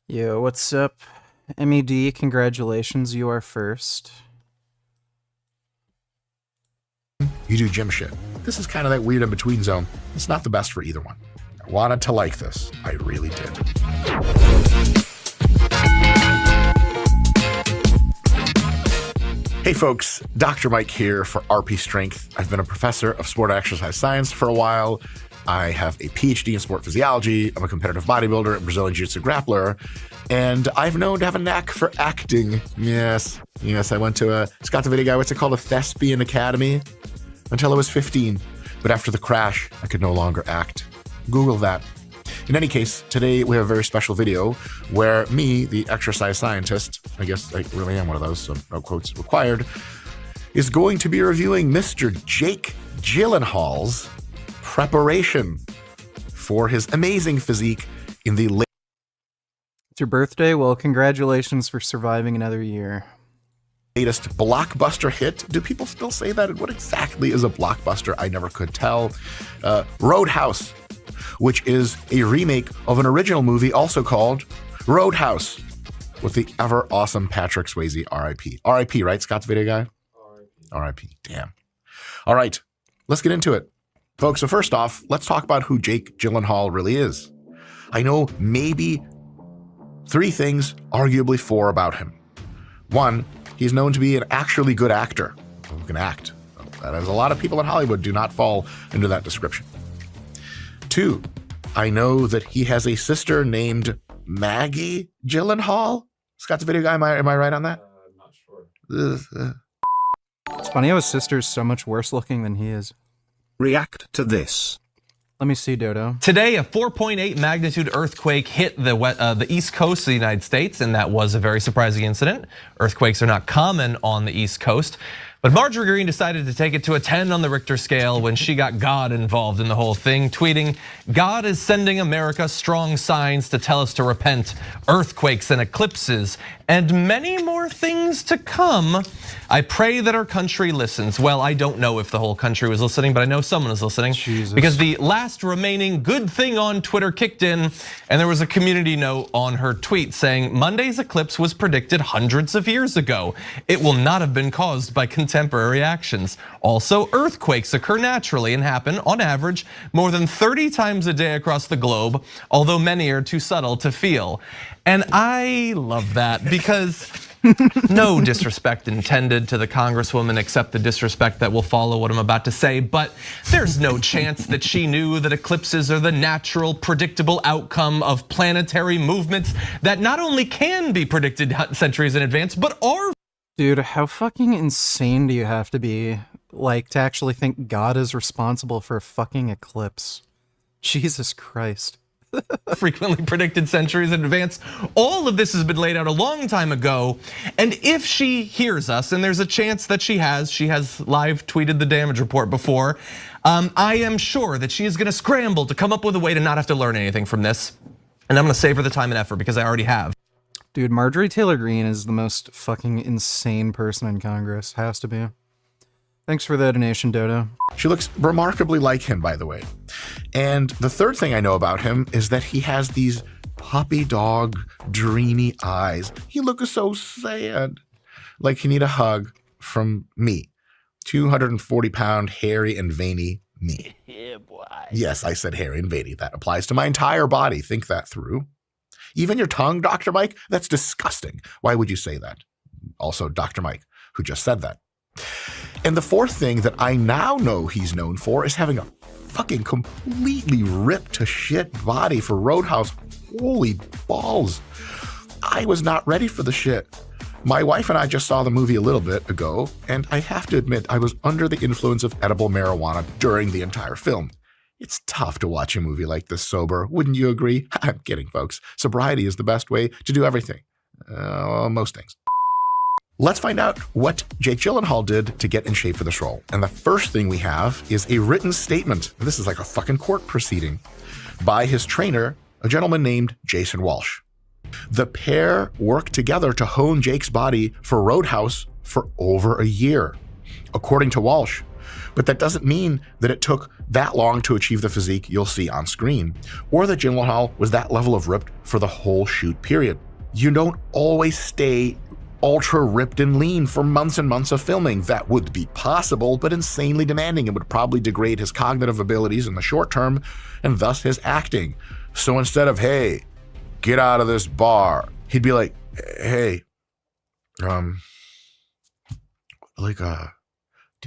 Yo, what's up? MED, congratulations, you are first. You do gym shit. This is kind of that weird in-between zone. It's not the best for either one. I wanted to like this. I really did. Hey folks, Dr. Mike here for RP Strength. I've been a professor of sport and exercise science for a while. I have a PhD in sport physiology. I'm a competitive bodybuilder and Brazilian Jiu-Jitsu grappler. And I've known to have a knack for acting. Yes, I went to a, Scott the Video Guy, what's it called? A thespian academy until I was 15. But after the crash, I could no longer act. Google that. In any case, today we have a very special video where me, the exercise scientist, I guess I really am one of those, so no quotes required, is going to be reviewing Mr. Jake Gyllenhaal's preparation for his amazing physique in the late. It's your birthday? Well, congratulations for surviving another year. Latest blockbuster hit. Do people still say that? What exactly is a blockbuster? I never could tell. Roadhouse, which is a remake of an original movie also called Roadhouse with the ever awesome Patrick Swayze, R.I.P. R.I.P., right, Scott the Video Guy? R.I.P. Damn. All right, let's get into it. Folks, so first off, let's talk about who Jake Gyllenhaal really is. I know maybe 3 things, arguably 4 about him. 1, he's known to be an actually good actor who can act. That is, a lot of people in Hollywood do not fall into that description. 2, I know that he has a sister named Maggie Gyllenhaal. Scott the Video Guy, am I right on that? I'm not sure. It's funny how his sister's so much worse looking than he is. React to this. Let me see, Dodo. Today, a 4.8 magnitude earthquake hit the east coast of the United States, and that was a very surprising incident. Earthquakes are not common on the East Coast. But Marjorie Greene decided to take it to a 10 on the Richter scale when she got God involved in the whole thing, tweeting, "God is sending America strong signs to tell us to repent, earthquakes and eclipses, and many more things to come. I pray that our country listens." Well, I don't know if the whole country was listening, but I know someone is listening. Jesus. Because the last remaining good thing on Twitter kicked in, and there was a community note on her tweet saying, "Monday's eclipse was predicted hundreds of years ago. It will not have been caused by contemporary actions. Also, earthquakes occur naturally and happen, on average, more than 30 times a day across the globe, although many are too subtle to feel." And I love that because no disrespect intended to the Congresswoman except the disrespect that will follow what I'm about to say, but there's no chance that she knew that eclipses are the natural, predictable outcome of planetary movements that not only can be predicted centuries in advance, but are. Dude, how fucking insane do you have to be, like, to actually think God is responsible for a fucking eclipse? Jesus Christ. Frequently predicted centuries in advance. All of this has been laid out a long time ago. And if she hears us, and there's a chance that she has live tweeted the damage report before, I am sure that she is gonna scramble to come up with a way to not have to learn anything from this. And I'm gonna save her the time and effort because I already have. Dude, Marjorie Taylor Greene is the most fucking insane person in Congress. Has to be. Thanks for the donation, Dodo. She looks remarkably like him, by the way. And the third thing I know about him is that he has these puppy dog, dreamy eyes. He looks so sad. Like he need a hug from me. 240-pound, hairy and veiny me. Yeah, boy. Yes, I said hairy and veiny. That applies to my entire body. Think that through. Even your tongue, Dr. Mike? That's disgusting. Why would you say that? Also, Dr. Mike, who just said that. And the fourth thing that I now know he's known for is having a fucking completely ripped to shit body for Roadhouse. Holy balls. I was not ready for the shit. My wife and I just saw the movie a little bit ago, and I have to admit I was under the influence of edible marijuana during the entire film. It's tough to watch a movie like this sober, wouldn't you agree? I'm kidding, folks. Sobriety is the best way to do everything. Most things. Let's find out what Jake Gyllenhaal did to get in shape for this role. And the first thing we have is a written statement. This is like a fucking court proceeding by his trainer, a gentleman named Jason Walsh. The pair worked together to hone Jake's body for Roadhouse for over a year. According to Walsh, But that doesn't mean that it took that long to achieve the physique you'll see on screen, or that Gyllenhaal was that level of ripped for the whole shoot period. You don't always stay ultra ripped and lean for months and months of filming. That would be possible, but insanely demanding and would probably degrade his cognitive abilities in the short term, and thus his acting. So instead of, hey, get out of this bar, he'd be like, hey, do you have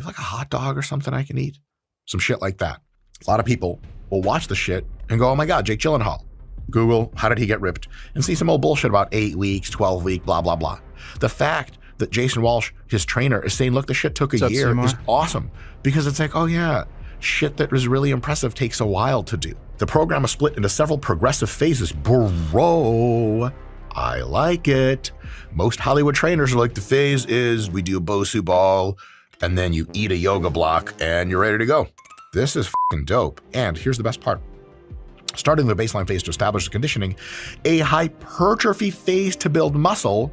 like a hot dog or something I can eat? Some shit like that. A lot of people will watch the shit and go, oh my God, Jake Gyllenhaal. Google, how did he get ripped? And see some old bullshit about 8 weeks, 12 weeks, blah, blah, blah. The fact that Jason Walsh, his trainer, is saying, look, the shit took a year is awesome. Because it's like, oh yeah, shit that was really impressive takes a while to do. The program is split into several progressive phases. Bro, I like it. Most Hollywood trainers are like, the phase is we do a Bosu ball, and then you eat a yoga block, and you're ready to go. This is fucking dope. And here's the best part. Starting the baseline phase to establish the conditioning, a hypertrophy phase to build muscle.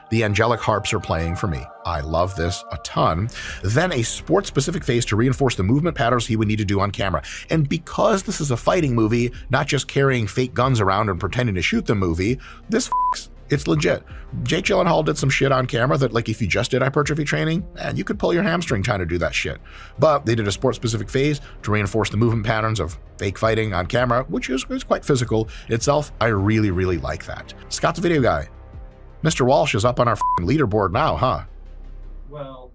The angelic harps are playing for me. I love this a ton. Then a sports-specific phase to reinforce the movement patterns he would need to do on camera. And because this is a fighting movie, not just carrying fake guns around and pretending to shoot the movie, this fucks. It's legit. Jake Gyllenhaal did some shit on camera that, like, if you just did hypertrophy training, man, you could pull your hamstring trying to do that shit. But they did a sport-specific phase to reinforce the movement patterns of fake fighting on camera, which is quite physical itself. I really, really like that. Scott the Video Guy. Mr. Walsh is up on our leaderboard now, huh? Well...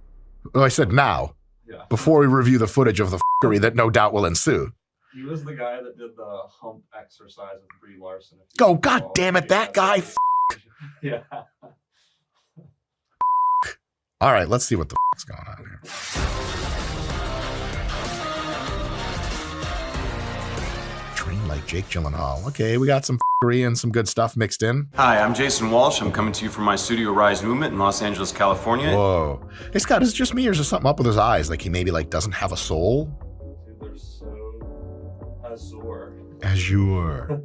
Oh, I said now. Yeah. Before we review the footage of the f***ery that no doubt will ensue. He was the guy that did the hump exercise with Brie Larson. Oh, God damn it, that guy. Yeah. All right, let's see what the is going on here. Train like Jake Gyllenhaal. Okay, we got some f***ery and some good stuff mixed in. Hi, I'm Jason Walsh. I'm coming to you from my studio Rise Movement in Los Angeles, California. Whoa. Hey, Scott, is it just me or is there something up with his eyes? Like he maybe doesn't have a soul? Dude, they're so azure. Azure.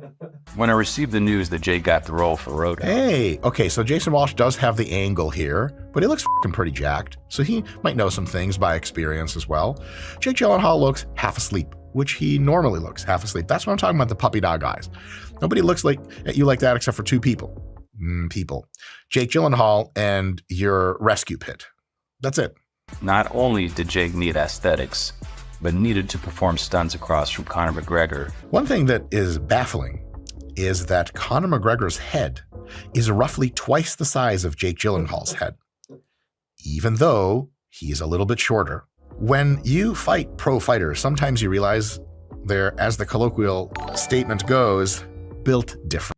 When I received the news that Jay got the role for Roadhouse. Hey, okay, so Jason Walsh does have the angle here, but he looks fucking pretty jacked, so he might know some things by experience as well. Jake Gyllenhaal looks half asleep, which he normally looks half asleep. That's what I'm talking about, the puppy dog eyes. Nobody looks at you like that except for two people. Jake Gyllenhaal and your rescue pit. That's it. Not only did Jake need aesthetics, but needed to perform stunts across from Conor McGregor. One thing that is baffling is that Conor McGregor's head is roughly twice the size of Jake Gyllenhaal's head, even though he's a little bit shorter. When you fight pro fighters, sometimes you realize they're, as the colloquial statement goes, built different.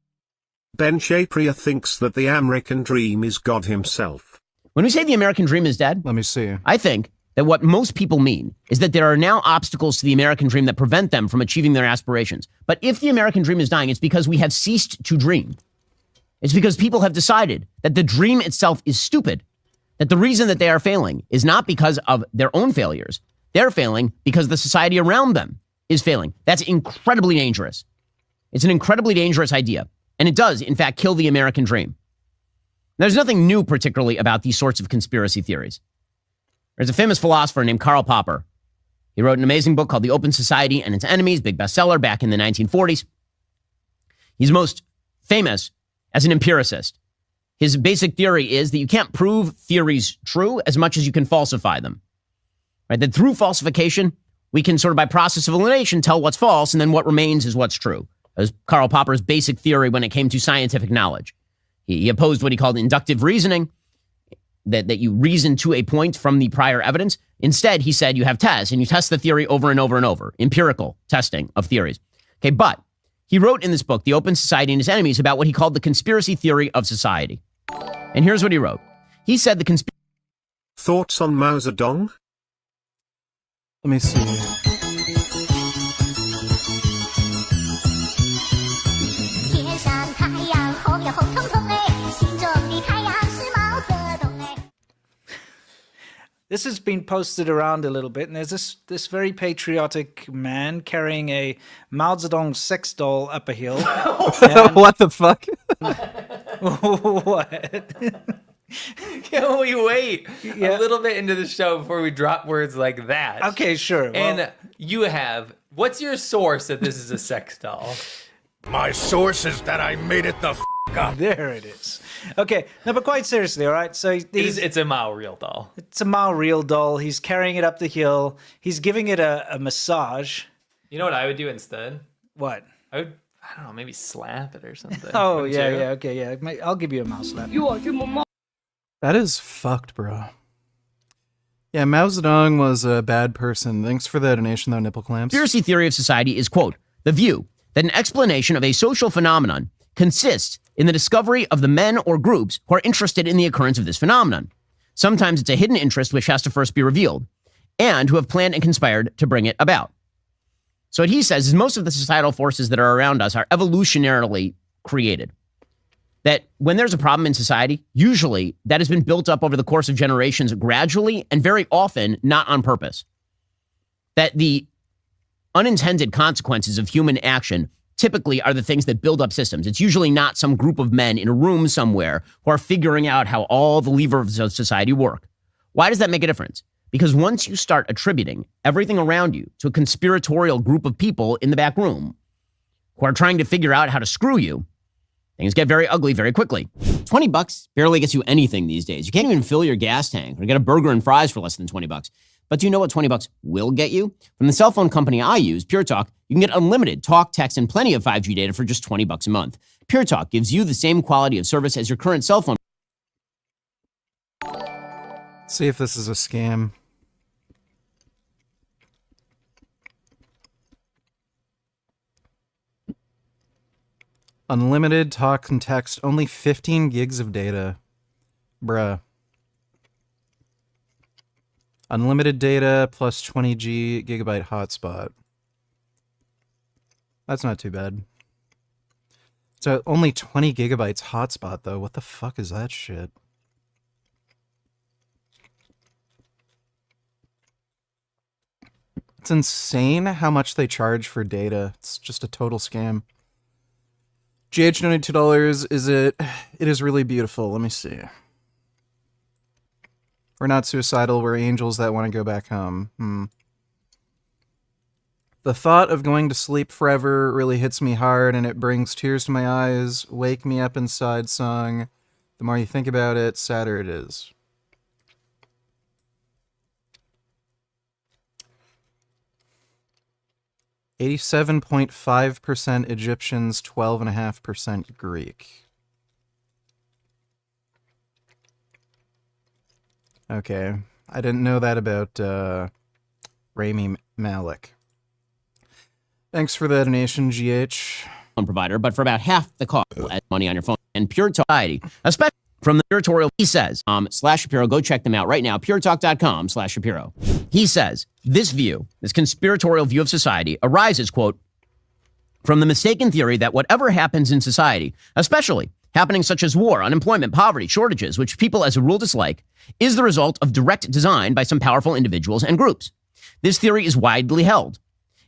Ben Shapria thinks that the American dream is God himself. When we say the American dream is dead, Let me see. I think that what most people mean is that there are now obstacles to the American dream that prevent them from achieving their aspirations. But if the American dream is dying, it's because we have ceased to dream. It's because people have decided that the dream itself is stupid, that the reason that they are failing is not because of their own failures. They're failing because the society around them is failing. That's incredibly dangerous. It's an incredibly dangerous idea. And it does, in fact, kill the American dream. There's nothing new particularly about these sorts of conspiracy theories. There's a famous philosopher named Karl Popper. He wrote an amazing book called The Open Society and Its Enemies, big bestseller back in the 1940s. He's most famous as an empiricist. His basic theory is that you can't prove theories true as much as you can falsify them. Right? That through falsification, we can sort of by process of elimination tell what's false, and then what remains is what's true. That was Karl Popper's basic theory when it came to scientific knowledge. He opposed what he called inductive reasoning, that you reason to a point from the prior evidence. Instead, he said you have tests, and you test the theory over and over and over, empirical testing of theories. Okay, but he wrote in this book, The Open Society and Its Enemies, about what he called the conspiracy theory of society. And here's what he wrote. He said the conspiracy... Thoughts on Mao Zedong? Let me see. This has been posted around a little bit, and there's this very patriotic man carrying a Mao Zedong sex doll up a hill. What the fuck? What? Can we wait a little bit into the show before we drop words like that? Okay, sure. And you have, what's your source that this is a sex doll? My source is that I made it the f up. There it is. Okay, no, but quite seriously, all right? So it's a Mao real doll. It's a Mao real doll. He's carrying it up the hill. He's giving it a massage. You know what I would do instead? What? I don't know, maybe slap it or something. Oh, yeah, okay, yeah. I'll give you a mouse slap. That is fucked, bro. Yeah, Mao Zedong was a bad person. Thanks for the donation, though, Nipple Clamps. Conspiracy theory of society is, quote, the view that an explanation of a social phenomenon consists in the discovery of the men or groups who are interested in the occurrence of this phenomenon. Sometimes it's a hidden interest which has to first be revealed, and who have planned and conspired to bring it about. So what he says is most of the societal forces that are around us are evolutionarily created. That when there's a problem in society, usually that has been built up over the course of generations gradually and very often not on purpose. That the unintended consequences of human action typically are the things that build up systems. It's usually not some group of men in a room somewhere who are figuring out how all the levers of society work. Why does that make a difference? Because once you start attributing everything around you to a conspiratorial group of people in the back room who are trying to figure out how to screw you, things get very ugly very quickly. $20 barely gets you anything these days. You can't even fill your gas tank or get a burger and fries for less than $20. But do you know what $20 will get you? From the cell phone company I use, Pure Talk, you can get unlimited talk, text, and plenty of 5G data for just $20 a month. Pure Talk gives you the same quality of service as your current cell phone. See if this is a scam. Unlimited talk and text, only 15 gigs of data. Bruh. Unlimited data plus 20 gigabyte hotspot. That's not too bad. So only 20 gigabytes hotspot though. What the fuck is that shit? It's insane how much they charge for data. It's just a total scam. GH donated $2. Is it? It is really beautiful. Let me see. We're not suicidal. We're angels that want to go back home. The thought of going to sleep forever really hits me hard, and it brings tears to my eyes. Wake me up inside song. The more you think about it, sadder it is. %87.5% Egyptians, 12.5% Greek. Okay, I didn't know that about Rami Malek. Thanks for the donation, GH. Provider, but for about half the cost, add money on your phone. And Pure Talk, especially from the curatorial, he says, /Shapiro, go check them out right now, puretalk.com/Shapiro. He says, this view, this conspiratorial view of society arises, quote, from the mistaken theory that whatever happens in society, especially happenings such as war, unemployment, poverty, shortages, which people as a rule dislike, is the result of direct design by some powerful individuals and groups. This theory is widely held.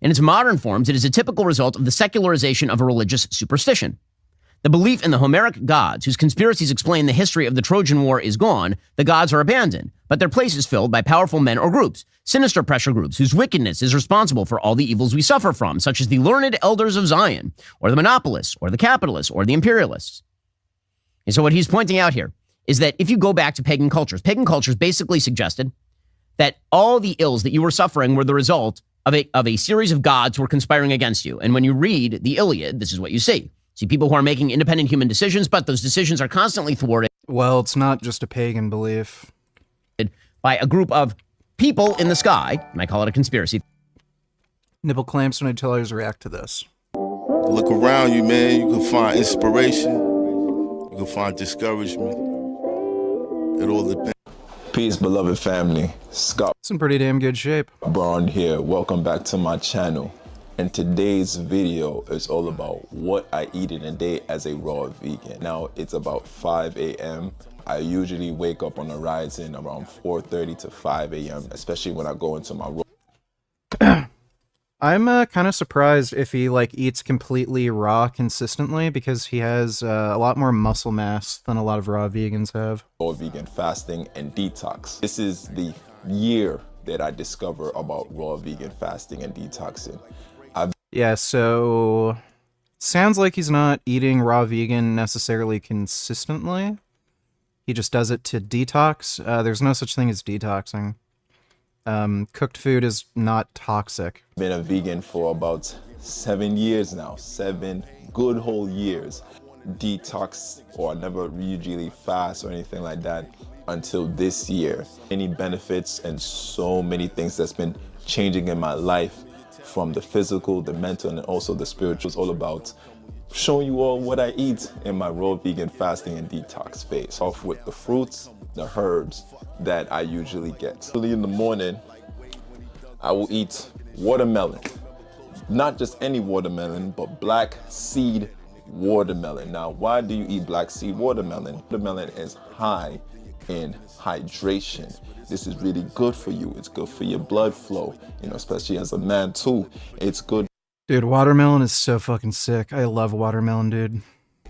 In its modern forms, it is a typical result of the secularization of a religious superstition. The belief in the Homeric gods, whose conspiracies explain the history of the Trojan War, is gone. The gods are abandoned, but their place is filled by powerful men or groups, sinister pressure groups whose wickedness is responsible for all the evils we suffer from, such as the learned elders of Zion, or the monopolists, or the capitalists, or the imperialists. And so what he's pointing out here is that if you go back to pagan cultures basically suggested that all the ills that you were suffering were the result of a series of gods who were conspiring against you. And when you read the Iliad, this is what you see. See people who are making independent human decisions, but those decisions are constantly thwarted. Well, it's not just a pagan belief. By a group of people in the sky. You might call it a conspiracy. Nipple clamps when I tell others react to this. Look around you, man. You can find inspiration. You can find discouragement. It all depends. Peace, beloved family. Scott. It's in pretty damn good shape. Brown here. Welcome back to my channel. And today's video is all about what I eat in a day as a raw vegan. Now, it's about 5 a.m. I usually wake up on the rising around 4:30 to 5 a.m., especially when I go into my room. I'm kind of surprised if he like eats completely raw consistently, because he has a lot more muscle mass than a lot of raw vegans have. Raw vegan fasting and detox. This is the year that I discovered about raw vegan fasting and detoxing. Yeah, so sounds like he's not eating raw vegan necessarily consistently. He just does it to detox. There's no such thing as detoxing. Cooked food is not toxic. Been a vegan for about 7 years now, 7 good whole years. Detox, or I never usually fast or anything like that until this year. Many benefits and so many things that's been changing in my life, from the physical, the mental, and also the spiritual. It's all about showing you all what I eat in my raw vegan fasting and detox phase. Off with the fruits, the herbs that I usually get. Early in the morning, I will eat watermelon. Not just any watermelon, but black seed watermelon. Now, why do you eat black seed watermelon? Watermelon is high in hydration. This is really good for you. It's good for your blood flow, you know, especially as a man too. It's good. Dude, watermelon is so fucking sick. I love watermelon, dude.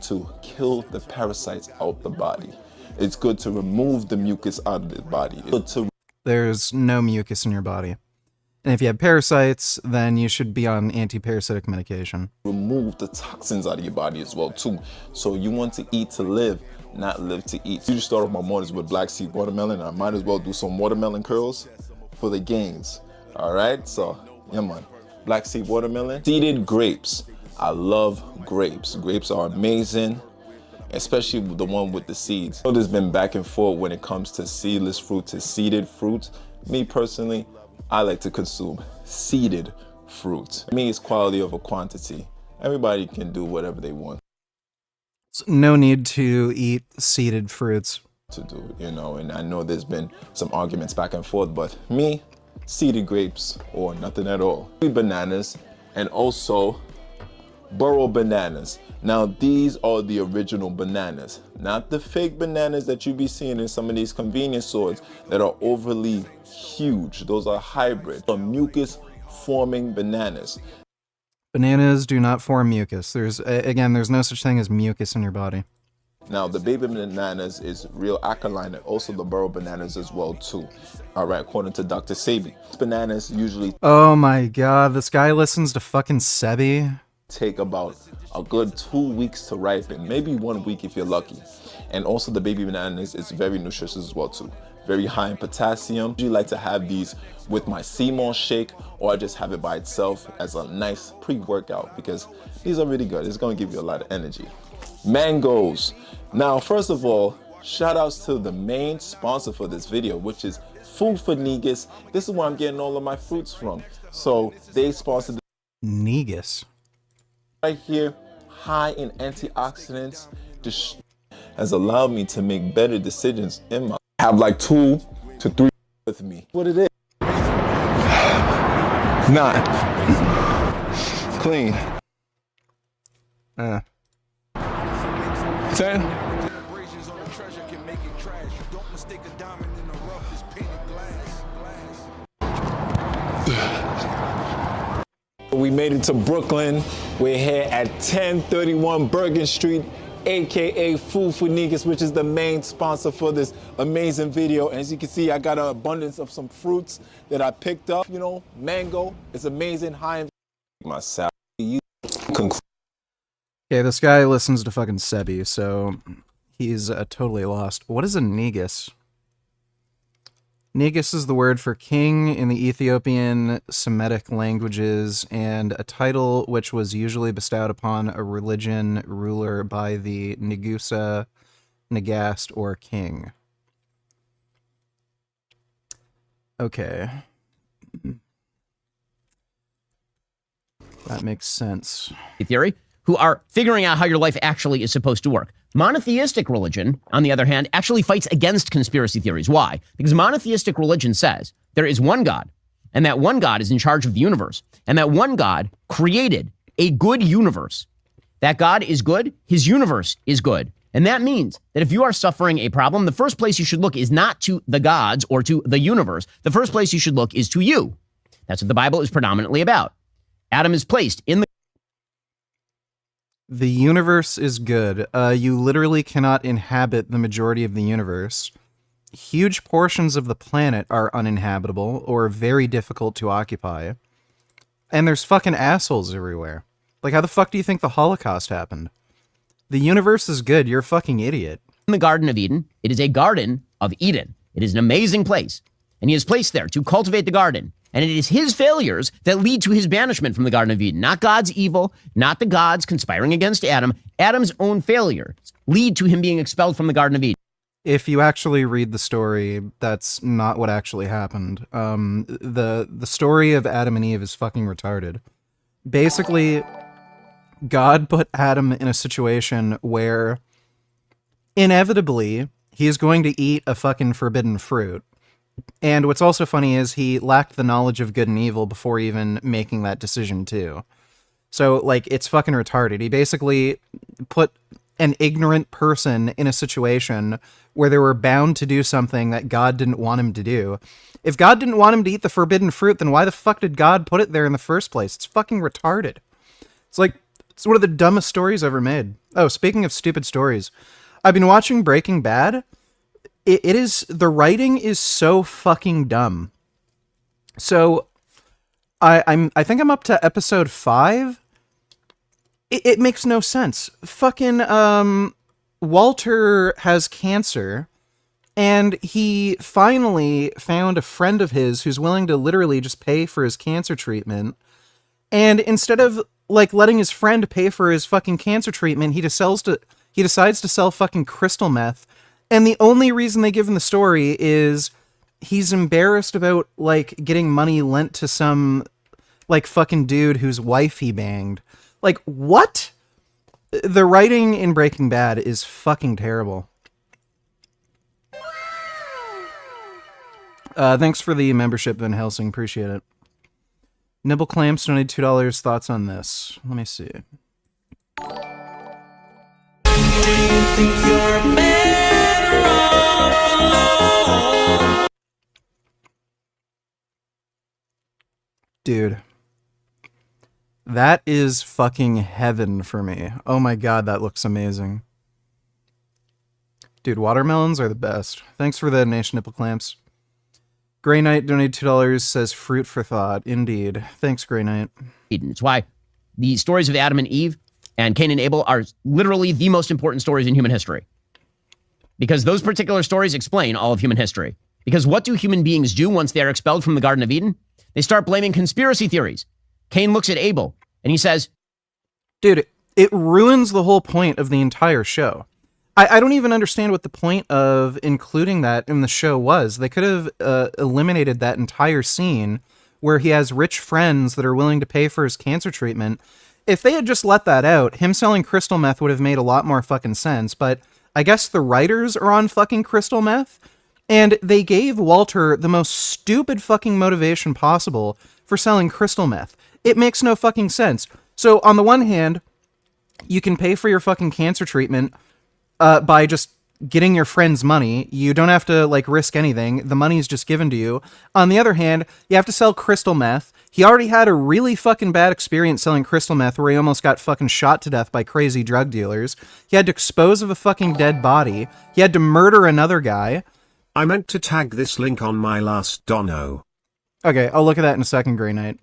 To kill the parasites out the body. It's good to remove the mucus out of the body. It's good to There's no mucus in your body. And if you have parasites, then you should be on anti-parasitic medication. remove the toxins out of your body as well too. So you want to eat to live, not live to eat. You just start off my mornings with black seed watermelon. I might as well do some watermelon curls for the gains. All right, so yeah man, black seed watermelon. Seeded grapes. I love grapes. Grapes are amazing, especially the one with the seeds. So there's been back and forth when it comes to seedless fruit to seeded fruit. Me personally, I like to consume seeded fruit. To me, it's quality over quantity. Everybody can do whatever they want No need to eat seeded fruits. to do, you know, and I know there's been some arguments back and forth, but me, seeded grapes or nothing at all. Bananas and also burro bananas. Now these are the original bananas, not the fake bananas that you be seeing in some of these convenience stores that are overly huge. Those are hybrid, mucus forming bananas. Bananas do not form mucus. There's no such thing as mucus in your body. Now the baby bananas is real alkaline, and also the burro bananas as well too. All right, according to Dr. Sebi, bananas usually Oh my god, this guy listens to fucking Sebi. take about a good 2 weeks to ripen, maybe 1 week if you're lucky. And also the baby bananas is very nutritious as well too. Very high in potassium. I usually like to have these with my CMOS shake, or I just have it by itself as a nice pre-workout, because these are really good. It's gonna give you a lot of energy. Mangoes. Now, first of all, shout outs to the main sponsor for this video, which is Food for Negus. This is where I'm getting all of my fruits from. So they sponsored Negus. right here, high in antioxidants, has allowed me to make better decisions in my life. Have like 2 to 3 with me. What it is? Not clean. 10. We made it to Brooklyn. We're here at 1031 Bergen Street, aka Food for Negus, which is the main sponsor for this amazing video. And as you can see, I got an abundance of some fruits that I picked up. You know, mango is amazing, high in my salad. Yeah, this guy listens to fucking Sebi, so he's totally lost. What is a negus? Negus is the word for king in the Ethiopian Semitic languages, and a title which was usually bestowed upon a religion ruler by the Negusa, Nagast, or king. Okay. That makes sense. Theory, who are figuring out how your life actually is supposed to work. Monotheistic religion, on the other hand, actually fights against conspiracy theories. Why? Because monotheistic religion says there is one God, and that one God is in charge of the universe, and that one God created a good universe. That God is good, his universe is good. And that means that if you are suffering a problem, the first place you should look is not to the gods or to the universe. The first place you should look is to you. That's what the Bible is predominantly about. Adam is placed in The universe is good. You literally cannot inhabit the majority of the universe. Huge portions of the planet are uninhabitable or very difficult to occupy. And there's fucking assholes everywhere. Like, how the fuck do you think the Holocaust happened? The universe is good. You're a fucking idiot. the Garden of Eden. It is a Garden of Eden. It is an amazing place. And he is placed there to cultivate the garden. And it is his failures that lead to his banishment from the Garden of Eden. Not God's evil, not the gods conspiring against Adam. Adam's own failures lead to him being expelled from the Garden of Eden. If you actually read the story, that's not what actually happened. The story of Adam and Eve is fucking retarded. Basically, God put Adam in a situation where inevitably he is going to eat a fucking forbidden fruit. And what's also funny is he lacked the knowledge of good and evil before even making that decision too. So, like, it's fucking retarded. He basically put an ignorant person in a situation where they were bound to do something that God didn't want him to do. If God didn't want him to eat the forbidden fruit, then why the fuck did God put it there in the first place? It's fucking retarded. It's like, it's one of the dumbest stories ever made. Oh, speaking of stupid stories, I've been watching Breaking Bad. It is, the writing is so fucking dumb. So, I think I'm up to episode 5. It makes no sense. Fucking, Walter has cancer, and he finally found a friend of his who's willing to literally just pay for his cancer treatment. And instead of, like, letting his friend pay for his fucking cancer treatment, he decides to sell fucking crystal meth. And the only reason they give in the story is he's embarrassed about, like, getting money lent to some, like, fucking dude whose wife he banged. Like, what? The writing in Breaking Bad is fucking terrible. Thanks for the membership, Van Helsing. Appreciate it. Nibble Clamps donated $2. Thoughts on this? Let me see. Do you think you're better off alone? Dude. That is fucking heaven for me. Oh my god, that looks amazing. Dude, watermelons are the best. Thanks for the donation, Nipple Clamps. Grey Knight donated $2, says fruit for thought. Indeed. Thanks, Grey Knight. It's why the stories of Adam and Eve and Cain and Abel are literally the most important stories in human history. Because those particular stories explain all of human history. Because what do human beings do once they are expelled from the Garden of Eden? They start blaming conspiracy theories. Cain looks at Abel and he says, dude, it ruins the whole point of the entire show. I don't even understand what the point of including that in the show was. They could have eliminated that entire scene where he has rich friends that are willing to pay for his cancer treatment. If they had just let that out, him selling crystal meth would have made a lot more fucking sense. But I guess the writers are on fucking crystal meth, and they gave Walter the most stupid fucking motivation possible for selling crystal meth. It makes no fucking sense. So on the one hand, you can pay for your fucking cancer treatment by just getting your friend's money. You don't have to, like, risk anything. The money's just given to you. On the other hand, you have to sell crystal meth. He already had a really fucking bad experience selling crystal meth where he almost got fucking shot to death by crazy drug dealers. He had to dispose of a fucking dead body. He had to murder another guy. I meant to tag this link on my last dono. Okay, I'll look at that in a second, Grey Knight.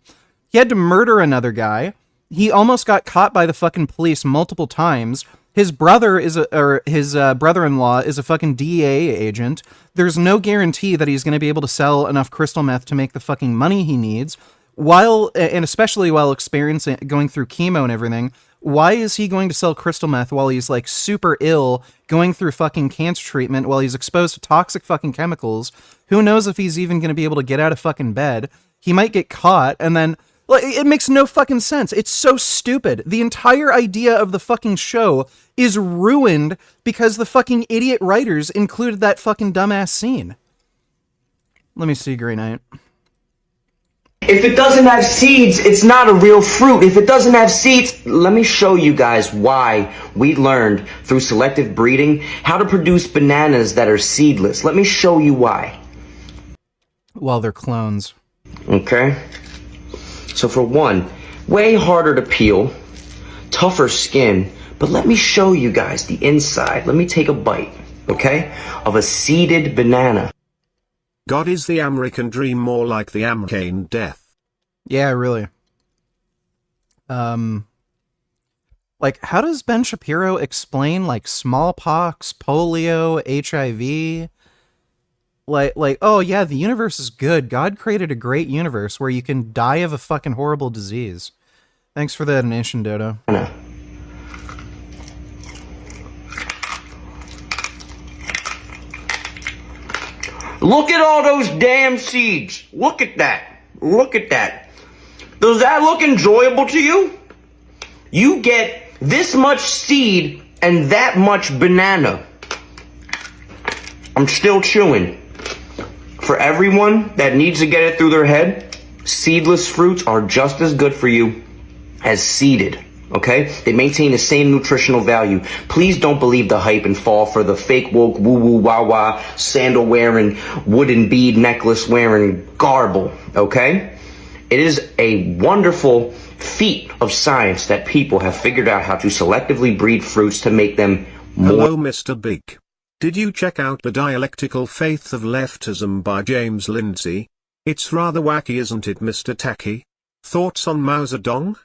He had to murder another guy. He almost got caught by the fucking police multiple times. His brother is his brother-in-law is a fucking DEA agent. There's no guarantee that he's going to be able to sell enough crystal meth to make the fucking money he needs. And especially while going through chemo and everything, why is he going to sell crystal meth while he's, like, super ill, going through fucking cancer treatment, while he's exposed to toxic fucking chemicals? Who knows if he's even going to be able to get out of fucking bed? He might get caught, and then, like, it makes no fucking sense. It's so stupid. The entire idea of the fucking show is ruined because the fucking idiot writers included that fucking dumbass scene. Let me see, Grey Knight. If it doesn't have seeds, it's not a real fruit. If it doesn't have seeds, let me show you guys why we learned through selective breeding how to produce bananas that are seedless. Let me show you why. Well, they're clones. Okay. So for one, way harder to peel, tougher skin, but let me show you guys the inside. Let me take a bite, okay, of a seeded banana. God, is the American dream more like the American death? Yeah, really. Like, how does Ben Shapiro explain, like, smallpox, polio, HIV? Like, oh yeah, the universe is good. God created a great universe where you can die of a fucking horrible disease. Thanks for the donation, Dodo. Look at all those damn seeds. Look at that. Look at that. Does that look enjoyable to you? You get this much seed and that much banana. I'm still chewing. For everyone that needs to get it through their head, seedless fruits are just as good for you as seeded. Okay? They maintain the same nutritional value. Please don't believe the hype and fall for the fake woke woo-woo wah-wah sandal wearing, wooden bead necklace wearing garble. Okay? It is a wonderful feat of science that people have figured out how to selectively breed fruits to make them more. Hello, Mr. Big. Did you check out The Dialectical Faith of Leftism by James Lindsay? It's rather wacky, isn't it, Mr. Tacky? Thoughts on Mao Zedong?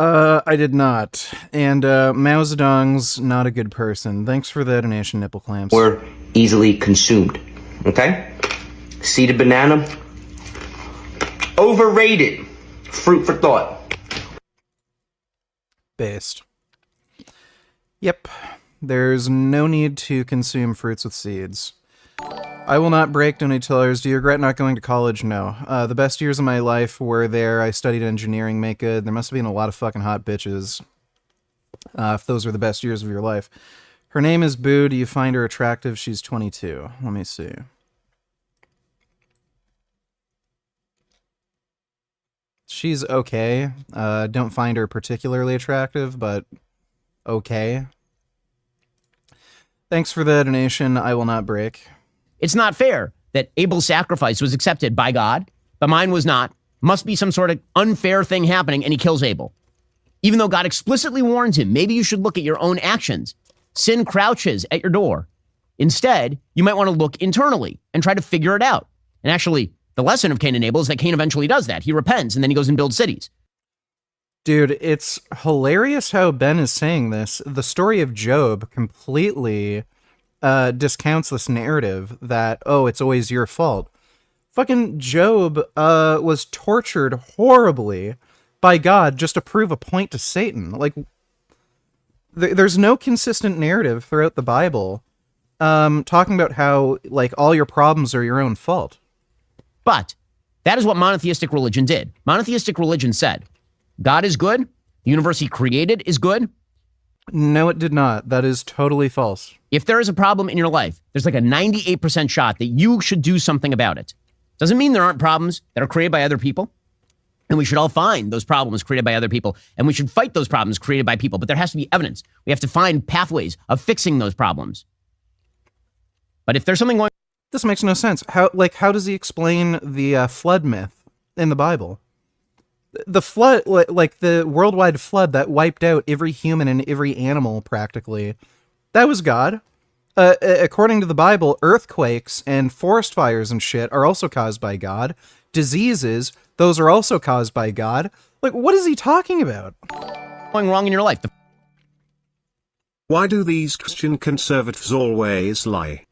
I did not. And Mao Zedong's not a good person. Thanks for the donation, Nipple Clamps. Or easily consumed. Okay? Seeded banana, overrated. Fruit for thought. Based. Yep. There's no need to consume fruits with seeds. I will not break, donate tellers. Do you regret not going to college? No. The best years of my life were there. I studied engineering, make good. There must have been a lot of fucking hot bitches. If those were the best years of your life. Her name is Boo. Do you find her attractive? She's 22. Let me see. She's okay. Don't find her particularly attractive, but okay. Thanks for the donation. I will not break. It's not fair that Abel's sacrifice was accepted by God, but mine was not. Must be some sort of unfair thing happening, and he kills Abel. Even though God explicitly warns him, maybe you should look at your own actions. Sin crouches at your door. Instead, you might want to look internally and try to figure it out. And actually, the lesson of Cain and Abel is that Cain eventually does that. He repents, and then he goes and builds cities. Dude, it's hilarious how Ben is saying this. The story of Job completely discounts this narrative that, oh, it's always your fault. Fucking Job was tortured horribly by God just to prove a point to Satan. Like, there's no consistent narrative throughout the Bible talking about how, like, all your problems are your own fault. But that is what monotheistic religion did. Monotheistic religion said, God is good, the universe he created is good. No, it did not. That is totally false. If there is a problem in your life, there's like a 98% shot that you should do something about it. Doesn't mean there aren't problems that are created by other people. And we should all find those problems created by other people. And we should fight those problems created by people. But there has to be evidence. We have to find pathways of fixing those problems. But if there's something going... This makes no sense. How does he explain the flood myth in the Bible? The flood, like the worldwide flood that wiped out every human and every animal practically, that was God. According to the Bible, earthquakes and forest fires and shit are also caused by God. Diseases, those are also caused by God. Like, what is he talking about? Going wrong in your life. Why do these Christian conservatives always lie?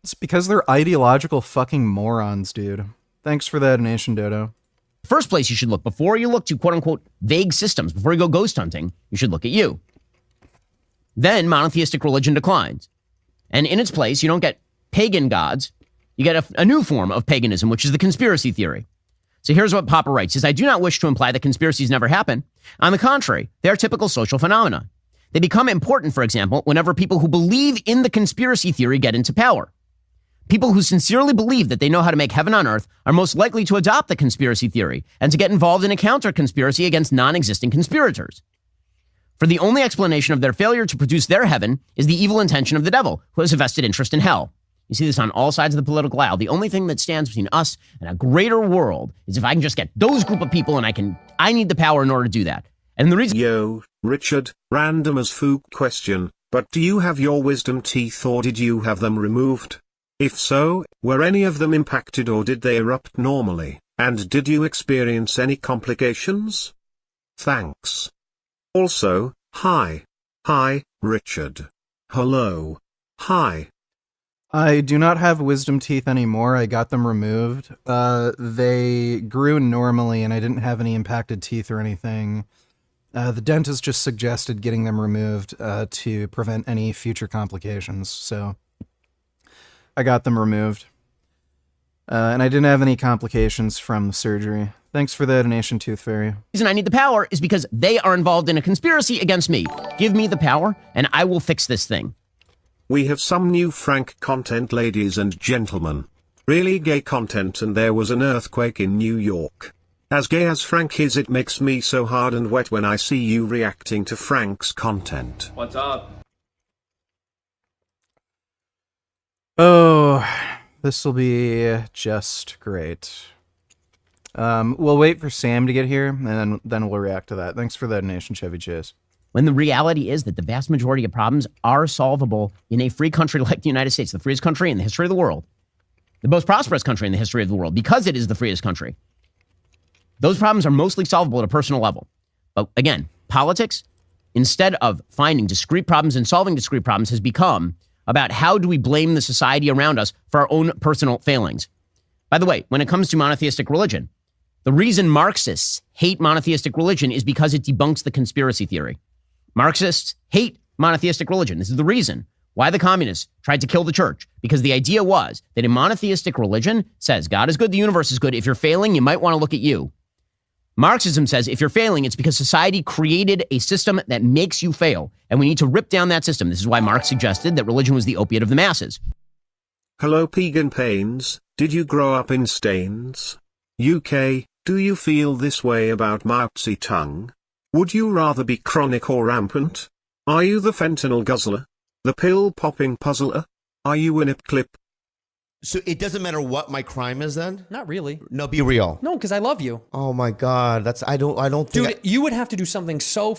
It's because they're ideological fucking morons, dude. Thanks for that donation, Dodo. First place you should look, before you look to quote-unquote vague systems, before you go ghost hunting, you should look at you. Then monotheistic religion declines. And in its place, you don't get pagan gods. You get a new form of paganism, which is the conspiracy theory. So here's what Papa writes. He says, I do not wish to imply that conspiracies never happen. On the contrary, they are typical social phenomena. They become important, for example, whenever people who believe in the conspiracy theory get into power. People who sincerely believe that they know how to make heaven on earth are most likely to adopt the conspiracy theory and to get involved in a counter-conspiracy against non-existing conspirators. For the only explanation of their failure to produce their heaven is the evil intention of the devil, who has a vested interest in hell. You see this on all sides of the political aisle. The only thing that stands between us and a greater world is if I can just get those group of people, and I need the power in order to do that. And the reason— Yo, Richard, random as food question, but do you have your wisdom teeth or did you have them removed? If so, were any of them impacted or did they erupt normally? And did you experience any complications? Thanks. Also, hi. Hi, Richard. Hello. Hi. I do not have wisdom teeth anymore. I got them removed. They grew normally and I didn't have any impacted teeth or anything. The dentist just suggested getting them removed to prevent any future complications. So I got them removed. And I didn't have any complications from the surgery. Thanks for the donation, Tooth Fairy. The reason I need the power is because they are involved in a conspiracy against me. Give me the power and I will fix this thing. We have some new Frank content, ladies and gentlemen. Really gay content, and there was an earthquake in New York. As gay as Frank is, it makes me so hard and wet when I see you reacting to Frank's content. What's up? Oh, this will be just great. We'll wait for Sam to get here, and then we'll react to that. Thanks for the donation, Chevy Chase. When the reality is that the vast majority of problems are solvable in a free country like the United States, the freest country in the history of the world, the most prosperous country in the history of the world, because it is the freest country. Those problems are mostly solvable at a personal level. But again, politics, instead of finding discrete problems and solving discrete problems, has become about how do we blame the society around us for our own personal failings. By the way, when it comes to monotheistic religion, the reason Marxists hate monotheistic religion is because it debunks the conspiracy theory. Marxists hate monotheistic religion. This is the reason why the communists tried to kill the church, because the idea was that a monotheistic religion says God is good, the universe is good. If you're failing, you might want to look at you. Marxism says if you're failing, it's because society created a system that makes you fail, and we need to rip down that system. This is why Marx suggested that religion was the opiate of the masses. Hello, Pagan Pains. Did you grow up in Staines, UK? Do you feel this way about Mao Zedong? Would you rather be chronic or rampant? Are you the fentanyl guzzler? The pill-popping puzzler? Are you in a clip? So it doesn't matter what my crime is then? Not really. No, be real. No, because I love you. Oh my God, I don't think. Dude, you would have to do something so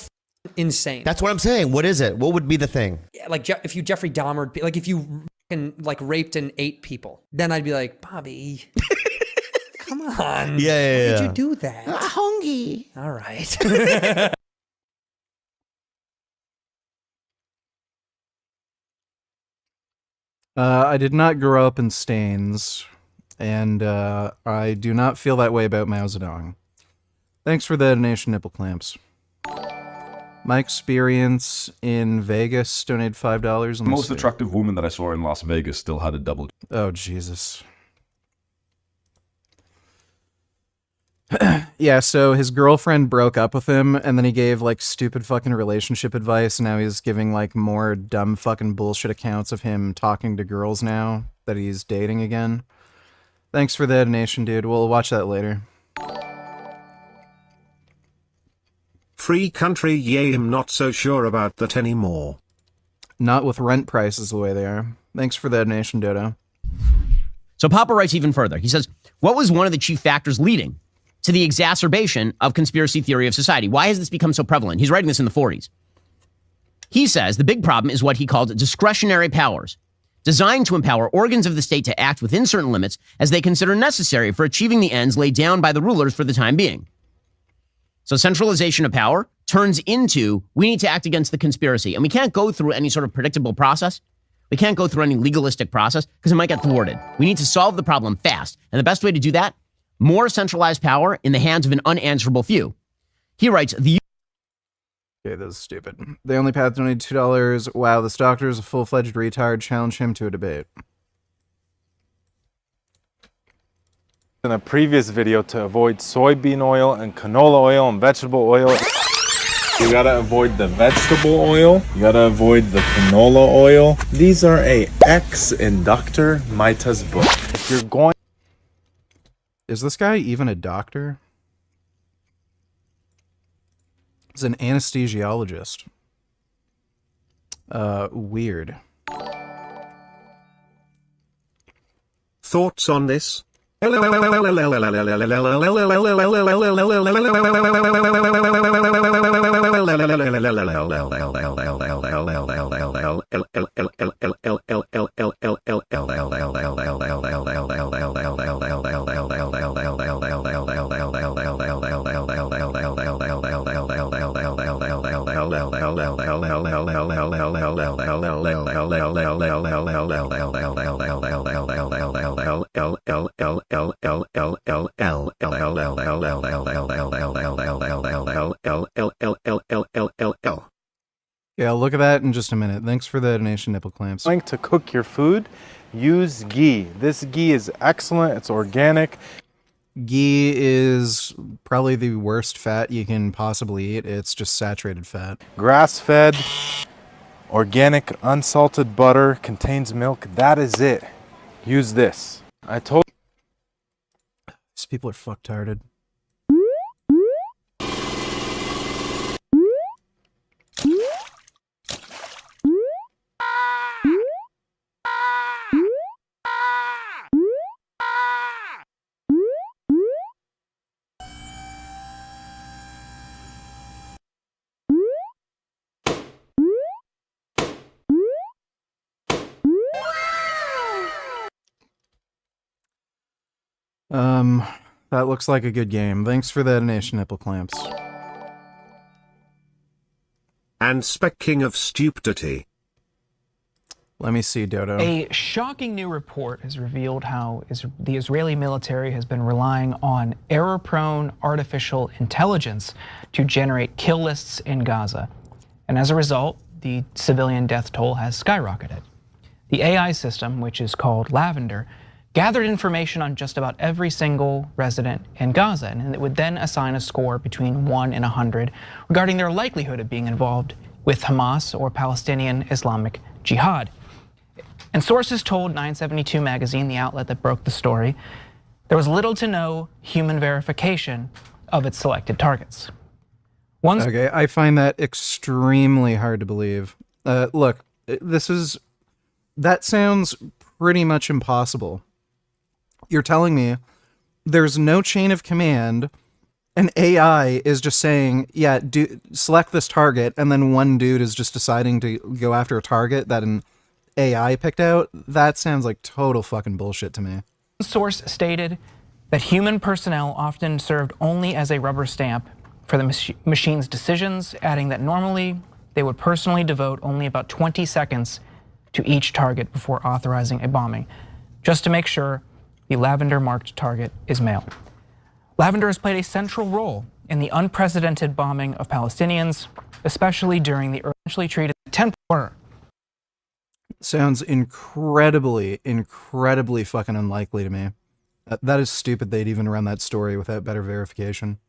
insane. That's what I'm saying. What is it? What would be the thing? Yeah, like if you Jeffrey Dahmer, like if you raped and ate people, then I'd be like, Bobby, come on. Yeah. Why did you do that? Hungry. All right. I did not grow up in Staines, and I do not feel that way about Mao Zedong. Thanks for the donation, nipple clamps. My experience in Vegas donated $5. The most attractive woman that I saw in Las Vegas still had a double. Oh, Jesus. Yeah, so his girlfriend broke up with him, and then he gave, like, stupid fucking relationship advice, and now he's giving, like, more dumb fucking bullshit accounts of him talking to girls now that he's dating again. Thanks for the donation, dude. We'll watch that later. Free country, yay, I'm not so sure about that anymore. Not with rent prices the way they are. Thanks for the donation, Dodo. So Papa writes even further. He says, what was one of the chief factors leading to the exacerbation of conspiracy theory of society? Why has this become so prevalent? He's writing this in the 40s. He says the big problem is what he called discretionary powers, designed to empower organs of the state to act within certain limits as they consider necessary for achieving the ends laid down by the rulers for the time being. So centralization of power turns into, we need to act against the conspiracy. And we can't go through any sort of predictable process. We can't go through any legalistic process because it might get thwarted. We need to solve the problem fast. And the best way to do that, more centralized power in the hands of an unanswerable few. He writes, Okay, this is stupid. The only path donated $2. Wow, this doctor is a full-fledged retard. Challenge him to a debate. In a previous video to avoid soybean oil and canola oil and vegetable oil. You gotta avoid the vegetable oil. You gotta avoid the canola oil. These are a ex in Dr. Maita's book. If you're going... Is this guy even a doctor? He's an anesthesiologist. Weird. Thoughts on this? Yeah, look at that in just a minute. Thanks for the donation, nipple clamps. To cook your food, use ghee. This ghee is excellent. It's organic. Ghee is probably the worst fat you can possibly eat. It's just saturated fat. Grass-fed, organic, unsalted butter, contains milk. That is it. Use this. I told... These people are fucktarded. That looks like a good game. Thanks for the donation, nipple clamps. And speaking of stupidity. Let me see, Dodo. A shocking new report has revealed how the Israeli military has been relying on error-prone artificial intelligence to generate kill lists in Gaza. And as a result, the civilian death toll has skyrocketed. The AI system, which is called Lavender, gathered information on just about every single resident in Gaza, and it would then assign a score between 1 and 100 regarding their likelihood of being involved with Hamas or Palestinian Islamic Jihad. And sources told 972 magazine, the outlet that broke the story, there was little to no human verification of its selected targets. Okay, I find that extremely hard to believe. Look, that sounds pretty much impossible. You're telling me there's no chain of command, and AI is just saying, yeah, select this target, and then one dude is just deciding to go after a target that an AI picked out? That sounds like total fucking bullshit to me. Source stated that human personnel often served only as a rubber stamp for the machine's decisions, adding that normally they would personally devote only about 20 seconds to each target before authorizing a bombing, just to make sure the Lavender marked target is male. Lavender has played a central role in the unprecedented bombing of Palestinians, especially during the eventually treated temple war. Sounds incredibly fucking unlikely to me. That is stupid they'd even run that story without better verification.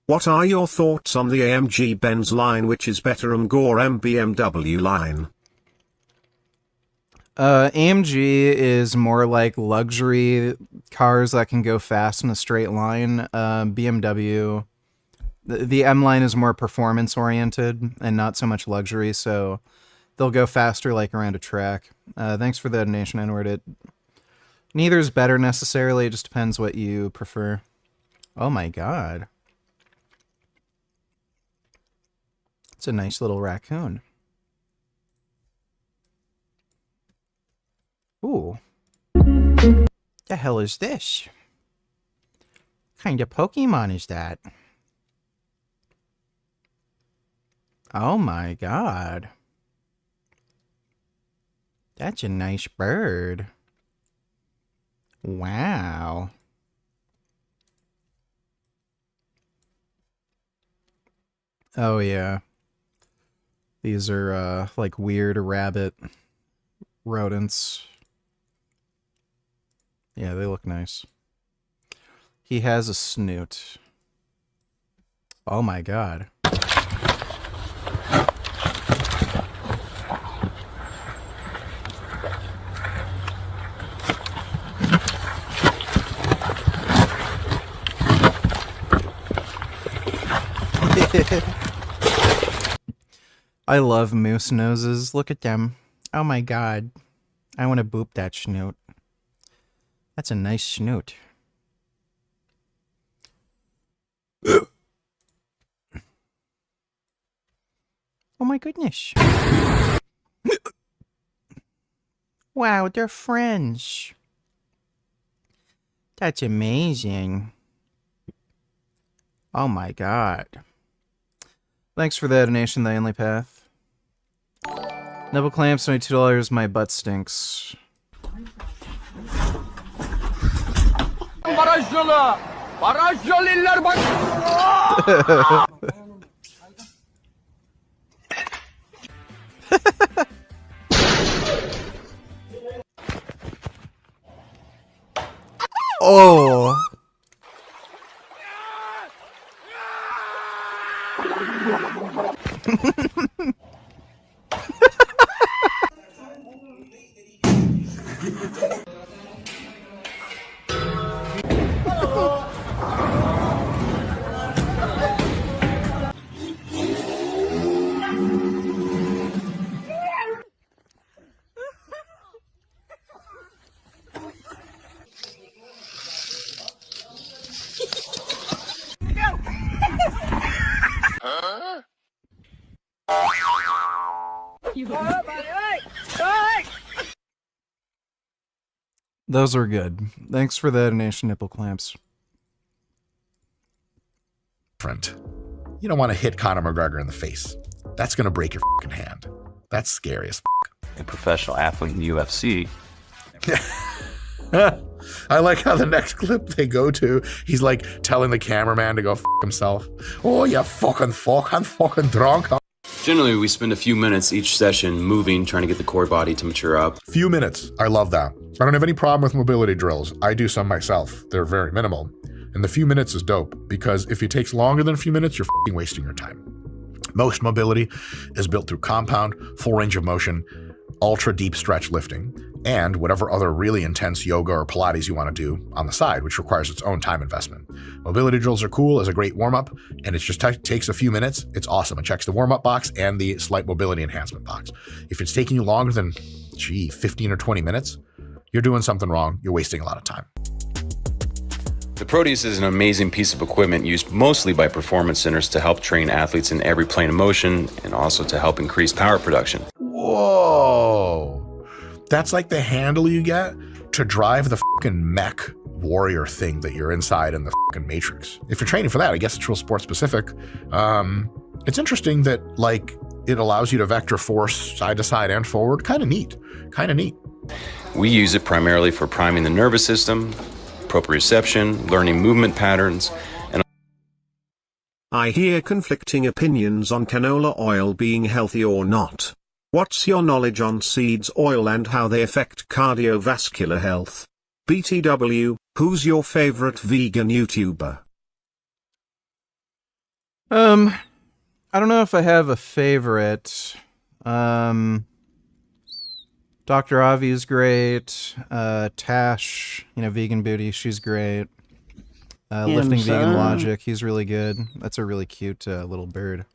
What are your thoughts on the AMG Benz line, which is better Gore BMW line? AMG is more like luxury cars that can go fast in a straight line. BMW, the M line is more performance oriented and not so much luxury, so they'll go faster like around a track. Thanks for the donation, N-word. Neither is better necessarily, it just depends what you prefer. Oh my god. It's a nice little raccoon. Ooh. The hell is this? What kind of Pokemon is that? Oh my god. That's a nice bird. Wow. Oh yeah. These are like weird rabbit rodents. Yeah, they look nice. He has a snoot. Oh my god. I love moose noses. Look at them. Oh my god. I want to boop that snoot. That's a nice snoot. Oh my goodness. Wow, they're friends. That's amazing. Oh my god. Thanks for the donation, The Only Path. Nipple clamps, $22. My butt stinks. Oh. Those are good. Thanks for the donation, nipple clamps. You don't want to hit Conor McGregor in the face. That's going to break your fucking hand. That's scary as fuck. A professional athlete in the UFC. I like how the next clip they go to, he's like telling the cameraman to go fuck himself. Oh, you fucking fuck, I'm fucking drunk. Generally, we spend a few minutes each session moving, trying to get the core body to mature up. Few minutes. I love that. I don't have any problem with mobility drills. I do some myself. They're very minimal. And the few minutes is dope because if it takes longer than a few minutes, you're fucking wasting your time. Most mobility is built through compound, full range of motion, ultra deep stretch lifting, and whatever other really intense yoga or Pilates you want to do on the side, which requires its own time investment. Mobility drills are cool as a great warm-up, and it just takes a few minutes. It's awesome. It checks the warm-up box and the slight mobility enhancement box. If it's taking you longer than, 15 or 20 minutes, you're doing something wrong. You're wasting a lot of time. The Proteus is an amazing piece of equipment used mostly by performance centers to help train athletes in every plane of motion and also to help increase power production. Whoa. That's like the handle you get to drive the fucking mech warrior thing that you're inside in the fucking Matrix. If you're training for that, I guess it's real sport specific. It's interesting that like it allows you to vector force side to side and forward. Kind of neat. We use it primarily for priming the nervous system, proprioception, learning movement patterns, and I hear conflicting opinions on canola oil being healthy or not. What's your knowledge on seeds oil and how they affect cardiovascular health? BTW, who's your favorite vegan YouTuber? I don't know if I have a favorite. Dr. Avi is great. Tash, Vegan Booty, she's great. Lifting Vegan Logic, he's really good. That's a really cute little bird.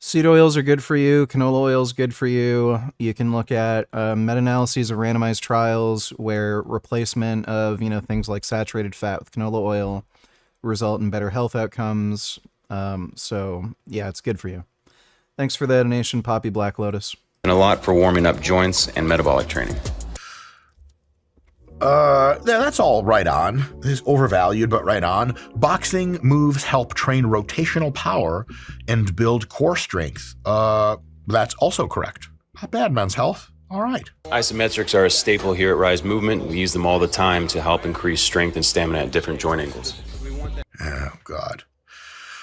Seed oils are good for you. Canola oil is good for you. You can look at meta-analyses of randomized trials where replacement of things like saturated fat with canola oil result in better health outcomes. So yeah, it's good for you. Thanks for the donation, Poppy Black Lotus. a lot for warming up joints and metabolic training. That's all right on. It's overvalued, but right on. Boxing moves help train rotational power and build core strength. That's also correct. Not bad, Men's Health. All right. Isometrics are a staple here at Rise Movement. We use them all the time to help increase strength and stamina at different joint angles. Oh, God.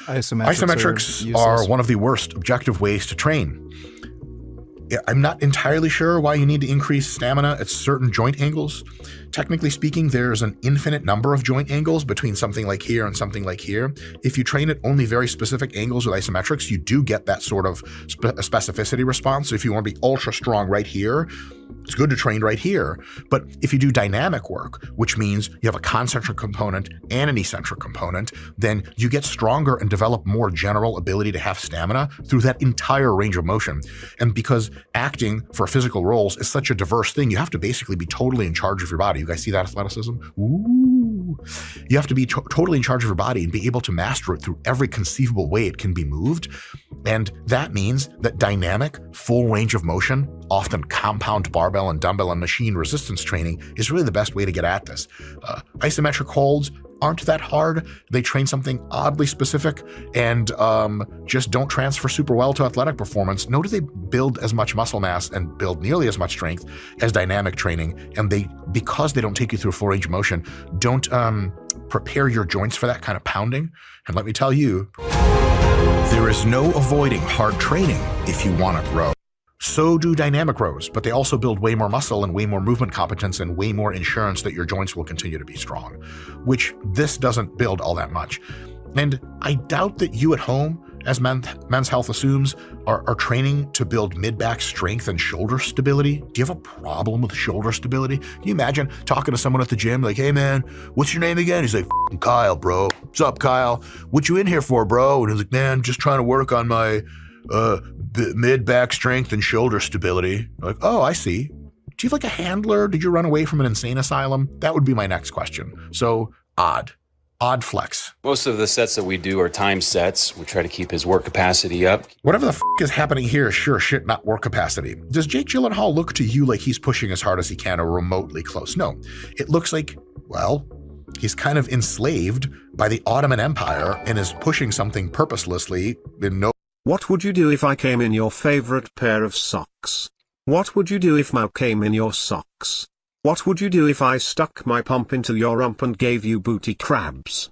Isometrics are one of the worst objective ways to train. I'm not entirely sure why you need to increase stamina at certain joint angles. technically speaking, there's an infinite number of joint angles between something like here and something like here. If you train at only very specific angles with isometrics, you do get that sort of specificity response. So if you want to be ultra strong right here, it's good to train right here. But if you do dynamic work, which means you have a concentric component and an eccentric component, then you get stronger and develop more general ability to have stamina through that entire range of motion. And because acting for physical roles is such a diverse thing, you have to basically be totally in charge of your body. You guys see that athleticism? Ooh. You have to be totally in charge of your body and be able to master it through every conceivable way it can be moved. And that means that dynamic, full range of motion, often compound barbell and dumbbell and machine resistance training is really the best way to get at this. Isometric holds aren't that hard. They train something oddly specific and just don't transfer super well to athletic performance. Nor do they build as much muscle mass and build nearly as much strength as dynamic training. And because they don't take you through full range of motion, don't prepare your joints for that kind of pounding. And let me tell you, there is no avoiding hard training if you want to grow. So do dynamic rows, but they also build way more muscle and way more movement competence and way more insurance that your joints will continue to be strong, which this doesn't build all that much. And I doubt that you at home, as Men's Health assumes, are training to build mid-back strength and shoulder stability. Do you have a problem with shoulder stability? Can you imagine talking to someone at the gym like, hey man, what's your name again? He's like, Kyle, bro. What's up, Kyle? What you in here for, bro? And he's like, man, just trying to work on my mid-back strength and shoulder stability. Like, oh, I see. Do you have like a handler? Did you run away from an insane asylum? That would be my next question. So odd flex. Most of the sets that we do are time sets. We try to keep his work capacity up. Whatever the is happening here is sure shit not work capacity. Does Jake Gyllenhaal look to you like he's pushing as hard as he can or remotely close? No. It looks like, well, he's kind of enslaved by the Ottoman Empire and is pushing something purposelessly in no. What would you do if I came in your favorite pair of socks? What would you do if Mao came in your socks? What would you do if I stuck my pump into your rump and gave you booty crabs?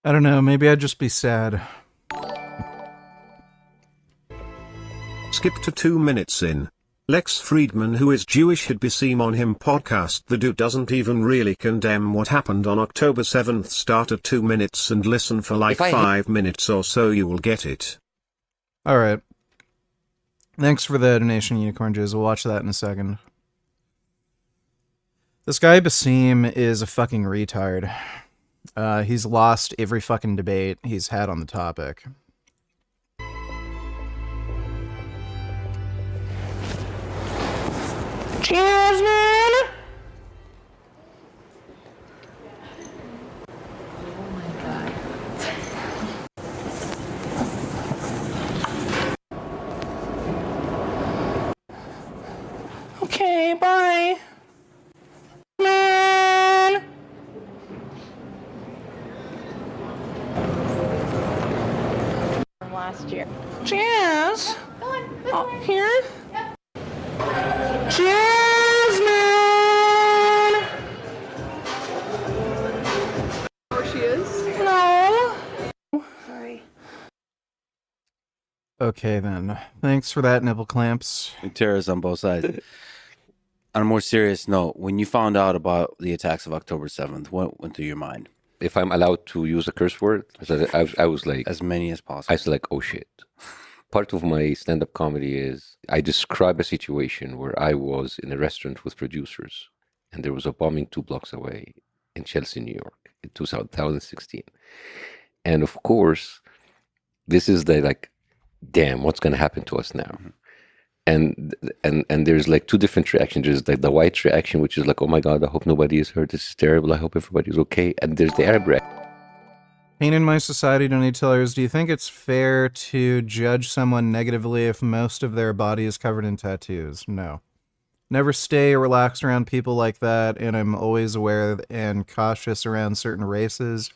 I don't know, maybe I'd just be sad. Skip to 2 minutes in. Lex Friedman, who is Jewish, had Besim on him podcast. The dude doesn't even really condemn what happened on October 7th. Start at 2 minutes and listen for like 5 minutes or so, you will get it. Alright. Thanks for the donation, Unicorn Jizz. We'll watch that in a second. This guy Besim is a fucking retard. He's lost every fucking debate he's had on the topic. Cheers, man! Okay, bye. Man! Last year. Cheers! Oh, here? Cheers, man! Where she is? No. Sorry. Okay then. Thanks for that, nipple clamps. Terrorists on both sides. On a more serious note, when you found out about the attacks of October 7th, what went through your mind? If I'm allowed to use a curse word, I was like... As many as possible. I was like, oh shit. Part of my stand-up comedy is I describe a situation where I was in a restaurant with producers and there was a bombing 2 blocks away in Chelsea, New York in 2016. And of course, this is the like, damn, what's going to happen to us now? And there's like 2 different reactions. There's like the white reaction, which is like, oh my God, I hope nobody is hurt. This is terrible. I hope everybody's okay. And there's the Arab reaction. Pain in My Society donate tellers, do you think it's fair to judge someone negatively if most of their body is covered in tattoos? No. Never stay or relax around people like that, and I'm always aware and cautious around certain races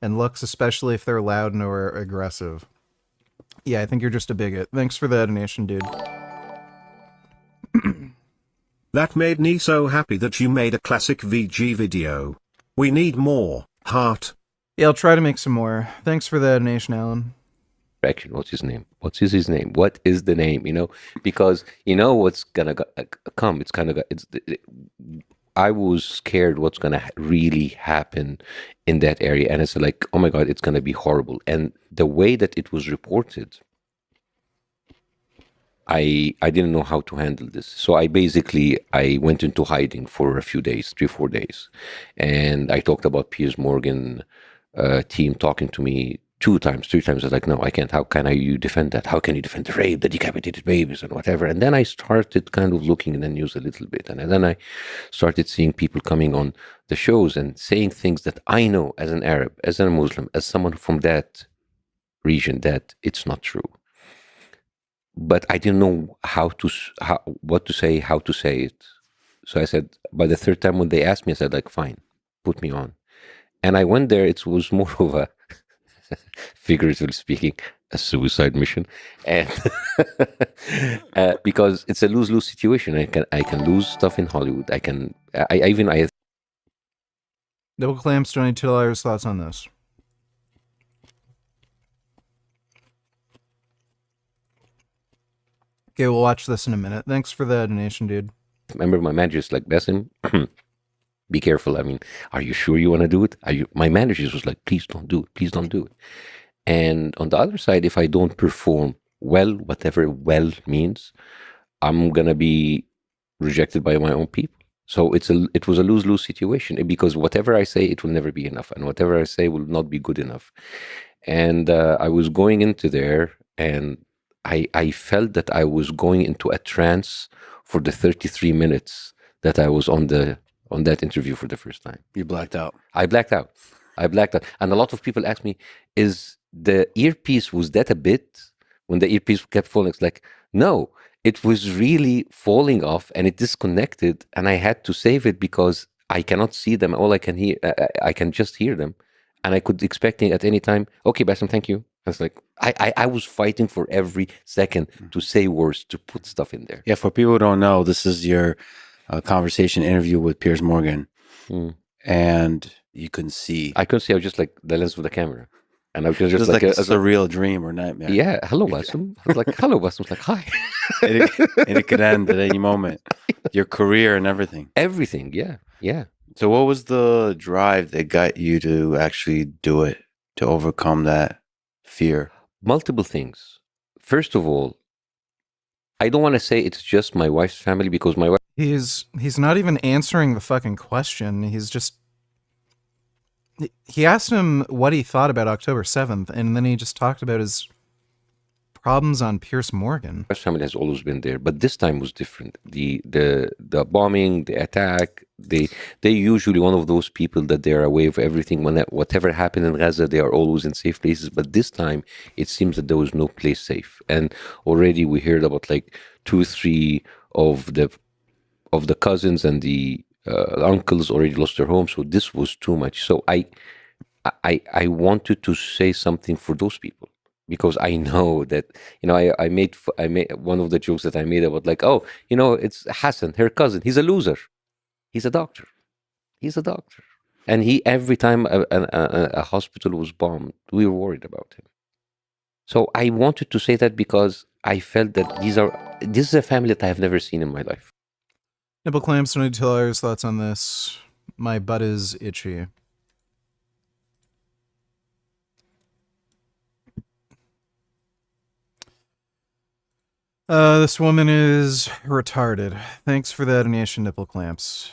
and looks, especially if they're loud or aggressive. Yeah, I think you're just a bigot. Thanks for the donation, dude. That made me so happy that you made a classic VG video. We need more, heart. Yeah, I'll try to make some more. Thanks for the donation, Alan. Action. What's his name? What is his name? What is the name? You know, because you know what's gonna come. It's kind of I was scared what's gonna really happen in that area, and it's like, oh my god, it's gonna be horrible. And the way that it was reported, I didn't know how to handle this. So I went into hiding for a few days, 3-4 days, and I talked about Piers Morgan team talking to me 2 times, 3 times. I was like, no, I can't. How can you defend that? How can you defend the rape, the decapitated babies, and whatever? And then I started kind of looking in the news a little bit, and then I started seeing people coming on the shows and saying things that I know as an Arab, as a Muslim, as someone from that region, that it's not true. But I didn't know what to say, how to say it. So I said, by the 3rd time when they asked me, I said, like, fine, put me on. And I went there. It was more of a, figuratively speaking, a suicide mission, and because it's a lose-lose situation. I can lose stuff in Hollywood. I Double Clamps, $22. Thoughts on this? Okay, we'll watch this in a minute. Thanks for the donation, dude. remember my manager's like, Basim, be careful. I mean, are you sure you want to do it? My manager was like, please don't do it. Please don't do it. And on the other side, if I don't perform well, whatever well means, I'm going to be rejected by my own people. So it was a lose-lose situation, because whatever I say, it will never be enough. And whatever I say will not be good enough. And I was going into there, and I felt that I was going into a trance for the 33 minutes that I was on that interview for the first time. You blacked out. I blacked out. And a lot of people ask me, is the earpiece, was that a bit? When the earpiece kept falling, it's like, no, it was really falling off and it disconnected, and I had to save it because I cannot see them. All I can hear, I can just hear them. And I could expecting at any time, okay, Basim, thank you. I was like, I was fighting for every second to say words, to put stuff in there. Yeah, for people who don't know, this is your conversation interview with Piers Morgan. And you couldn't see. I couldn't see. I was just like the lens of the camera. And I was just like a surreal dream or nightmare. Yeah, hello, Basim. I was like, hello, Basim. I was like, hi. and it could end at any moment. Your career and everything. Everything, yeah, yeah. So what was the drive that got you to actually do it, to overcome that fear? Multiple things. First of all, I don't want to say it's just my wife's family, because my wife... He's not even answering the fucking question. He's just... He asked him what he thought about October 7th, and then he just talked about his problems on Piers Morgan. My family has always been there, but this time was different. The bombing, the attack, they usually one of those people that they're aware of everything. Whatever happened in Gaza, they are always in safe places. But this time, it seems that there was no place safe. And already we heard about like 2 or 3 of the cousins and the uncles already lost their homes. So this was too much. So I wanted to say something for those people, because I know that, I made one of the jokes that I made about like, oh, it's Hassan, her cousin. He's a loser. He's a doctor. And every time a hospital was bombed, we were worried about him. So I wanted to say that because I felt that this is a family that I have never seen in my life. Nipple clamps, $22. Thoughts on this? My butt is itchy. This woman is retarded. Thanks for that donation, Nipple clamps.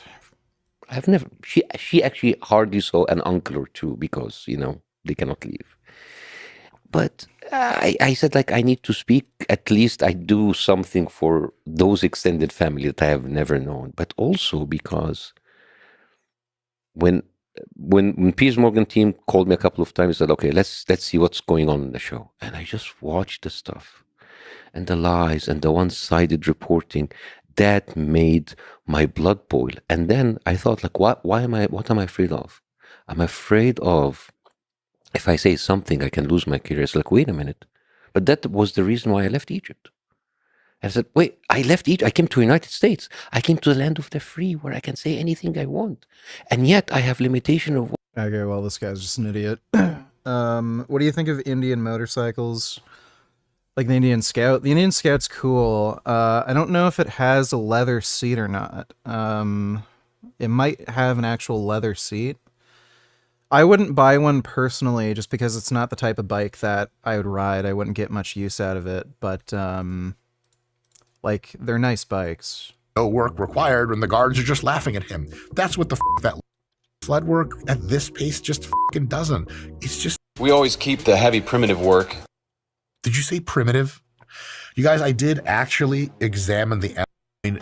I've never... She actually hardly saw an uncle or two because, they cannot leave. But I said, like, I need to speak. At least I do something for those extended family that I have never known. But also because when Piers Morgan team called me a couple of times, said, okay, let's see what's going on in the show. And I just watched the stuff and the lies and the one-sided reporting that made my blood boil. And then I thought, like, what am I afraid of? I'm afraid of, if I say something, I can lose my career. It's like, wait a minute. But that was the reason why I left Egypt. And I said, wait, I left Egypt. I came to the United States. I came to the land of the free, where I can say anything I want. And yet I have limitation of... Okay, well, this guy's just an idiot. What do you think of Indian motorcycles? Like the Indian Scout? The Indian Scout's cool. I don't know if it has a leather seat or not. It might have an actual leather seat. I wouldn't buy one personally just because it's not the type of bike that I would ride. I wouldn't get much use out of it, but like they're nice bikes. No work required when the guards are just laughing at him. That's what the that sled work at this pace just fucking doesn't. It's just... We always keep the heavy primitive work. Did you say primitive? You guys, I did actually examine the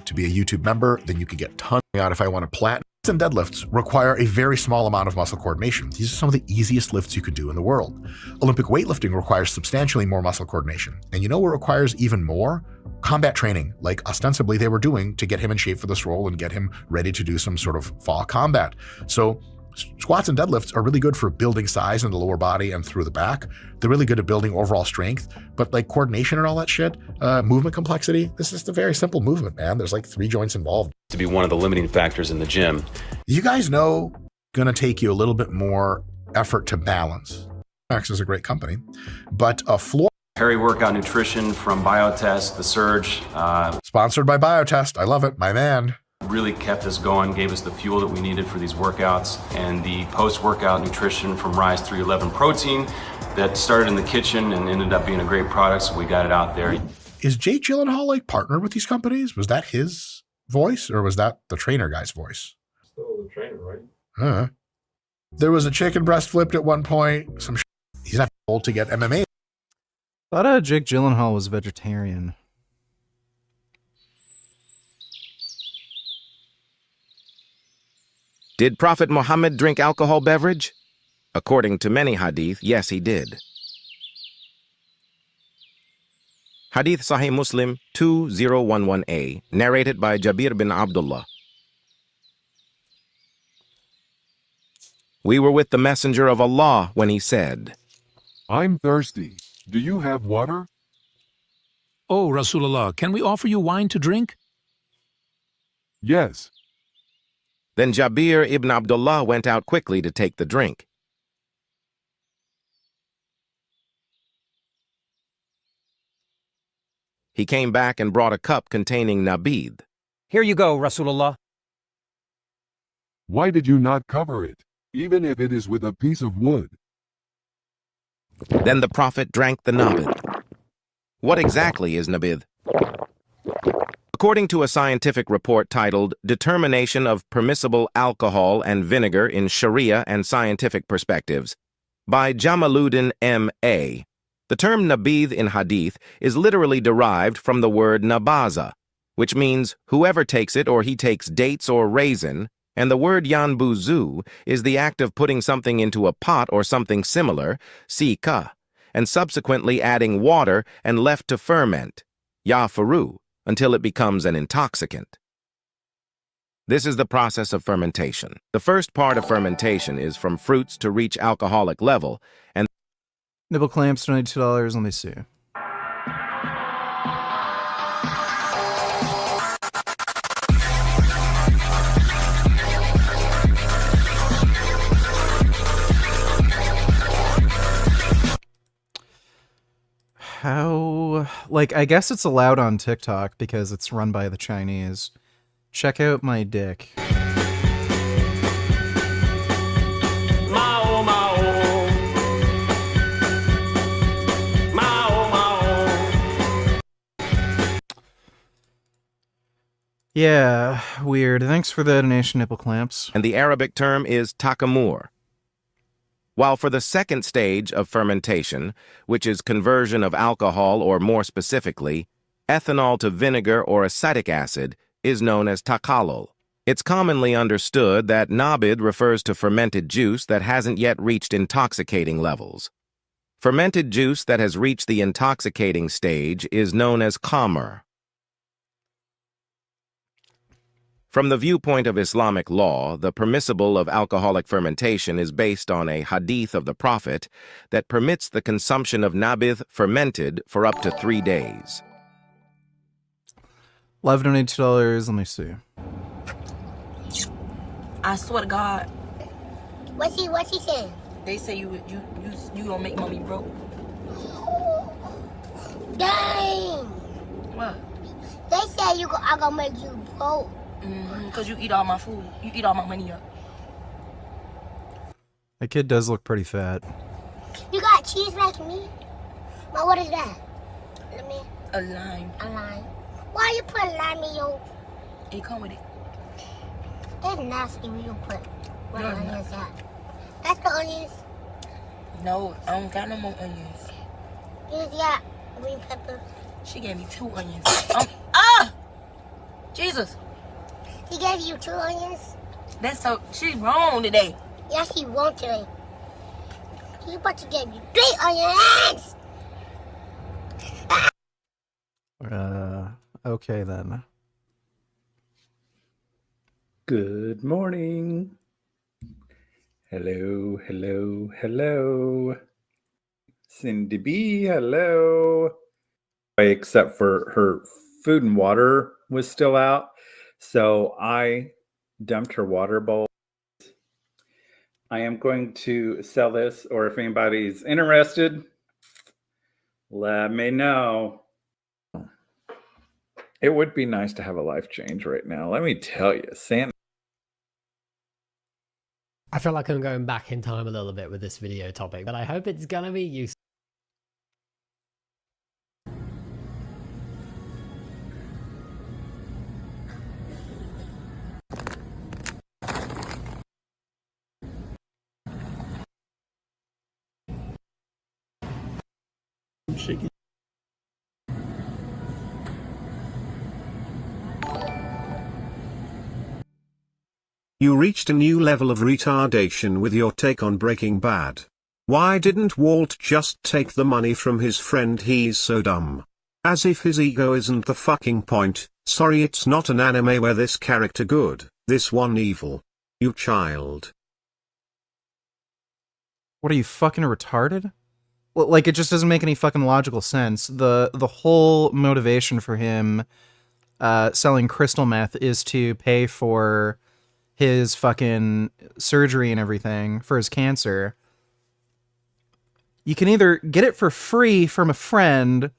to be a YouTube member. Then you could get tons out if I want to platinum. And deadlifts require a very small amount of muscle coordination. These are some of the easiest lifts you could do in the world. Olympic weightlifting requires substantially more muscle coordination. And you know what requires even more? Combat training, like ostensibly they were doing to get him in shape for this role and get him ready to do some sort of fall combat. So squats and deadlifts are really good for building size in the lower body and through the back. They're really good at building overall strength, but like coordination and all that shit, movement complexity, this is just a very simple movement, man. There's like 3 joints involved. To be one of the limiting factors in the gym. You guys know, gonna take you a little bit more effort to balance. Max is a great company, but a floor... Peri-workout nutrition from Biotest, the Surge. Sponsored by Biotest, I love it, my man. Really kept us going, gave us the fuel that we needed for these workouts, and the post-workout nutrition from Rise 311 Protein that started in the kitchen and ended up being a great product, so we got it out there. Is Jake Gyllenhaal like partnered with these companies? Was that his voice or was that the trainer guy's voice? Still the trainer, right? There was a chicken breast flipped at one point. Some he's not old to get MMA. Thought Jake Gyllenhaal was vegetarian. Did Prophet Muhammad drink alcohol beverage? According to many hadith, yes, he did. Hadith Sahih Muslim 2011a, narrated by Jabir bin Abdullah. We were with the Messenger of Allah when he said, I'm thirsty. Do you have water? Oh, Rasulullah, can we offer you wine to drink? Yes. Then Jabir ibn Abdullah went out quickly to take the drink. He came back and brought a cup containing nabid. Here you go, Rasulullah. Why did you not cover it, even if it is with a piece of wood? Then the Prophet drank the nabid. What exactly is nabid? According to a scientific report titled Determination of Permissible Alcohol and Vinegar in Sharia and Scientific Perspectives by Jamaluddin M.A., the term nabidh in hadith is literally derived from the word nabaza, which means whoever takes it or he takes dates or raisin, and the word yanbuzu is the act of putting something into a pot or something similar, sika, and subsequently adding water and left to ferment, yafaru, until it becomes an intoxicant. This is the process of fermentation. The first part of fermentation is from fruits to reach alcoholic level, and Nibble clamps, $22, let me see. How, like, I guess it's allowed on TikTok because it's run by the Chinese. Check out my dick. Mao, Mao. Mao, Mao. Yeah, weird. Thanks for the donation, nipple clamps. and the Arabic term is takamur. While for the second stage of fermentation, which is conversion of alcohol or more specifically, ethanol to vinegar or acetic acid, is known as takalul. It's commonly understood that nabid refers to fermented juice that hasn't yet reached intoxicating levels. Fermented juice that has reached the intoxicating stage is known as khamr. From the viewpoint of Islamic law, the permissible of alcoholic fermentation is based on a hadith of the Prophet that permits the consumption of nabidh fermented for up to 3 days. Live donate $2, let me see. I swear to God. What's he saying? They say you gonna make mommy broke. Dang. What? They say I gonna make you broke. Cause you eat all my food. You eat all my money up. That kid does look pretty fat. You got cheese like me? Well, what is that? Let me. A lime. A lime. Why you put lime in your? It come with it. It's nasty when you put. What No, onions that? That's the onions. No, I don't got no more onions. You got green pepper. She gave me 2 onions. Jesus. He gave you 2 onions? That's so. She's wrong today. Yes, he won't today. He about to give you 3 onions. Okay then. Good morning. Hello, hello, hello. Cindy B, hello. Except for her food and water was still out. So I dumped her water bowl. I am going to sell this, or if anybody's interested, let me know. It would be nice to have a life change right now. Let me tell you, Santa. I feel like I'm going back in time a little bit with this video topic, but I hope it's gonna be useful. Shaky. You reached a new level of retardation with your take on Breaking Bad. Why didn't Walt just take the money from his friend? He's so dumb. As if his ego isn't the fucking point. Sorry, it's not an anime where this character good, this one evil. You child. What are you, fucking retarded? Well, like, it just doesn't make any fucking logical sense. The whole motivation for him selling crystal meth is to pay for his fucking surgery and everything for his cancer. You can either get it for free from a friend,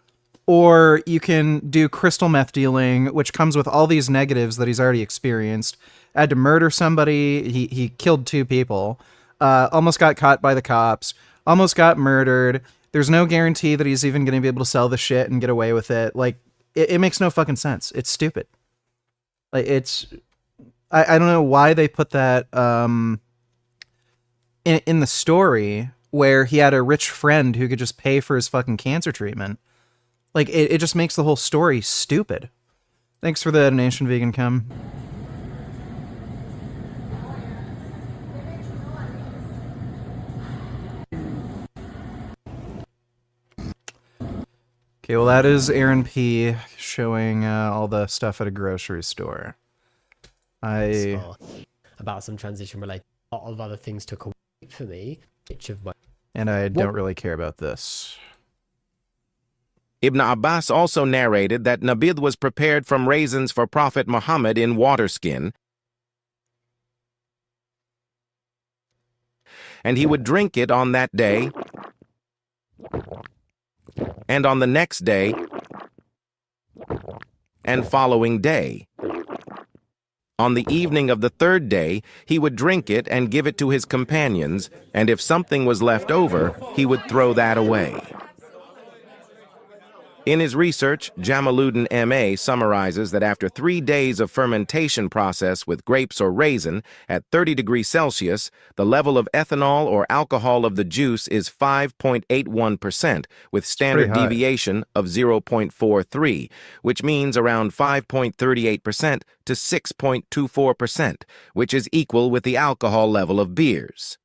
or you can do crystal meth dealing, which comes with all these negatives that he's already experienced. Had to murder somebody. He killed 2 people. Almost got caught by the cops. Almost got murdered. There's no guarantee that he's even going to be able to sell the shit and get away with it. Like, it makes no fucking sense. It's stupid. Like, it's... I don't know why they put that in the story where he had a rich friend who could just pay for his fucking cancer treatment. Like, it just makes the whole story stupid. Thanks for the donation, Vegan Cum. Okay, well, that is Aaron P. showing all the stuff at a grocery store. About some transition related, a lot of other things took away for me. And I don't really care about this. Ibn Abbas also narrated that Nabidh was prepared from raisins for Prophet Muhammad in water skin, and he would drink it on that day, and on the next day, and following day. On the evening of the 3rd day, he would drink it and give it to his companions, and if something was left over, he would throw that away. In his research, Jamaluddin M.A. summarizes that after 3 days of fermentation process with grapes or raisin at 30 degrees Celsius, the level of ethanol or alcohol of the juice is 5.81%, with standard deviation of 0.43, which means around 5.38% to 6.24%, which is equal with the alcohol level of beers.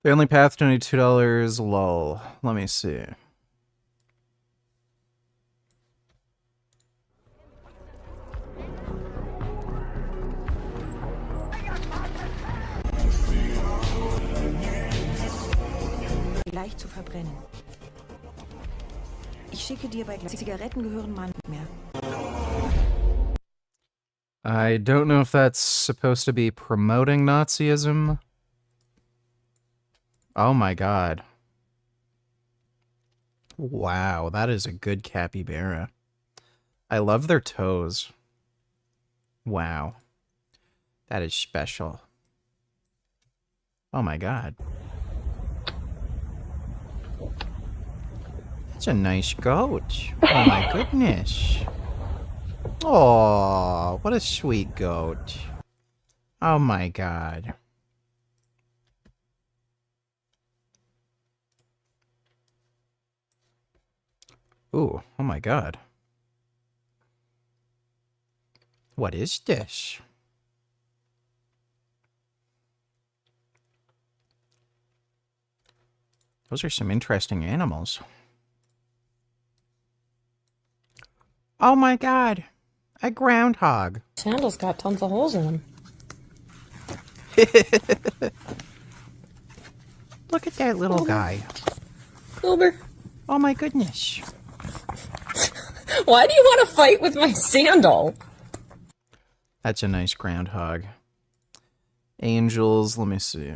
The only path to $22, lol. Let me see. Leicht zu verbrennen. Ich schicke dir bei Zigaretten gehören Mann mehr. I don't know if that's supposed to be promoting Nazism. Oh my god. Wow, that is a good capybara. I love their toes. Wow. That is special. Oh my god. That's a nice goat. Oh my goodness. Oh, what a sweet goat. Oh my god. Ooh, oh my god. What is this? Those are some interesting animals. Oh my god. A groundhog. Sandals got tons of holes in them. Look at that little guy. Wilbur. Oh my goodness. Why do you want to fight with my sandal? That's a nice groundhog. Angels, let me see.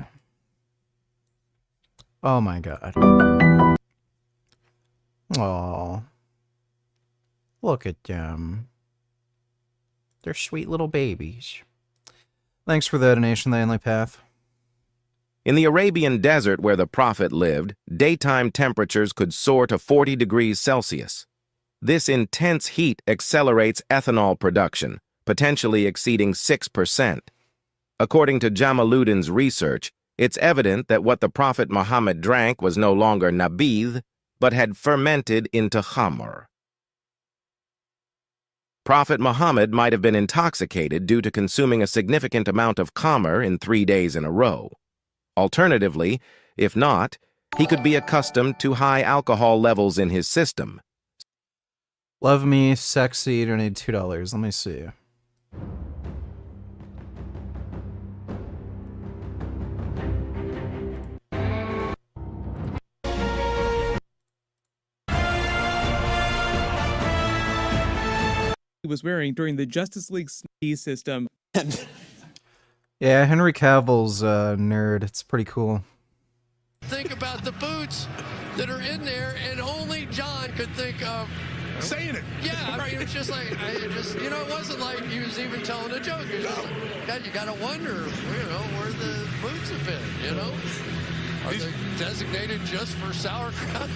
Oh my god. Oh. Look at them. They're sweet little babies. Thanks for the donation, The Only Path. In the Arabian desert where the Prophet lived, daytime temperatures could soar to 40 degrees Celsius. This intense heat accelerates ethanol production, potentially exceeding 6%. According to Jamaluddin's research, it's evident that what the Prophet Muhammad drank was no longer nabidh, but had fermented into khamr. Prophet Muhammad might have been intoxicated due to consuming a significant amount of khamr in 3 days in a row. Alternatively, if not, he could be accustomed to high alcohol levels in his system. Love me, sexy, donate $2. Let me see. He was wearing during the Justice League sneeze system. Yeah, Henry Cavill's a nerd. It's pretty cool. Think about the boots that are in there, and only John could think of saying it. Yeah, I mean, it's just like, it wasn't like he was even telling a joke. It was just like, God, you got to wonder, where the boots have been, Are they designated just for sauerkraut?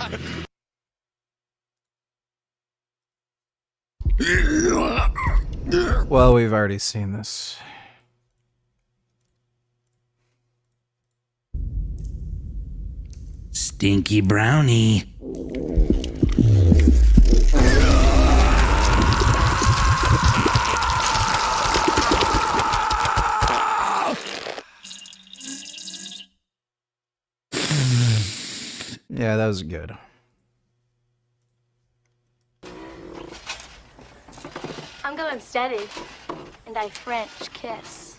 Well, we've already seen this. Stinky brownie. Yeah, that was good. I'm going steady, and I French kiss.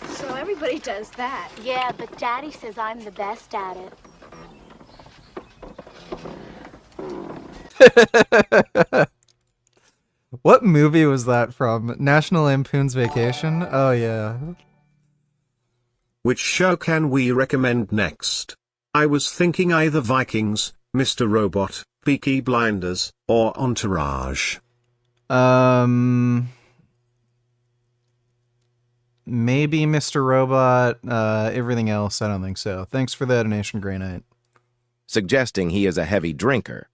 So everybody does that. Yeah, but Daddy says I'm the best at it. What movie was that from? National Lampoon's Vacation? Oh, yeah. Which show can we recommend next? I was thinking either Vikings, Mr. Robot, Peaky Blinders, or Entourage. Maybe Mr. Robot, everything else, I don't think so. Thanks for the donation, Grey Knight. Suggesting he is a heavy drinker.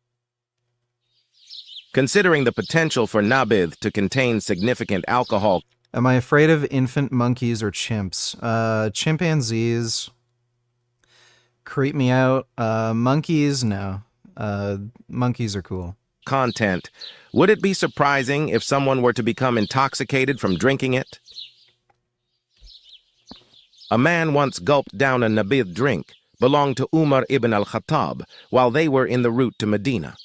Considering the potential for nabidh to contain significant alcohol. Am I afraid of infant monkeys or chimps? Chimpanzees creep me out. Monkeys, no. Monkeys are cool. Content. Would it be surprising if someone were to become intoxicated from drinking it? A man once gulped down a nabidh drink, belonged to Umar ibn al-Khattab, while they were en route to Medina.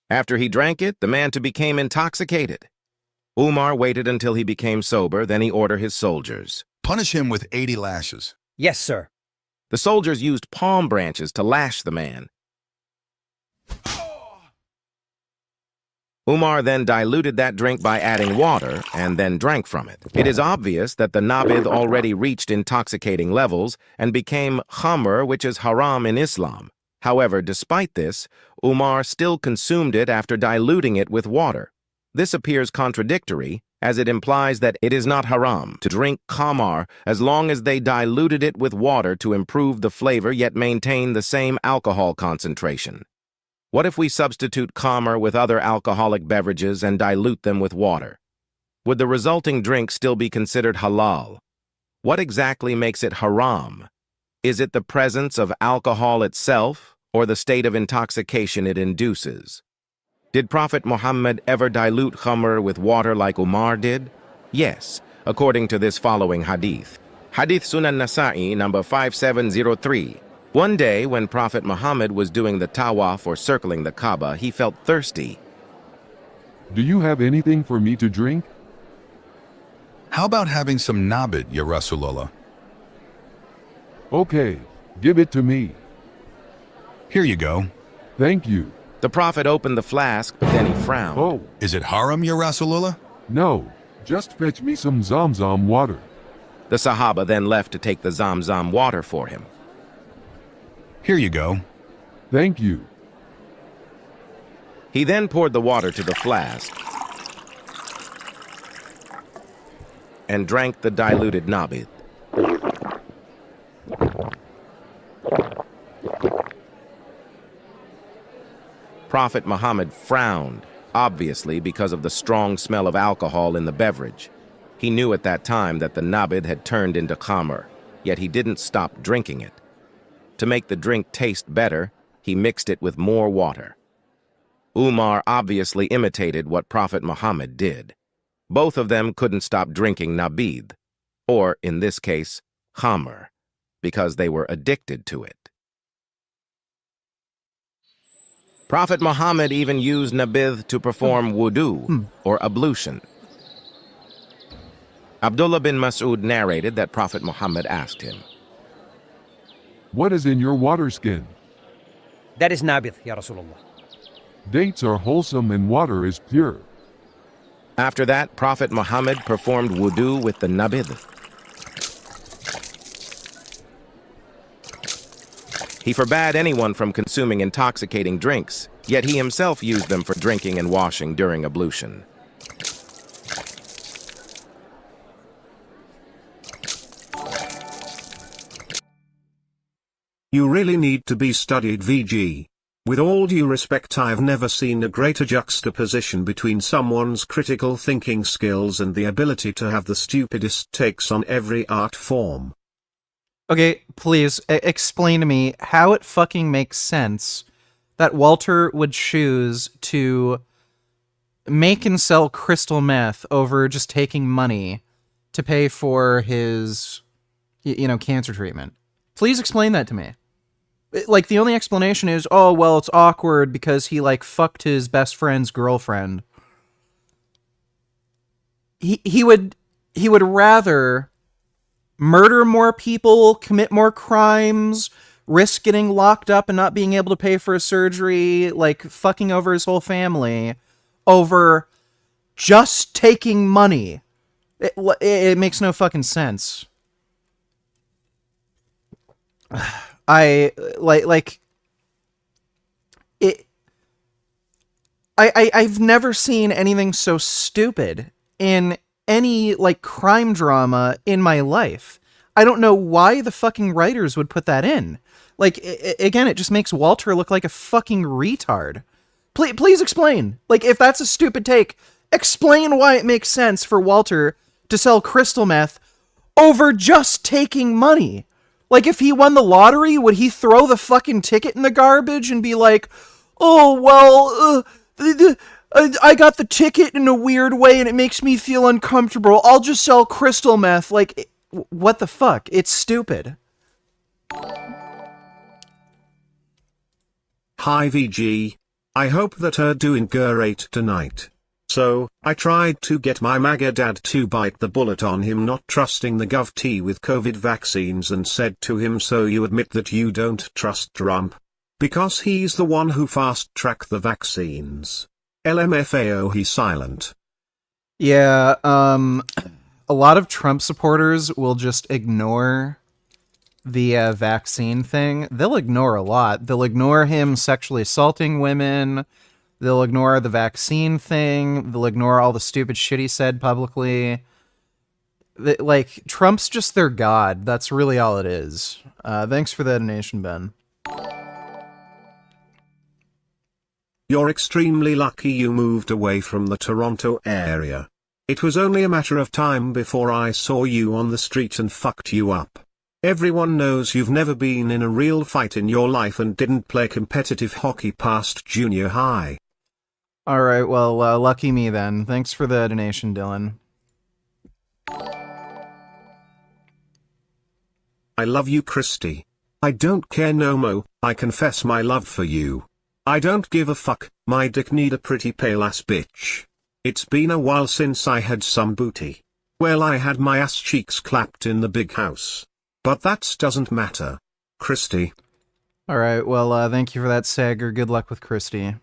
After he drank it, the man became intoxicated. Umar waited until he became sober, then he ordered his soldiers. Punish him with 80 lashes. Yes, sir. The soldiers used palm branches to lash the man. Umar then diluted that drink by adding water and then drank from it. It is obvious that the nabidh already reached intoxicating levels and became khamr, which is haram in Islam. However, despite this, Umar still consumed it after diluting it with water. This appears contradictory, as it implies that it is not haram to drink khamar as long as they diluted it with water to improve the flavor yet maintain the same alcohol concentration. What if we substitute khamr with other alcoholic beverages and dilute them with water? Would the resulting drink still be considered halal? What exactly makes it haram? Is it the presence of alcohol itself or the state of intoxication it induces? Did Prophet Muhammad ever dilute khamr with water like Umar did? Yes, according to this following hadith. Hadith Sunan Nasa'i number 5703. One day, when Prophet Muhammad was doing the tawaf or circling the Kaaba, he felt thirsty. Do you have anything for me to drink? How about having some nabid, Ya Rasulullah? Okay, give it to me. Here you go. Thank you. The Prophet opened the flask, but then he frowned. Oh. Is it haram, Ya Rasulullah? No, just fetch me some Zamzam water. The Sahaba then left to take the Zamzam water for him. Here you go. Thank you. He then poured the water to the flask and drank the diluted nabidh. Prophet Muhammad frowned, obviously because of the strong smell of alcohol in the beverage. He knew at that time that the nabidh had turned into khamr, yet he didn't stop drinking it. To make the drink taste better, he mixed it with more water. Umar obviously imitated what Prophet Muhammad did. Both of them couldn't stop drinking nabidh, or, in this case, khamr, because they were addicted to it. Prophet Muhammad even used nabidh to perform wudu, or ablution. Abdullah bin Mas'ud narrated that Prophet Muhammad asked him, What is in your water skin? That is nabidh, Ya Rasulullah. Dates are wholesome and water is pure. After that, Prophet Muhammad performed wudu with the nabidh. He forbade anyone from consuming intoxicating drinks, yet he himself used them for drinking and washing during ablution. You really need to be studied, VG. With all due respect, I've never seen a greater juxtaposition between someone's critical thinking skills and the ability to have the stupidest takes on every art form. Okay, please, explain to me how it fucking makes sense that Walter would choose to make and sell crystal meth over just taking money to pay for his, cancer treatment. Please explain that to me. Like, the only explanation is, oh, well, it's awkward because he, fucked his best friend's girlfriend. He would rather murder more people, commit more crimes, risk getting locked up and not being able to pay for a surgery, fucking over his whole family, over just taking money. It makes no fucking sense. I've never seen anything so stupid in any, crime drama in my life. I don't know why the fucking writers would put that in. Again, it just makes Walter look like a fucking retard. Please explain. If that's a stupid take, explain why it makes sense for Walter to sell crystal meth over just taking money. If he won the lottery, would he throw the fucking ticket in the garbage and be like, oh, well, I got the ticket in a weird way and it makes me feel uncomfortable. I'll just sell crystal meth. What the fuck? It's stupid. Hi VG. I hope that you're doing great tonight. So, I tried to get my MAGA dad to bite the bullet on him not trusting the Gov with COVID vaccines and said to him, so you admit that you don't trust Trump? Because he's the one who fast-tracked the vaccines. LMFAO he's silent. Yeah, a lot of Trump supporters will just ignore the vaccine thing. They'll ignore a lot. They'll ignore him sexually assaulting women. They'll ignore the vaccine thing. They'll ignore all the stupid shit he said publicly. Like, Trump's just their god. That's really all it is. Thanks for the donation, Ben. You're extremely lucky you moved away from the Toronto area. It was only a matter of time before I saw you on the street and fucked you up. Everyone knows you've never been in a real fight in your life and didn't play competitive hockey past junior high. Alright, well, lucky me then. Thanks for the donation, Dylan. I love you, Christy. I don't care no mo, I confess my love for you. I don't give a fuck, my dick need a pretty pale ass bitch. It's been a while since I had some booty. Well, I had my ass cheeks clapped in the big house. But that doesn't matter. Christy. Alright, well, thank you for that, Sager. Good luck with Christy.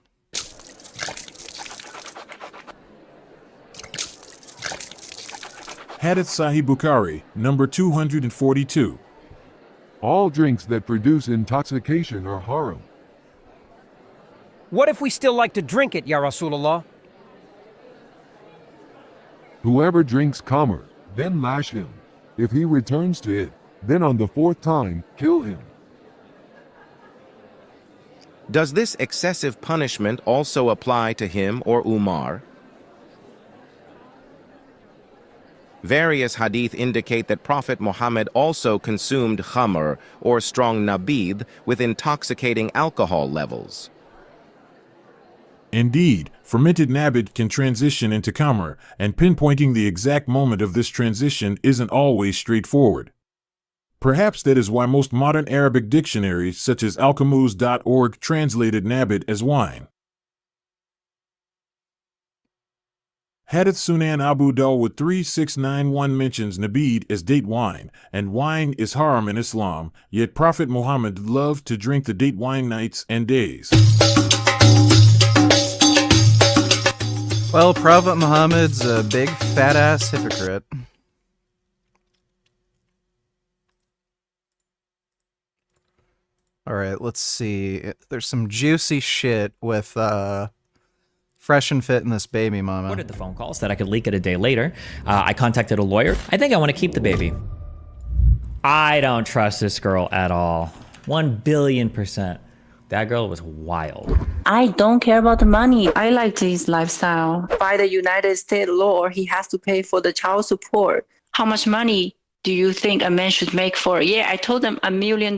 Hadith Sahih Bukhari, number 242. All drinks that produce intoxication are haram. What if we still like to drink it, Ya Rasulullah? Whoever drinks khamr, then lash him. If he returns to it, then on the fourth time, kill him. Does this excessive punishment also apply to him or Umar? Various hadith indicate that Prophet Muhammad also consumed khamr, or strong nabidh, with intoxicating alcohol levels. Indeed, fermented nabid can transition into khamr, and pinpointing the exact moment of this transition isn't always straightforward. Perhaps that is why most modern Arabic dictionaries, such as alchemuz.org, translated nabid as wine. Hadith Sunan Abu Dawud 3691 mentions nabid as date wine, and wine is haram in Islam, yet Prophet Muhammad loved to drink the date wine nights and days. Well, Prophet Muhammad's a big fat-ass hypocrite. Alright, let's see. There's some juicy shit with, fresh and fit in this baby mama. Ordered the phone calls that I could leak it a day later. I contacted a lawyer. I think I want to keep the baby. I don't trust this girl at all. 1,000,000,000%. That girl was wild. I don't care about the money. I like his lifestyle. By the United States law, he has to pay for the child support. How much money do you think a man should make for a year? I told him $1 million.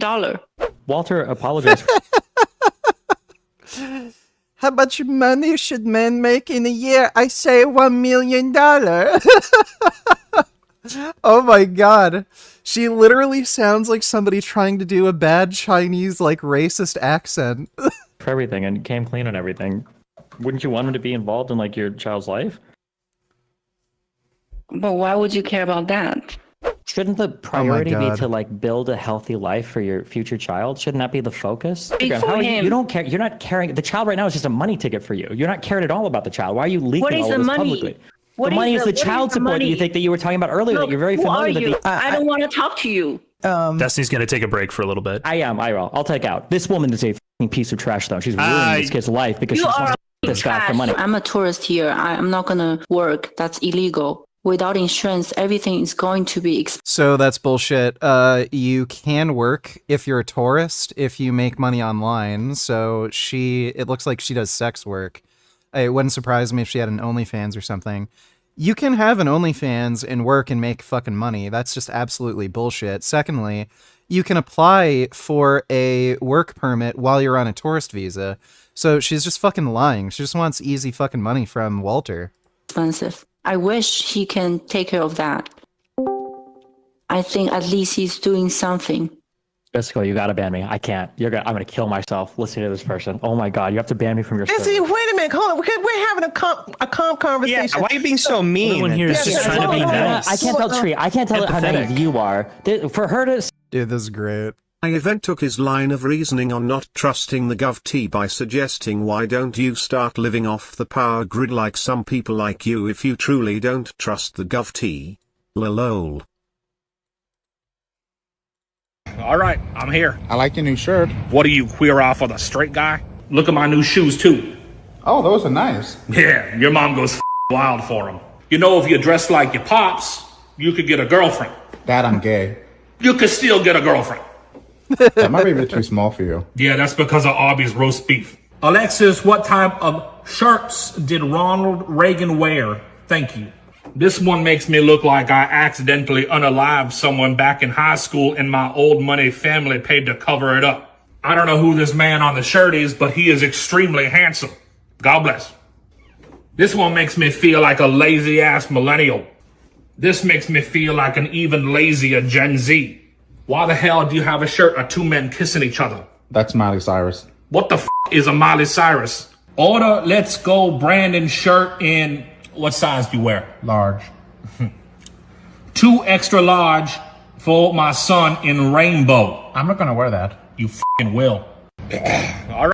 Walter apologized. How much money should men make in a year? I say $1 million. Oh my god. She literally sounds like somebody trying to do a bad Chinese, like, racist accent. For everything and came clean on everything. Wouldn't you want him to be involved in, like, your child's life? But why would you care about that? Shouldn't the priority be to, like, build a healthy life for your future child? Shouldn't that be the focus? You don't care. You're not caring. The child right now is just a money ticket for you. You're not caring at all about the child. Why are you leaking all of this publicly? The money is the child support that you think that you were talking about earlier. That you're very familiar with. I don't want to talk to you. Destiny's gonna take a break for a little bit. I will. I'll take out. This woman is a fucking piece of trash, though. She's ruining this kid's life because she just wants to this guy for money. I'm a tourist here. I'm not gonna work. That's illegal. Without insurance, everything is going to be expensive. So that's bullshit. You can work if you're a tourist, if you make money online. So it looks like she does sex work. It wouldn't surprise me if she had an OnlyFans or something. You can have an OnlyFans and work and make fucking money. That's just absolutely bullshit. Secondly, you can apply for a work permit while you're on a tourist visa. So she's just fucking lying. She just wants easy fucking money from Walter. Expensive. I wish he can take care of that. I think at least he's doing something. Jessica, you gotta ban me. I can't. I'm gonna kill myself listening to this person. Oh my god, you have to ban me from your See, wait a minute, hold on. We're having a calm conversation. Yeah, why are you being so mean? Everyone here is just trying to be nice. I can't tell Tree. I can't tell how naive you are. For her to. Dude, this is great. I then took his line of reasoning on not trusting the Gov by suggesting why don't you start living off the power grid like some people like you if you truly don't trust the Gov. Lol. All right, I'm here. I like your new shirt. What are you, queer off of the straight guy? Look at my new shoes too. Oh, those are nice. Yeah, your mom goes wild for them. You know, if you dress like your pops, you could get a girlfriend. Dad, I'm gay. You could still get a girlfriend. That might be a bit too small for you. Yeah, that's because of Arby's roast beef. Alexis, what type of shirts did Ronald Reagan wear? Thank you. This one makes me look like I accidentally unalived someone back in high school and my old money family paid to cover it up. I don't know who this man on the shirt is, but he is extremely handsome. God bless. This one makes me feel like a lazy-ass millennial. This makes me feel like an even lazier Gen Z. Why the hell do you have a shirt of two men kissing each other? That's Miley Cyrus. What the is a Miley Cyrus? Order Let's Go Brandon shirt in, what size do you wear? Large. 2 extra large for my son in rainbow. I'm not gonna wear that. You will. All right.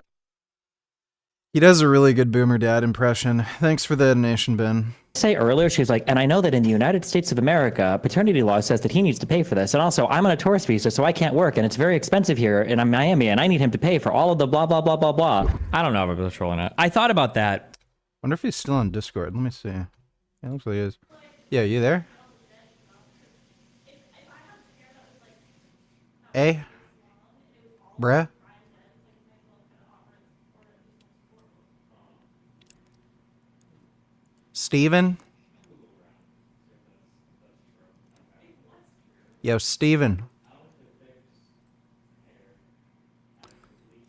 He does a really good Boomer Dad impression. Thanks for the donation, Ben. Say earlier, she's like, and I know that in the United States of America, paternity law says that he needs to pay for this. And also, I'm on a tourist visa, so I can't work, and it's very expensive here, and I'm Miami, and I need him to pay for all of the blah, blah, blah, blah, blah. I don't know if I'm trolling it. I thought about that. Wonder if he's still on Discord. Let me see. Yeah, looks like he is. Yeah, you there? Hey? Bruh? Steven? Yo, Steven. I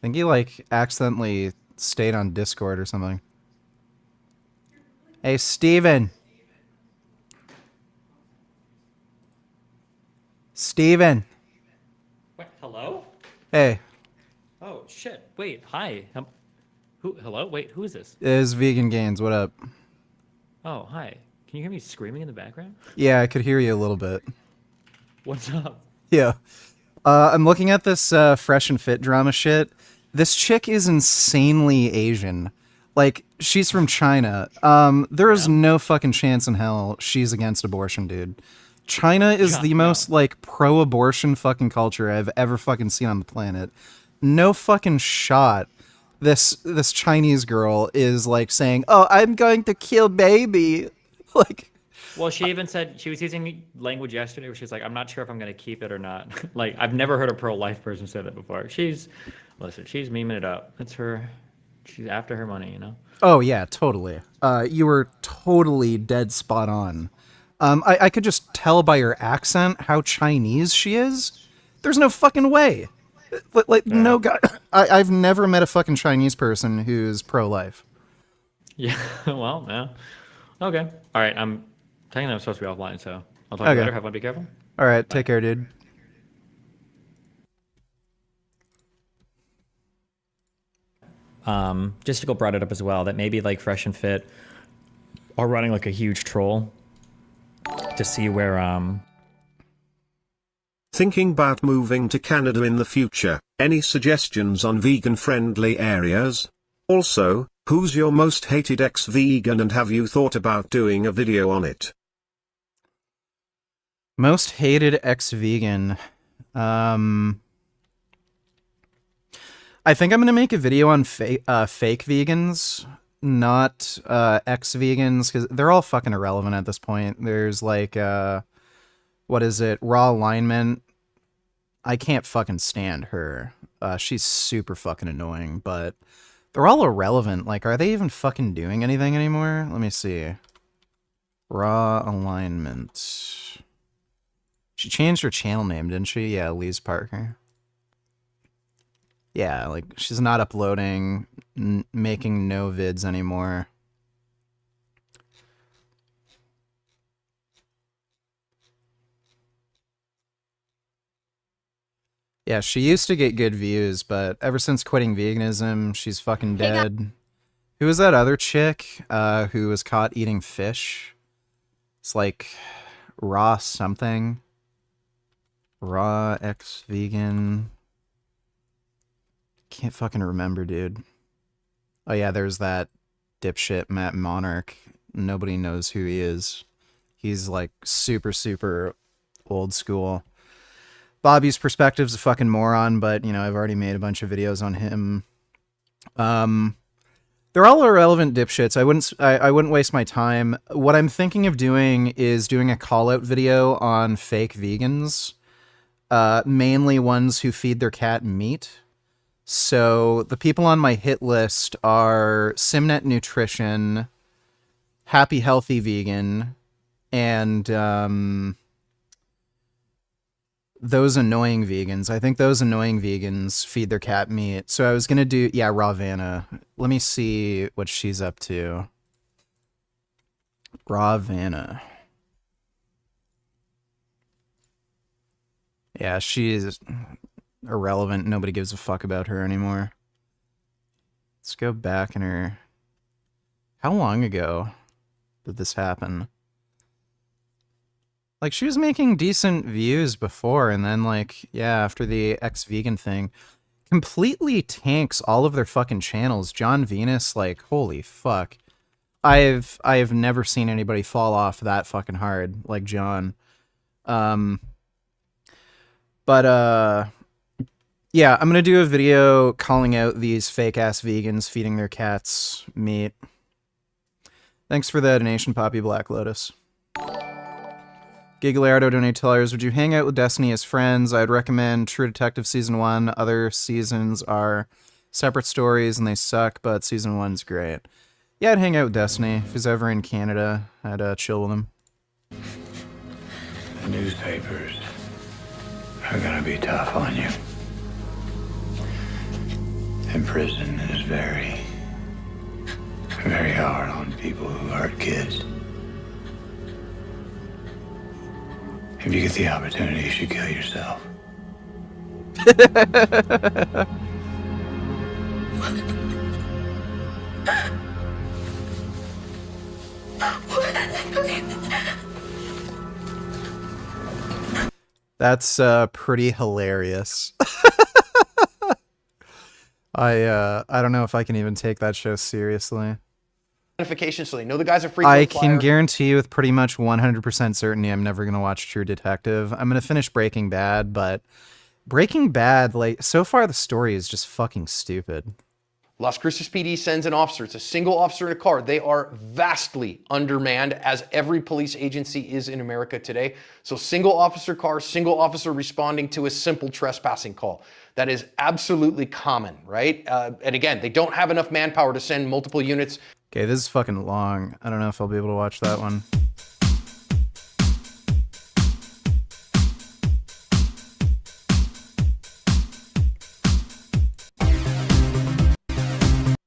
think he, like, accidentally stayed on Discord or something. Hey, Steven. Steven. Wait, hello? Hey. Oh, shit. Wait, hi. Hello? Wait, who is this? It is Vegan Gains. What up? Oh, hi. Can you hear me screaming in the background? Yeah, I could hear you a little bit. What's up? Yeah. I'm looking at this Fresh and Fit drama shit. This chick is insanely Asian. Like, she's from China. There is no fucking chance in hell she's against abortion, dude. China is the most, like, pro-abortion fucking culture I've ever fucking seen on the planet. No fucking shot. This Chinese girl is, like, saying, oh, I'm going to kill baby. Like... Well, she even said, she was using language yesterday where she's like, I'm not sure if I'm going to keep it or not. Like, I've never heard a pro-life person say that before. Listen, she's memeing it up. It's her, she's after her money, you know? Oh, yeah, totally. You were totally dead spot on. I could just tell by her accent how Chinese she is. There's no fucking way. Like, no guy. I've never met a fucking Chinese person who's pro-life. Yeah, well, yeah. Okay. All right, I'm supposed to be offline, so I'll talk to you later. Have fun, be careful. All right, take care, dude. Justical brought it up as well, that maybe like Fresh and Fit are running like a huge troll to see where Thinking about moving to Canada in the future, any suggestions on vegan-friendly areas? Also, who's your most hated ex-vegan and have you thought about doing a video on it? Most hated ex-vegan. I think I'm going to make a video on fake vegans, not ex-vegans, because they're all fucking irrelevant at this point. There's like, what is it? Raw Alignment. I can't fucking stand her. She's super fucking annoying, but they're all irrelevant. Like, are they even fucking doing anything anymore? Let me see. Raw Alignment. She changed her channel name, didn't she? Yeah, Lise Parker. Yeah, like, she's not uploading, making no vids anymore. Yeah, she used to get good views, but ever since quitting veganism, she's fucking dead. Who was that other chick who was caught eating fish? It's like raw something. Raw ex-vegan. can't fucking remember, dude. Oh yeah, there's that dipshit Matt Monarch. Nobody knows who he is. He's like super, super old school. Bobby's Perspective's a fucking moron, but, you know, I've already made a bunch of videos on him. They're all irrelevant dipshits. I wouldn't waste my time. What I'm thinking of doing is doing a call-out video on fake vegans. Mainly ones who feed their cat meat. So the people on my hit list are Simnet Nutrition, Happy Healthy Vegan, and those annoying vegans. I think those annoying vegans feed their cat meat. So I was going to do, yeah, Ravana. Let me see what she's up to. Ravana. Yeah, she's irrelevant. Nobody gives a fuck about her anymore. Let's go back in her... How long ago did this happen? Like, she was making decent views before, and then, like, yeah, after the ex-vegan thing, completely tanks all of their fucking channels. John Venus, like, holy fuck. I've never seen anybody fall off that fucking hard, like John. But, yeah, I'm gonna do a video calling out these fake-ass vegans feeding their cats meat. Thanks for the donation, Poppy Black Lotus. Gigliardo donate $2. Would you hang out with Destiny as friends? I'd recommend True Detective Season 1. Other seasons are separate stories and they suck, but Season 1's great. Yeah, I'd hang out with Destiny. If he's ever in Canada, I'd chill with him. The newspapers are gonna be tough on you. And prison is very, very hard on people who hurt kids. If you get the opportunity, you should kill yourself. That's pretty hilarious. I don't know if I can even take that show seriously. So they know the guy's a freak. I can guarantee you with pretty much 100% certainty I'm never going to watch True Detective. I'm going to finish Breaking Bad, but Breaking Bad, like, so far the story is just fucking stupid. Las Cruces PD sends an officer. It's a single officer in a car. They are vastly undermanned, as every police agency is in America today. So single officer car, single officer responding to a simple trespassing call. That is absolutely common, right? And again, they don't have enough manpower to send multiple units. Okay, this is fucking long. I don't know if I'll be able to watch that one.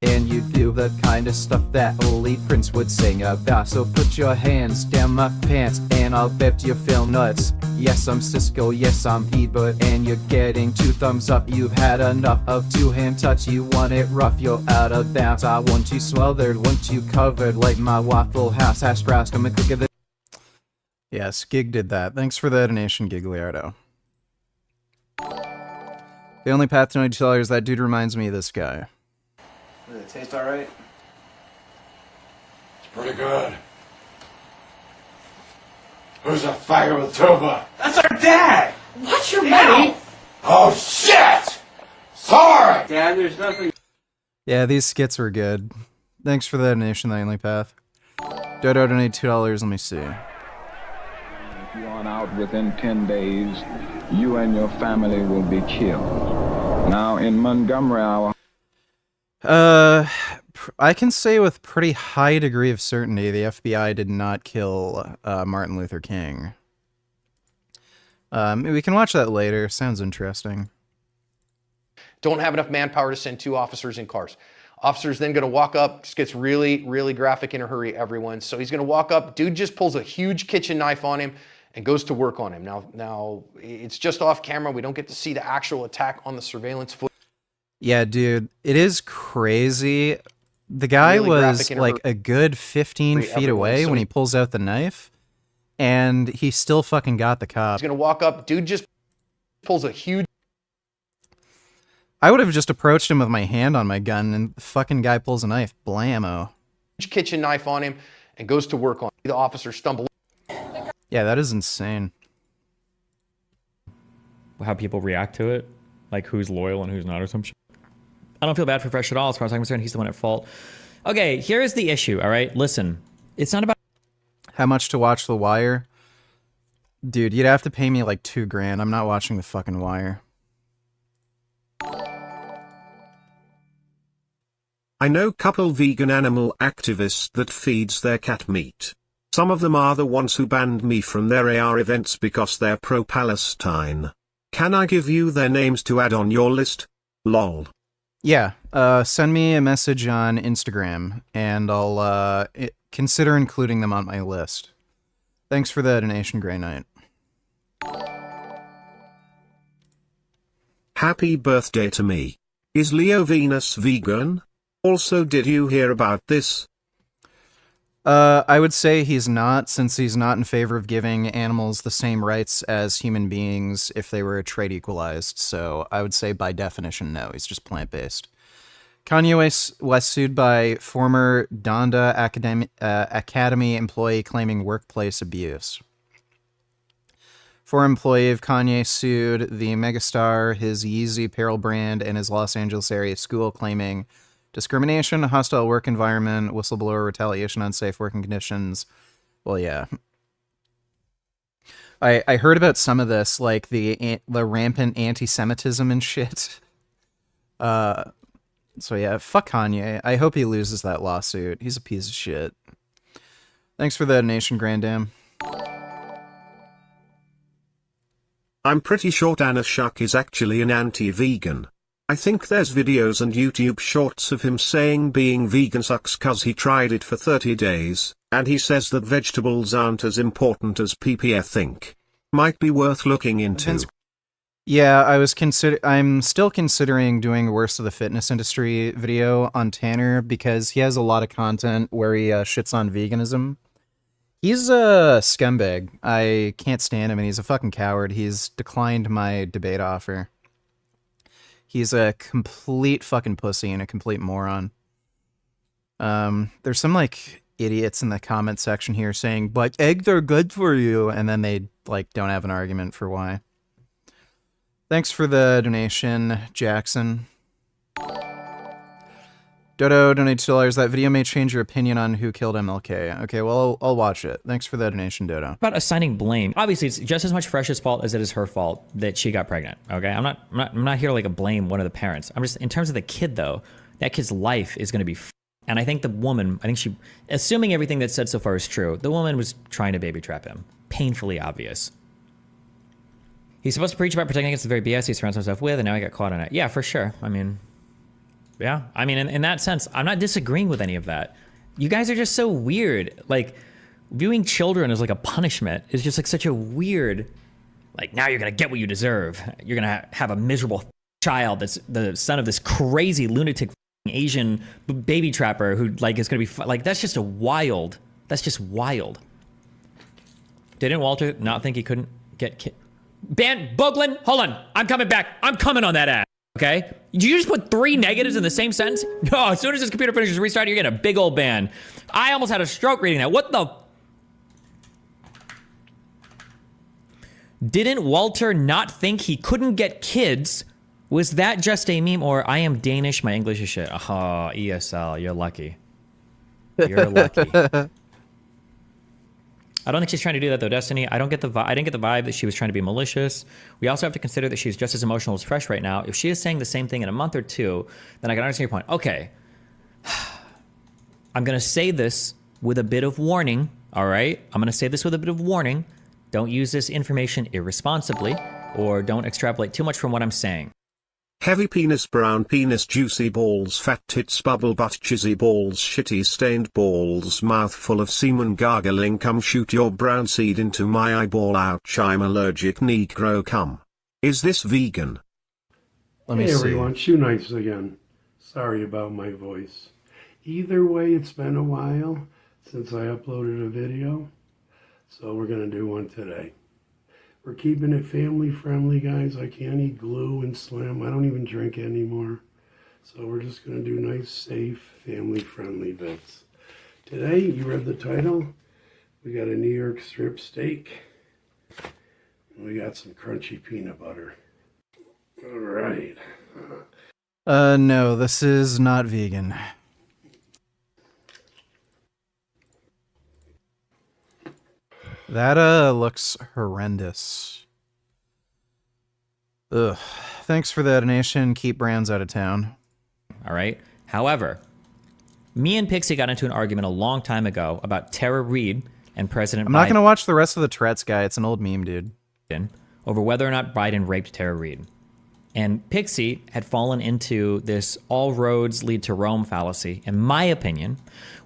And you do the kind of stuff that only Prince would sing about. So put your hands down my pants and I'll bet you feel nuts. Yes, I'm Cisco, yes, I'm Ebert, and you're getting 2 thumbs up. You've had enough of 2-hand touch, you want it rough, you're out of bounds. I want you smothered, want you covered like my Waffle House hash browse. Come and click at the... Yes, Gig did that. Thanks for the donation, Gigliardo. The only path to $92 is that dude reminds me of this guy. Does it taste alright? It's pretty good. Who's a faggot with tuba? That's our dad! Watch your mouth! Oh shit! Sorry! Dad, there's nothing... Yeah, these skits were good. Thanks for the donation, The Only Path. Dodo donate $2, let me see. If you aren't out within 10 days, you and your family will be killed. Now, in Montgomery, I can say with pretty high degree of certainty the FBI did not kill Martin Luther King. We can watch that later. Sounds interesting. Don't have enough manpower to send 2 officers in cars. Officer's then going to walk up. This gets really, really graphic in a hurry, everyone. So he's going to walk up. Dude just pulls a huge kitchen knife on him and goes to work on him. Now it's just off camera. We don't get to see the actual attack on the surveillance footage. Yeah, dude, it is crazy. The guy Really was like a good 15 feet away when he pulls out the knife, and he still fucking got the cop. He's going to walk up. Dude just pulls a huge... I would have just approached him with my hand on my gun, and the fucking guy pulls a knife. Blammo. Kitchen knife on him and goes to work on it. The officer stumbles. Yeah, that is insane. How people react to it, like who's loyal and who's not or some shit. I don't feel bad for Fresh at all as far as I'm concerned. He's the one at fault. Okay, here's the issue, all right? Listen, it's not about how much to watch The Wire. Dude, you'd have to pay me like $2,000. I'm not watching The fucking Wire. I know couple vegan animal activists that feeds their cat meat. Some of them are the ones who banned me from their AR events because they're pro-Palestine. Can I give you their names to add on your list? Lol. Yeah, send me a message on Instagram, and I'll consider including them on my list. Thanks for the donation, Grey Knight. Happy birthday to me. Is Leo Venus vegan? Also, did you hear about this? I would say he's not, since he's not in favor of giving animals the same rights as human beings if they were trade equalized. So I would say by definition, no, he's just plant-based. Kanye West sued by former Donda Academy employee claiming workplace abuse. Former employee of Kanye sued the megastar, his Yeezy apparel brand, and his Los Angeles area school claiming discrimination, hostile work environment, whistleblower retaliation, unsafe working conditions. Well, yeah. I heard about some of this, like the rampant anti-Semitism and shit. So yeah, fuck Kanye. I hope he loses that lawsuit. He's a piece of shit. Thanks for the donation, Grandam. I'm pretty sure Anna Shuck is actually an anti-vegan. I think there's videos and YouTube shorts of him saying being vegan sucks cause he tried it for 30 days, and he says that vegetables aren't as important as people think. Might be worth looking into. Yeah, I'm still considering doing Worst of the Fitness Industry video on Tanner because he has a lot of content where he shits on veganism. He's a scumbag. I can't stand him, and he's a fucking coward. He's declined my debate offer. He's a complete fucking pussy and a complete moron. There's some, like, idiots in the comment section here saying, but eggs are good for you, and then they, like, don't have an argument for why. Thanks for the donation, Jackson. Dodo donated $2. That video may change your opinion on who killed MLK. Okay, well, I'll watch it. Thanks for the donation, Dodo. About assigning blame. Obviously, it's just as much Fresh's fault as it is her fault that she got pregnant. Okay, I'm not here to like blame one of the parents. I'm just in terms of the kid though. That kid's life is going to be. And I think the woman, assuming everything that's said so far is true, the woman was trying to baby trap him. Painfully obvious. He's supposed to preach about protecting against the very BS he surrounds himself with, and now he got caught on it. Yeah, for sure. I mean, yeah. I mean, in that sense, I'm not disagreeing with any of that. You guys are just so weird. Like, viewing children as like a punishment is just like such a weird, like, now you're going to get what you deserve. You're going to have a miserable child that's the son of this crazy lunatic Asian baby trapper who like is going to be like, that's just wild. Didn't Walter not think he couldn't get Ben Boglin, hold on. I'm coming back. I'm coming on that ass. Okay? Did you just put 3 negatives in the same sentence? No, as soon as this computer finishes restarting, you're getting a big old ban. I almost had a stroke reading that. What the? Didn't Walter not think he couldn't get kids? Was that just a meme or I am Danish, my English is shit? Oh, ESL, you're lucky. You're lucky. I don't think she's trying to do that though, Destiny. I didn't get the vibe that she was trying to be malicious. We also have to consider that she's just as emotional as Fresh right now. If she is saying the same thing in a month or two, then I can understand your point. Okay. I'm going to say this with a bit of warning, all right? I'm going to say this with a bit of warning. Don't use this information irresponsibly, or don't extrapolate too much from what I'm saying. Heavy penis, brown penis, juicy balls, fat tits, bubble butt, cheesy balls, shitty stained balls, mouth full of semen, gargling, come shoot your brown seed into my eyeball, ouch, I'm allergic, negro, come. Is this vegan? Let me hey see. Everyone, Shoe Nights again. Sorry about my voice. Either way, it's been a while since I uploaded a video, so we're going to do one today. We're keeping it family friendly, guys. I can't eat glue and Slim. I don't even drink anymore. So we're just going to do nice, safe, family friendly bits. Today, you read the title. We got a New York strip steak. And we got some crunchy peanut butter. All right. No, this is not vegan. That, looks horrendous. Ugh. Thanks for the donation. Keep brands out of town. All right. However, me and Pixie got into an argument a long time ago about Tara Reid and President Biden. I'm not going to watch the rest of the Tourette's guy. It's an old meme, dude. Over whether or not Biden raped Tara Reid. And Pixie had fallen into this all roads lead to Rome fallacy, in my opinion,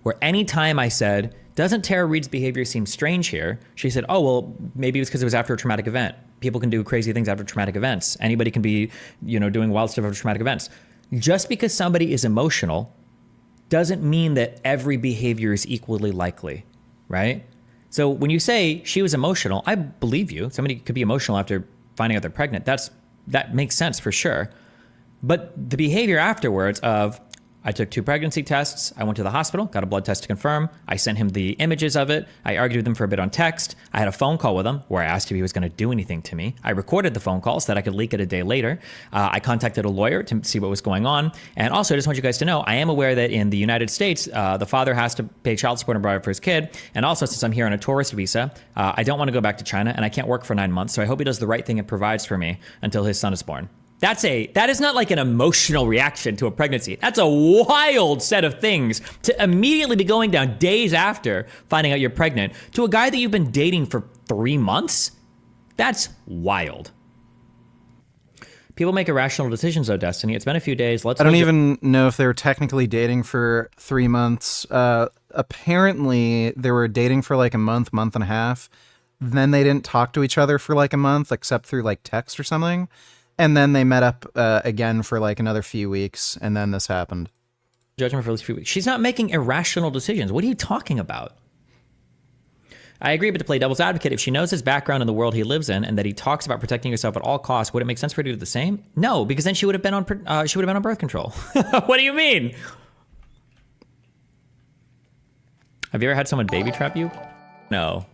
where any time I said, doesn't Tara Reid's behavior seem strange here? She said, oh, well, maybe it was because it was after a traumatic event. People can do crazy things after traumatic events. Anybody can be, doing wild stuff after traumatic events. Just because somebody is emotional doesn't mean that every behavior is equally likely, right? So when you say she was emotional, I believe you. Somebody could be emotional after finding out they're pregnant. That makes sense for sure. But the behavior afterwards of, I took 2 pregnancy tests, I went to the hospital, got a blood test to confirm, I sent him the images of it, I argued with him for a bit on text, I had a phone call with him where I asked if he was going to do anything to me. I recorded the phone call so that I could leak it a day later. I contacted a lawyer to see what was going on. And also, I just want you guys to know, I am aware that in the United States, the father has to pay child support and provide for his kid. And also, since I'm here on a tourist visa, I don't want to go back to China and I can't work for 9 months. So I hope he does the right thing and provides for me until his son is born. That is not like an emotional reaction to a pregnancy. That's a wild set of things to immediately be going down days after finding out you're pregnant to a guy that you've been dating for 3 months. That's wild. People make irrational decisions, though, Destiny. It's been a few days. I don't even know if they were technically dating for 3 months. Apparently, they were dating for like a month and a half. Then they didn't talk to each other for like a month, except through like text or something. And then they met up again for like another few weeks, and then this happened. Judgment for at least a few weeks. She's not making irrational decisions. What are you talking about? I agree, but to play devil's advocate, if she knows his background in the world he lives in, and that he talks about protecting herself at all costs, would it make sense for her to do the same? No, because then she would have been on birth control. What do you mean? Have you ever had someone baby trap you? No.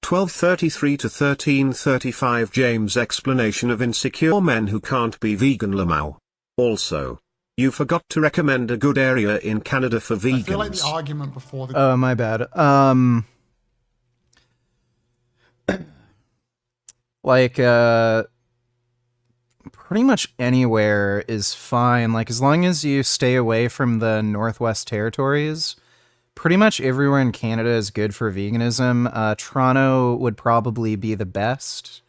1233 to 1335 James' explanation of insecure men who can't be vegan Lamau. Also, you forgot to recommend a good area in Canada for vegans. I feel like the argument before the... Oh, my bad. Pretty much anywhere is fine. Like, as long as you stay away from the Northwest Territories... Pretty much everywhere in Canada is good for veganism. Toronto would probably be the best.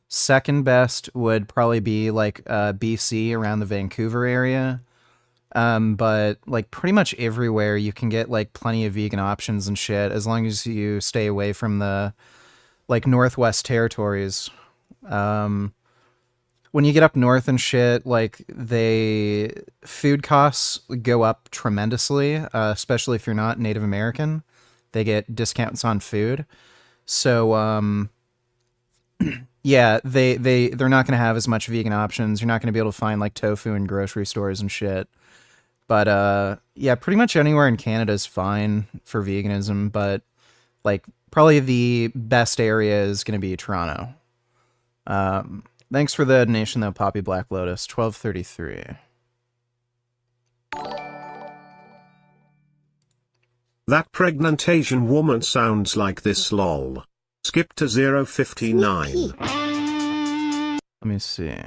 Second best would probably be like BC around the Vancouver area. But like pretty much everywhere you can get like plenty of vegan options and shit as long as you stay away from the like Northwest Territories. When you get up north and shit, like food costs go up tremendously, especially if you're not Native American. They get discounts on food. So, yeah, they're not going to have as much vegan options. You're not going to be able to find like tofu in grocery stores and shit. But, yeah, pretty much anywhere in Canada is fine for veganism, but like probably the best area is going to be Toronto. Thanks for the donation, though, Poppy Black Lotus, 1233. That pregnant Asian woman sounds like this lol. Skip to 059. Let me see.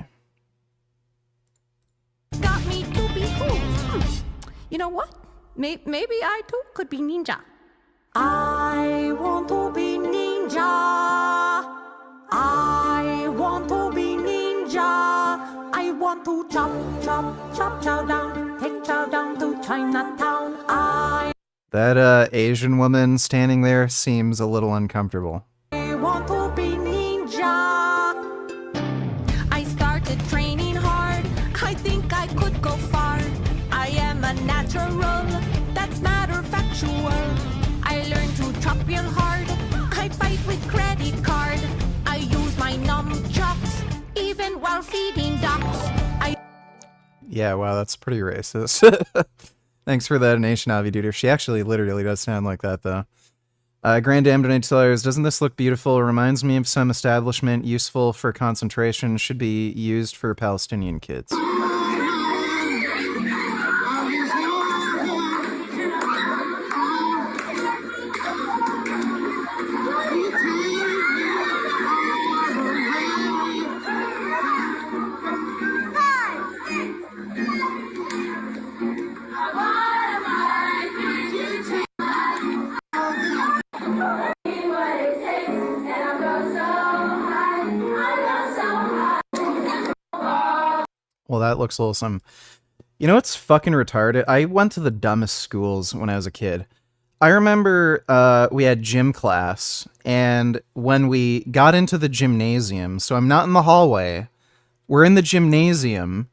Got me to be cool. You know what? Maybe I too could be ninja. I want to be ninja. I want to be ninja. I want to chop, chop, chop, chow down. Take chow down to Chinatown. That Asian woman standing there seems a little uncomfortable. I want to be ninja. I started training hard. I think I could go far. I am a natural. That's matter factual. I learned to chop real hard. I fight with credit card. while feeding ducks. Yeah, wow, that's pretty racist. Thanks for that donation, Avi Duder. She actually literally does sound like that, though. Grand Dam donated $2. Doesn't this look beautiful? Reminds me of some establishment useful for concentration. Should be used for Palestinian kids. Well, that looks awesome. You know what's fucking retarded? I went to the dumbest schools when I was a kid. I remember we had gym class, and when we got into the gymnasium, so I'm not in the hallway, we're in the gymnasium,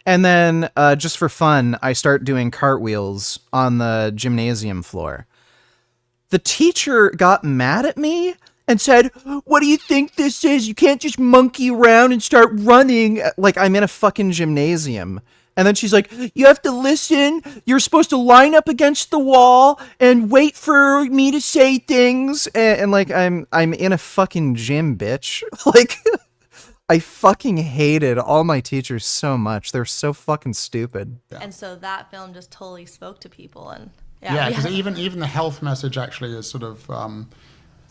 and then just for fun, I start doing cartwheels on the gymnasium floor. The teacher got mad at me and said, "What do you think this is? You can't just monkey around and start running." Like, I'm in a fucking gymnasium. And then she's like, "You have to listen. You're supposed to line up against the wall and wait for me to say things." And like, I'm in a fucking gym, bitch. Like, I fucking hated all my teachers so much. They're so fucking stupid. And so that film just totally spoke to people. And yeah, because even the health message actually is sort of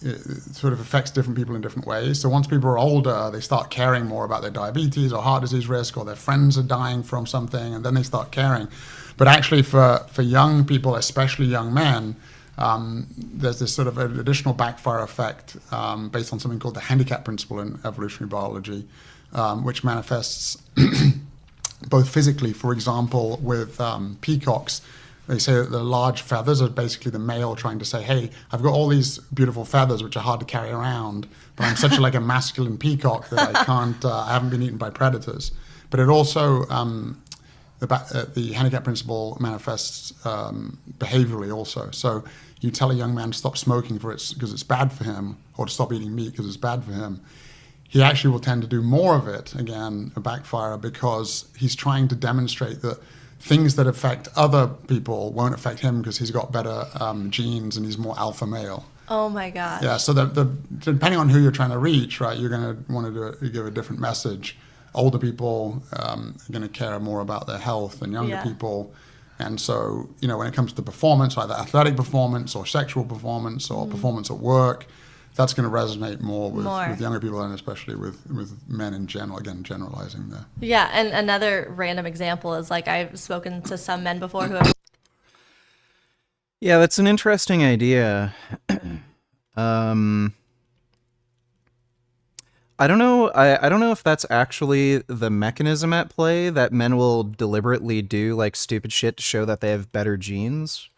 it sort of affects different people in different ways. So once people are older, they start caring more about their diabetes or heart disease risk, or their friends are dying from something, and then they start caring. But actually for young people, especially young men, there's this sort of an additional backfire effect based on something called the handicap principle in evolutionary biology, which manifests both physically, for example, with peacocks. They say that the large feathers are basically the male trying to say, "Hey, I've got all these beautiful feathers which are hard to carry around, but I'm such a masculine peacock that I can't. I haven't been eaten by predators." But it also the handicap principle manifests behaviorally also. So you tell a young man to stop smoking because it's bad for him, or to stop eating meat because it's bad for him. He actually will tend to do more of it. Again, a backfire, because he's trying to demonstrate that things that affect other people won't affect him because he's got better genes and he's more alpha male. Oh my gosh. Yeah, so depending on who you're trying to reach, right, you're going to want to give a different message. Older people are going to care more about their health than younger people. And so, when it comes to performance, either athletic performance or sexual performance or performance at work, that's going to resonate more with younger people, and especially with men in general. Again, generalizing there. Yeah, and another random example is I've spoken to some men before who have. Yeah, that's an interesting idea. I don't know. I don't know if that's actually the mechanism at play, that men will deliberately do stupid shit to show that they have better genes.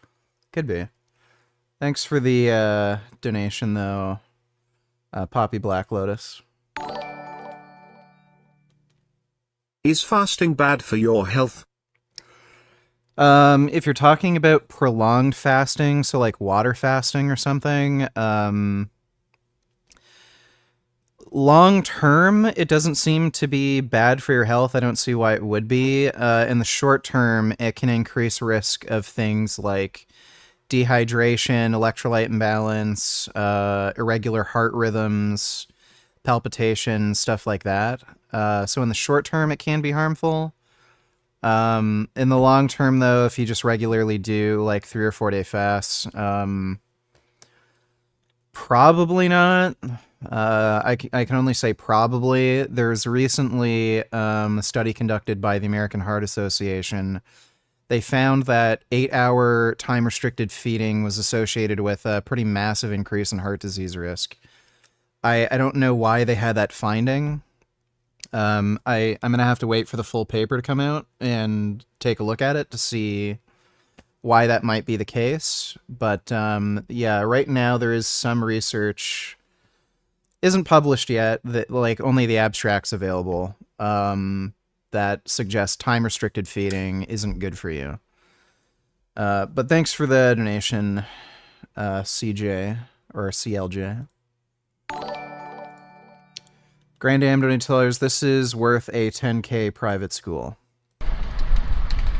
Could be. Thanks for the donation, though, Poppy Black Lotus. Is fasting bad for your health? If you're talking about prolonged fasting, so water fasting or something, long term, it doesn't seem to be bad for your health. I don't see why it would be. In the short term, it can increase risk of things like dehydration, electrolyte imbalance, irregular heart rhythms, palpitations, stuff like that. So in the short term, it can be harmful. In the long term, though, if you just regularly do 3 or 4 day fasts, probably not. I can only say probably. There's recently a study conducted by the American Heart Association. They found that 8-hour time-restricted feeding was associated with a pretty massive increase in heart disease risk. I don't know why they had that finding. I'm going to have to wait for the full paper to come out and take a look at it to see why that might be the case. But yeah, right now there is some research, isn't published yet, that only the abstracts available, that suggests time-restricted feeding isn't good for you. But thanks for the donation, CJ, or CLJ. Grand Am Donate Tellers, this is worth a 10K private school.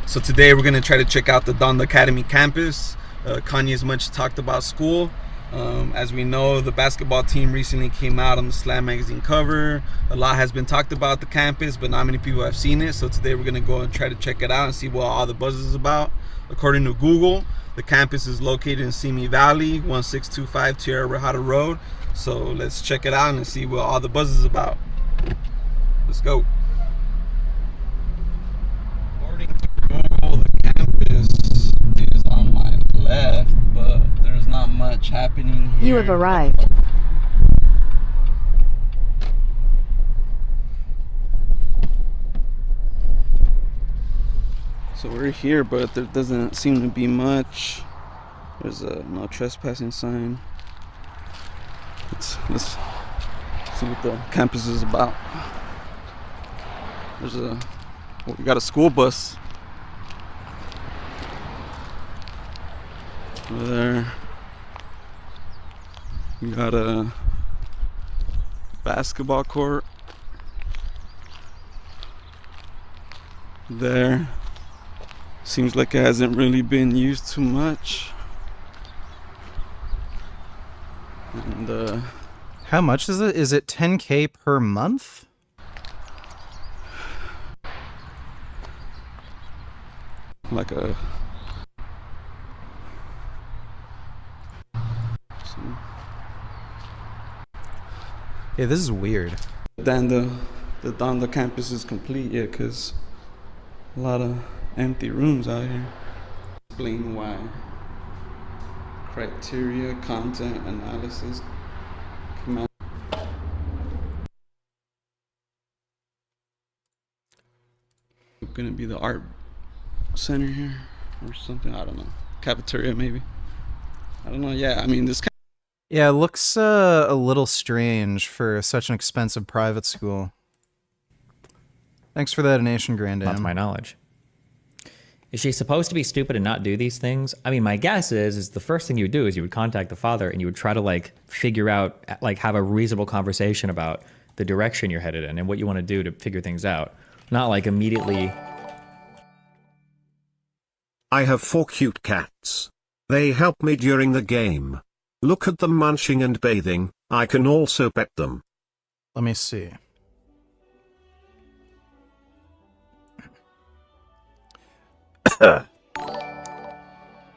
So today we're going to try to check out the Donda Academy campus. Kanye's much talked about school. As we know, the basketball team recently came out on the Slam magazine cover. A lot has been talked about the campus, but not many people have seen it. So today we're going to go and try to check it out and see what all the buzz is about. According to Google, the campus is located in Simi Valley, 1625 Tierra Rajada Road. So let's check it out and see what all the buzz is about. Let's go. According to Google, the campus is on my left, but there's not much happening here. You have arrived. So we're here, but there doesn't seem to be much. There's a no trespassing sign. Let's see what the campus is about. We got a school bus over there. We got a basketball court there. Seems like it hasn't really been used too much. And how much is it? Is it 10K per month? Like a Yeah, this is weird. Then the Donda campus is complete, yeah, because a lot of empty rooms out here. Explain why. Criteria, content analysis. Gonna be the art center here or something. I don't know. Cafeteria maybe. I don't know. Yeah, I mean this. Yeah, it looks a little strange for such an expensive private school. Thanks for that donation, Grand Am. Not to my knowledge. Is she supposed to be stupid and not do these things? I mean, my guess is the first thing you would do is you would contact the father and you would try to like figure out, like have a reasonable conversation about the direction you're headed in and what you want to do to figure things out. Not like immediately. I have 4 cute cats. They help me during the game. Look at them munching and bathing. I can also pet them. Let me see.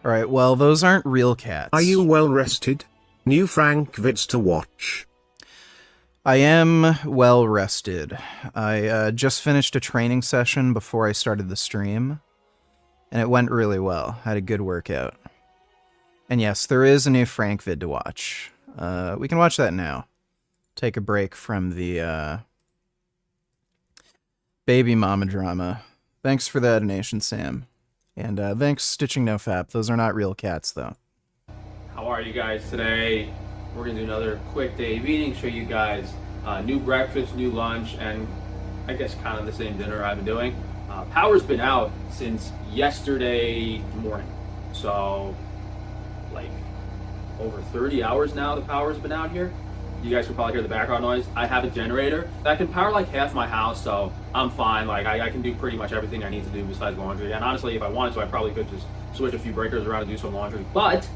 Alright, well, those aren't real cats. Are you well rested? New Frank vids to watch. I am well rested. I just finished a training session before I started the stream, and it went really well. Had a good workout. And yes, there is a new Frank vid to watch. We can watch that now. Take a break from the baby mama drama. Thanks for that donation, Sam. And thanks, Stitching No Fap. Those are not real cats, though. How are you guys today? We're going to do another quick day of eating, show you guys new breakfast, new lunch, and I guess kind of the same dinner I've been doing. Power's been out since yesterday morning. So, like, over 30 hours now the power's been out here. You guys can probably hear the background noise. I have a generator that can power like half my house, so I'm fine. Like, I can do pretty much everything I need to do besides laundry. And honestly, if I wanted to, I probably could just switch a few breakers around and do some laundry. But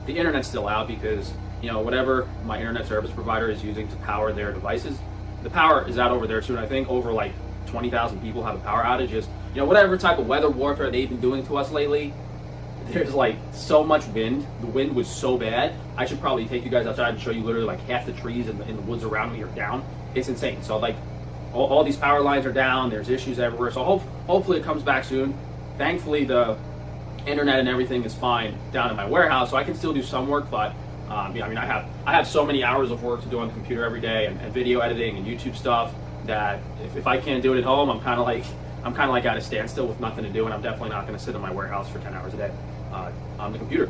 the internet's still out because, you know, whatever my internet service provider is using to power their devices, the power is out over there too. And I think over like 20,000 people have a power outage. Just, you know, whatever type of weather warfare they've been doing to us lately, there's like so much wind. The wind was so bad. I should probably take you guys outside and show you literally like half the trees in the woods around me are down. It's insane. So like all these power lines are down. There's issues everywhere. So hopefully it comes back soon. Thankfully the internet and everything is fine down in my warehouse, so I can still do some work. But yeah, I mean, I have so many hours of work to do on the computer every day, and video editing and YouTube stuff, that if I can't do it at home, I'm kind of like at a standstill with nothing to do, and I'm definitely not going to sit in my warehouse for 10 hours a day on the computer.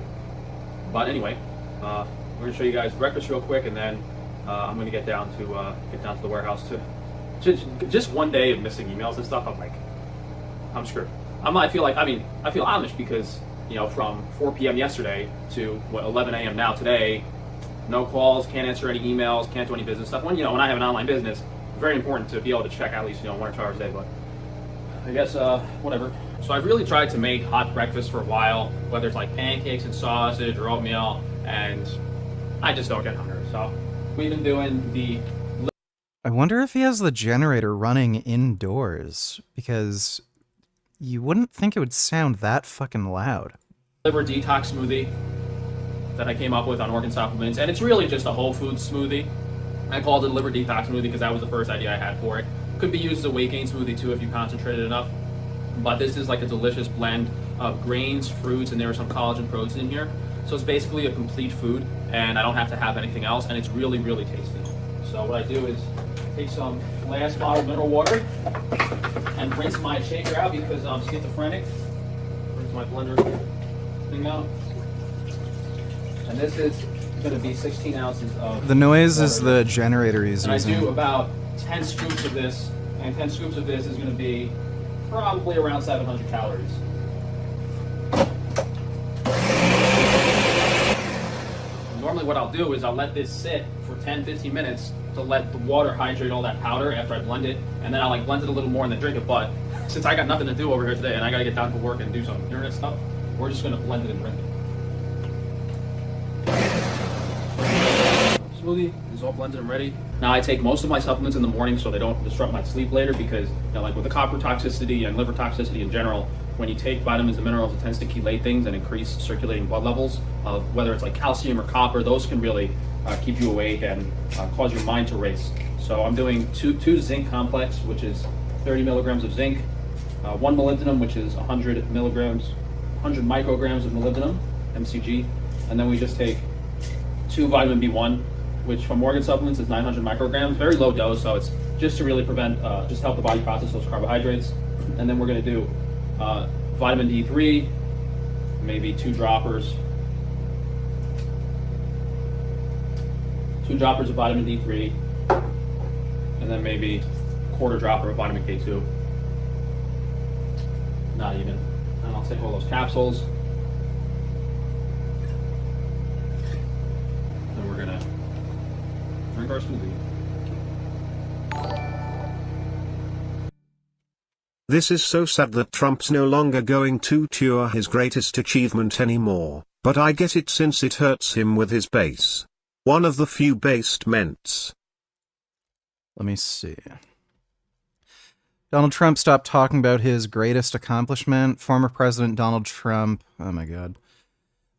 But anyway, we're going to show you guys breakfast real quick, and then I'm going to get down to the warehouse to just one day of missing emails and stuff. I'm screwed. I feel Amish because, you know, from 4 p.m. yesterday to 11 a.m. now today, no calls, can't answer any emails, can't do any business stuff. When I have an online business, very important to be able to check at least, 1 or 2 hours a day, but I guess, whatever. So I've really tried to make hot breakfast for a while, whether it's like pancakes and sausage or oatmeal, and I just don't get hungry. So we've been doing the... I wonder if he has the generator running indoors, because you wouldn't think it would sound that fucking loud. Liver detox smoothie that I came up with on organ supplements, and it's really just a whole food smoothie. I called it liver detox smoothie because that was the first idea I had for it. Could be used as a weight gain smoothie too if you concentrated enough. But this is like a delicious blend of grains, fruits, and there are some collagen protein in here. So it's basically a complete food, and I don't have to have anything else, and it's really, really tasty. So what I do is take some glass bottled mineral water and rinse my shaker out because I'm schizophrenic. Rinse my blender thing out. And this is going to be 16 ounces of... The noise is the generator he's and using. I do about 10 scoops of this, and 10 scoops of this is going to be probably around 700 calories. Normally what I'll do is I'll let this sit for 10-15 minutes to let the water hydrate all that powder after I blend it, and then I'll like blend it a little more and then drink it. But since I got nothing to do over here today and I gotta get down to work and do some internet stuff, we're just gonna blend it and drink it. Smoothie is all blended and ready. Now I take most of my supplements in the morning so they don't disrupt my sleep later, because like with the copper toxicity and liver toxicity in general, when you take vitamins and minerals, it tends to chelate things and increase circulating blood levels of whether it's like calcium or copper. Those can really keep you awake and cause your mind to race. So I'm doing two zinc complex, which is 30 milligrams of zinc, 1 molybdenum, which is 100 micrograms of molybdenum, MCG, and then we just take 2 vitamin B1, which from organ supplements is 900 micrograms, very low dose, so it's just to really prevent, just help the body process those carbohydrates. And then we're gonna do vitamin D3, maybe 2 droppers. 2 droppers of vitamin D3, and then maybe a quarter dropper of vitamin K2. Not even. And I'll take all those capsules. And we're gonna drink our smoothie. This is so sad that Trump's no longer going to tour his greatest achievement anymore, but I get it since it hurts him with his base. One of the few based ments. Let me see. Donald Trump stopped talking about his greatest accomplishment. Former President Donald Trump, oh my god,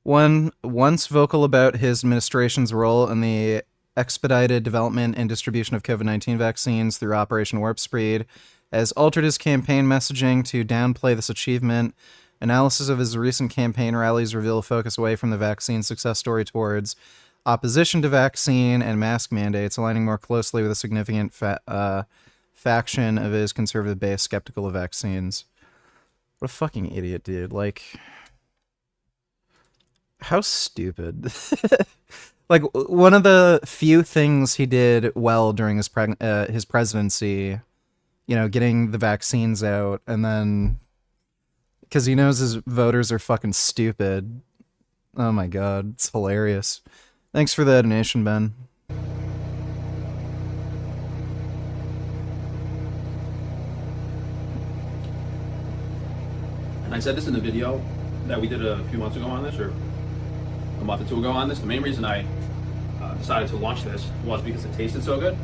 once vocal about his administration's role in the expedited development and distribution of COVID-19 vaccines through Operation Warp Speed, has altered his campaign messaging to downplay this achievement. Analysis of his recent campaign rallies reveal a focus away from the vaccine success story towards opposition to vaccine and mask mandates, aligning more closely with a significant faction of his conservative base skeptical of vaccines. What a fucking idiot, dude. Like, how stupid. Like, one of the few things he did well during his presidency, getting the vaccines out, and then, because he knows his voters are fucking stupid. Oh my god, it's hilarious. Thanks for the donation, Ben. And I said this in the video that we did a few months ago on this, or a month or 2 ago on this. The main reason I decided to launch this was because it tasted so good.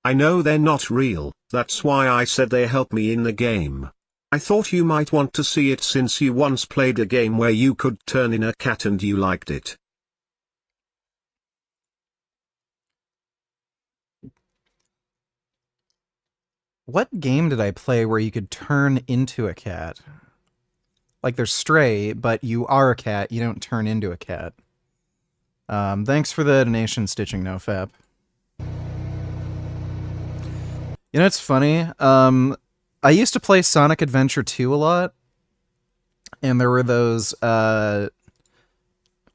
I know they're not real, that's why I said they help me in the game. I thought you might want to see it since you once played a game where you could turn in a cat and you liked it. What game did I play where you could turn into a cat? Like, they're Stray, but you are a cat, you don't turn into a cat. Thanks for the donation, Stitching NoFap. It's funny. I used to play Sonic Adventure 2 a lot, and there were those, what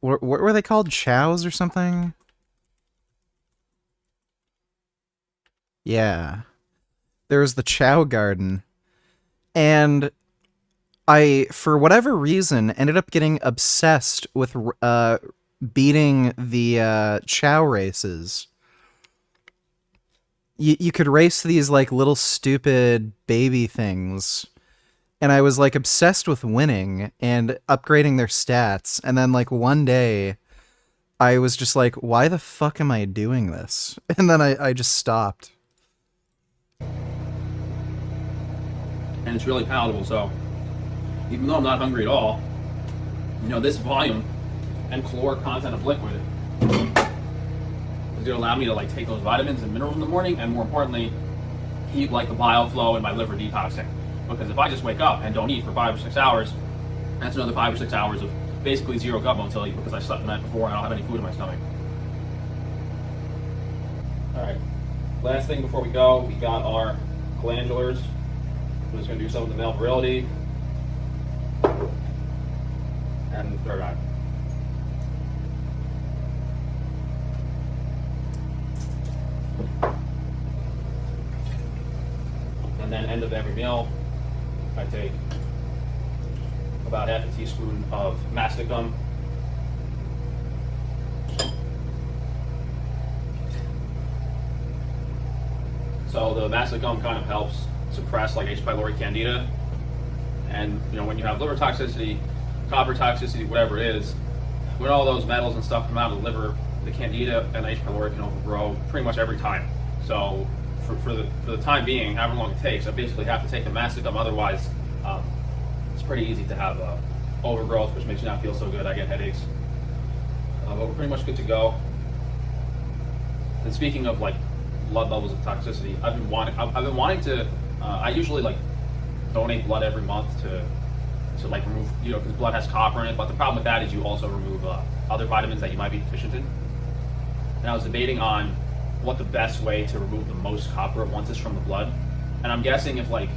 were they called? Chows or something? Yeah. There was the Chow Garden, and I, for whatever reason, ended up getting obsessed with beating the chow races. You could race these like little stupid baby things, and I was like obsessed with winning and upgrading their stats, and then like one day I was just like, why the fuck am I doing this? And then I just stopped. And it's really palatable, so even though I'm not hungry at all, you know, this volume and caloric content of liquid is going to allow me to like take those vitamins and minerals in the morning, and more importantly, keep like the bile flow and my liver detoxing. Because if I just wake up and don't eat for 5 or 6 hours, that's another 5 or 6 hours of basically zero gut motility because I slept the night before and I don't have any food in my stomach. All right, last thing before we go, we got our glandulars. We're just going to do some of the male virility and the third eye. And then end of every meal, I take about half a teaspoon of mastic gum. So the mastic gum kind of helps suppress like H. pylori candida, and you know, when you have liver toxicity, copper toxicity, whatever it is, when all those metals and stuff come out of the liver, the candida and H. pylori can overgrow pretty much every time. So for the time being, however long it takes, I basically have to take the mastic gum. Otherwise, it's pretty easy to have overgrowth, which makes you not feel so good. I get headaches, but we're pretty much good to go. And speaking of like blood levels of toxicity, I've been wanting to. I usually like donate blood every month to like remove, you know, because blood has copper in it. But the problem with that is you also remove other vitamins that you might be deficient in. And I was debating on what the best way to remove the most copper at once is from the blood. And I'm guessing if I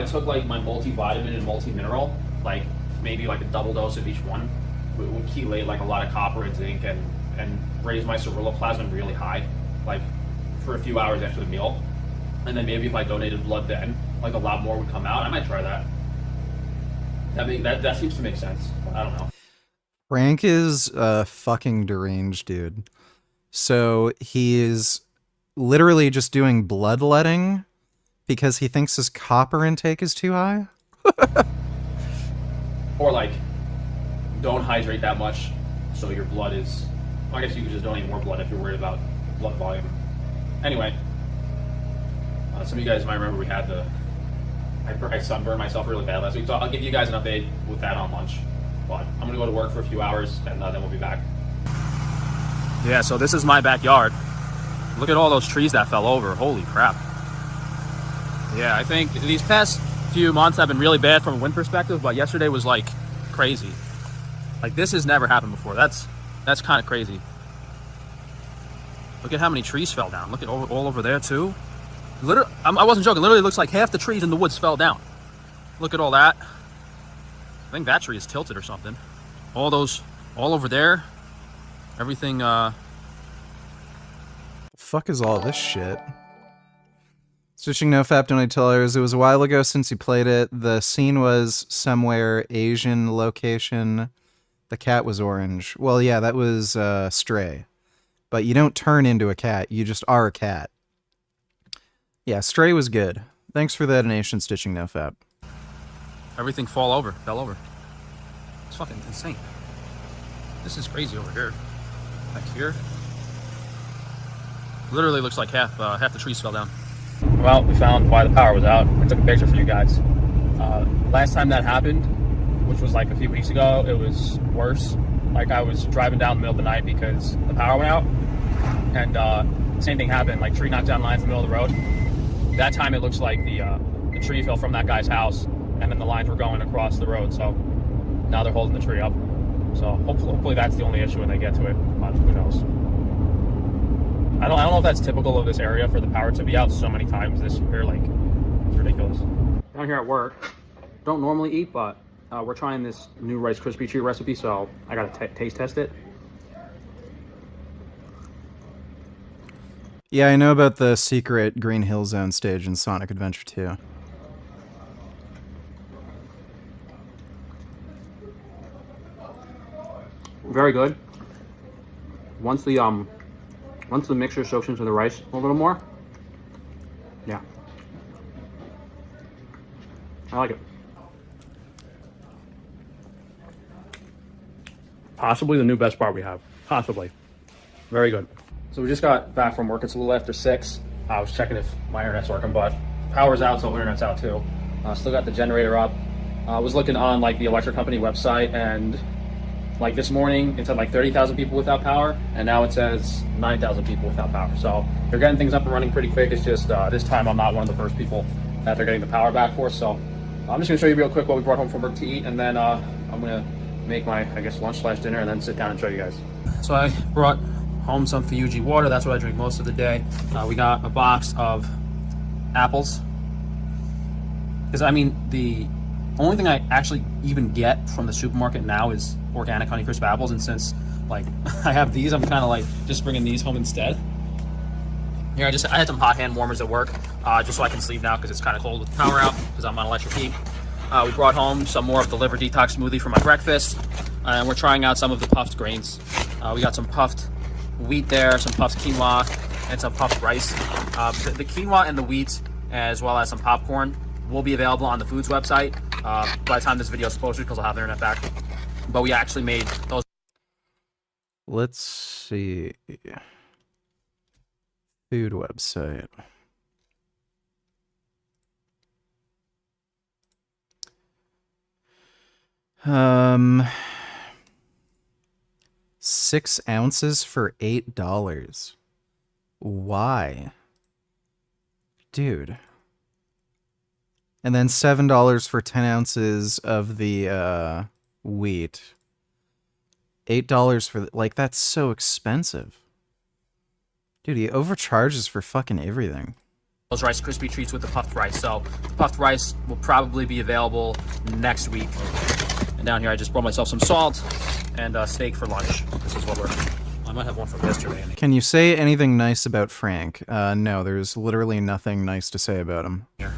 took like my multivitamin and multi-mineral, like maybe like a double dose of each one, would chelate like a lot of copper and zinc and raise my ceruloplasmin really high, like for a few hours after the meal. And then maybe if I donated blood then, like a lot more would come out. I might try that. That seems to make sense. I don't know. Frank is a fucking deranged dude. So he is literally just doing bloodletting because he thinks his copper intake is too high. Or like, don't hydrate that much so your blood is... I guess you could just donate more blood if you're worried about blood volume. Anyway, some of you guys might remember we had I sunburned myself really bad last week, so I'll give you guys an update with that on lunch. But I'm going to go to work for a few hours, and then we'll be back. Yeah, so this is my backyard. Look at all those trees that fell over. Holy crap. Yeah, I think these past few months have been really bad from a wind perspective, but yesterday was like crazy. Like this has never happened before. That's kind of crazy. Look at how many trees fell down. Look at all over there too. Literally, I wasn't joking. Literally looks like half the trees in the woods fell down. Look at all that. I think that tree is tilted or something. All those, all over there. Everything, The fuck is all this shit? Switching NoFap Donatellers, it was a while ago since you played it. The scene was somewhere Asian location. The cat was orange. Well, yeah, that was Stray. But you don't turn into a cat, you just are a cat. Yeah, Stray was good. Thanks for the donation, Stitching NoFap. everything fell over. It's fucking insane. This is crazy over here. Back here. Literally looks like half the trees fell down. Well, we found why the power was out. I took a picture for you guys. Last time that happened, which was like a few weeks ago, it was worse. Like I was driving down the middle of the night because the power went out, and same thing happened. Like tree knocked down lines in the middle of the road. That time it looks like the tree fell from that guy's house, and then the lines were going across the road. So now they're holding the tree up. So hopefully that's the only issue when they get to it. But who knows? I don't know if that's typical of this area for the power to be out so many times this year. Like, it's ridiculous. Down here at work, don't normally eat, but we're trying this new Rice Krispie treat recipe, so I gotta taste test it. Yeah, I know about the secret Green Hill Zone stage in Sonic Adventure 2. Very good. once the mixture soaks into the rice a little more, yeah, I like it. Possibly the new best part we have. Possibly. Very good. So we just got back from work. It's a little after 6. I was checking if my internet's working, but power's out, so internet's out too. Still got the generator up. I was looking on like the electric company website, and like this morning it said like 30,000 people without power, and now it says 9,000 people without power. So they're getting things up and running pretty quick. It's just this time I'm not one of the first people that they're getting the power back for. So I'm just gonna show you real quick what we brought home from work to eat, and then I'm gonna make my, I guess, lunch/dinner, and then sit down and show you guys. So I brought home some Fiji water. That's what I drink most of the day. We got a box of apples. Because, I mean, the only thing I actually even get from the supermarket now is organic Honeycrisp apples. And since, like, I have these, I'm kind of, like, just bringing these home instead. Here, I had some hot hand warmers at work, just so I can sleep now because it's kind of cold with the power out because I'm on electric heat. We brought home some more of the liver detox smoothie for my breakfast. And we're trying out some of the puffed grains. We got some puffed wheat there, some puffed quinoa, and some puffed rice. The quinoa and the wheat, as well as some popcorn, will be available on the Foods website by the time this video is posted, because I'll have the internet back. But we actually made those. Let's see. Food website. Um, 6 ounces for $8. Why? Dude. And then $7 for 10 ounces of the wheat. $8 for, like, that's so expensive. Dude, he overcharges for fucking everything. Those Rice Krispie treats with the puffed rice. So the puffed rice will probably be available next week. And down here I just brought myself some salt and steak for lunch. This is what I might have one from yesterday. Can you say anything nice about Frank? No, there's literally nothing nice to say about him. Here.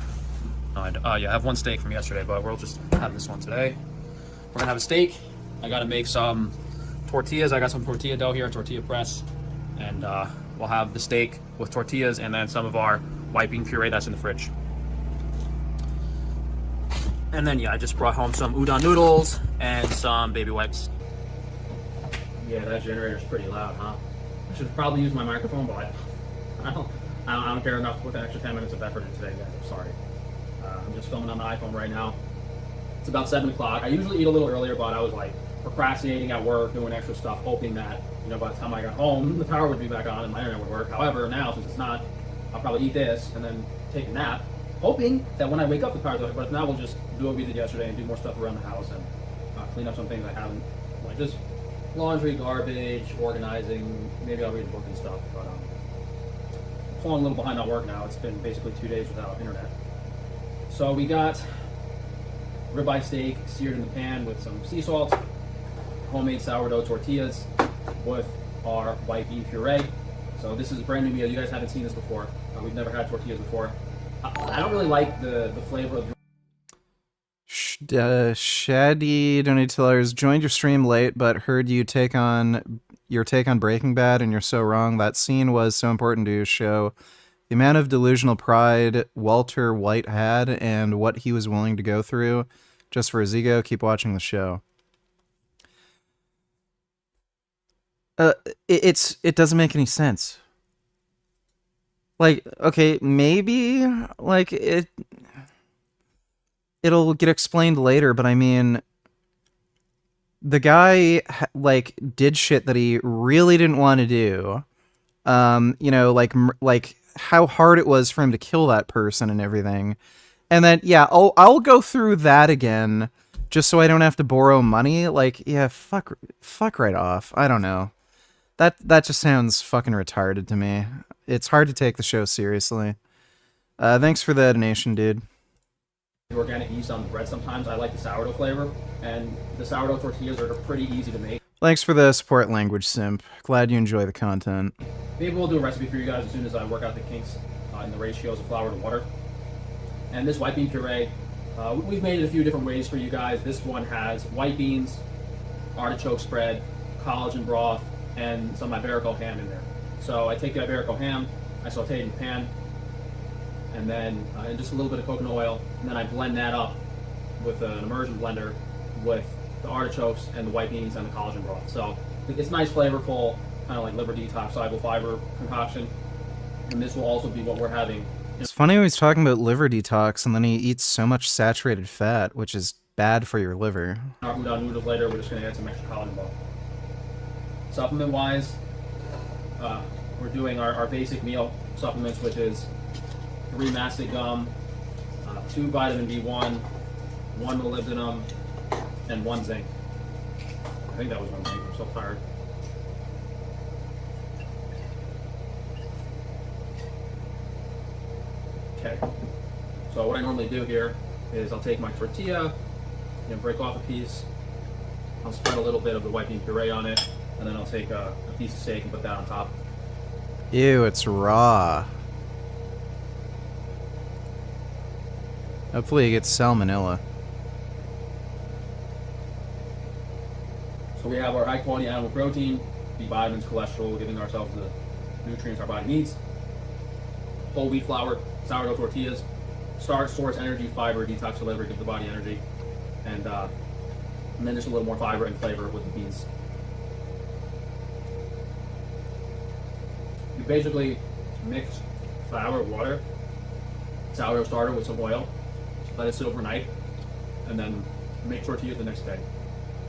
Yeah, I have one steak from yesterday, but we'll just have this one today. We're gonna have a steak. I gotta make some tortillas. I got some tortilla dough here, tortilla press. And we'll have the steak with tortillas and then some of our white bean puree that's in the fridge. And then, yeah, I just brought home some udon noodles and some baby wipes. Yeah, that generator's pretty loud, huh? I should probably use my microphone, but I don't care enough to put the extra 10 minutes of effort in today, guys. I'm sorry. I'm just filming on the iPhone right now. It's about 7 o'clock. I usually eat a little earlier, but I was like procrastinating at work, doing extra stuff, hoping that, you know, by the time I got home, the power would be back on and my internet would work. However, now, since it's not, I'll probably eat this and then take a nap, hoping that when I wake up the power's on. But if not, we'll just do what we did yesterday and do more stuff around the house and clean up some things I haven't, like just laundry, garbage, organizing. Maybe I'll read a book and stuff. But I'm falling a little behind on work now. It's been basically 2 days without internet. So we got ribeye steak seared in the pan with some sea salt, homemade sourdough tortillas with our white bean puree. So this is a brand new meal. You guys haven't seen this before. We've never had tortillas before. I don't really like the flavor of. Shady Donatillers joined your stream late, but heard you take on your take on Breaking Bad, and you're so wrong. That scene was so important to show the amount of delusional pride Walter White had and what he was willing to go through just for his ego. Keep watching the show. It doesn't make any sense. Like, okay, maybe like it'll get explained later, but I mean, the guy like did shit that he really didn't want to do. You know, like how hard it was for him to kill that person and everything. And then yeah, I'll go through that again just so I don't have to borrow money. Like, yeah, fuck right off. I don't know. That just sounds fucking retarded to me. It's hard to take the show seriously. Thanks for the donation, dude. Organic yeast on the bread sometimes. I like the sourdough flavor, and the sourdough tortillas are pretty easy to make. Thanks for the support, language simp. Glad you enjoy the content. Maybe we'll do a recipe for you guys as soon as I work out the kinks in the ratios of flour to water. And this white bean puree, we've made it a few different ways for you guys. This one has white beans, artichoke spread, collagen broth, and some Iberico ham in there. So I take the Iberico ham, I saute it in the pan, and then and just a little bit of coconut oil, and then I blend that up with an immersion blender with the artichokes and the white beans and the collagen broth. So it's nice, flavorful, kind of like liver detox, soluble fiber concoction. And this will also be what we're having. It's funny how he's talking about liver detox and then he eats so much saturated fat, which is bad for your liver. Our udon noodles later, we're just going to add some extra collagen broth. Supplement-wise, we're doing our basic meal supplements, which is 3 mastic gum, 2 vitamin B1, 1 molybdenum, and 1 zinc. I think that was 1 zinc. I'm so tired. Okay. So what I normally do here is I'll take my tortilla and break off a piece. I'll spread a little bit of the white bean puree on it, and then I'll take a piece of steak and put that on top. Ew, it's raw. Hopefully it gets salmonella. So we have our high quality animal protein, B vitamins, cholesterol, giving ourselves the nutrients our body needs. Whole wheat flour, sourdough tortillas, starch, source, energy, fiber, detox the liver, give the body energy, and then just a little more fiber and flavor with the beans. You basically mix flour, water, sourdough starter with some oil, let it sit overnight, and then make tortillas the next day.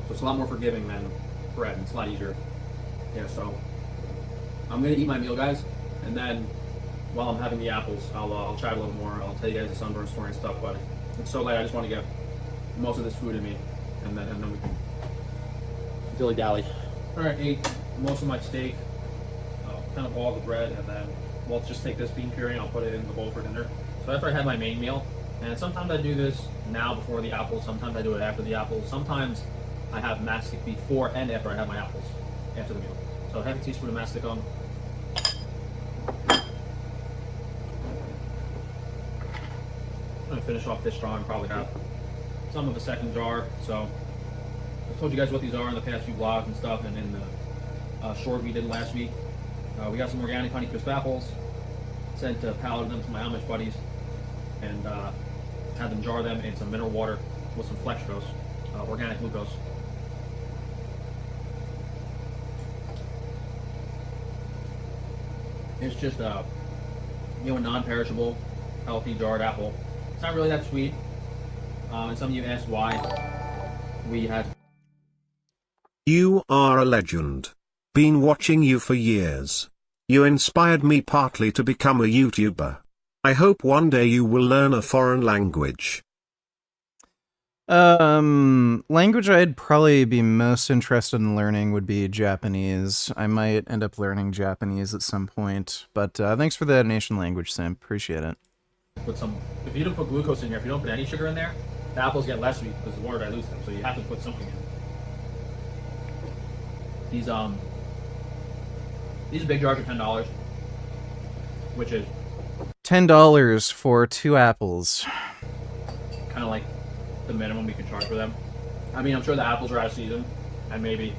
So it's a lot more forgiving than bread, and it's a lot easier. Yeah, so I'm gonna eat my meal, guys, and then while I'm having the apples, I'll chat a little more. I'll tell you guys the sunburn story and stuff, but it's so late, I just want to get most of this food in me, and then we can dilly-dally. All right, ate most of my steak, kind of all the bread, and then we'll just take this bean puree and I'll put it in the bowl for dinner. So after I had my main meal, and sometimes I do this now before the apples, sometimes I do it after the apples, sometimes I have mastic before and after I have my apples, after the meal. So half a teaspoon of masticum. I'm gonna finish off this jar and probably have some of the second jar. So I told you guys what these are in the past few vlogs and stuff, and in the short we did last week. We got some organic Honeycrisp apples, sent to powder them to my Amish buddies, and had them jar them in some mineral water with some Flextrose, organic glucose. It's just a non-perishable, healthy jarred apple. It's not really that sweet. And some of you asked why we had. You are a legend. Been watching you for years. You inspired me partly to become a YouTuber. I hope one day you will learn a foreign language. Language I'd probably be most interested in learning would be Japanese. I might end up learning Japanese at some point, but thanks for the donation, Language Sim. Appreciate it. Put some. If you don't put glucose in here, if you don't put any sugar in there, the apples get less sweet because the water dilutes them. So you have to put something in. These big jars are $10, which is $10 for 2 apples. kind of like the minimum we can charge for them. I mean, I'm sure the apples are out of season, and maybe,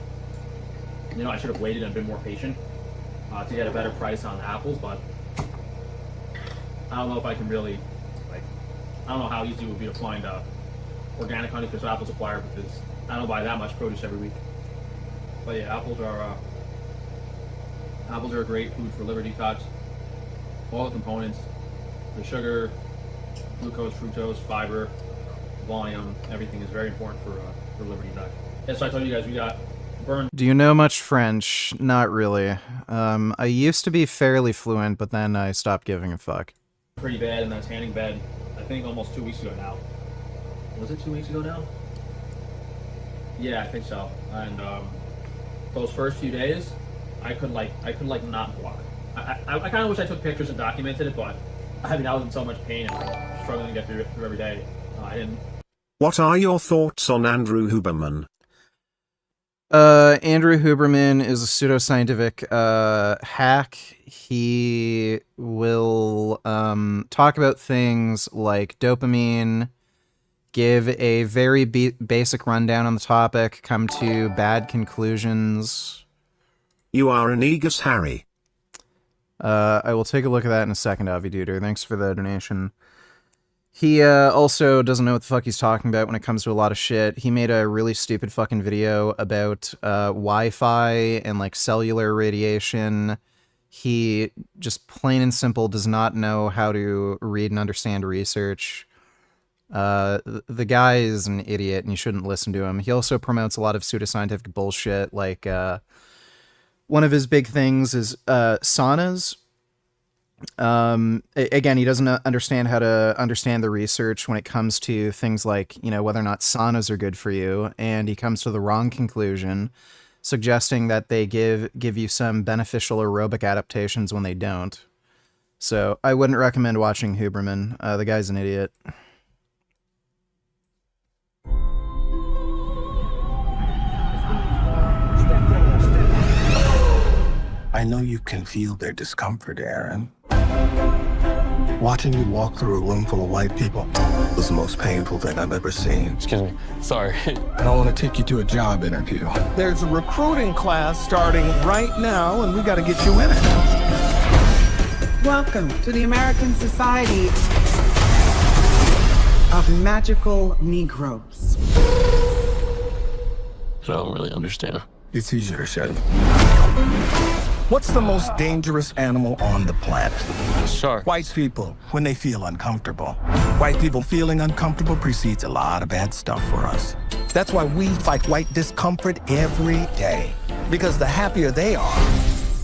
I should have waited and been more patient to get a better price on the apples, but I don't know if I can really, I don't know how easy it would be to find a organic Honeycrisp apple supplier, because I don't buy that much produce every week. But yeah, apples are a great food for liver detox. All the components, the sugar, glucose, fructose, fiber, volume, everything is very important for liver detox. Yeah, so I told you guys we got burned. Do you know much French? Not really. I used to be fairly fluent, but then I stopped giving a fuck. Pretty bad in that tanning bed, I think almost 2 weeks ago now. Was it 2 weeks ago now? Yeah, I think so. And those first few days, I could not walk. I kind of wish I took pictures and documented it, but I was in so much pain and struggling to get through every day. I didn't. What are your thoughts on Andrew Huberman? Andrew Huberman is a pseudoscientific hack. He will talk about things like dopamine, give a very basic rundown on the topic, come to bad conclusions. You are an Aegis Harry. I will take a look at that in a second, Avi Duder. Thanks for the donation. He also doesn't know what the fuck he's talking about when it comes to a lot of shit. He made a really stupid fucking video about Wi-Fi and like cellular radiation. He just plain and simple does not know how to read and understand research. The guy is an idiot and you shouldn't listen to him. He also promotes a lot of pseudoscientific bullshit. Like one of his big things is saunas. Again, he doesn't understand how to understand the research when it comes to things like, you know, whether or not saunas are good for you, and he comes to the wrong conclusion, suggesting that they give you some beneficial aerobic adaptations when they don't. So I wouldn't recommend watching Huberman. The guy's an idiot. I know you can feel their discomfort, Aaron. Watching you walk through a room full of white people was the most painful thing I've ever seen. Excuse me. Sorry. I don't want to take you to a job interview. There's a recruiting class starting right now, and we got to get you in it. Welcome to the American Society of Magical Negroes. I don't really understand. It's easier to say. What's the most dangerous animal on the planet? Shark. White people, when they feel uncomfortable. White people feeling uncomfortable precedes a lot of bad stuff for us. That's why we fight white discomfort every day. Because the happier they are,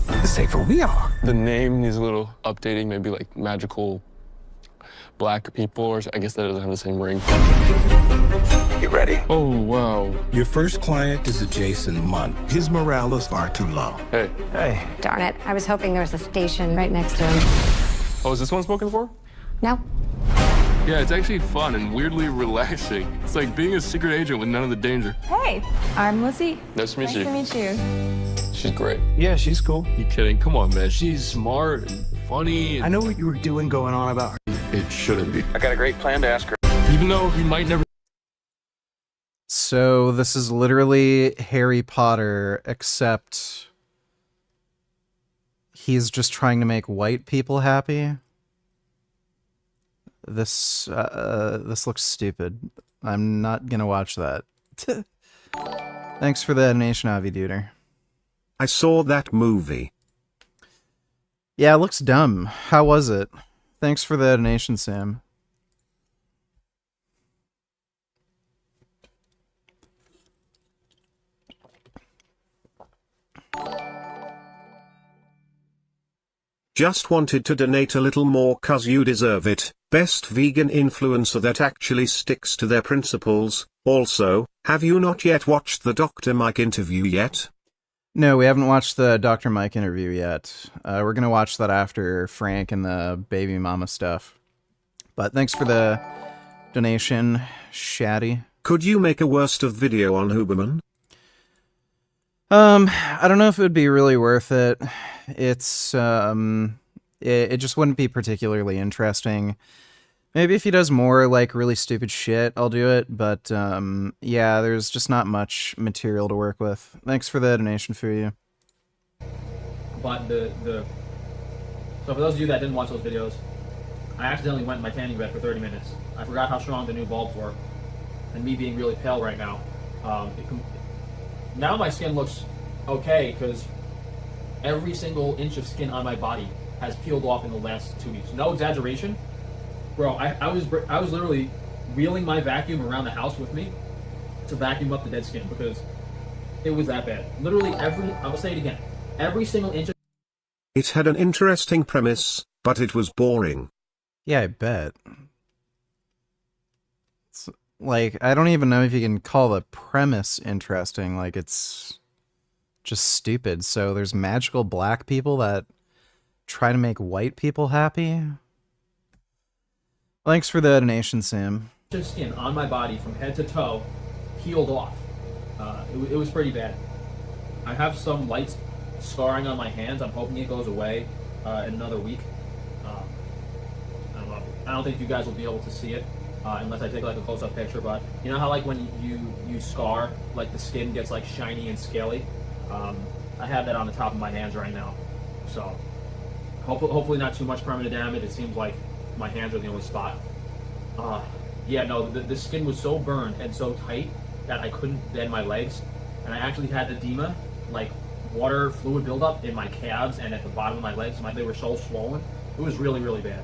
the safer we are. The name needs a little updating, maybe like magical black people, or I guess that doesn't have the same ring. You ready? Oh, wow. Your first client is a Jason Munn. His morale is far too low. Hey. Hey. Darn it. I was hoping there was a station right next to him. Oh, is this one spoken for? No. Yeah, it's actually fun and weirdly relaxing. It's like being a secret agent with none of the danger. Hey, I'm Lizzie. Nice to meet you. Nice to meet you. She's great. Yeah, she's cool. You kidding? Come on, man. She's smart and funny. And I know what you were doing going on about her. it shouldn't be. I got a great plan to ask her. Even though he might never. So this is literally Harry Potter, except he's just trying to make white people happy. This looks stupid. I'm not gonna watch that. Thanks for the donation, Avi Duder. I saw that movie. Yeah, it looks dumb. How was it? Thanks for the donation, Sam. Just wanted to donate a little more cause you deserve it. Best vegan influencer that actually sticks to their principles. Also, have you not yet watched the Dr. Mike interview yet? No, we haven't watched the Dr. Mike interview yet. We're going to watch that after Frank and the baby mama stuff. But thanks for the donation, Shaddy. Could you make a worst of video on Huberman? I don't know if it would be really worth it. It's, it just wouldn't be particularly interesting. Maybe if he does more, like, really stupid shit, I'll do it. But, yeah, there's just not much material to work with. Thanks for the donation, for you. But so for those of you that didn't watch those videos, I accidentally went in my tanning bed for 30 minutes. I forgot how strong the new bulbs were. And me being really pale right now, now my skin looks okay, because every single inch of skin on my body has peeled off in the last 2 weeks. No exaggeration. Bro, I was literally wheeling my vacuum around the house with me to vacuum up the dead skin, because it was that bad. Literally I will say it again, every single inch of... It had an interesting premise, but it was boring. Yeah, I bet. It's, like, I don't even know if you can call the premise interesting. Like, it's just stupid. So there's magical black people that try to make white people happy? Thanks for the donation, Sam. Skin on my body from head to toe peeled off. It was pretty bad. I have some light scarring on my hands. I'm hoping it goes away in another week. I don't think you guys will be able to see it unless I take like a close-up picture, but you know how like when you scar, like the skin gets like shiny and scaly? I have that on the top of my hands right now. So hopefully not too much permanent damage. It seems like my hands are the only spot. Yeah, no, the skin was so burned and so tight that I couldn't bend my legs, and I actually had edema, like water fluid buildup in my calves and at the bottom of my legs. They were so swollen. It was really, really bad.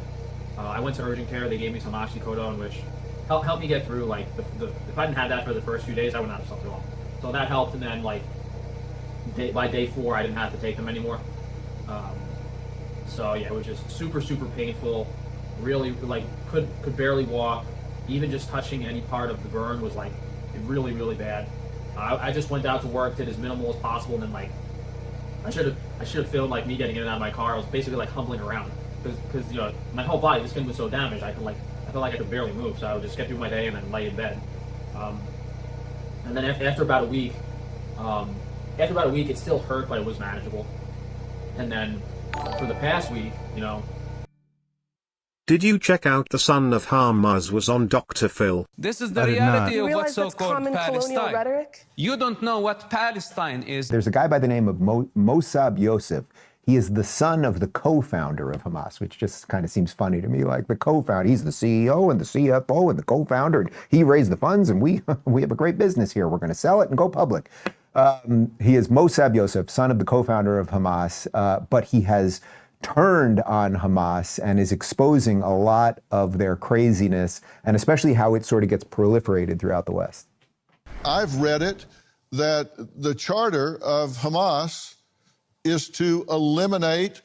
I went to urgent care. They gave me some oxycodone, which helped me get through. Like, if I didn't have that for the first few days, I would not have slept at all. So that helped, and then like by day 4, I didn't have to take them anymore. So yeah, it was just super, super painful. Really, like could barely walk. Even just touching any part of the burn was like really, really bad. I just went out to work, did as minimal as possible, and then like I should have filmed like me getting in and out of my car. I was basically like humbling around because you know my whole body, the skin was so damaged. I felt like I could barely move, so I would just get through my day and then lay in bed. And then after about a week, it still hurt, but it was manageable. And then for the past week, you know. Did you check out the son of Hamas was on Dr. Phil? This is the reality of what's so-called Palestine. You don't know what Palestine is. There's a guy by the name of Mossab Yosef. He is the son of the co-founder of Hamas, which just kind of seems funny to me. Like the co-founder, he's the CEO and the CFO and the co-founder, and he raised the funds, and we have a great business here. We're going to sell it and go public. He is Mossab Yosef, son of the co-founder of Hamas, but he has turned on Hamas and is exposing a lot of their craziness, and especially how it sort of gets proliferated throughout the West. I've read it that the charter of Hamas is to eliminate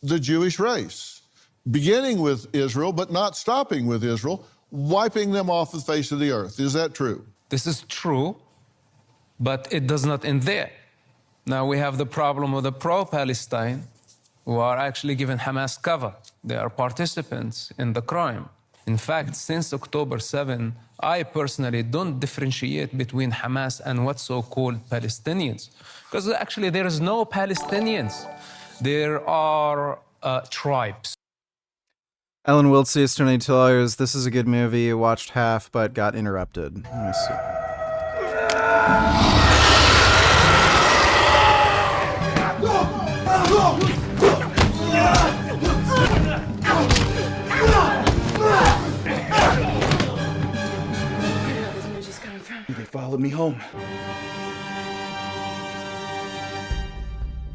the Jewish race, beginning with Israel, but not stopping with Israel, wiping them off the face of the earth. Is that true? This is true, but it does not end there. Now we have the problem of the pro-Palestine, who are actually giving Hamas cover. They are participants in the crime. In fact, since October 7, I personally don't differentiate between Hamas and what's so-called Palestinians. Because actually there is no Palestinians. There are tribes. Ellen Wiltzius, $22. This is a good movie. Watched half, but got interrupted. Let me see. They followed me home.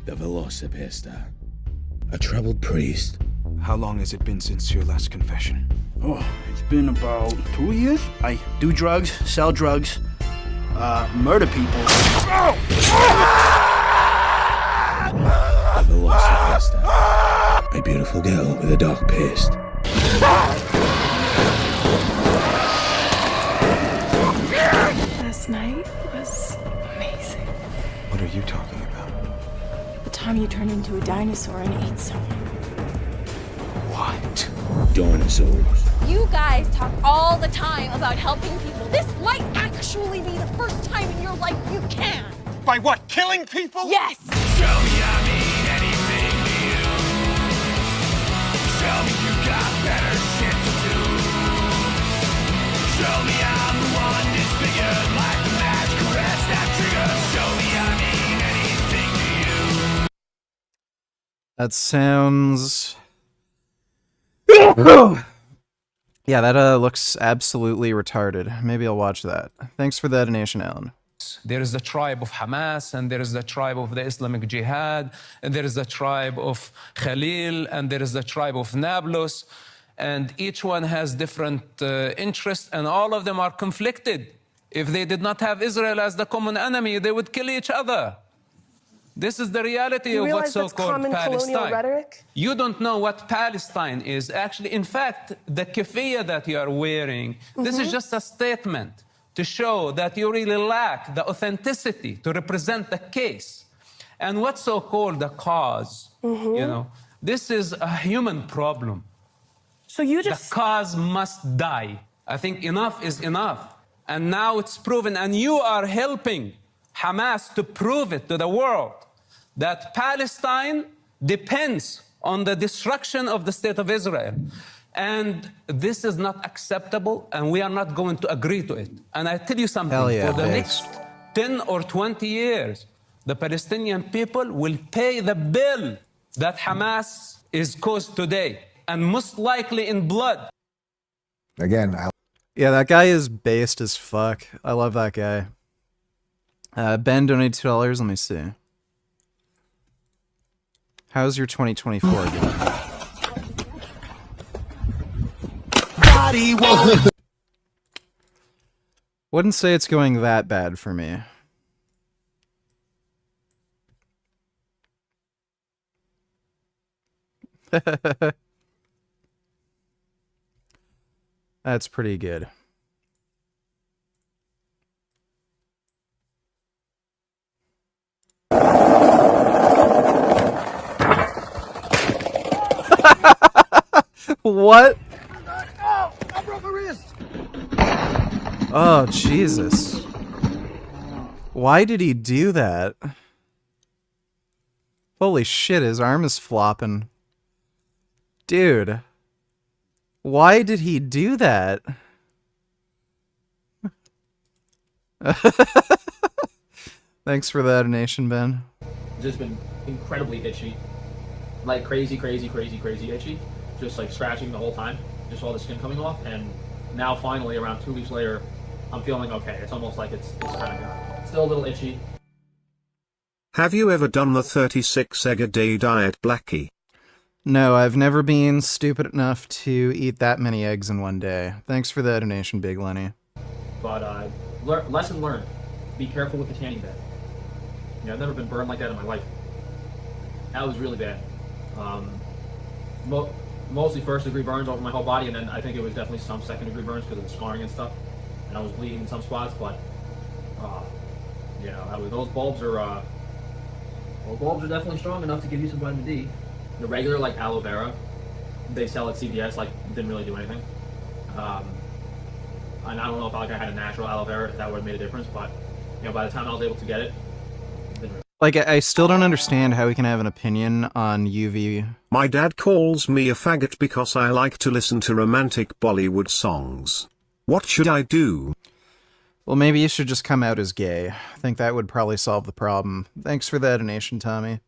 The Velocipasta. A troubled priest. How long has it been since your last confession? Oh, it's been about 2 years. I do drugs, sell drugs, murder people. The Velocipasta. A beautiful girl with a dark past. Last night was amazing. What are you talking about? The time you turned into a dinosaur and ate someone. What? Dinosaurs. You guys talk all the time about helping people. This might actually be the first time in your life you can. By what? Killing people? Yes! Show me I mean anything to you. Show me you got better shit to do. Show me I'm the one disfigured like the match caress that trigger. Show me I mean anything to you. That sounds... Yeah, that looks absolutely retarded. Maybe I'll watch that. Thanks for the donation, Alan. There is the tribe of Hamas, and there is the tribe of the Islamic Jihad, and there is the tribe of Khalil, and there is the tribe of Nablus, and each one has different interests, and all of them are conflicted. If they did not have Israel as the common enemy, they would kill each other. This is the reality of what's so-called Palestine. You don't know what Palestine is. Actually, in fact, the keffiyeh that you are wearing, this is just a statement to show that you really lack the authenticity to represent the case. And what's so-called the cause, you know, this is a human problem. So you just... The cause must die. I think enough is enough. And now it's proven, and you are helping Hamas to prove it to the world, that Palestine depends on the destruction of the state of Israel. And this is not acceptable, and we are not going to agree to it. And I tell you something, for the next 10 or 20 years, the Palestinian people will pay the bill that Hamas is caused today, and most likely in blood. Again, yeah, that guy is based as fuck. I love that guy. Ben donated $2. Let me see. How's your 2024 going? Wouldn't say it's going that bad for me. That's pretty good. What? I broke my wrist. Oh, Jesus. Why did he do that? Holy shit, his arm is flopping. Dude. Why did he do that? Thanks for the donation, Ben. Just been incredibly itchy. Like crazy itchy. Just like scratching the whole time. Just all the skin coming off. And now finally, around 2 weeks later, I'm feeling okay. It's almost like it's kind of gone. Still a little itchy. Have you ever done the 36 egg a day diet, Blackie? No, I've never been stupid enough to eat that many eggs in one day. Thanks for the donation, Big Lenny. But lesson learned. Be careful with the tanning bed. You know, I've never been burned like that in my life. That was really bad. Mostly first-degree burns over my whole body, and then I think it was definitely some second-degree burns because of the scarring and stuff. And I was bleeding in some spots, but you know, those bulbs are definitely strong enough to give you some vitamin D. The regular like aloe vera, they sell at CVS, like didn't really do anything. And I don't know if I had a natural aloe vera, if that would have made a difference, but you know, by the time I was able to get it, didn't really. Like, I still don't understand how we can have an opinion on UV. My dad calls me a faggot because I like to listen to romantic Bollywood songs. What should I do? Well, maybe you should just come out as gay. I think that would probably solve the problem. Thanks for that donation, Tommy.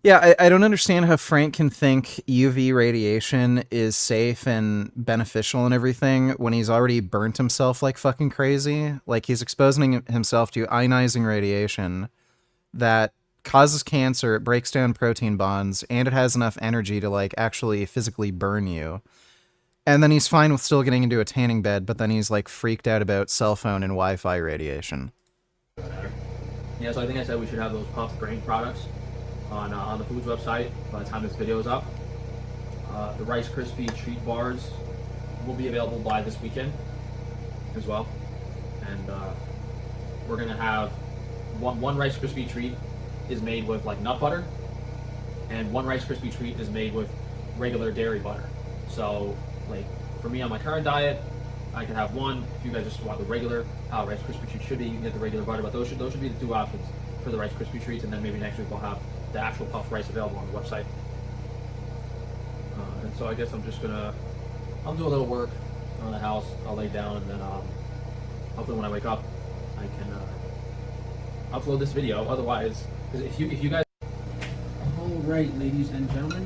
Yeah, I don't understand how Frank can think UV radiation is safe and beneficial and everything when he's already burnt himself like fucking crazy. Like, he's exposing himself to ionizing radiation that causes cancer, it breaks down protein bonds, and it has enough energy to, like, actually physically burn you. And then he's fine with still getting into a tanning bed, but then he's, like, freaked out about cell phone and Wi-Fi radiation. Yeah, so I think I said we should have those puffed grain products on the Foods website by the time this video is up. The Rice Krispie treat bars will be available by this weekend as well. And we're gonna have one Rice Krispie treat is made with like nut butter, and one Rice Krispie treat is made with regular dairy butter. So like for me on my current diet, I can have one. If you guys just want the regular Rice Krispie treat, should be, you can get the regular butter, but those should be the two options for the Rice Krispie treats, and then maybe next week we'll have the actual puffed rice available on the website. And so I guess I'll do a little work on the house, I'll lay down, and then hopefully when I wake up I can upload this video. Otherwise, if you guys... Alright, ladies and gentlemen.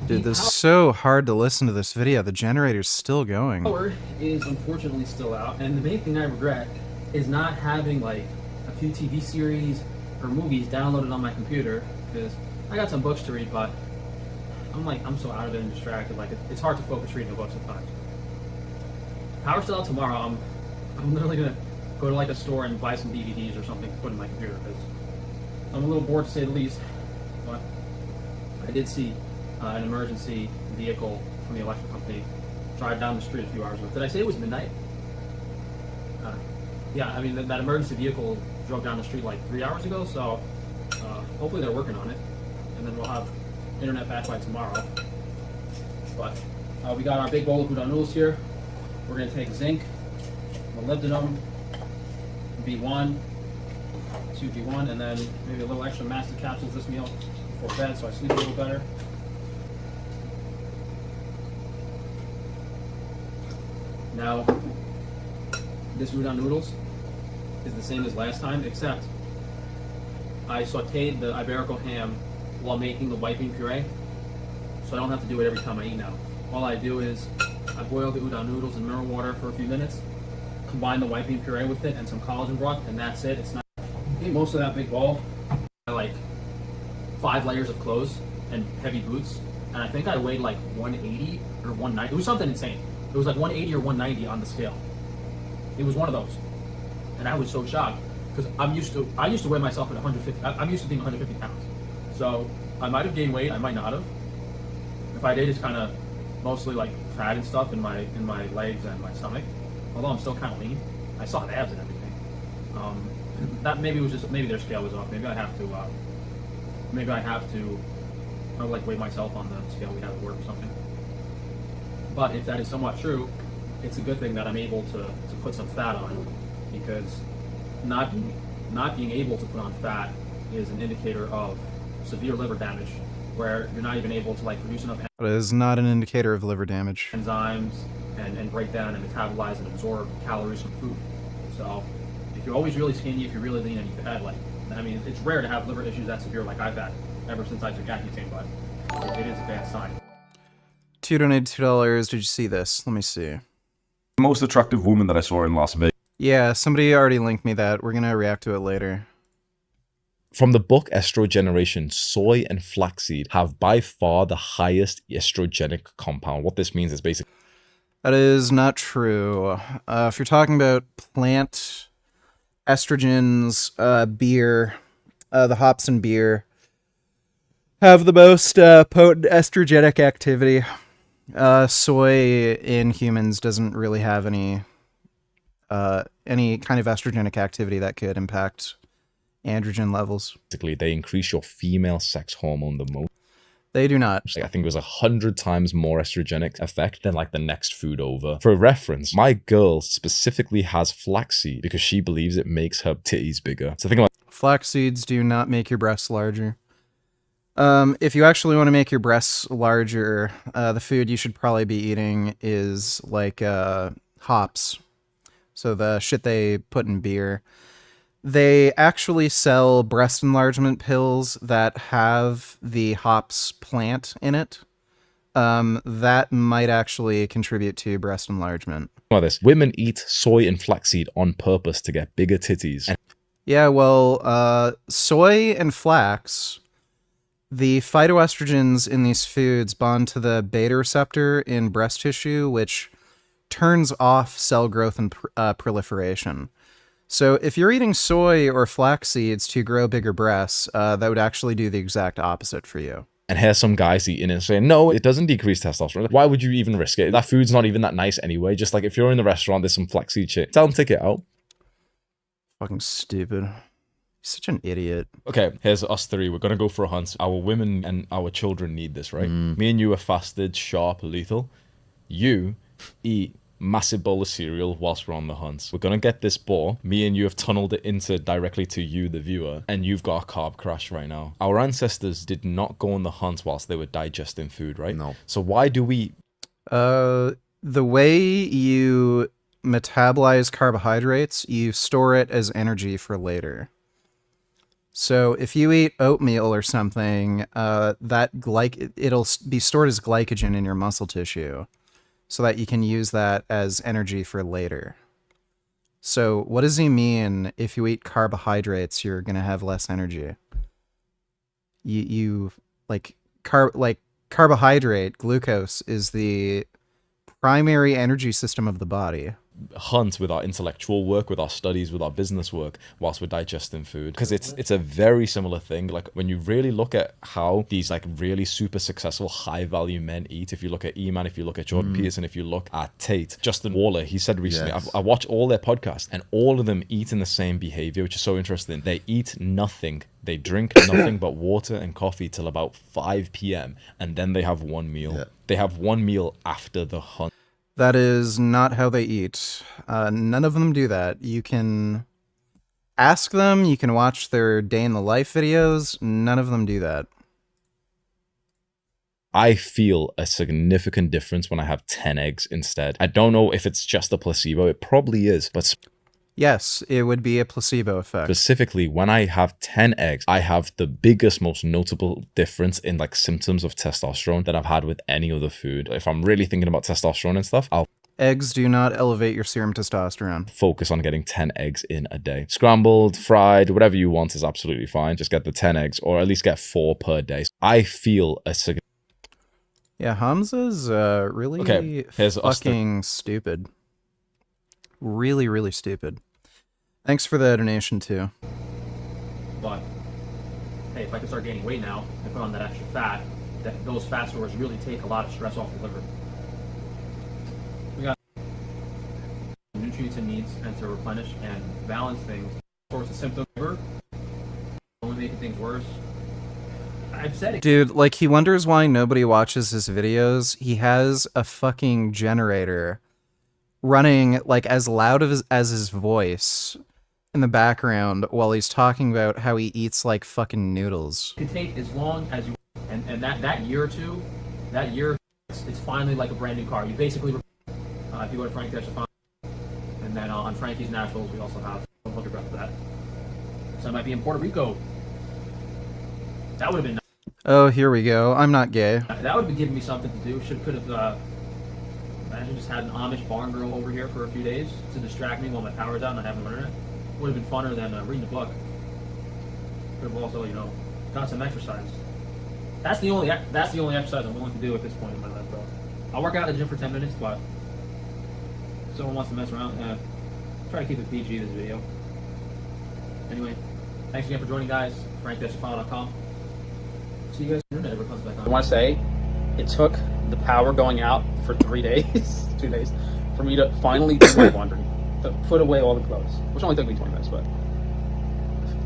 Dude, this is so hard to listen to this video. The generator's still going. Power is unfortunately still out, and the main thing I regret is not having like a few TV series or movies downloaded on my computer, because I got some books to read, but I'm so out of it and distracted. Like it's hard to focus reading a book sometimes. Power's still out tomorrow. I'm literally gonna go to like a store and buy some DVDs or something to put in my computer, because I'm a little bored to say the least. But I did see an emergency vehicle from the electric company drive down the street a few hours ago. Did I say it was midnight? Yeah, I mean that emergency vehicle drove down the street like 3 hours ago, so hopefully they're working on it, and then we'll have internet back by tomorrow. But we got our big bowl of udon noodles here. We're going to take zinc, molybdenum, B1, 2B1, and then maybe a little extra massive capsules this meal before bed so I sleep a little better. Now, this udon noodles is the same as last time, except I sauteed the Iberico ham while making the whiting puree, so I don't have to do it every time I eat now. All I do is I boil the udon noodles in mineral water for a few minutes, combine the whiting puree with it and some collagen broth, and that's it. It's not. I think most of that big bowl, I like 5 layers of clothes and heavy boots, and I think I weighed like 180 or 190. It was something insane. It was like 180 or 190 on the scale. It was one of those, and I was so shocked because I used to weigh myself at 150. I'm used to being 150 pounds, so I might have gained weight. I might not have. If I did, it's kind of mostly like fat and stuff in my legs and my stomach. Although I'm still kind of lean, I still have abs and everything. That maybe was just maybe their scale was off. Maybe I have to like weigh myself on the scale we have at work or something. But if that is somewhat true, it's a good thing that I'm able to put some fat on, because not being able to put on fat is an indicator of severe liver damage, where you're not even able to like produce enough It is not an indicator of liver damage. enzymes and break down and metabolize and absorb calories from food. So if you're always really skinny, if you're really lean and you fat, like, I mean, it's rare to have liver issues that severe like I've had ever since I took Accutane, but it is a bad sign. 2 donated $2. Did you see this? Let me see. Most attractive woman that I saw in Las Vegas. Yeah, somebody already linked me that. We're gonna react to it later. From the book Estrogeneration, soy and flaxseed have by far the highest estrogenic compound. What this means is basically... That is not true. If you're talking about plant estrogens, beer, the hops in beer have the most potent estrogenic activity. Soy in humans doesn't really have any kind of estrogenic activity that could impact androgen levels. Basically, they increase your female sex hormone the most. They do not. I think it was 100 times more estrogenic effect than like the next food over. For reference, my girl specifically has flaxseed because she believes it makes her titties bigger. So think about flax seeds do not make your breasts larger. If you actually want to make your breasts larger, the food you should probably be eating is like hops. So the shit they put in beer. They actually sell breast enlargement pills that have the hops plant in it. That might actually contribute to breast enlargement. about this. Women eat soy and flaxseed on purpose to get bigger titties. Yeah, well, soy and flax, the phytoestrogens in these foods bond to the beta receptor in breast tissue, which turns off cell growth and proliferation. So if you're eating soy or flax seeds to grow bigger breasts, that would actually do the exact opposite for you. And here's some guys eating it and saying, no, it doesn't decrease testosterone. Why would you even risk it? That food's not even that nice anyway. Just like if you're in the restaurant, there's some flaxseed shit. Tell them to take it out. Fucking stupid. Such an idiot. Okay, here's us three. We're going to go for a hunt. Our women and our children need this, right? Me and you are fasted, sharp, lethal. You eat massive bowl of cereal whilst we're on the hunt. We're going to get this boar. Me and you have tunneled it into directly to you, the viewer, and you've got a carb crash right now. Our ancestors did not go on the hunt whilst they were digesting food, right? No. So why do we... The way you metabolize carbohydrates, you store it as energy for later. So if you eat oatmeal or something, it'll be stored as glycogen in your muscle tissue, so that you can use that as energy for later. So what does he mean if you eat carbohydrates, you're going to have less energy? Carbohydrate, glucose, is the primary energy system of the body. Hunt with our intellectual work, with our studies, with our business work, whilst we're digesting food, because it's a very similar thing. Like when you really look at how these like really super successful high value men eat, if you look at E-Man, if you look at Jordan Peterson, if you look at Tate, Justin Waller, he said recently, I watch all their podcasts and all of them eat in the same behavior, which is so interesting. They eat nothing. They drink nothing but water and coffee till about 5 p.m. and then they have one meal. They have one meal after the hunt. That is not how they eat. None of them do that. You can ask them, you can watch their day in the life videos. None of them do that. I feel a significant difference when I have 10 eggs instead. I don't know if it's just a placebo. It probably is, but... Yes, it would be a placebo effect. Specifically, when I have 10 eggs, I have the biggest, most notable difference in like symptoms of testosterone that I've had with any other food. If I'm really thinking about testosterone and stuff, I'll Eggs do not elevate your serum testosterone. focus on getting 10 eggs in a day. Scrambled, fried, whatever you want is absolutely fine. Just get the 10 eggs or at least get 4 per day. I feel a Yeah, Hamza's really fucking stupid. Really, really stupid. Thanks for the donation too. But hey, if I can start gaining weight now and put on that extra fat, those fat stores really take a lot of stress off the liver. We got nutrients it needs and to replenish and balance things. Source of symptoms, only making things worse. I've said it. Dude, like, he wonders why nobody watches his videos. He has a fucking generator running, like, as loud as his voice in the background while he's talking about how he eats, like, fucking noodles. It can take as long as you want. And that year or two, it's finally like a brand new car. You basically, if you go to Frank Tufano, and then on Frankie's Naturals, we also have 100 grams of that. So I might be in Puerto Rico. That would have been nice. Oh, here we go. I'm not gay. That would have given me something to do. Could have, imagine just had an Amish barn girl over here for a few days to distract me while my power's out and I haven't learned it. Would have been funner than reading a book. Could have also, got some exercise. That's the only exercise I'm willing to do at this point in my life, bro. I'll work out in the gym for 10 minutes, but if someone wants to mess around, try to keep it PG this video. Anyway, thanks again for joining, guys. FrankTufano.com. See you guys when the internet ever comes back on. I want to say, it took the power going out for 3 days, 2 days, for me to finally do my laundry, to put away all the clothes, which only took me 20 minutes, but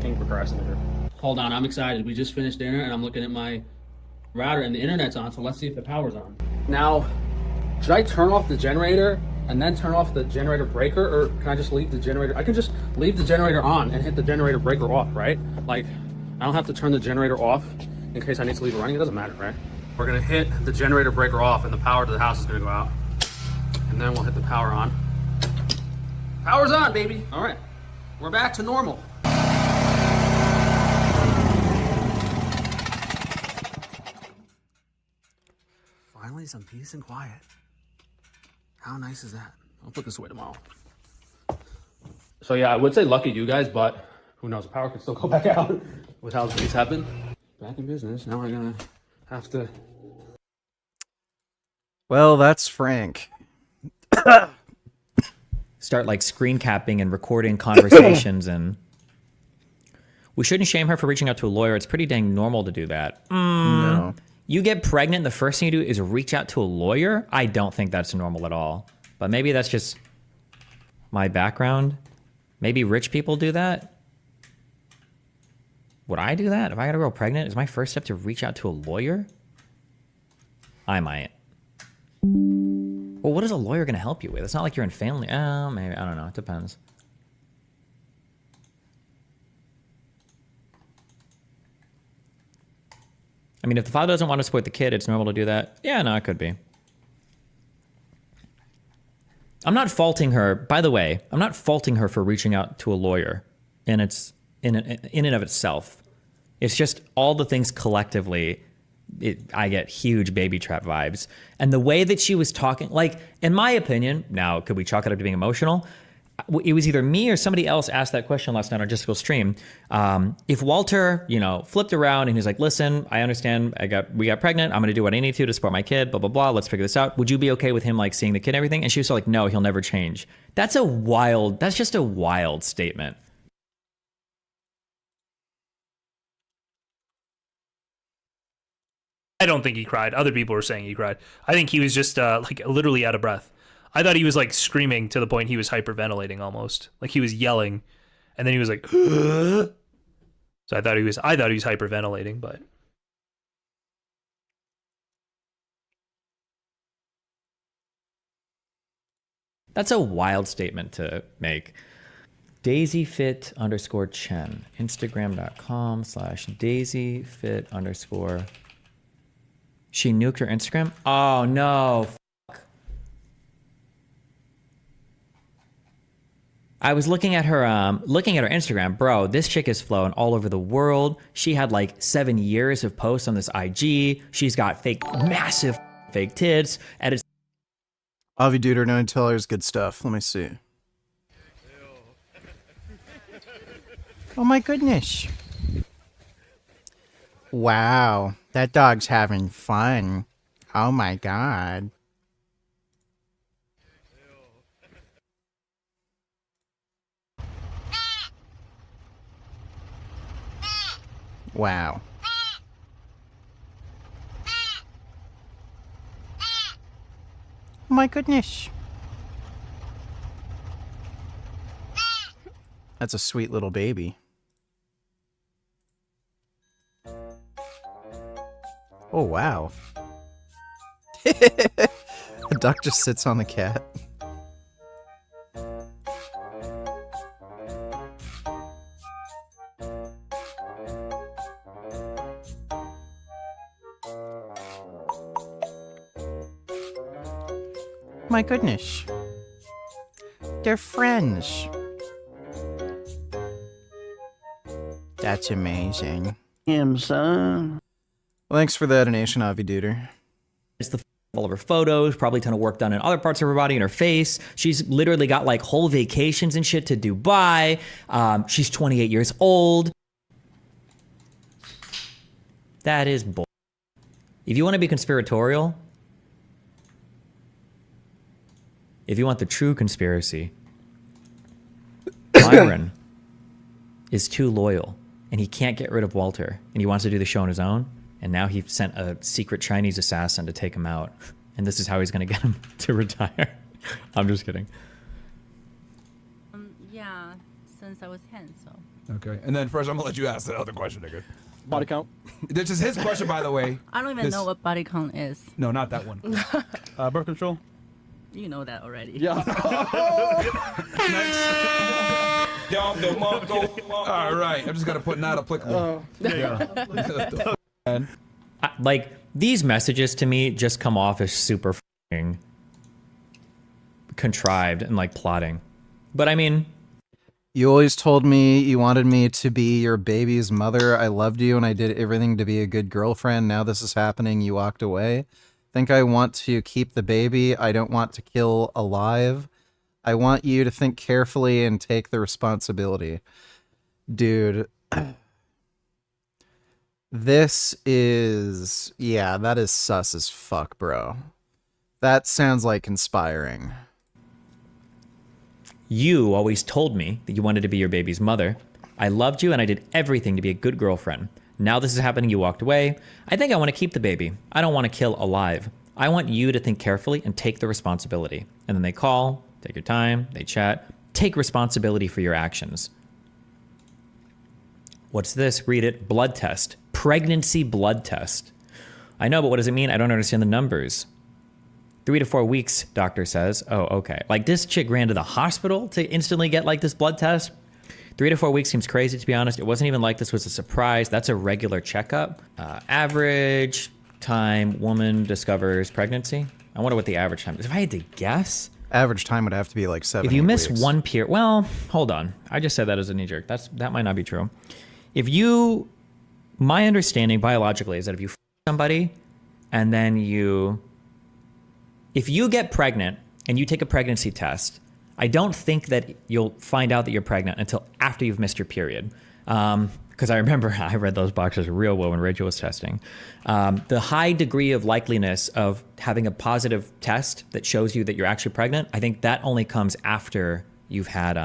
king procrastinator. Hold on, I'm excited. We just finished dinner and I'm looking at my router and the internet's on, so let's see if the power's on. Now, should I turn off the generator and then turn off the generator breaker, or can I just leave the generator? I can just leave the generator on and hit the generator breaker off, right? Like, I don't have to turn the generator off in case I need to leave it running. It doesn't matter, right? We're gonna hit the generator breaker off and the power to the house is gonna go out. And then we'll hit the power on. Power's on, baby. All right, we're back to normal. Finally, some peace and quiet. How nice is that? I'll put this away tomorrow. So yeah, I would say lucky you guys, but who knows? The power could still go back out with how things happen. Back in business. Now we're gonna have to. Well, that's Frank. Start like screen capping and recording conversations, and we shouldn't shame her for reaching out to a lawyer. It's pretty dang normal to do that. No. You get pregnant, the first thing you do is reach out to a lawyer? I don't think that's normal at all. But maybe that's just my background. Maybe rich people do that. Would I do that? If I got a girl pregnant, is my first step to reach out to a lawyer? I might. Well, what is a lawyer going to help you with? It's not like you're in family. Maybe. I don't know. It depends. I mean, if the father doesn't want to support the kid, it's normal to do that. Yeah, no, it could be. I'm not faulting her. By the way, I'm not faulting her for reaching out to a lawyer, and it's in and of itself. It's just all the things collectively. I get huge baby trap vibes, and the way that she was talking, like, in my opinion, now could we chalk it up to being emotional? It was either me or somebody else asked that question last night on Just Go Stream. If Walter, flipped around and he's like, listen, I understand we got pregnant. I'm going to do what I need to support my kid, blah, blah, blah. Let's figure this out. Would you be okay with him like seeing the kid and everything? And she was like, no, he'll never change. That's just a wild statement. I don't think he cried. Other people were saying he cried. I think he was just like literally out of breath. I thought he was like screaming to the point he was hyperventilating almost. Like he was yelling, and then he was like, so I thought he was hyperventilating, but that's a wild statement to make. DaisyFit_Chen, Instagram.com/DaisyFit_. She nuked her Instagram? Oh no. I was looking at her Instagram, bro. This chick is flowing all over the world. She had like 7 years of posts on this IG. She's got massive fake tits. Edits. Avi Duder, no tellers, good stuff. Let me see. Oh my goodness. Wow, that dog's having fun. Oh my god. Wow. Oh my goodness. That's a sweet little baby. Oh, wow. The duck just sits on the cat. My goodness. They're friends. That's amazing. Son. Well, thanks for the donation, Avi Duder. It's all of her photos, probably a ton of work done in other parts of her body and her face. She's literally got like whole vacations and shit to Dubai. She's 28 years old. That is bull. If you want to be conspiratorial, if you want the true conspiracy, Byron is too loyal and he can't get rid of Walter and he wants to do the show on his own. And now he sent a secret Chinese assassin to take him out. And this is how he's going to get him to retire. I'm just kidding. Yeah, since I was 10, so. Okay. And then first, I'm going to let you ask the other question, nigga. Body count? This is his question, by the way. I don't even know what body count is. No, not that one. Birth control? You know that already. Yeah. All right. I'm just going to put not applicable. Like, these messages to me just come off as super f***ing contrived and like plotting. But I mean, you always told me you wanted me to be your baby's mother. I loved you and I did everything to be a good girlfriend. Now this is happening. You walked away. Think I want to keep the baby. I don't want to kill alive. I want you to think carefully and take the responsibility. Dude. This is, yeah, that is sus as fuck, bro. That sounds like conspiring. You always told me that you wanted to be your baby's mother. I loved you and I did everything to be a good girlfriend. Now this is happening, you walked away. I think I want to keep the baby. I don't want to kill alive. I want you to think carefully and take the responsibility. And then they call, take your time, they chat, take responsibility for your actions. What's this? Read it. Blood test. Pregnancy blood test. I know, but what does it mean? I don't understand the numbers. 3 to 4 weeks, doctor says. Oh, okay. Like, this chick ran to the hospital to instantly get like this blood test. 3 to 4 weeks seems crazy, to be honest. It wasn't even like this was a surprise. That's a regular checkup. Average time woman discovers pregnancy. I wonder what the average time is. If I had to guess, average time would have to be like 7 if you miss weeks. one period, well, hold on. I just said that as a knee jerk. That might not be true. If you, my understanding biologically is that if you f somebody and then if you get pregnant and you take a pregnancy test, I don't think that you'll find out that you're pregnant until after you've missed your period. Because I remember I read those boxes real well when Rachel was testing. The high degree of likeliness of having a positive test that shows you that you're actually pregnant, I think that only comes after you've had,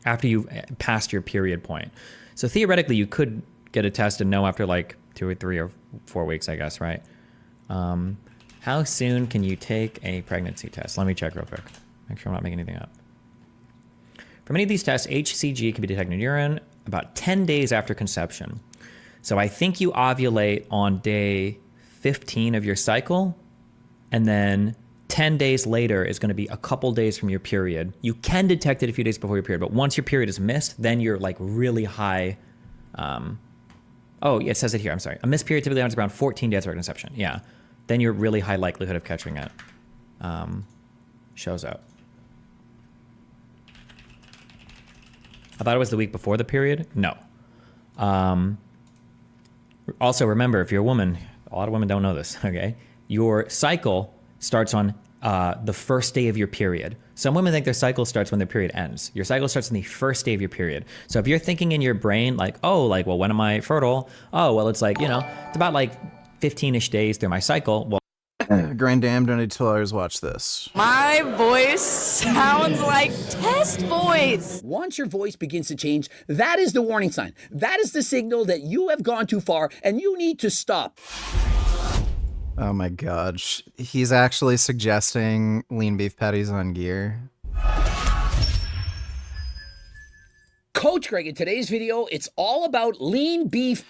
after you've passed your period point. So theoretically, you could get a test and know after like 2 or 3 or 4 weeks, I guess, right? How soon can you take a pregnancy test? Let me check real quick. Make sure I'm not making anything up. For many of these tests, HCG can be detected in urine about 10 days after conception. So I think you ovulate on day 15 of your cycle, and then 10 days later is going to be a couple days from your period. You can detect it a few days before your period, but once your period is missed, then you're like really high. Oh, yeah, it says it here. I'm sorry. A missed period typically happens around 14 days after conception. Yeah. Then you're really high likelihood of catching it. Shows up. I thought it was the week before the period. No. Also, remember, if you're a woman, a lot of women don't know this, okay? Your cycle starts on the first day of your period. Some women think their cycle starts when their period ends. Your cycle starts on the first day of your period. So if you're thinking in your brain like, oh, like, well, when am I fertile? Oh, well, it's like, you know, it's about like 15-ish days through my cycle. Well, Grand Dam, don't need to tell others watch this. My voice sounds like test voice. Once your voice begins to change, that is the warning sign. That is the signal that you have gone too far and you need to stop. Oh my god. He's actually suggesting lean beef patties on gear. Coach Greg, in today's video, it's all about lean beef.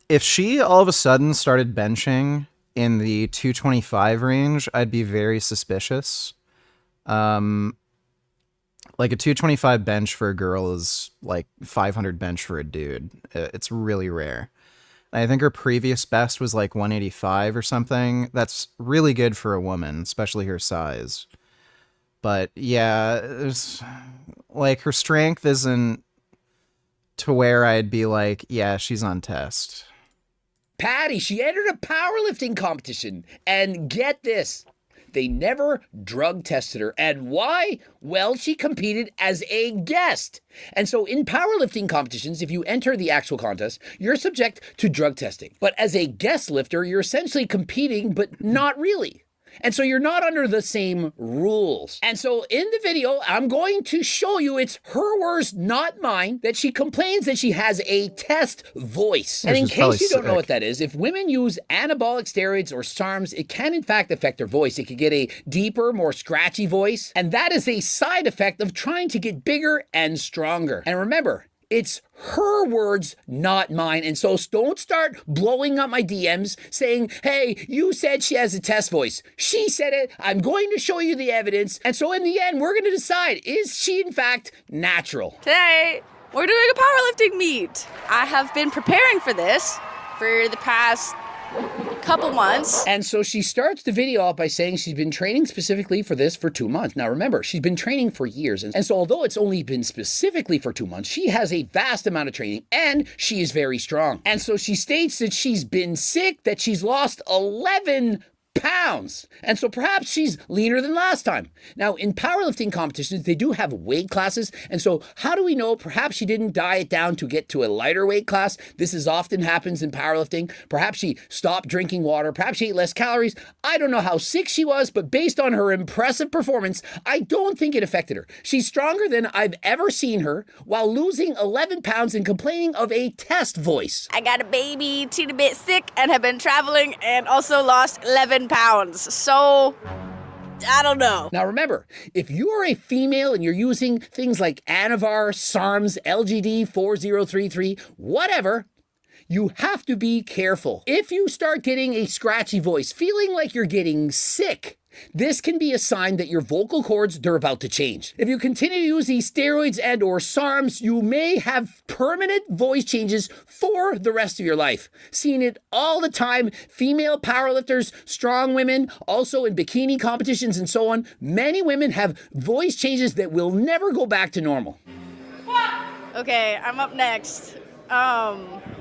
If she all of a sudden started benching in the 225 range, I'd be very suspicious. Like a 225 bench for a girl is like 500 bench for a dude. It's really rare. I think her previous best was like 185 or something. That's really good for a woman, especially her size. But yeah, it's like her strength isn't to where I'd be like, yeah, she's on test. Patty, she entered a powerlifting competition. And get this, they never drug tested her. And why? Well, she competed as a guest. And so in powerlifting competitions, if you enter the actual contest, you're subject to drug testing. But as a guest lifter, you're essentially competing, but not really. And so you're not under the same rules. And so in the video, I'm going to show you, it's her words, not mine, that she complains that she has a test voice. And in case you don't know what that is, if women use anabolic steroids or SARMs, it can in fact affect their voice. It could get a deeper, more scratchy voice. And that is a side effect of trying to get bigger and stronger. And remember, it's her words, not mine. And so don't start blowing up my DMs saying, hey, you said she has a test voice. She said it. I'm going to show you the evidence. And so in the end, we're going to decide, is she in fact natural? Today, we're doing a powerlifting meet. I have been preparing for this for the past couple months. And so she starts the video off by saying she's been training specifically for this for 2 months. Now remember, she's been training for years. And so although it's only been specifically for 2 months, she has a vast amount of training and she is very strong. And so she states that she's been sick, that she's lost 11 pounds. And so perhaps she's leaner than last time. Now, in powerlifting competitions, they do have weight classes. And so how do we know? Perhaps she didn't diet down to get to a lighter weight class. This is often happens in powerlifting. Perhaps she stopped drinking water. Perhaps she ate less calories. I don't know how sick she was, but based on her impressive performance, I don't think it affected her. She's stronger than I've ever seen her while losing 11 pounds and complaining of a test voice. I got a baby, teeny bit sick, and have been traveling and also lost 11 pounds. So, I don't know. Now remember, if you are a female and you're using things like Anavar, SARMs, LGD 4033, whatever, you have to be careful. If you start getting a scratchy voice, feeling like you're getting sick, this can be a sign that your vocal cords, they're about to change. If you continue to use these steroids and or SARMs, you may have permanent voice changes for the rest of your life. Seeing it all the time, female powerlifters, strong women, also in bikini competitions and so on, many women have voice changes that will never go back to normal. Okay, I'm up next.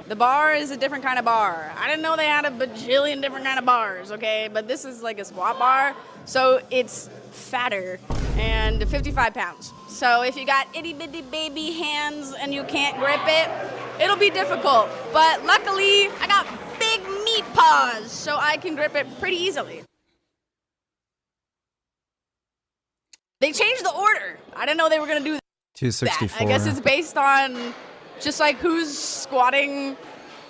The bar is a different kind of bar. I didn't know they had a bajillion different kind of bars, okay? But this is like a squat bar, so it's fatter and 55 pounds. So if you got itty bitty baby hands and you can't grip it, it'll be difficult. But luckily, I got big meat paws, so I can grip it pretty easily. They changed the order. I didn't know they were gonna do that. 264. I guess it's based on just like who's squatting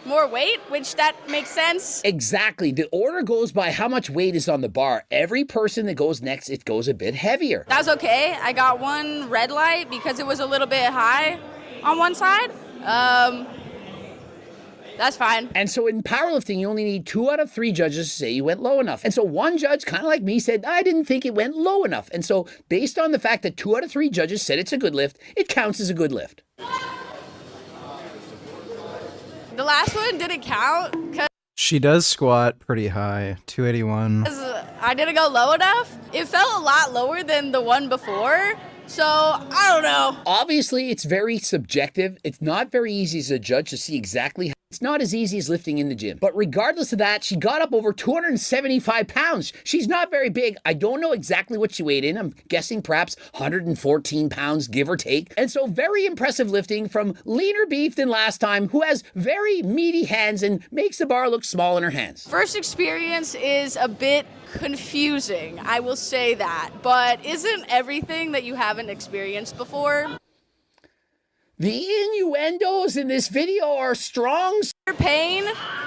more weight, which that makes sense. Exactly. The order goes by how much weight is on the bar. Every person that goes next, it goes a bit heavier. That's okay. I got one red light because it was a little bit high on one side. That's fine. And so in powerlifting, you only need 2 out of 3 judges to say you went low enough. And so one judge, kind of like me, said, I didn't think it went low enough. And so based on the fact that 2 out of 3 judges said it's a good lift, it counts as a good lift. The last one didn't count because She does squat pretty high, 281. I didn't go low enough. It felt a lot lower than the one before, So, I don't know. Obviously, it's very subjective. It's not very easy as a judge to see exactly how. It's not as easy as lifting in the gym. But regardless of that, she got up over 275 pounds. She's not very big. I don't know exactly what she weighed in. I'm guessing perhaps 114 pounds, give or take. And so very impressive lifting from leaner beef than last time, who has very meaty hands and makes the bar look small in her hands. First experience is a bit confusing, I will say that. But isn't everything that you haven't experienced before? The innuendos in this video are strong. Pain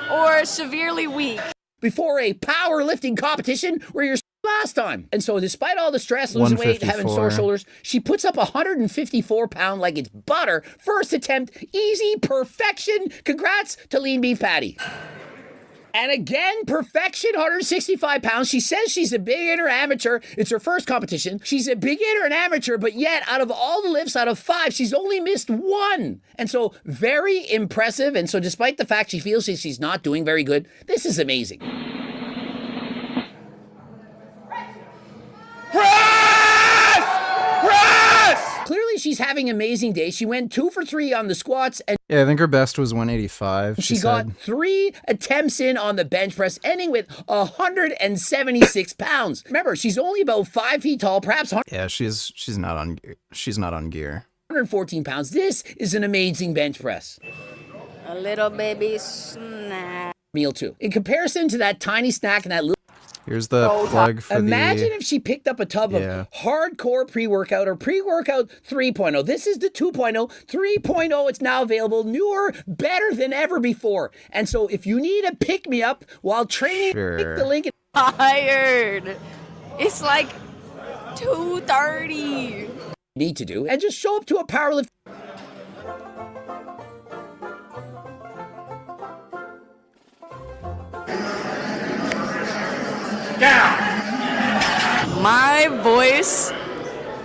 or severely weak. Before a powerlifting competition where you're last time. And so despite all the stress, losing weight, having sore shoulders, she puts up 154 pound like it's butter. First attempt, easy, perfection. Congrats to LeanBeefPatty. And again, perfection, 165 pounds. She says she's a beginner amateur. It's her first competition. She's a beginner and amateur, but yet out of all the lifts, out of 5, she's only missed 1. And so very impressive. And so despite the fact she feels she's not doing very good, this is amazing. Clearly she's having an amazing day. She went 2 for 3 on the squats and Yeah, I think her best was 185. she got 3 attempts in on the bench press, ending with 176 pounds. Remember, she's only about 5 feet tall, perhaps. Yeah, she's not on gear. 114 pounds. This is an amazing bench press. A little baby snack. Meal too. In comparison to that tiny snack and that little. Here's the plug for Imagine if she picked up a tub of hardcore pre-workout or pre-workout 3.0. This is the 2.0. 3.0, it's now available, newer, better than ever before. And so if you need a pick-me-up while training, click the link. Tired. It's like 2:30. Need to do and just show up to a powerlift. My voice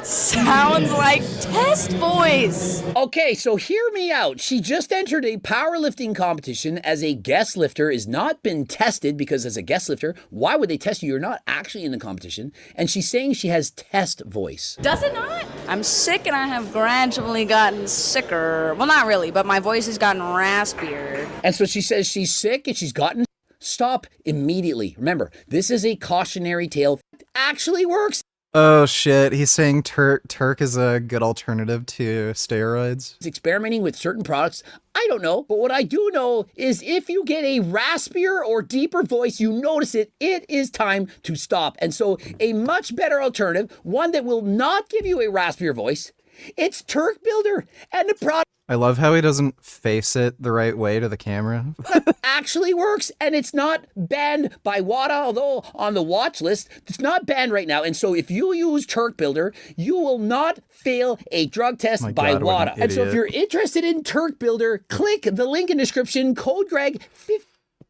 sounds like test voice. Okay, so hear me out. She just entered a powerlifting competition as a guest lifter, is not been tested because as a guest lifter, why would they test you? You're not actually in the competition. And she's saying she has test voice. Does it not? I'm sick and I have gradually gotten sicker. Well, not really, but my voice has gotten raspier. And so she says she's sick and she's gotten. Stop immediately. Remember, this is a cautionary tale. It actually works. Oh shit, he's saying Turk is a good alternative to steroids. It's experimenting with certain products. I don't know, but what I do know is if you get a raspier or deeper voice, you notice it, it is time to stop. And so a much better alternative, one that will not give you a raspier voice, it's Turk Builder and the product. I love how he doesn't face it the right way to the camera. Actually works, and it's not banned by WADA, although on the watch list, it's not banned right now. And so if you use Turk Builder, you will not fail a drug test by WADA. And so if you're interested in Turk Builder, click the link in description, code Greg.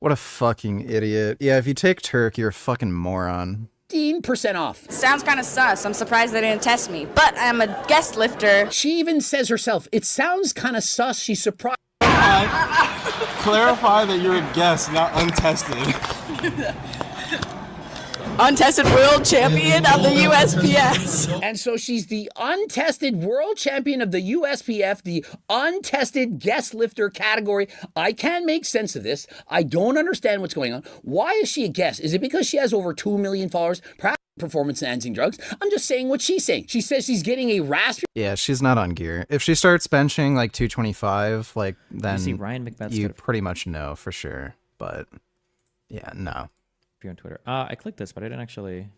What a fucking idiot. Yeah, if you take Turk, you're a fucking moron. 15% off. Sounds kind of sus. I'm surprised they didn't test me, but I'm a guest lifter. She even says herself, it sounds kind of sus. She's surprised. Clarify that you're a guest, not untested. Untested world champion of the USPS. And so she's the untested world champion of the USPF, the untested guest lifter category. I can't make sense of this. I don't understand what's going on. Why is she a guest? Is it because she has over 2 million followers? Perhaps performance-enhancing drugs? I'm just saying what she's saying. She says she's getting a raspy. Yeah, she's not on gear. If she starts benching like 225, like then You see Ryan McBeth's you got a- pretty much know for sure. But yeah, no. If you're on Twitter. I clicked this, but I didn't actually.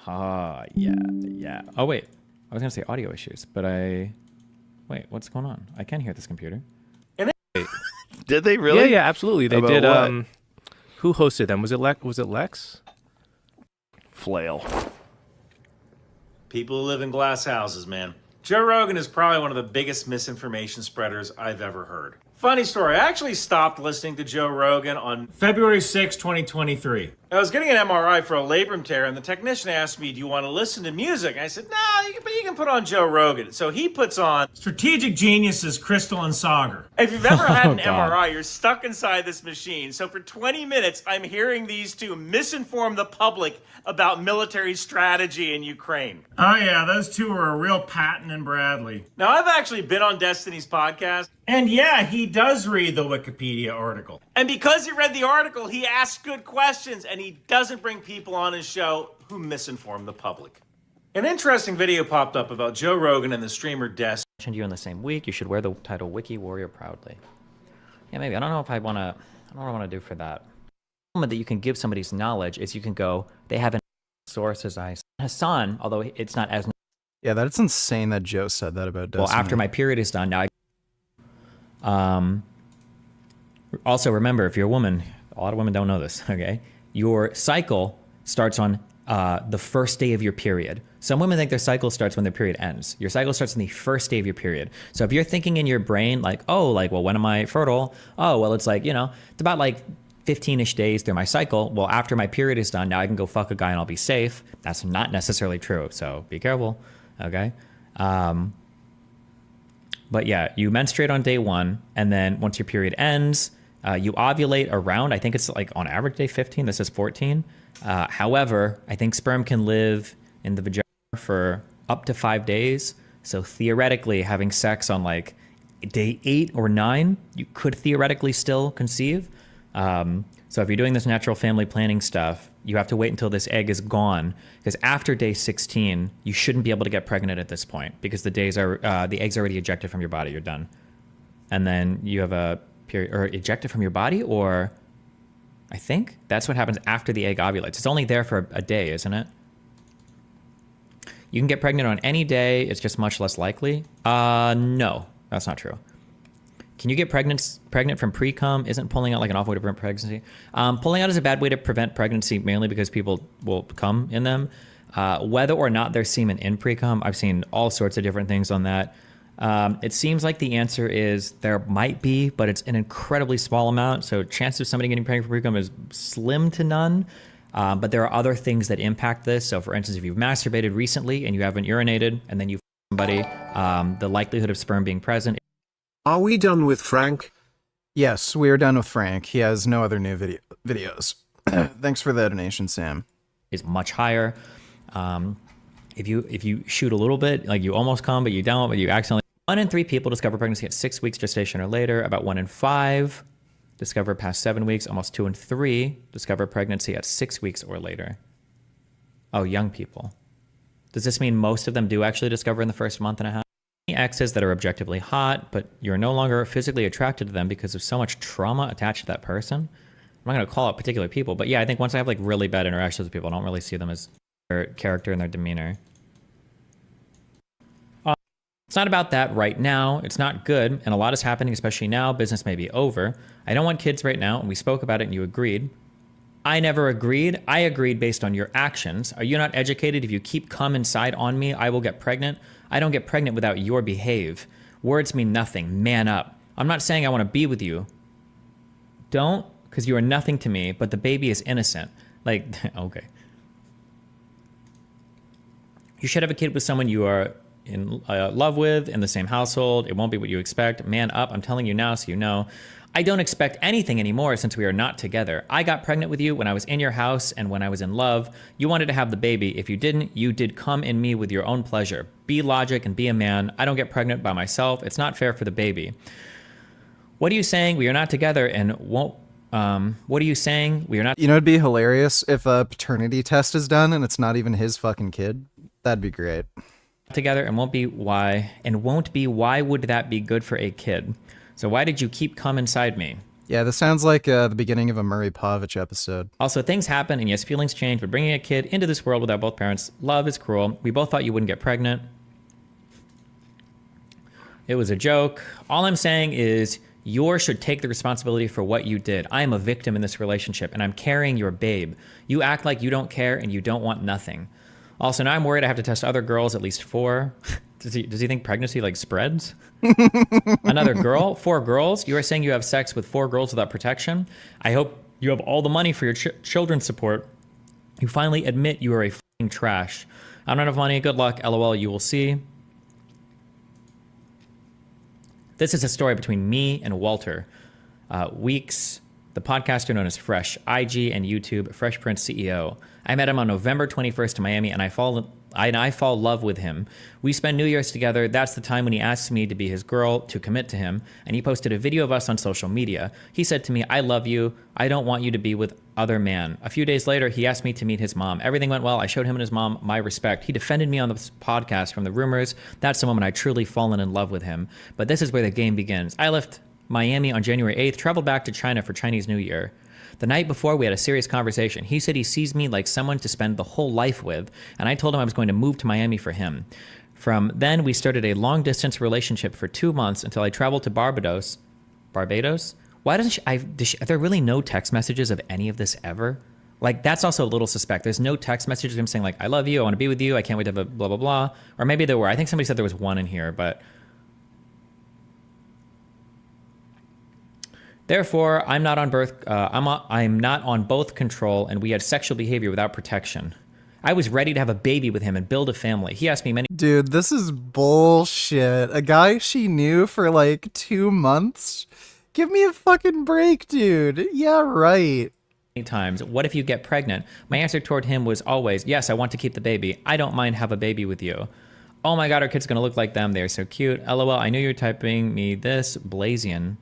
Yeah. Oh wait, I was gonna say audio issues, but wait, what's going on? I can hear this computer. Did they really? Yeah, absolutely. They About did. what? Who hosted them? Was it Lex? Flail. People who live in glass houses, man. Joe Rogan is probably one of the biggest misinformation spreaders I've ever heard. Funny story, I actually stopped listening to Joe Rogan on February 6, 2023. I was getting an MRI for a labrum tear, and the technician asked me, do you want to listen to music? And I said, no, you can put on Joe Rogan. So he puts on Strategic Geniuses, Crystal and Sagar. If you've ever had Oh, an God. MRI, you're stuck inside this machine. So for 20 minutes, I'm hearing these two misinform the public about military strategy in Ukraine. Oh yeah, those two are a real Patton and Bradley. Now, I've actually been on Destiny's podcast. And yeah, he does read the Wikipedia article. And because he read the article, he asks good questions, and he doesn't bring people on his show who misinform the public. An interesting video popped up about Joe Rogan and the streamer Des. Mentioned you in the same week. You should wear the title Wiki Warrior proudly. Yeah, maybe. I don't know if I want to. I don't know what I want to do for that. The moment that you can give somebody's knowledge is you can go, they have a source as Hassan, although it's not as. Yeah, that's insane that Joe said that about Destiny. Well, after my period is done, now also remember, if you're a woman, a lot of women don't know this, okay? Your cycle starts on the first day of your period. Some women think their cycle starts when their period ends. Your cycle starts on the first day of your period. So if you're thinking in your brain like, oh, like, well, when am I fertile? Oh, well, it's like, you know, it's about like 15-ish days through my cycle. Well, after my period is done, now I can go fuck a guy and I'll be safe. That's not necessarily true. So be careful, okay? But yeah, you menstruate on day 1, and then once your period ends, you ovulate around, I think it's like on average day 15, this is 14. However, I think sperm can live in the vagina for up to 5 days. So theoretically, having sex on like day 8 or 9, you could theoretically still conceive. So if you're doing this natural family planning stuff, you have to wait until this egg is gone, because after day 16, you shouldn't be able to get pregnant at this point because the egg's already ejected from your body. You're done. And then you have a period, or ejected from your body, or I think that's what happens after the egg ovulates. It's only there for a day, isn't it? You can get pregnant on any day. It's just much less likely. No, that's not true. Can you get pregnant from pre-cum? Isn't pulling out like an awful way to prevent pregnancy? Pulling out is a bad way to prevent pregnancy, mainly because people will come in them. Whether or not there's semen in pre-cum, I've seen all sorts of different things on that. It seems like the answer is there might be, but it's an incredibly small amount. So chances of somebody getting pregnant from pre-cum is slim to none. But there are other things that impact this. So for instance, if you've masturbated recently and you haven't urinated and then you somebody, the likelihood of sperm being present. Are we done with Frank? Yes, we are done with Frank. He has no other new videos. Thanks for the donation, Sam. Is much higher. If you shoot a little bit, like you almost come, but you don't, but you accidentally. 1 in 3 people discover pregnancy at 6 weeks gestation or later. About 1 in 5 discover past 7 weeks. Almost 2 in 3 discover pregnancy at 6 weeks or later. Oh, young people. Does this mean most of them do actually discover in the first month and a half? Exes that are objectively hot, but you're no longer physically attracted to them because of so much trauma attached to that person. I'm not going to call out particular people, but yeah, I think once I have like really bad interactions with people, I don't really see them as their character and their demeanor. It's not about that right now. It's not good, and a lot is happening, especially now. Business may be over. I don't want kids right now, and we spoke about it and you agreed. I never agreed. I agreed based on your actions. Are you not educated? If you keep cum inside on me, I will get pregnant. I don't get pregnant without your behave. Words mean nothing. Man up. I'm not saying I want to be with you. Don't, because you are nothing to me, but the baby is innocent. Like, okay. You should have a kid with someone you are in love with, in the same household. It won't be what you expect. Man up. I'm telling you now so you know. I don't expect anything anymore since we are not together. I got pregnant with you when I was in your house and when I was in love. You wanted to have the baby. If you didn't, you did come in me with your own pleasure. Be logic and be a man. I don't get pregnant by myself. It's not fair for the baby. What are you saying? We are not together and won't... what are you saying? We are not... You know, it'd be hilarious if a paternity test is done and it's not even his fucking kid. That'd be great. Together and won't be why. And won't be why would that be good for a kid? So why did you keep cum inside me? Yeah, this sounds like the beginning of a Murray Povich episode. Also, things happen, and yes, feelings change, but bringing a kid into this world without both parents, love is cruel. We both thought you wouldn't get pregnant. It was a joke. All I'm saying is yours should take the responsibility for what you did. I am a victim in this relationship, and I'm carrying your babe. You act like you don't care, and you don't want nothing. Also, now I'm worried I have to test other girls, at least 4. Does he think pregnancy like spreads? Another girl? 4 girls? You are saying you have sex with 4 girls without protection? I hope you have all the money for your children's support. You finally admit you are a f***ing trash. I don't have money. Good luck. LOL. You will see. This is a story between me and Walter Weeks, the podcaster known as Fresh, IG and YouTube, Fresh Prince CEO. I met him on November 21st in Miami, and I fall in love with him. We spend New Year's together. That's the time when he asked me to be his girl, to commit to him, and he posted a video of us on social media. He said to me, I love you. I don't want you to be with other man. A few days later, he asked me to meet his mom. Everything went well. I showed him and his mom my respect. He defended me on this podcast from the rumors. That's the moment I truly fallen in love with him. But this is where the game begins. I left Miami on January 8th, traveled back to China for Chinese New Year. The night before, we had a serious conversation. He said he sees me like someone to spend the whole life with, and I told him I was going to move to Miami for him. From then, we started a long-distance relationship for 2 months until I traveled to Barbados. Barbados? Why doesn't she, are there really no text messages of any of this ever? Like, that's also a little suspect. There's no text messages of him saying, like, I love you, I want to be with you, I can't wait to have a blah, blah, blah. Or maybe there were. I think somebody said there was one in here, but... Therefore, I'm not on both control, and we had sexual behavior without protection. I was ready to have a baby with him and build a family. He asked me many... Dude, this is bullshit. A guy she knew for like 2 months? Give me a fucking break, dude. Yeah, right. times, what if you get pregnant? My answer toward him was always, yes, I want to keep the baby. I don't mind have a baby with you. Oh my god, our kid's gonna look like them. They're so cute. LOL, I knew you were typing me this, Blazian.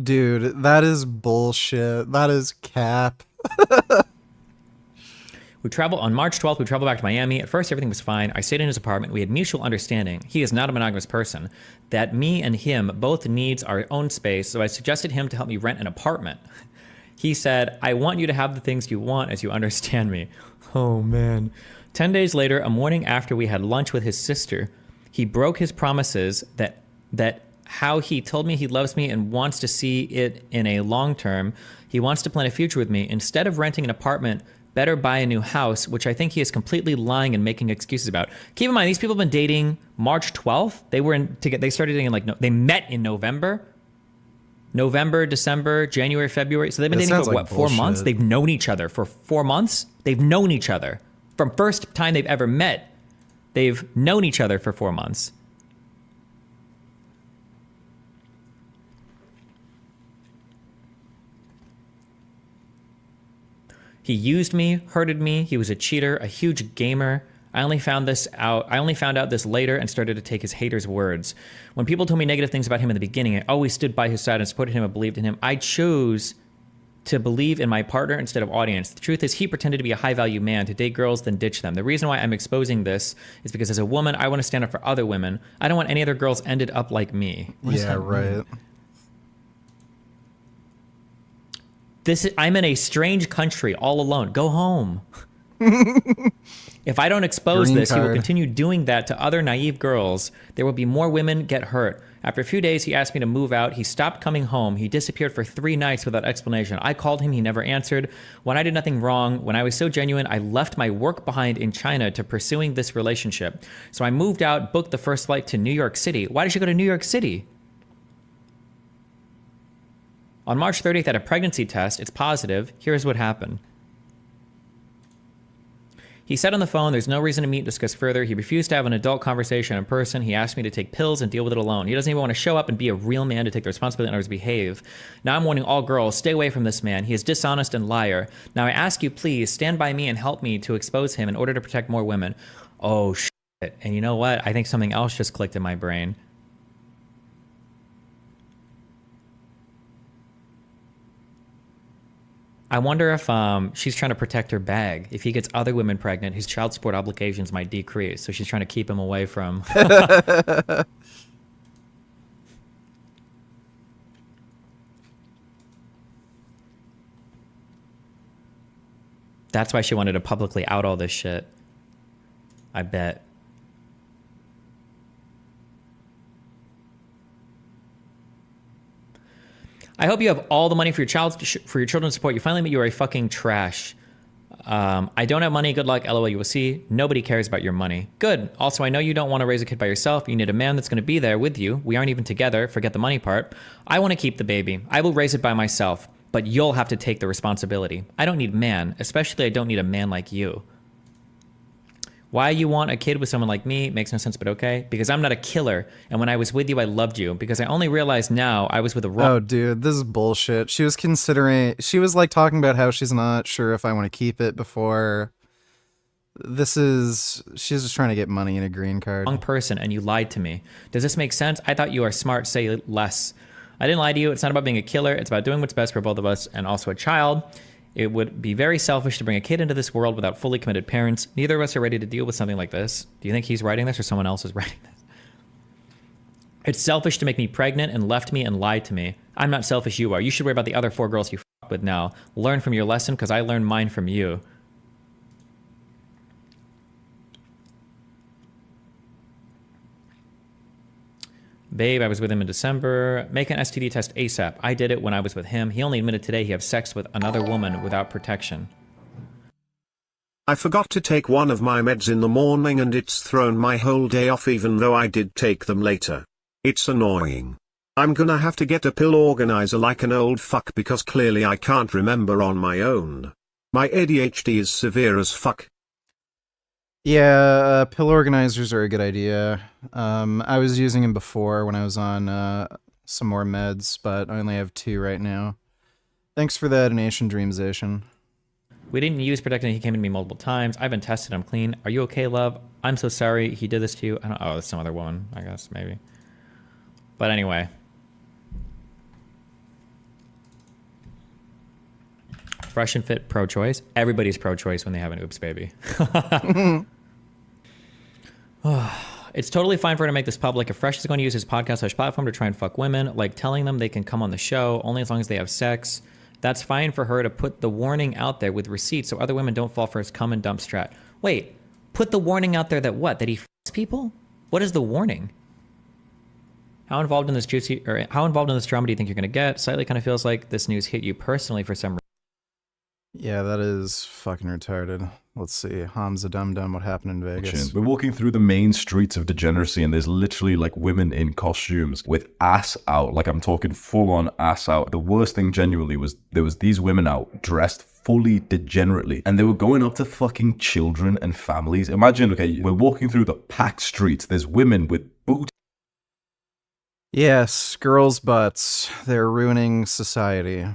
Dude, that is bullshit. That is cap. We traveled on March 12th. We traveled back to Miami. At first, everything was fine. I stayed in his apartment. We had mutual understanding. He is not a monogamous person. That me and him both needs our own space. So I suggested him to help me rent an apartment. He said, I want you to have the things you want as you understand me. Oh man. 10 days later, a morning after we had lunch with his sister, he broke his promises that how he told me he loves me and wants to see it in a long term. He wants to plan a future with me. Instead of renting an apartment, better buy a new house, which I think he is completely lying and making excuses about. Keep in mind, these people have been dating March 12th. They started dating they met in November, December, January, February. So they've been dating for what, 4 months? They've known each other for 4 months. They've known each other from first time they've ever met. They've known each other for 4 months. He used me, hurted me. He was a cheater, a huge gamer. I only found out this later and started to take his haters' words. When people told me negative things about him in the beginning, I always stood by his side and supported him and believed in him. I chose to believe in my partner instead of audience. The truth is, he pretended to be a high-value man, to date girls, then ditch them. The reason why I'm exposing this is because as a woman, I want to stand up for other women. I don't want any other girls ended up like me. Yeah, right. I'm in a strange country all alone. Go home. If I don't expose Green this, card. he will continue doing that to other naive girls. There will be more women get hurt. After a few days, he asked me to move out. He stopped coming home. He disappeared for 3 nights without explanation. I called him. He never answered. When I did nothing wrong, when I was so genuine, I left my work behind in China to pursuing this relationship. So I moved out, booked the first flight to New York City. Why did you go to New York City? On March 30th, at a pregnancy test, it's positive. Here's what happened. He said on the phone, there's no reason to meet and discuss further. He refused to have an adult conversation in person. He asked me to take pills and deal with it alone. He doesn't even want to show up and be a real man to take the responsibility and others behave. Now I'm warning all girls, stay away from this man. He is dishonest and liar. Now I ask you, please, stand by me and help me to expose him in order to protect more women. Oh, shit. And you know what? I think something else just clicked in my brain. I wonder if she's trying to protect her bag. If he gets other women pregnant, his child support obligations might decrease. So she's trying to keep him away from... That's why she wanted to publicly out all this shit. I bet. I hope you have all the money for your children's support. You finally admit you are a fucking trash. I don't have money. Good luck. LOL. You will see. Nobody cares about your money. Good. Also, I know you don't want to raise a kid by yourself. You need a man that's going to be there with you. We aren't even together. Forget the money part. I want to keep the baby. I will raise it by myself, but you'll have to take the responsibility. I don't need man. Especially I don't need a man like you. Why you want a kid with someone like me makes no sense, but okay. Because I'm not a killer, and when I was with you, I loved you. Because I only realized now I was with a wrong. Oh, dude, this is bullshit. She was considering. She was like talking about how she's not sure if I want to keep it before. She's just trying to get money and a green card. Wrong person, and you lied to me. Does this make sense? I thought you are smart. Say less. I didn't lie to you. It's not about being a killer. It's about doing what's best for both of us and also a child. It would be very selfish to bring a kid into this world without fully committed parents. Neither of us are ready to deal with something like this. Do you think he's writing this or someone else is writing this? It's selfish to make me pregnant and left me and lied to me. I'm not selfish, you are. You should worry about the other 4 girls you f with now. Learn from your lesson because I learned mine from you. Babe, I was with him in December. Make an STD test ASAP. I did it when I was with him. He only admitted today he had sex with another woman without protection. I forgot to take one of my meds in the morning and it's thrown my whole day off even though I did take them later. It's annoying. I'm gonna have to get a pill organizer like an old fuck because clearly I can't remember on my own. My ADHD is severe as fuck. Yeah, pill organizers are a good idea. I was using them before when I was on some more meds, but I only have 2 right now. Thanks for that Nation Dreamzation. We didn't use protection. He came to me multiple times. I've been tested. I'm clean. Are you okay, love? I'm so sorry he did this to you. I don't. Oh, it's some other woman, I guess, maybe. But anyway. Fresh and fit, pro-choice. Everybody's pro-choice when they have an oops baby. It's totally fine for her to make this public. If Fresh is going to use his podcast platform to try and fuck women, like telling them they can come on the show only as long as they have sex, that's fine for her to put the warning out there with receipts so other women don't fall for his come and dump strat. Wait, put the warning out there that what? That he fucks people? What is the warning? How involved in this drama do you think you're going to get? Slightly kind of feels like this news hit you personally for some reason. Yeah, that is fucking retarded. Let's see. Hamza Dum Dum, what happened in Vegas? We're walking through the main streets of degeneracy and there's literally like women in costumes with ass out. Like I'm talking full on ass out. The worst thing genuinely was there was these women out dressed fully degenerately and they were going up to fucking children and families. Imagine, okay, we're walking through the packed streets. There's women with boots. Yes, girls' butts. They're ruining society.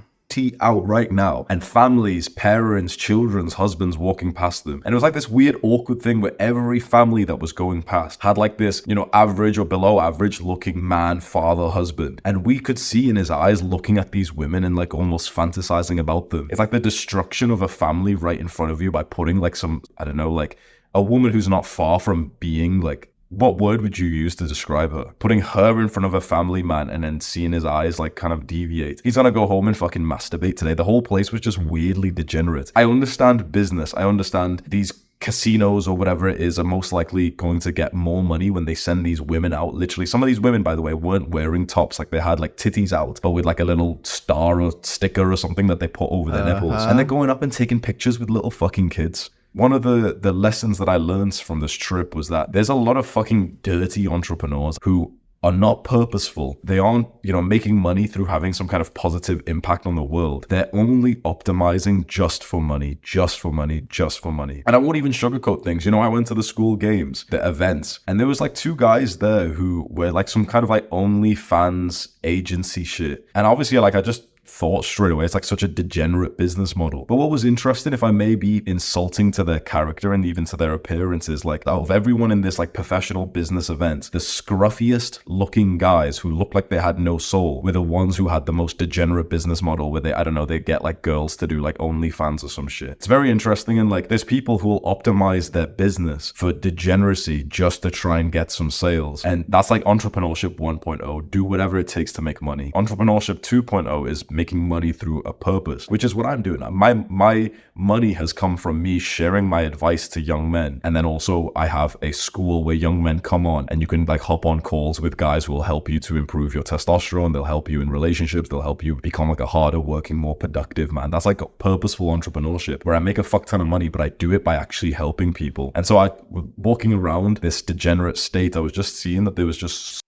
Out right now and families, parents, children's husbands walking past them, and it was like this weird awkward thing where every family that was going past had like this, you know, average or below average looking man, father, husband, and we could see in his eyes looking at these women and like almost fantasizing about them. It's like the destruction of a family right in front of you by putting like some, I don't know, like a woman who's not far from being like, what word would you use to describe her? Putting her in front of a family man and then seeing his eyes like kind of deviate. He's gonna go home and fucking masturbate today. The whole place was just weirdly degenerate. I understand business. I understand these casinos or whatever it is are most likely going to get more money when they send these women out. Literally, some of these women, by the way, weren't wearing tops. Like they had like titties out, but with like a little star or sticker or something that they put over their nipples. And they're going up and taking pictures with little fucking kids. One of the lessons that I learned from this trip was that there's a lot of fucking dirty entrepreneurs who are not purposeful. They aren't, you know, making money through having some kind of positive impact on the world. They're only optimizing just for money, just for money, just for money. And I won't even sugarcoat things. You know, I went to the school games, the events, and there was like 2 guys there who were like some kind of like OnlyFans agency shit. And obviously like I just thought straight away it's like such a degenerate business model. But what was interesting, if I may be insulting to their character and even to their appearances, like out of everyone in this like professional business event, the scruffiest looking guys who looked like they had no soul were the ones who had the most degenerate business model where they, I don't know, they get like girls to do like OnlyFans or some shit. It's very interesting, and like there's people who will optimize their business for degeneracy just to try and get some sales. And that's like entrepreneurship 1.0. Do whatever it takes to make money. Entrepreneurship 2.0 is making money through a purpose, which is what I'm doing. My money has come from me sharing my advice to young men. And then also I have a school where young men come on and you can like hop on calls with guys who will help you to improve your testosterone. They'll help you in relationships. They'll help you become like a harder working, more productive man. That's like a purposeful entrepreneurship where I make a fuck ton of money, but I do it by actually helping people. And so I, walking around this degenerate state, I was just seeing that there was just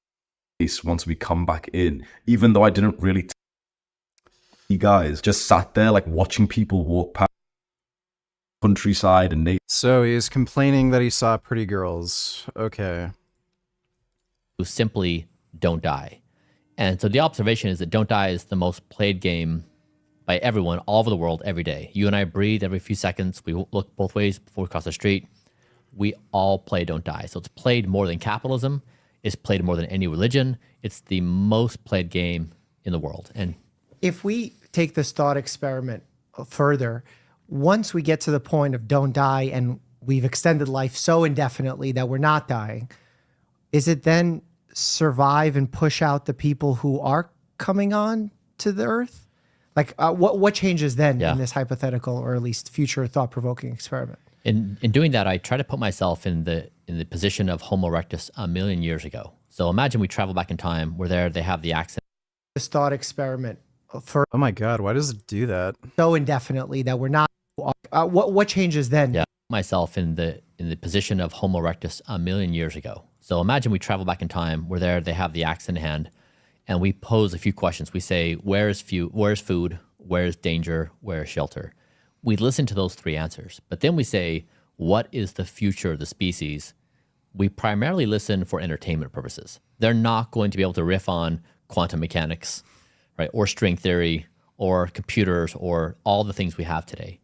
space once we come back in, even though I didn't really guys just sat there like watching people walk past. countryside and nature. So he's complaining that he saw pretty girls. Okay. Who simply don't die. And so the observation is that Don't Die is the most played game by everyone all over the world every day. You and I breathe every few seconds. We look both ways before we cross the street. We all play Don't Die. So it's played more than capitalism. It's played more than any religion. It's the most played game in the world. And if we take this thought experiment further, once we get to the point of don't die and we've extended life so indefinitely that we're not dying, is it then survive and push out the people who are coming on to the earth? Like what changes then in this hypothetical or at least future thought-provoking experiment? In doing that, I try to put myself in the position of Homo erectus a million years ago. So imagine we travel back in time. We're there. They have the accent. This thought experiment for oh my god, why does it do that so indefinitely that we're not? What changes then? Yeah, myself in the position of Homo erectus a million years ago. So imagine we travel back in time. We're there. They have the axe in hand, and we pose a few questions. We say, "Where's food? Where's danger? Where's shelter?" We listen to those three answers, but then we say, "What is the future of the species?" We primarily listen for entertainment purposes. They're not going to be able to riff on quantum mechanics, right, or string theory, or computers, or all the things we have today.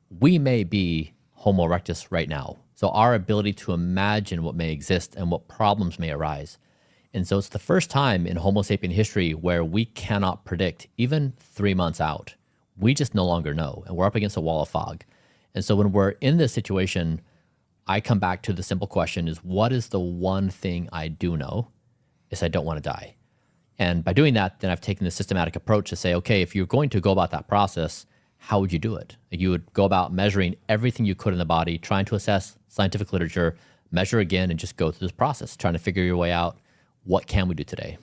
We may be Homo erectus right now. So our ability to imagine what may exist and what problems may arise. And so it's the first time in Homo sapien history where we cannot predict even 3 months out. We just no longer know. And we're up against a wall of fog. And so when we're in this situation, I come back to the simple question is, what is the one thing I do know? Is I don't want to die. And by doing that, then I've taken the systematic approach to say, okay, if you're going to go about that process, how would you do it? You would go about measuring everything you could in the body, trying to assess scientific literature, measure again, and just go through this process, trying to figure your way out. What can we do today?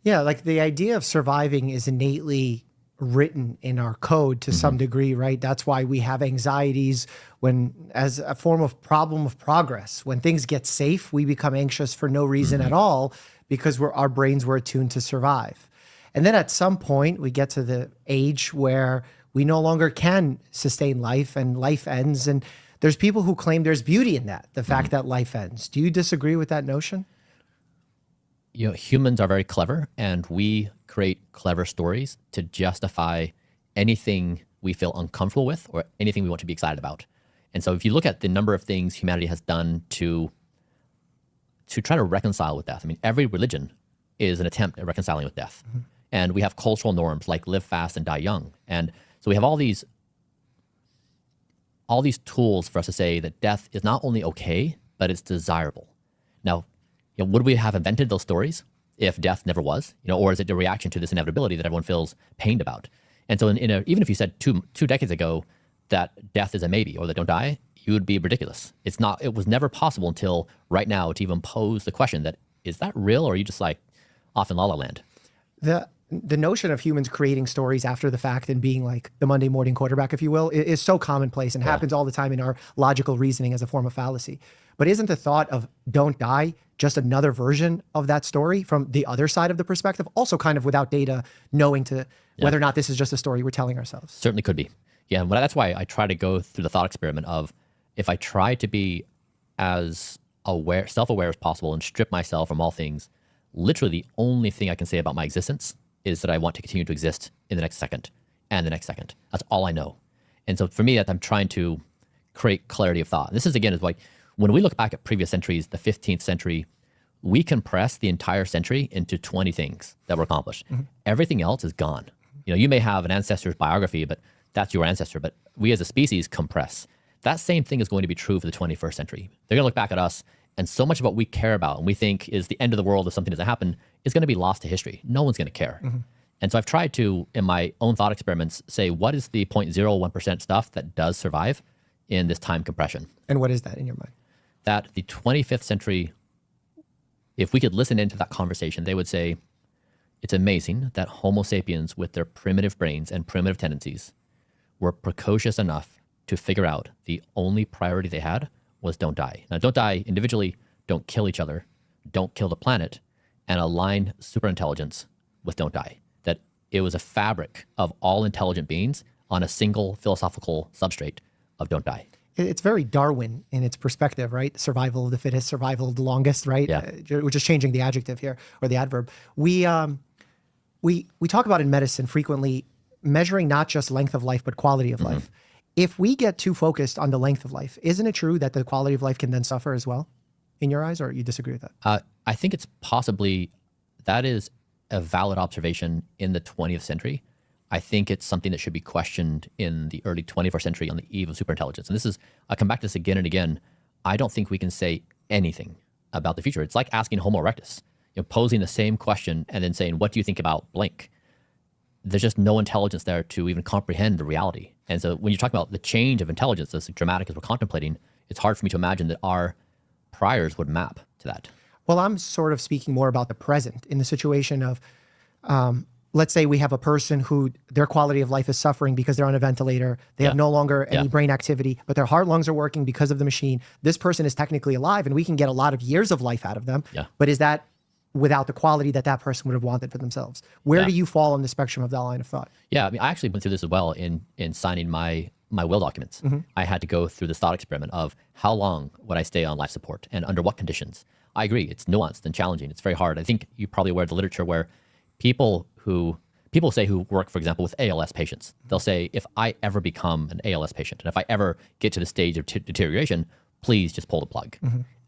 Yeah, like the idea of surviving is innately written in our code to some degree, right? That's why we have anxieties when, as a form of problem of progress, when things get safe, we become anxious for no reason at all because our brains were attuned to survive. And then at some point, we get to the age where we no longer can sustain life and life ends. And there's people who claim there's beauty in that, the fact that life ends. Do you disagree with that notion? You know, humans are very clever, and we create clever stories to justify anything we feel uncomfortable with or anything we want to be excited about. And so if you look at the number of things humanity has done to try to reconcile with death, I mean, every religion is an attempt at reconciling with death. And we have cultural norms like live fast and die young. And so we have all these tools for us to say that death is not only okay, but it's desirable. Now, you know, would we have invented those stories if death never was? You know, or is it a reaction to this inevitability that everyone feels pained about? And so even if you said two decades ago that death is a maybe or that don't die, you would be ridiculous. It was never possible until right now to even pose the question that, is that real, or are you just like off in La La Land? The notion of humans creating stories after the fact and being like the Monday morning quarterback, if you will, is so commonplace and happens all the time in our logical reasoning as a form of fallacy. But isn't the thought of don't die just another version of that story from the other side of the perspective, also kind of without data, knowing whether or not this is just a story we're telling ourselves? Certainly could be. Yeah, well, that's why I try to go through the thought experiment of, if I try to be as self-aware as possible and strip myself from all things, literally the only thing I can say about my existence is that I want to continue to exist in the next second and the next second. That's all I know. And so for me, I'm trying to create clarity of thought. This is, again, is like when we look back at previous centuries, the 15th century, we compress the entire century into 20 things that were accomplished. Everything else is gone. You know, you may have an ancestor's biography, but that's your ancestor. But we as a species compress. That same thing is going to be true for the 21st century. They're going to look back at us, and so much of what we care about and we think is the end of the world if something doesn't happen is going to be lost to history. No one's going to care. And so I've tried to, in my own thought experiments, say, what is the 0.01% stuff that does survive in this time compression? And what is that in your mind? That the 25th century, if we could listen into that conversation, they would say, it's amazing that Homo sapiens with their primitive brains and primitive tendencies were precocious enough to figure out the only priority they had was don't die. Now, don't die individually, don't kill each other, don't kill the planet, and align superintelligence with don't die. That it was a fabric of all intelligent beings on a single philosophical substrate of don't die. It's very Darwin in its perspective, right? Survival of the fittest, survival of the longest, right? Yeah. We're just changing the adjective here or the adverb. We talk about in medicine frequently measuring not just length of life, but quality of life. If we get too focused on the length of life, isn't it true that the quality of life can then suffer as well in your eyes, or you disagree with that? I think it's possibly, that is a valid observation in the 20th century. I think it's something that should be questioned in the early 21st century on the eve of superintelligence. And this is, I come back to this again and again. I don't think we can say anything about the future. It's like asking Homo erectus, posing the same question and then saying, what do you think about blank? There's just no intelligence there to even comprehend the reality. And so when you talk about the change of intelligence as dramatic as we're contemplating, it's hard for me to imagine that our priors would map to that. Well, I'm sort of speaking more about the present in the situation of, let's say we have a person who their quality of life is suffering because they're on a ventilator. They have no longer any brain activity, but their heart, lungs are working because of the machine. This person is technically alive and we can get a lot of years of life out of them. But is that without the quality that that person would have wanted for themselves? Where do you fall on the spectrum of that line of thought? Yeah, I mean, I actually went through this as well in signing my will documents. I had to go through this thought experiment of how long would I stay on life support and under what conditions? I agree, it's nuanced and challenging. It's very hard. I think you're probably aware of the literature where people say who work, for example, with ALS patients, they'll say, if I ever become an ALS patient, and if I ever get to the stage of deterioration, please just pull the plug.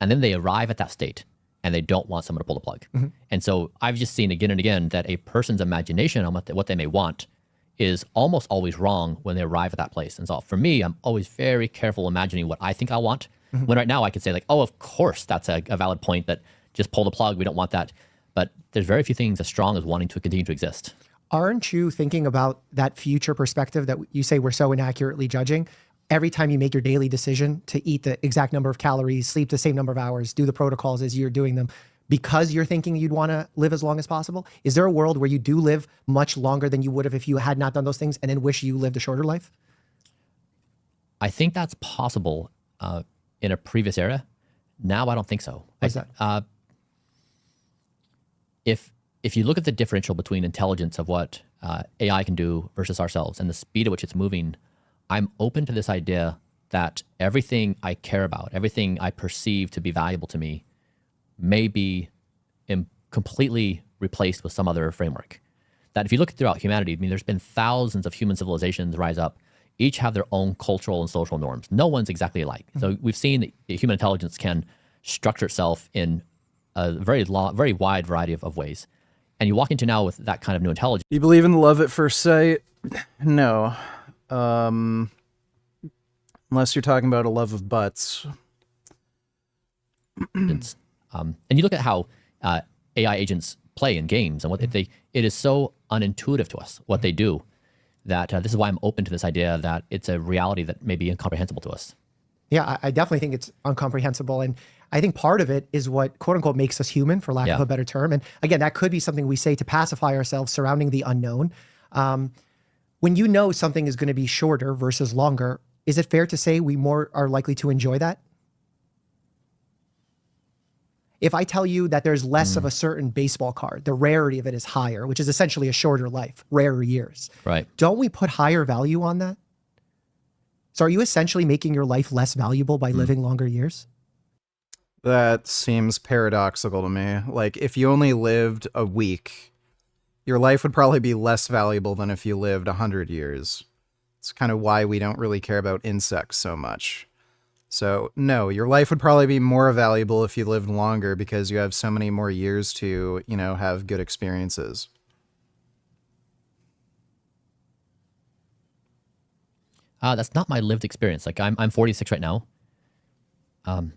And then they arrive at that state and they don't want someone to pull the plug. And so I've just seen again and again that a person's imagination on what they may want is almost always wrong when they arrive at that place. And so for me, I'm always very careful imagining what I think I want. When right now I could say like, oh, of course, that's a valid point, that just pull the plug, we don't want that. But there's very few things as strong as wanting to continue to exist. Aren't you thinking about that future perspective that you say we're so inaccurately judging? Every time you make your daily decision to eat the exact number of calories, sleep the same number of hours, do the protocols as you're doing them, because you're thinking you'd want to live as long as possible? Is there a world where you do live much longer than you would have if you had not done those things and then wish you lived a shorter life? I think that's possible in a previous era. Now I don't think so. What's that? If you look at the differential between intelligence of what AI can do versus ourselves and the speed at which it's moving, I'm open to this idea that everything I care about, everything I perceive to be valuable to me, may be completely replaced with some other framework. That if you look throughout humanity, I mean, there's been thousands of human civilizations rise up, each have their own cultural and social norms. No one's exactly alike. So we've seen that human intelligence can structure itself in a very wide variety of ways. And you walk into now with that kind of new intelligence. You believe in the love at first sight? No. Unless you're talking about a love of butts. And you look at how AI agents play in games and what it is so unintuitive to us, what they do, that this is why I'm open to this idea that it's a reality that may be incomprehensible to us. Yeah, I definitely think it's incomprehensible. And I think part of it is what, quote unquote, makes us human, for lack of a better term. And again, that could be something we say to pacify ourselves surrounding the unknown. When you know something is going to be shorter versus longer, is it fair to say we more are likely to enjoy that? If I tell you that there's less of a certain baseball card, the rarity of it is higher, which is essentially a shorter life, rarer years. Right. Don't we put higher value on that? So are you essentially making your life less valuable by living longer years? That seems paradoxical to me. Like, if you only lived a week, your life would probably be less valuable than if you lived 100 years. It's kind of why we don't really care about insects so much. So, no, your life would probably be more valuable if you lived longer because you have so many more years to, have good experiences. That's not my lived experience. Like, I'm 46 right now. And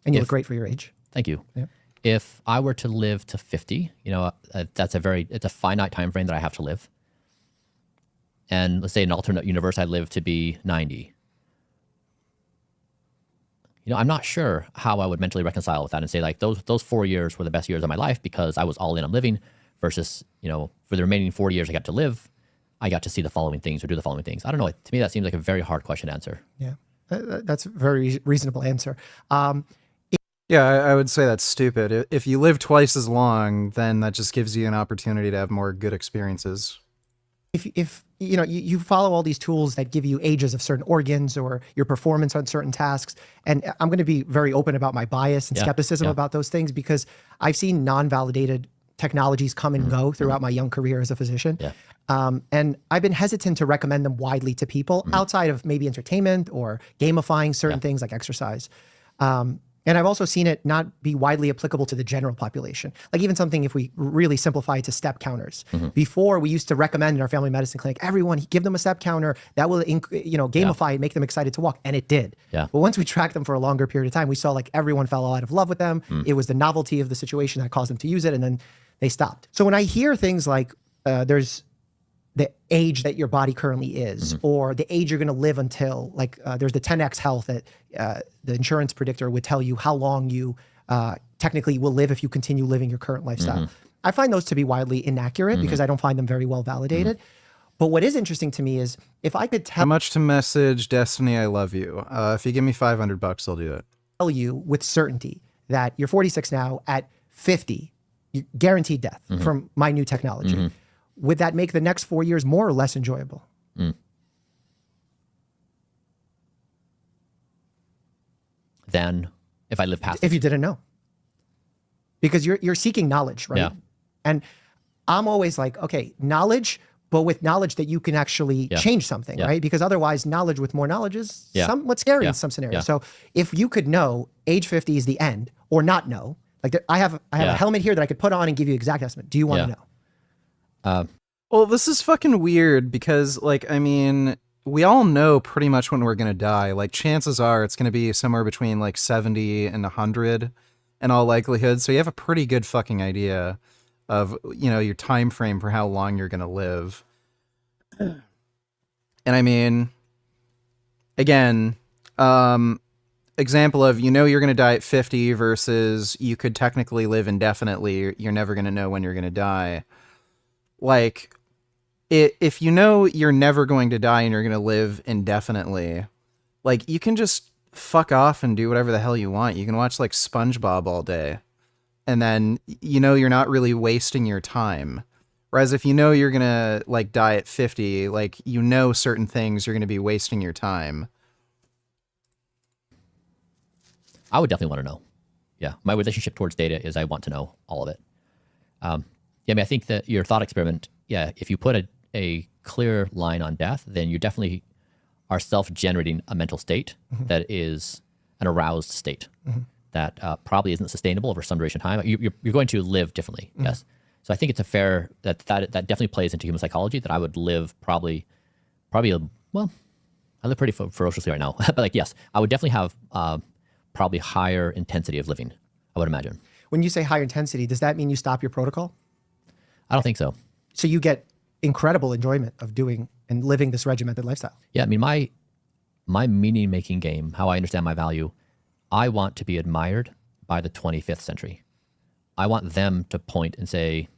you look great for your age. Thank you. Yeah. If I were to live to 50, it's a finite time frame that I have to live. And let's say in an alternate universe, I live to be 90. I'm not sure how I would mentally reconcile with that and say like those 4 years were the best years of my life because I was all in on living versus, for the remaining 40 years I got to live, I got to see the following things or do the following things. I don't know. To me, that seems like a very hard question to answer. Yeah, that's a very reasonable answer. Yeah, I would say that's stupid. If you live twice as long, then that just gives you an opportunity to have more good experiences. if you know you follow all these tools that give you ages of certain organs or your performance on certain tasks, and I'm going to be very open about my bias and skepticism about those things because I've seen non-validated technologies come and go throughout my young career as a physician. And I've been hesitant to recommend them widely to people outside of maybe entertainment or gamifying certain things like exercise. And I've also seen it not be widely applicable to the general population. Like even something, if we really simplify it to step counters. Before, we used to recommend in our family medicine clinic, everyone give them a step counter that will, gamify and make them excited to walk. And it did. But once we tracked them for a longer period of time, we saw like everyone fell out of love with them. It was the novelty of the situation that caused them to use it. And then they stopped. So when I hear things like there's the age that your body currently is, or the age you're going to live until, like there's the 10x health that the insurance predictor would tell you how long you technically will live if you continue living your current lifestyle. I find those to be wildly inaccurate because I don't find them very well validated. But what is interesting to me is if I could tell How much to message Destiny, I love you. If you give me $500, I'll do it. Tell you with certainty that you're 46 now, at 50, you guaranteed death from my new technology. Would that make the next 4 years more or less enjoyable? Than if I live past if you didn't know. Because you're seeking knowledge, right? Yeah. And I'm always like, okay, knowledge, but with knowledge that you can actually change something, right? Because otherwise knowledge with more knowledge is somewhat scary in some scenarios. So if you could know age 50 is the end or not know, like I have a helmet here that I could put on and give you exact estimate. Do you want to know? Well, this is fucking weird because, like, I mean, we all know pretty much when we're going to die. Like, chances are it's going to be somewhere between, like, 70 and 100 in all likelihood. So you have a pretty good fucking idea of, you know, your time frame for how long you're going to live. And I mean, again, example of, you know, you're going to die at 50 versus you could technically live indefinitely. You're never going to know when you're going to die. Like, if you know you're never going to die and you're going to live indefinitely, like, you can just fuck off and do whatever the hell you want. You can watch, like, SpongeBob all day. And then, you know, you're not really wasting your time. Whereas if you know you're going to, like, die at 50, like, you know certain things, you're going to be wasting your time. I would definitely want to know. Yeah. My relationship towards data is I want to know all of it. Yeah, I mean, I think that your thought experiment, if you put a clear line on death, then you definitely are self-generating a mental state that is an aroused state that probably isn't sustainable over some duration of time. You're going to live differently, yes. So I think it's a fair, that definitely plays into human psychology, that I would live probably, well, I live pretty ferociously right now. But like, yes, I would definitely have probably higher intensity of living, I would imagine. When you say higher intensity, does that mean you stop your protocol? I don't think so. So you get incredible enjoyment of doing and living this regimented lifestyle. Yeah, I mean, my meaning-making game, how I understand my value, I want to be admired by the 25th century. I want them to point and say,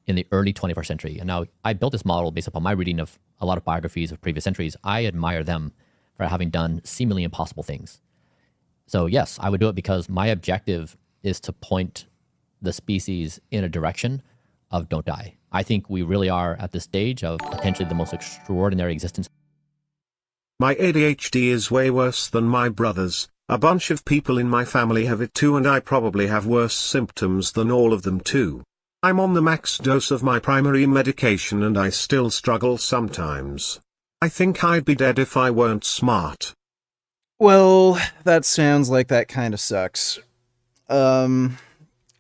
in the early 21st century, and now I built this model based upon my reading of a lot of biographies of previous centuries. I admire them for having done seemingly impossible things. So yes, I would do it because my objective is to point the species in a direction of don't die. I think we really are at this stage of potentially the most extraordinary existence. My ADHD is way worse than my brother's. A bunch of people in my family have it too, and I probably have worse symptoms than all of them too. I'm on the max dose of my primary medication and I still struggle sometimes. I think I'd be dead if I weren't smart. Well, that sounds like that kind of sucks.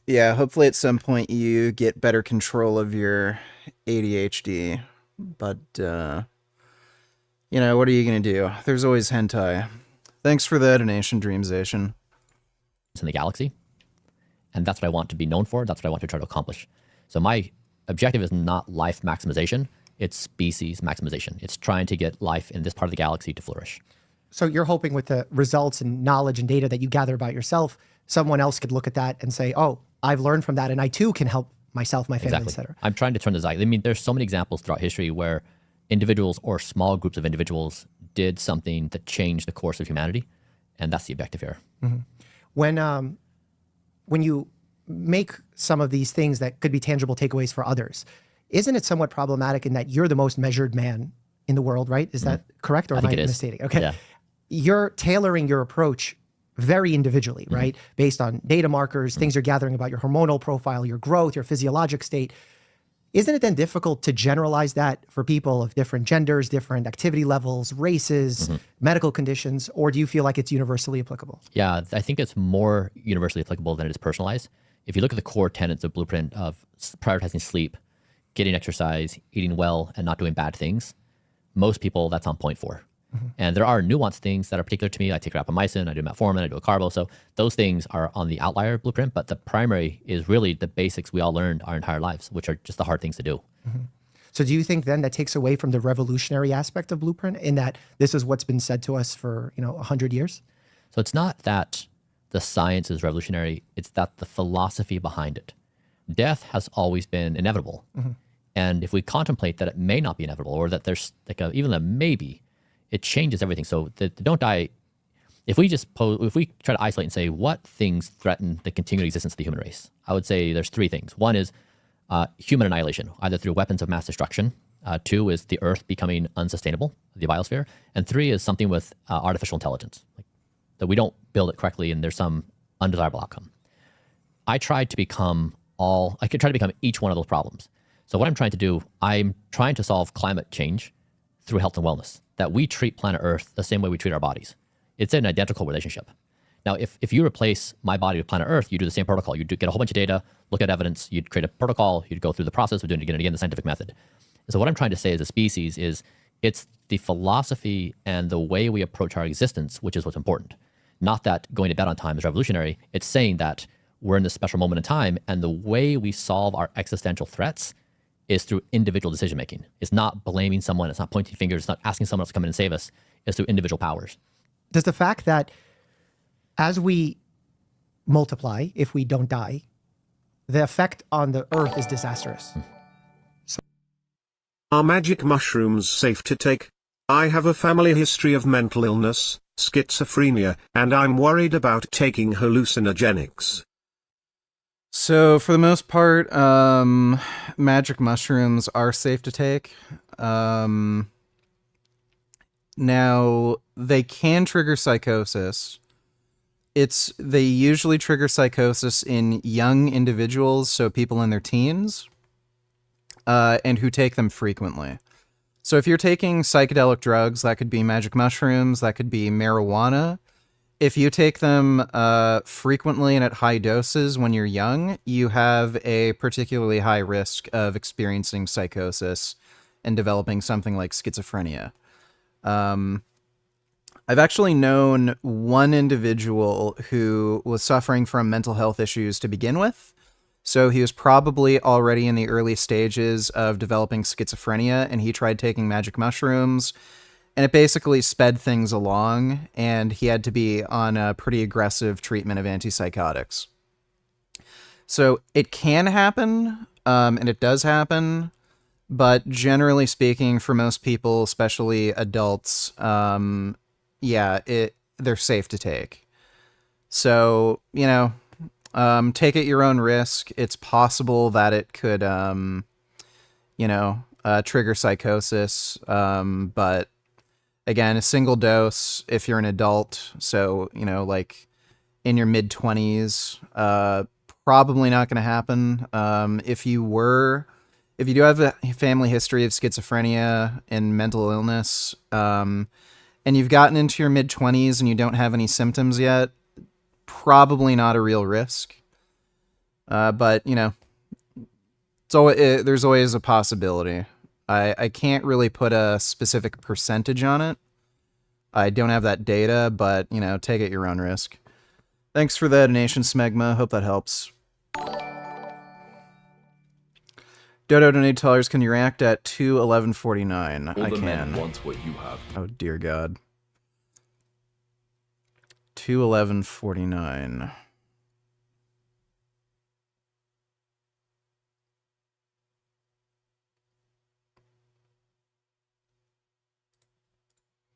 Yeah, hopefully at some point you get better control of your ADHD. But, you know, what are you going to do? There's always hentai. Thanks for the donation, Dreamzation. It's in the galaxy. And that's what I want to be known for. That's what I want to try to accomplish. So my objective is not life maximization. It's species maximization. It's trying to get life in this part of the galaxy to flourish. So you're hoping with the results and knowledge and data that you gather about yourself, someone else could look at that and say, oh, I've learned from that and I too can help myself, my family, etc. I'm trying to turn the zeitgeist. I mean, there's so many examples throughout history where individuals or small groups of individuals did something that changed the course of humanity. And that's the objective here. When you make some of these things that could be tangible takeaways for others, isn't it somewhat problematic in that you're the most measured man in the world, right? Is that correct, or am I misstating? Okay. Yeah. You're tailoring your approach very individually, right? Based on data markers, things you're gathering about your hormonal profile, your growth, your physiologic state. Isn't it then difficult to generalize that for people of different genders, different activity levels, races, medical conditions, or do you feel like it's universally applicable? Yeah, I think it's more universally applicable than it is personalized. If you look at the core tenets of Blueprint of prioritizing sleep, getting exercise, eating well, and not doing bad things, most people that's on point for. And there are nuanced things that are particular to me. I take rapamycin, I do metformin, I do a carbo. So those things are on the outlier blueprint, but the primary is really the basics we all learned our entire lives, which are just the hard things to do. So do you think then that takes away from the revolutionary aspect of Blueprint in that this is what's been said to us for, 100 years? So it's not that the science is revolutionary, it's that the philosophy behind it. Death has always been inevitable. And if we contemplate that it may not be inevitable, or that there's like even a maybe, it changes everything. So the don't die, if we try to isolate and say what things threaten the continued existence of the human race, I would say there's three things. One is human annihilation, either through weapons of mass destruction. Two is the earth becoming unsustainable, the biosphere. And three is something with artificial intelligence, like that we don't build it correctly and there's some undesirable outcome. I could try to become each one of those problems. So what I'm trying to do, I'm trying to solve climate change through health and wellness, that we treat planet Earth the same way we treat our bodies. It's an identical relationship. Now, if you replace my body with planet Earth, you do the same protocol. You get a whole bunch of data, look at evidence, you'd create a protocol, you'd go through the process of doing it again and again, the scientific method. And so what I'm trying to say as a species is it's the philosophy and the way we approach our existence, which is what's important. Not that going to bed on time is revolutionary. It's saying that we're in this special moment in time, and the way we solve our existential threats is through individual decision making. It's not blaming someone, it's not pointing fingers, it's not asking someone else to come in and save us. It's through individual powers. Does the fact that as we multiply, if we don't die, the effect on the earth is disastrous? Are magic mushrooms safe to take? I have a family history of mental illness, schizophrenia, and I'm worried about taking hallucinogenics. So for the most part, magic mushrooms are safe to take. Now they can trigger psychosis. They usually trigger psychosis in young individuals, so people in their teens, and who take them frequently. So if you're taking psychedelic drugs, that could be magic mushrooms, that could be marijuana. If you take them frequently and at high doses when you're young, you have a particularly high risk of experiencing psychosis and developing something like schizophrenia. I've actually known one individual who was suffering from mental health issues to begin with. So he was probably already in the early stages of developing schizophrenia, and he tried taking magic mushrooms, and it basically sped things along, and he had to be on a pretty aggressive treatment of antipsychotics. So it can happen, and it does happen, but generally speaking, for most people, especially adults, they're safe to take. So, take at your own risk. It's possible that it could, trigger psychosis, but again, a single dose if you're an adult, so, like in your mid-20s, probably not going to happen. If you do have a family history of schizophrenia and mental illness, and you've gotten into your mid-20s and you don't have any symptoms yet, probably not a real risk. But, there's always a possibility. I can't really put a specific percentage on it. I don't have that data, but, take it at your own risk. Thanks for the donation, Smegma. Hope that helps. Dodo donated $2. Can you react at 2:11:49? I Older men can. want what you have. Oh, dear God. 2:11:49.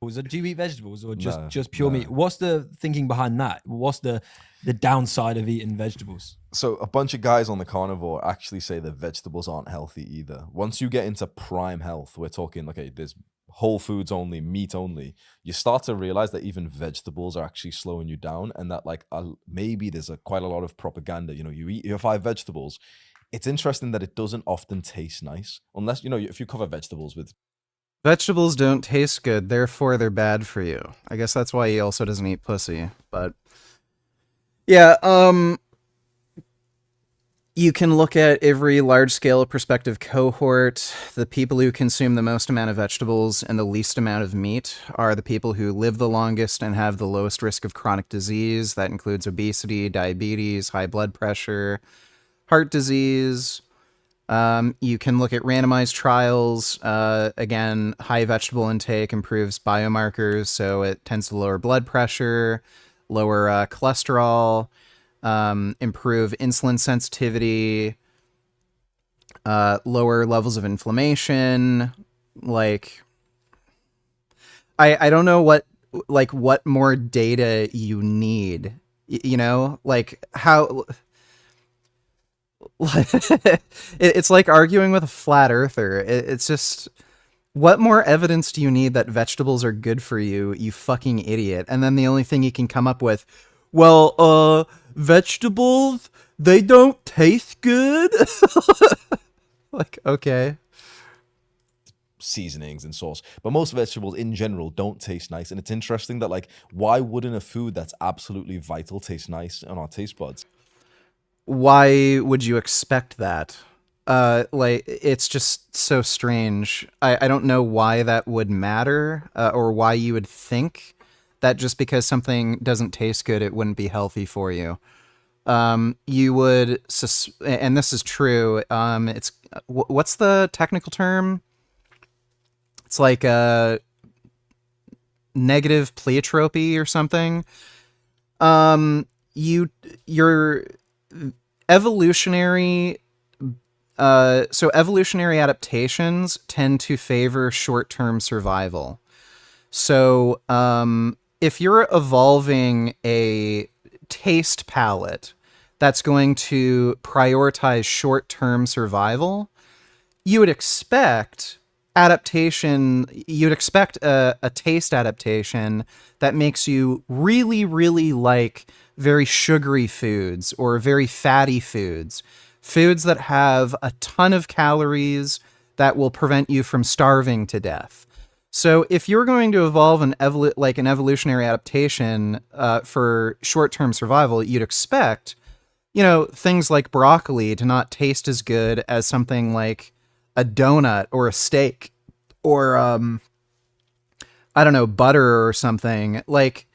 Do you eat vegetables or No, just pure no. meat? What's the thinking behind that? What's the the downside of eating vegetables. So a bunch of guys on the carnivore actually say that vegetables aren't healthy either. Once you get into prime health, we're talking, okay, there's whole foods only, meat only, you start to realize that even vegetables are actually slowing you down, and that like maybe there's quite a lot of propaganda. You know, you eat your 5 vegetables. It's interesting that it doesn't often taste nice, unless, you know, if you cover vegetables with... Vegetables don't taste good, therefore they're bad for you. I guess that's why he also doesn't eat pussy, but... Yeah, you can look at every large-scale prospective cohort. The people who consume the most amount of vegetables and the least amount of meat are the people who live the longest and have the lowest risk of chronic disease. That includes obesity, diabetes, high blood pressure, heart disease. You can look at randomized trials. Again, high vegetable intake improves biomarkers, so it tends to lower blood pressure, lower cholesterol, improve insulin sensitivity, lower levels of inflammation. Like, I don't know what more data you need, you know, like how... It's like arguing with a flat earther. It's just, what more evidence do you need that vegetables are good for you, you fucking idiot? And then the only thing you can come up with, well, vegetables, they don't taste good? Like, okay. Seasonings and sauce, but most vegetables in general don't taste nice. And it's interesting that, like, why wouldn't a food that's absolutely vital taste nice on our taste buds? Why would you expect that? Like, it's just so strange. I don't know why that would matter, or why you would think that just because something doesn't taste good, it wouldn't be healthy for you. You would, and this is true, it's, what's the technical term? It's like negative pleiotropy or something. Your evolutionary adaptations tend to favor short-term survival. So if you're evolving a taste palette that's going to prioritize short-term survival, you would expect a taste adaptation that makes you really, really like very sugary foods or very fatty foods that have a ton of calories that will prevent you from starving to death. So if you're going to evolve an evolutionary adaptation for short-term survival, you'd expect, you know, things like broccoli to not taste as good as something like a donut or a steak or I don't know, butter or something, like,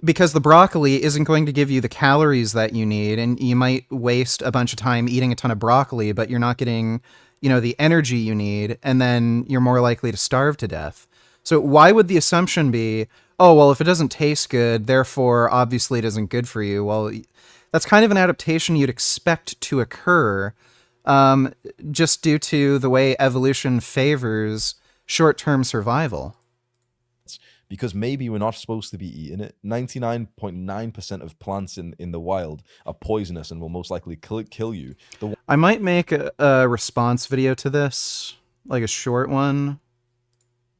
because the broccoli isn't going to give you the calories that you need, and you might waste a bunch of time eating a ton of broccoli, but you're not getting, you know, the energy you need, and then you're more likely to starve to death. So why would the assumption be, oh, well, if it doesn't taste good, therefore obviously it isn't good for you? Well, that's kind of an adaptation you'd expect to occur, just due to the way evolution favors short-term survival. Because maybe we're not supposed to be eating it. 99.9% of plants in the wild are poisonous and will most likely kill you. I might make a response video to this, like a short one.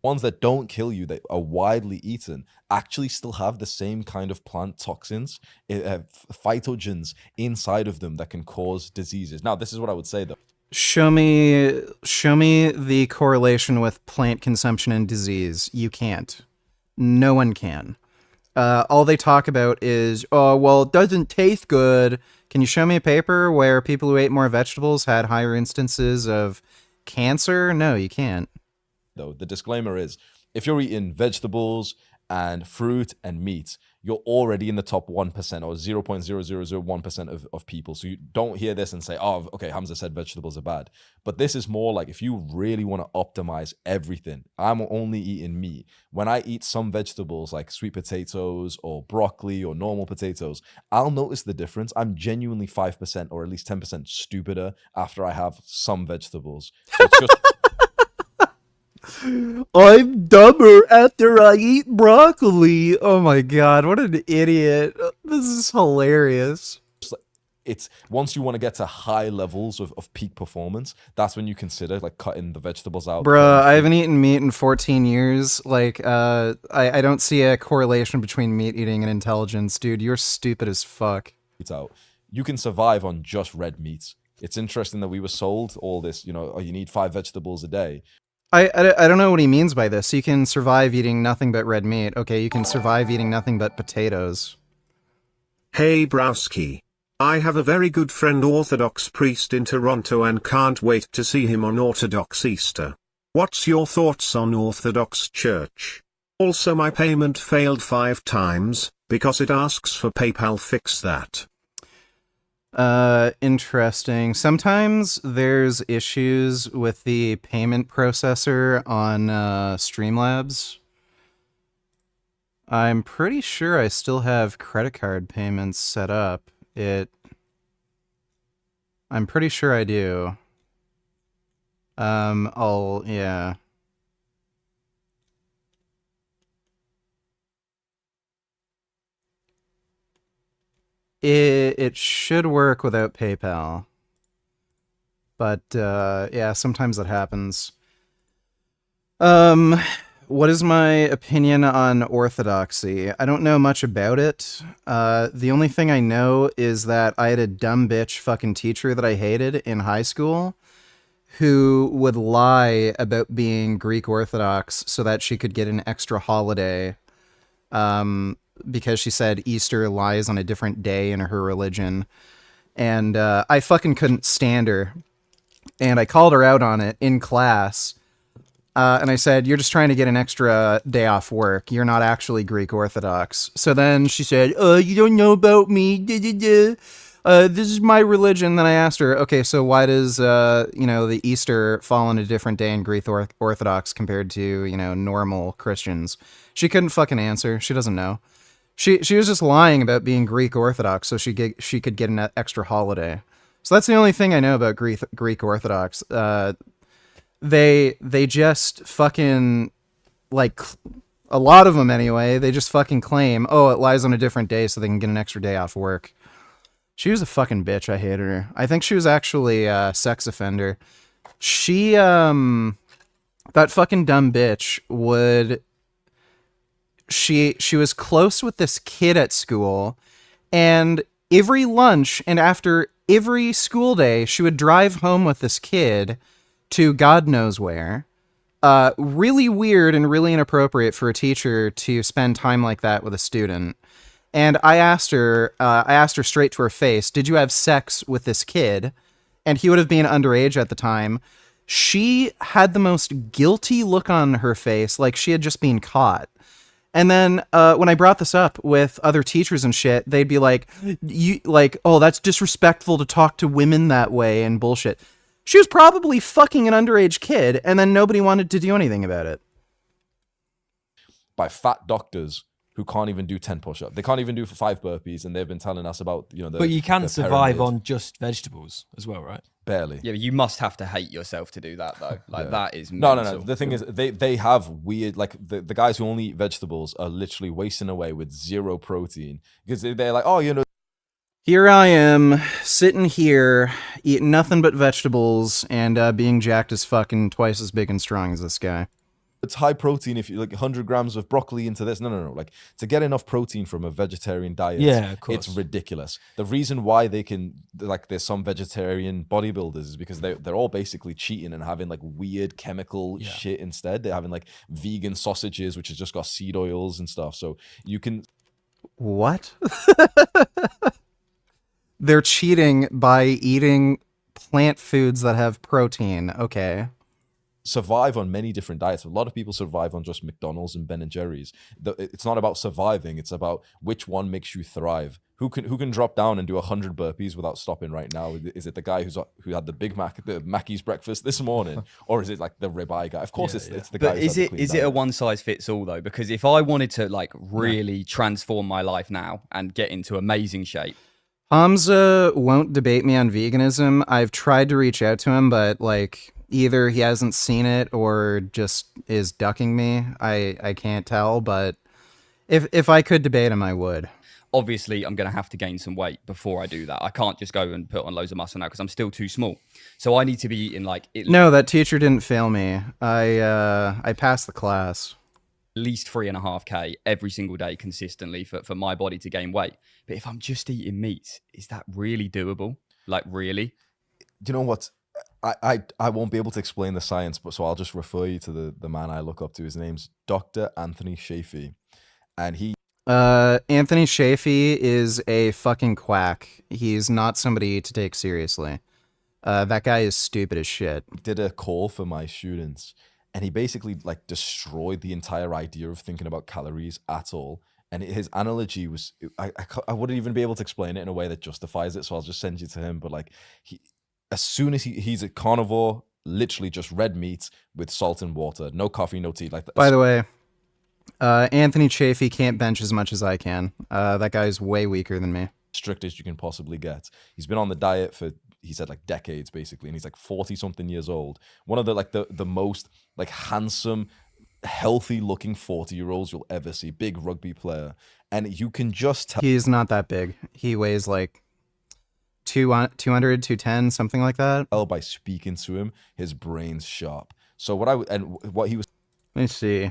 Ones that don't kill you, that are widely eaten, actually still have the same kind of plant toxins, phytogens inside of them that can cause diseases. Now, this is what I would say, though. Show me the correlation with plant consumption and disease. You can't. No one can. All they talk about is, oh, well, it doesn't taste good. Can you show me a paper where people who ate more vegetables had higher instances of cancer? No, you can't. Though the disclaimer is, if you're eating vegetables and fruit and meat, you're already in the top 1% or 0.0001% of people. So you don't hear this and say, oh, okay, Hamza said vegetables are bad. But this is more like, if you really want to optimize everything, I'm only eating meat. When I eat some vegetables like sweet potatoes or broccoli or normal potatoes, I'll notice the difference. I'm genuinely 5% or at least 10% stupider after I have some vegetables. So it's just... I'm dumber after I eat broccoli. Oh my god, what an idiot. This is hilarious. It's once you want to get to high levels of peak performance, that's when you consider like cutting the vegetables out. Bruh, I haven't eaten meat in 14 years. Like, I don't see a correlation between meat eating and intelligence. Dude, you're stupid as fuck. It's out. You can survive on just red meats. It's interesting that we were sold all this, you know, oh, you need 5 vegetables a day. I don't know what he means by this. You can survive eating nothing but red meat. Okay, you can survive eating nothing but potatoes. Hey Browski. I have a very good friend Orthodox priest in Toronto and can't wait to see him on Orthodox Easter. What's your thoughts on Orthodox Church? Also my payment failed 5 times, because it asks for PayPal, fix that. Interesting. Sometimes there's issues with the payment processor on Streamlabs. I'm pretty sure I still have credit card payments set up. I'm pretty sure I do. Yeah. It should work without PayPal. But, yeah, sometimes it happens. What is my opinion on orthodoxy? I don't know much about it. The only thing I know is that I had a dumb bitch fucking teacher that I hated in high school who would lie about being Greek Orthodox so that she could get an extra holiday. Because she said Easter lies on a different day in her religion. And I fucking couldn't stand her. And I called her out on it in class. And I said, you're just trying to get an extra day off work. You're not actually Greek Orthodox. So then she said, you don't know about me. This is my religion. Then I asked her, okay, so why does, the Easter fall on a different day in Greek Orthodox compared to, normal Christians? She couldn't fucking answer. She doesn't know. She was just lying about being Greek Orthodox so she could get an extra holiday. So that's the only thing I know about Greek Orthodox. They just fucking, like, a lot of them anyway, they just fucking claim, oh, it lies on a different day so they can get an extra day off work. She was a fucking bitch. I hated her. I think she was actually a sex offender. She, that fucking dumb bitch she was close with this kid at school, and every lunch and after every school day, she would drive home with this kid to God knows where. Really weird and really inappropriate for a teacher to spend time like that with a student. And I asked her straight to her face, did you have sex with this kid? And he would have been underage at the time. She had the most guilty look on her face, like she had just been caught. And then when I brought this up with other teachers and shit, they'd be like, oh, that's disrespectful to talk to women that way and bullshit. She was probably fucking an underage kid, and then nobody wanted to do anything about it. By fat doctors who can't even do 10 push-ups. They can't even do 5 burpees, and they've been telling us about, But you can survive on just vegetables as well, right? Barely. Yeah, but you must have to hate yourself to do that, though. Like, that is No. mental. The thing is, they have weird, like, the guys who only eat vegetables are literally wasting away with 0 protein. Because they're like, oh, Here I am, sitting here, eating nothing but vegetables, and being jacked as fucking twice as big and strong as this guy. It's high protein if you like 100 grams of broccoli into this. No. Like, to get enough protein from a vegetarian diet, yeah, of course. It's ridiculous. The reason why they can, like, there's some vegetarian bodybuilders is because they're all basically cheating and having like weird chemical shit instead. They're having like vegan sausages, which has just got seed oils and stuff. So you can. What? They're cheating by eating plant foods that have protein. Okay. Survive on many different diets. A lot of people survive on just McDonald's and Ben and Jerry's. It's not about surviving. It's about which one makes you thrive. Who can drop down and do 100 burpees without stopping right now? Is it the guy who had the Big Mac, the Mackey's breakfast this morning, or is it like the ribeye guy? Of course, it's the guy. But is it a one size fits all though? Because if I wanted to like really transform my life now and get into amazing shape. Hamza won't debate me on veganism. I've tried to reach out to him, but like either he hasn't seen it or just is ducking me. I can't tell, but if I could debate him, I would. Obviously, I'm going to have to gain some weight before I do that. I can't just go and put on loads of muscle now because I'm still too small. So I need to be eating like... No, that teacher didn't fail me. I passed the class. At least 3.5K every single day consistently for my body to gain weight. But if I'm just eating meat, is that really doable? Like, really? Do you know what? I won't be able to explain the science, but so I'll just refer you to the man I look up to. His name's Dr. Anthony Shafee. And he... Anthony Shafee is a fucking quack. He's not somebody to take seriously. That guy is stupid as shit. Did a call for my students, and he basically like destroyed the entire idea of thinking about calories at all. And his analogy was, I wouldn't even be able to explain it in a way that justifies it, so I'll just send you to him. But like, as soon as he's a carnivore, literally just red meat with salt and water, no coffee, no tea. Like, by the way, Anthony Chafee can't bench as much as I can. That guy's way weaker than me. Strict as you can possibly get. He's been on the diet for, he said, like decades basically, and he's like 40 something years old. One of the most like handsome, healthy looking 40-year-olds you'll ever see. Big rugby player, and you can just tell he's not that big. He weighs like 200, 210, something like that. By speaking to him, his brain's sharp. So what he was. Let me see.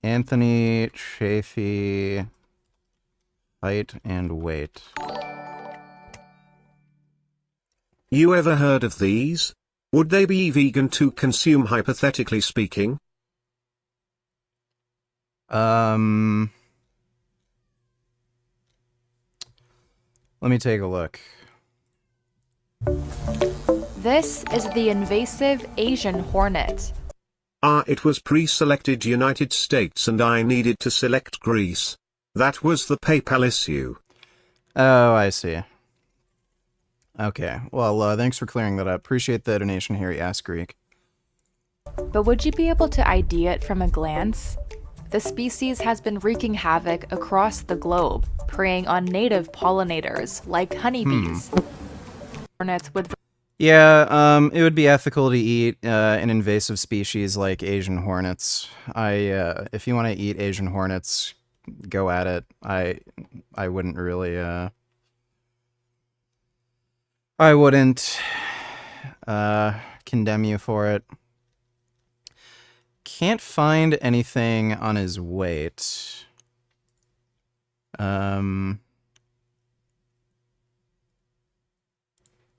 Anthony Chafee, height and weight. You ever heard of these? Would they be vegan to consume, hypothetically speaking? Let me take a look. This is the invasive Asian hornet. It was pre-selected United States and I needed to select Greece. That was the PayPal issue. Oh, I see. Okay, well, thanks for clearing that up. Appreciate the donation, Harry Ass Greek. But would you be able to ID it from a glance? The species has been wreaking havoc across the globe, preying on native pollinators like honeybees. Hornets with... Yeah, it would be ethical to eat an invasive species like Asian hornets. If you want to eat Asian hornets, go at it. I wouldn't really, I wouldn't condemn you for it. Can't find anything on his weight.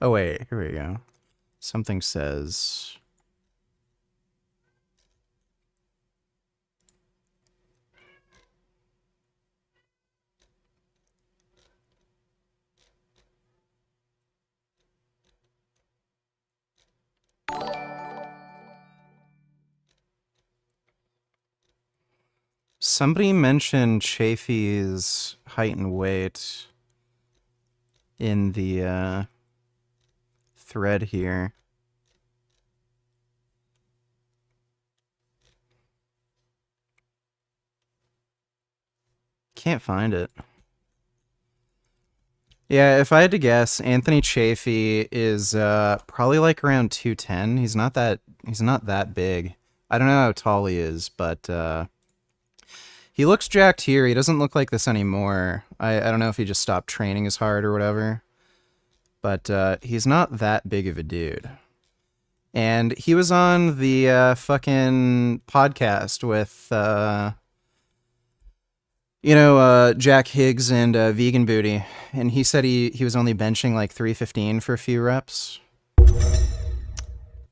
Oh wait, here we go. Something says... Somebody mentioned Chafee's height and weight in the thread here. Can't find it. Yeah, if I had to guess, Anthony Chafee is probably like around 210. He's not that big. I don't know how tall he is, but he looks jacked here. He doesn't look like this anymore. I don't know if he just stopped training as hard or whatever. But he's not that big of a dude. And he was on the fucking podcast with, Jack Higgs and Vegan Booty. And he said he was only benching like 315 for a few reps.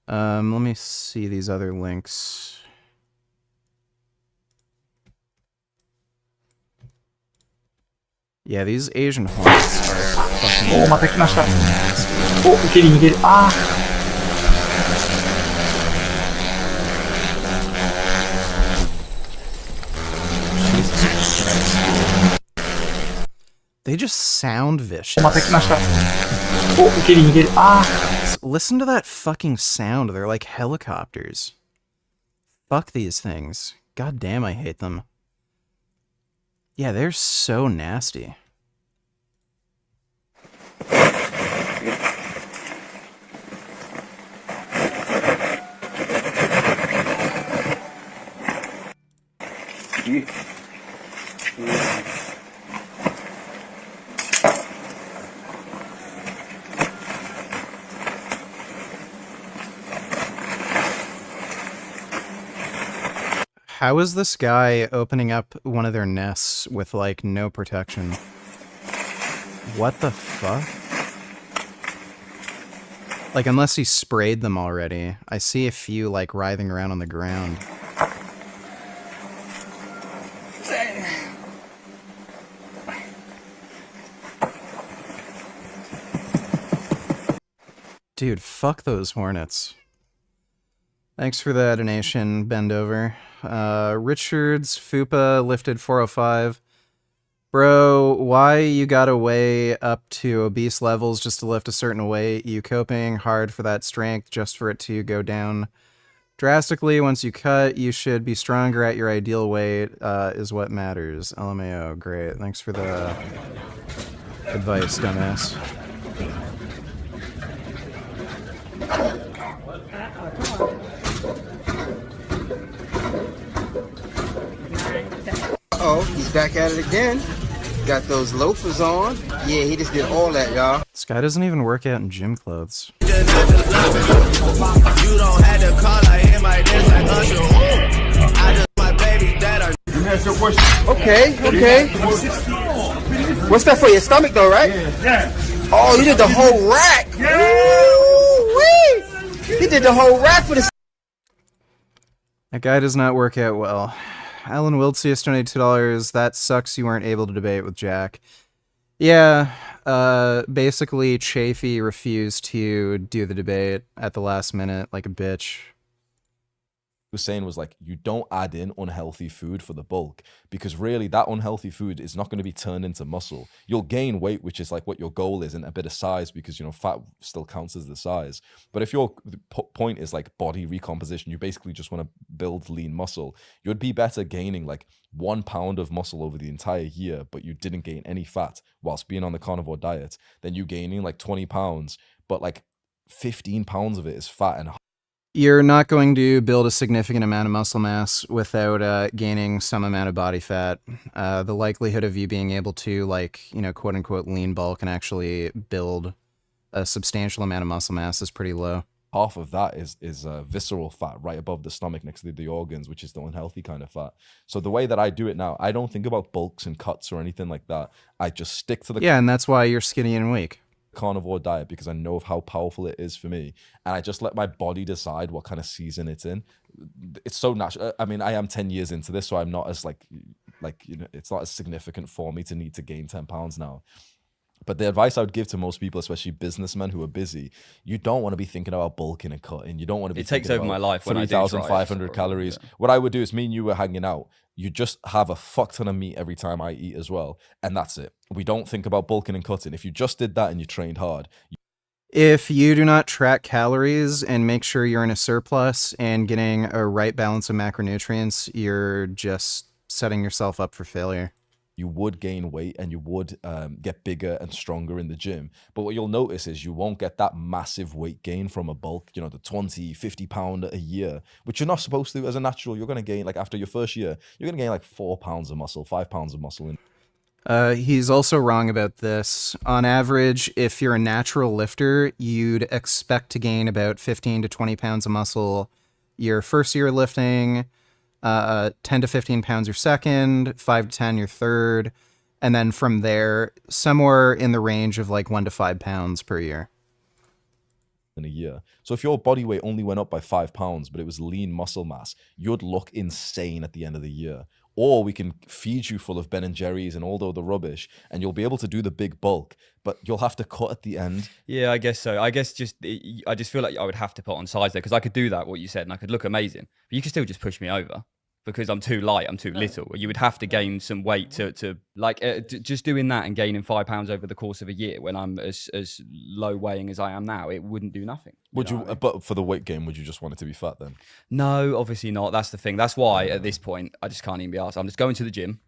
Let me see these other links. Yeah, these Asian hornets are fucking... また来ました。お、いけるいける。They just sound vicious. また来ました。お、いけるいける。Listen to that fucking sound. They're like helicopters. Fuck these things. God damn, I hate them. Yeah, they're so nasty. How is this guy opening up one of their nests with, like, no protection? What the fuck? Like, unless he sprayed them already. I see a few, like, writhing around on the ground. Dude, fuck those hornets. Thanks for the donation, Bend Over. Richards, Fupa, lifted 405. Bro, why you gotta weigh up to obese levels just to lift a certain weight? You coping hard for that strength just for it to go down drastically. Once you cut, you should be stronger at your ideal weight, is what matters. LMAO, great. Thanks for the advice, dumbass. Uh-oh, he's back at it again. Got those loafers on. Yeah, he just did all that, y'all. This guy doesn't even work out in gym clothes. You don't have to call, I hear my dance like Usher. I just my baby dad. Okay. What's that for your stomach though, right? Yeah. Oh, you did the whole rack. Woo-wee. He did the whole rack for the. That guy does not work out well. Alan Wildsius donated $2. That sucks you weren't able to debate with Jack. Yeah, basically Chafee refused to do the debate at the last minute like a bitch. Was saying was like, you don't add in unhealthy food for the bulk, because really that unhealthy food is not going to be turned into muscle. You'll gain weight, which is like what your goal is, and a bit of size, because you know fat still counts as the size. But if your point is like body recomposition, you basically just want to build lean muscle, you'd be better gaining like 1 pound of muscle over the entire year, but you didn't gain any fat whilst being on the carnivore diet, than you gaining like 20 pounds, but like 15 pounds of it is fat and You're not going to build a significant amount of muscle mass without gaining some amount of body fat. The likelihood of you being able to, like, you know, quote unquote lean bulk and actually build a substantial amount of muscle mass is pretty low. half of that is visceral fat right above the stomach next to the organs, which is the unhealthy kind of fat. So the way that I do it now, I don't think about bulks and cuts or anything like that. I just stick to the and that's why you're skinny and weak. Carnivore diet, because I know of how powerful it is for me, and I just let my body decide what kind of season it's in. It's so natural. I mean, I am 10 years into this, so I'm not as like you know, it's not as significant for me to need to gain 10 pounds now. But the advice I would give to most people, especially businessmen who are busy, you don't want to be thinking about bulking and cutting. You don't want to be. It takes over my life when I do try 3,500 calories. Yeah. What I would do is, me and you were hanging out. You just have a fuck ton of meat every time I eat as well, and that's it. We don't think about bulking and cutting. If you just did that and you trained hard. If you do not track calories and make sure you're in a surplus and getting a right balance of macronutrients, you're just setting yourself up for failure. You would gain weight and you would get bigger and stronger in the gym. But what you'll notice is you won't get that massive weight gain from a bulk, you know, the 20, 50 pound a year, which you're not supposed to as a natural. You're going to gain, like after your first year, you're going to gain like 4 pounds of muscle, 5 pounds of muscle. He's also wrong about this. On average, if you're a natural lifter, you'd expect to gain about 15 to 20 pounds of muscle your first year lifting, 10 to 15 pounds your second, 5 to 10 your third, and then from there, somewhere in the range of like 1 to 5 pounds per year. In a year. So if your body weight only went up by 5 pounds, but it was lean muscle mass, you'd look insane at the end of the year. Or we can feed you full of Ben and Jerry's and all the other rubbish, and you'll be able to do the big bulk, but you'll have to cut at the end. Yeah, I guess so. I just feel like I would have to put on size there, because I could do that, what you said, and I could look amazing. But you could still just push me over because I'm too light, I'm too little. You would have to gain some weight to like just doing that and gaining 5 pounds over the course of a year when I'm as low weighing as I am now, it wouldn't do nothing. Would you? But for the weight gain, would you just want it to be fat then? No, obviously not. That's the thing. That's why at this point I just can't even be asked. I'm just going to the gym,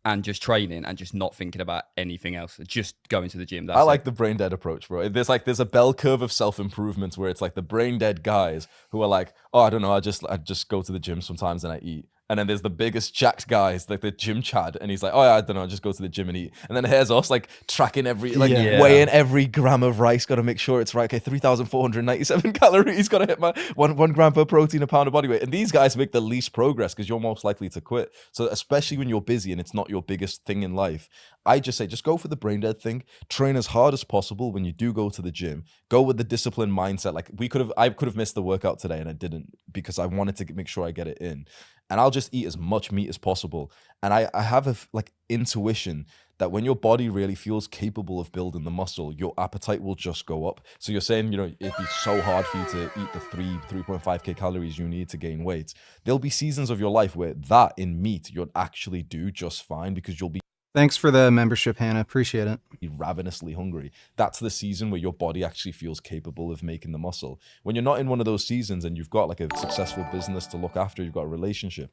and just training and just not thinking about anything else. Just going to the gym. That's I like the brain dead approach, bro. There's a bell curve of self improvement where it's like the brain dead guys who are like, oh, I don't know, I just go to the gym sometimes and I eat. And then there's the biggest jacked guys, like the gym Chad, and he's like, oh yeah, I don't know, just go to the gym and eat. And then here's us, like tracking weighing every gram of rice, got to make sure it's right. Okay, 3,497 calories, got to hit my 1 gram per protein, a pound of body weight. And these guys make the least progress because you're most likely to quit. So especially when you're busy and it's not your biggest thing in life, I just say, just go for the brain dead thing. Train as hard as possible when you do go to the gym. Go with the disciplined mindset. Like I could have missed the workout today and I didn't because I wanted to make sure I get it in. And I'll just eat as much meat as possible. And I have a intuition that when your body really feels capable of building the muscle, your appetite will just go up. So you're saying, it'd be so hard for you to eat the 3.5k calories you need to gain weight. There'll be seasons of your life where that in meat, you'll actually do just fine because you'll be Thanks for the membership, Hannah. Appreciate it. Ravenously hungry. That's the season where your body actually feels capable of making the muscle. When you're not in one of those seasons and you've got like a successful business to look after, you've got a relationship.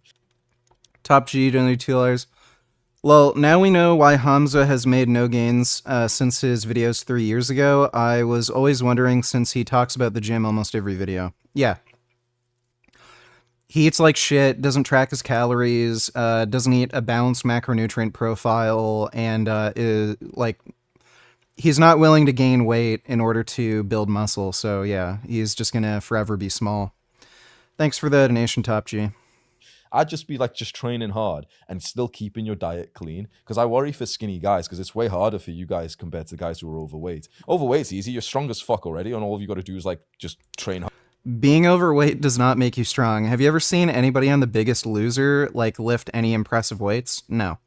Top G, only $2. Well, now we know why Hamza has made no gains since his videos 3 years ago. I was always wondering since he talks about the gym almost every video. Yeah. He eats like shit, doesn't track his calories, doesn't eat a balanced macronutrient profile, and he's not willing to gain weight in order to build muscle. So yeah, he's just gonna forever be small. Thanks for the donation, Top G. I'd just be just training hard and still keeping your diet clean, because I worry for skinny guys because it's way harder for you guys compared to guys who are overweight. Overweight's easy, you're strong as fuck already, and all you got to do is just train hard. Being overweight does not make you strong. Have you ever seen anybody on The Biggest Loser lift any impressive weights? No.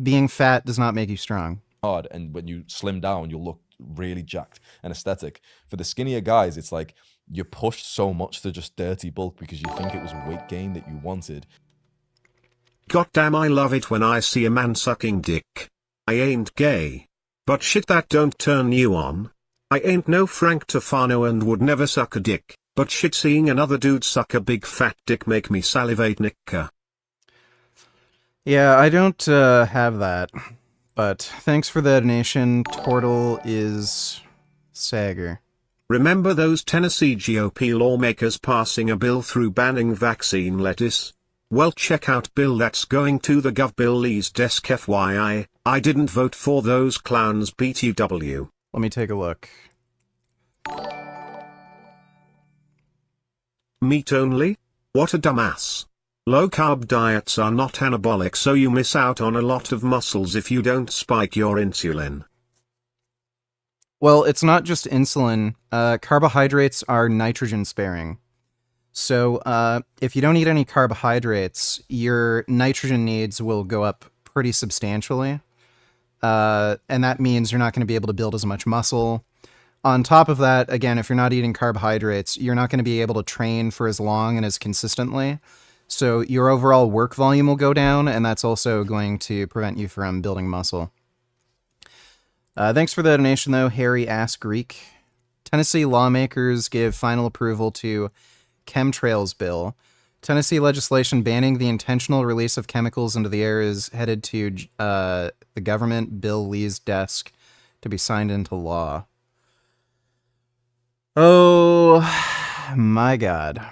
Being fat does not make you strong. Hard, and when you slim down, you'll look really jacked and aesthetic. For the skinnier guys, it's like you're pushed so much to just dirty bulk because you think it was weight gain that you wanted. Goddamn, I love it when I see a man sucking dick. I ain't gay. But shit, that don't turn you on. I ain't no Frank Tufano and would never suck a dick. But shit, seeing another dude suck a big fat dick make me salivate, Nika. Yeah, I don't have that. But thanks for the donation. Tortle is Sager. Remember those Tennessee GOP lawmakers passing a bill through banning vaccine lettuce? Well, check out bill that's going to the Gov Bill Lee's desk, FYI. I didn't vote for those clowns, BTW. Let me take a look. Meat only? What a dumbass. Low-carb diets are not anabolic, so you miss out on a lot of muscles if you don't spike your insulin. Well, it's not just insulin. Carbohydrates are nitrogen sparing. So if you don't eat any carbohydrates, your nitrogen needs will go up pretty substantially. And that means you're not going to be able to build as much muscle. On top of that, again, if you're not eating carbohydrates, you're not going to be able to train for as long and as consistently. So your overall work volume will go down, and that's also going to prevent you from building muscle. Thanks for the donation, though, Harry Ass Greek. Tennessee lawmakers give final approval to chemtrails bill. Tennessee legislation banning the intentional release of chemicals into the air is headed to the government Bill Lee's desk to be signed into law. Oh my God.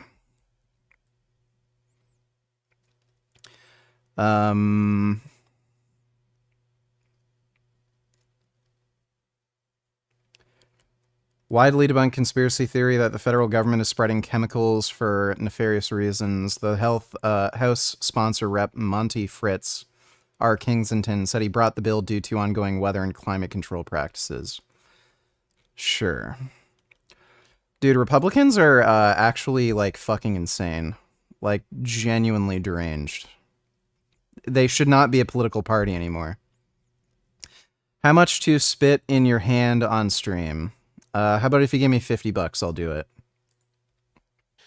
Widely debunked conspiracy theory that the federal government is spreading chemicals for nefarious reasons. The House sponsor Rep. Monty Fritz, R. Kingsington, said he brought the bill due to ongoing weather and climate control practices. Sure. Dude, Republicans are actually fucking insane. Genuinely deranged. They should not be a political party anymore. How much to spit in your hand on stream? How about if you give me $50, I'll do it.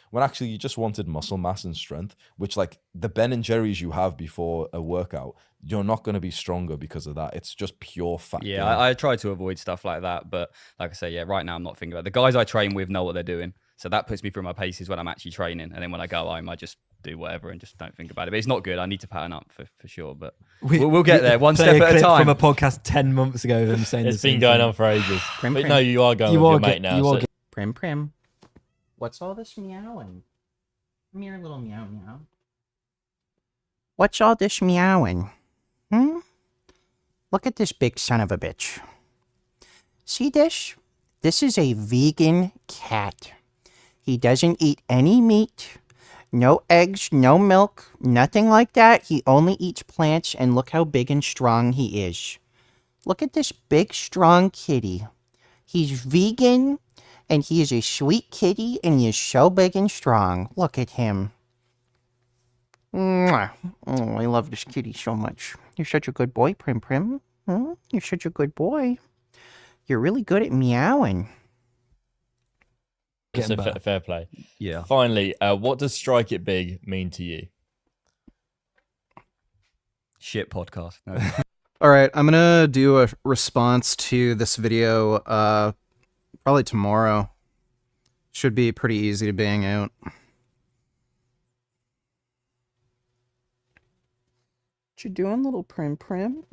When actually you just wanted muscle mass and strength, which the Ben and Jerry's you have before a workout, you're not going to be stronger because of that. It's just pure fat. Yeah, I try to avoid stuff like that. But like I say, yeah, right now I'm not thinking about it. The guys I train with know what they're doing. So that puts me through my paces when I'm actually training. And then when I go home, I just do whatever and just don't think about it. But it's not good. I need to pattern up for sure. But we'll get there one step at a time. From a podcast 10 months ago of him saying it's been going on for ages. Prim, but prim. no, you are going with your mate now. Prim, prim. What's all this meowing? Come here, little meow meow. What's all this meowing? Look at this big son of a bitch. See this? This is a vegan cat. He doesn't eat any meat, no eggs, no milk, nothing like that. He only eats plants, and look how big and strong he is. Look at this big, strong kitty. He's vegan, and he is a sweet kitty, and he is so big and strong. Look at him. Mwah. Oh, I love this kitty so much. You're such a good boy, Prim Prim. You're such a good boy. You're really good at meowing. So fair play. Yeah. Finally, what does strike it big mean to you? Shit podcast. No. All right, I'm gonna do a response to this video probably tomorrow. Should be pretty easy to bang out. What you doing, little Prim Prim?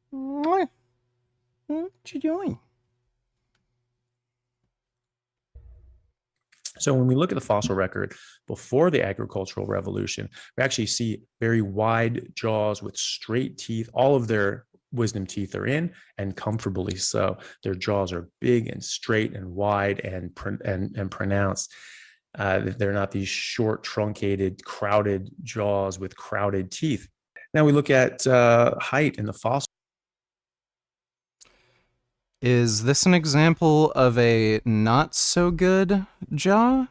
What you doing? So when we look at the fossil record before the agricultural revolution, we actually see very wide jaws with straight teeth. All of their wisdom teeth are in, and comfortably so. Their jaws are big and straight and wide and pronounced. They're not these short, truncated, crowded jaws with crowded teeth. Now we look at height in the fossil. Is this an example of a not so good jaw?